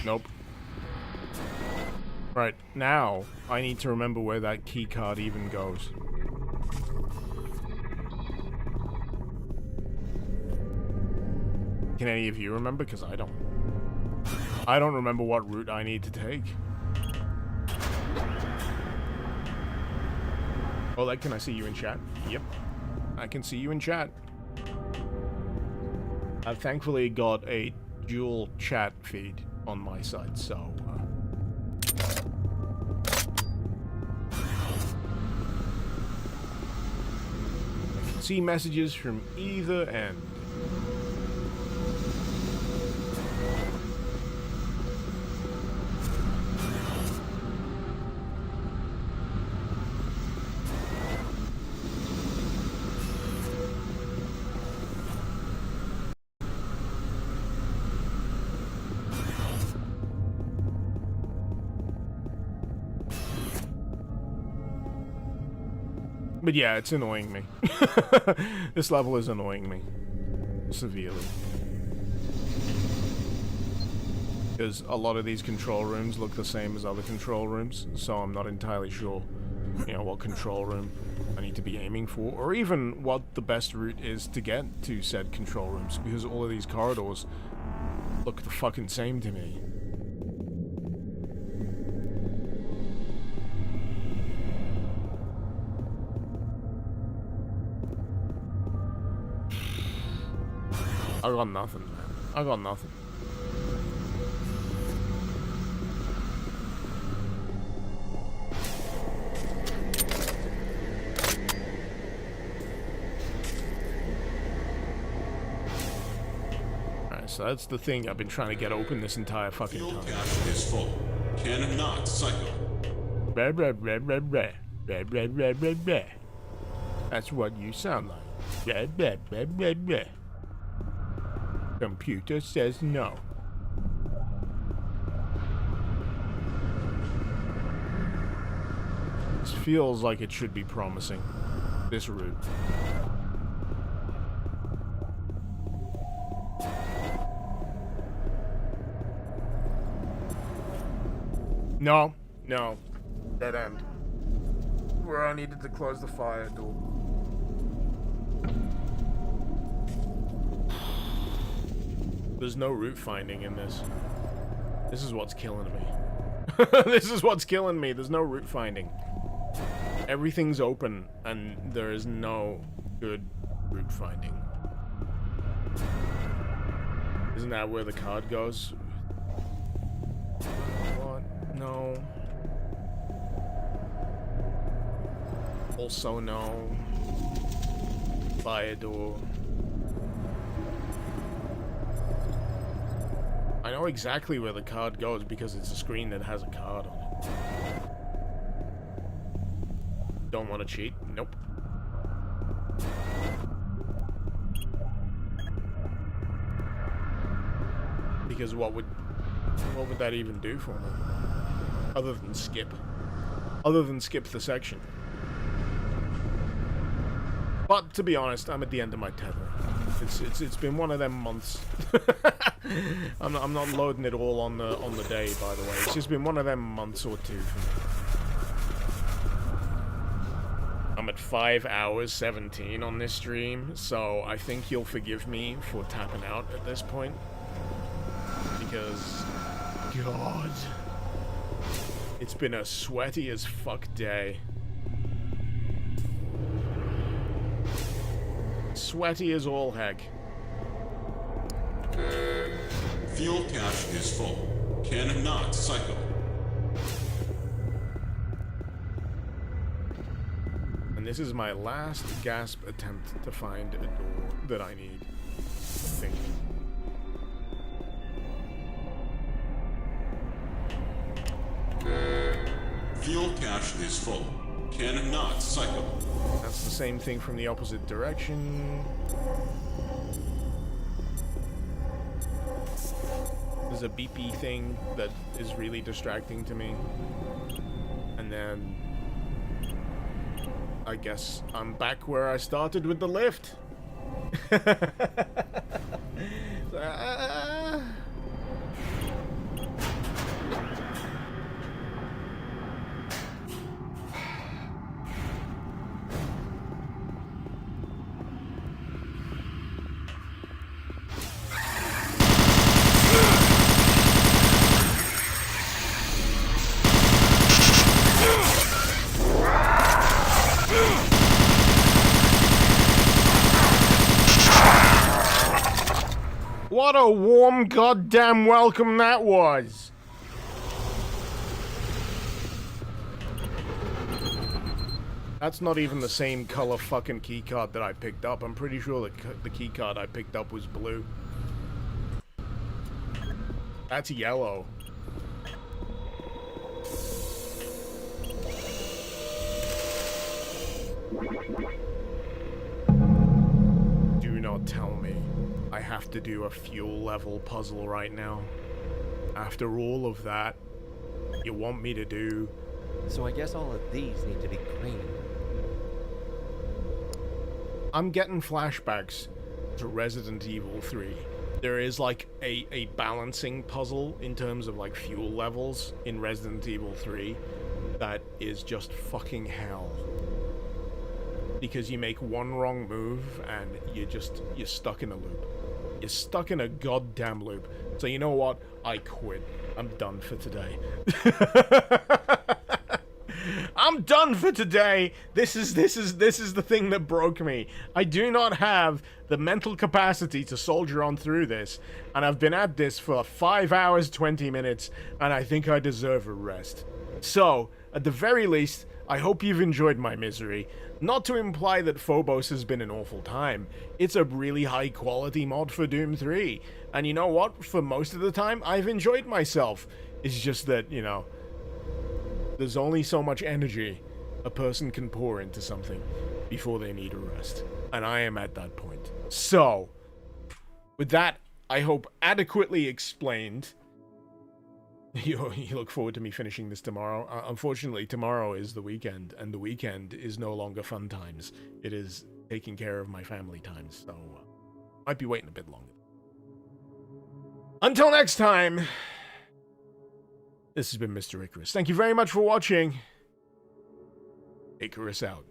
Nope. Right, now I need to remember where that key card even goes. Can any of you remember? Because I don't. I don't remember what route I need to take. Oleg, can I see you in chat? Yep. I can see you in chat. I've thankfully got a dual chat feed on my side, so... I can see messages from either end. But yeah, it's annoying me. This level is annoying me. Severely. Because a lot of these control rooms look the same as other control rooms, so I'm not entirely sure, you know, what control room I need to be aiming for, or even what the best route is to get to said control rooms, because all of these corridors look the fucking same to me. I got nothing, man. I got nothing. Alright, so that's the thing I've been trying to get open this entire fucking time. Fuel cache is full. Cannot cycle. Blah, blah, blah, blah, blah. Blah, blah, blah, blah, blah. That's what you sound like. Blah, blah, blah, blah, blah. Computer says no. This feels like it should be promising. This route. No, no. Dead end. Where I needed to close the fire door. There's no route finding in this. This is what's killing me. This is what's killing me. There's no route finding. Everything's open, and there is no good route finding. Isn't that where the card goes? What? No. Also no. Fire door. I know exactly where the card goes because it's a screen that has a card on it. Don't want to cheat? Nope. Because what would that even do for me? Other than skip. Other than skip the section. But to be honest, I'm at the end of my tether. It's been one of them months. I'm not loading it all on the day, by the way. It's just been one of them months or two for me. I'm at 5 hours 17 on this stream, so I think you'll forgive me for tapping out at this point. Because, God, it's been a sweaty as fuck day. Sweaty as all heck. Fuel cache is full. Cannot cycle. And this is my last gasp attempt to find a door that I need. I think. Fuel cache is full. Cannot cycle. That's the same thing from the opposite direction. a beepy thing that is really distracting to me. And then I guess I'm back where I started with the lift. What a warm goddamn welcome that was! That's not even the same color fucking keycard that I picked up. I'm pretty sure the keycard I picked up was blue. That's yellow. Do not tell me I have to do a fuel level puzzle right now. After all of that, you want me to do... So I guess all of these need to be green. I'm getting flashbacks to Resident Evil 3. There is like a balancing puzzle in terms of like fuel levels in Resident Evil 3 that is just fucking hell. Because you make one wrong move and you're stuck in a loop. You're stuck in a goddamn loop. So you know what? I quit. I'm done for today. I'm done for today. This is the thing that broke me. I do not have the mental capacity to soldier on through this, and I've been at this for 5 hours 20 minutes, and I think I deserve a rest. So, at the very least, I hope you've enjoyed my misery. Not to imply that Phobos has been an awful time. It's a really high quality mod for Doom 3. And you know what? For most of the time, I've enjoyed myself. It's just that, you know, there's only so much energy a person can pour into something before they need a rest. And I am at that point. So, with that, I hope adequately explained. You look forward to me finishing this tomorrow. Unfortunately, tomorrow is the weekend, and the weekend is no longer fun times. It is taking care of my family times, so might be waiting a bit longer. Until next time, this has been Mr. Icarus. Thank you very much for watching. Icarus out.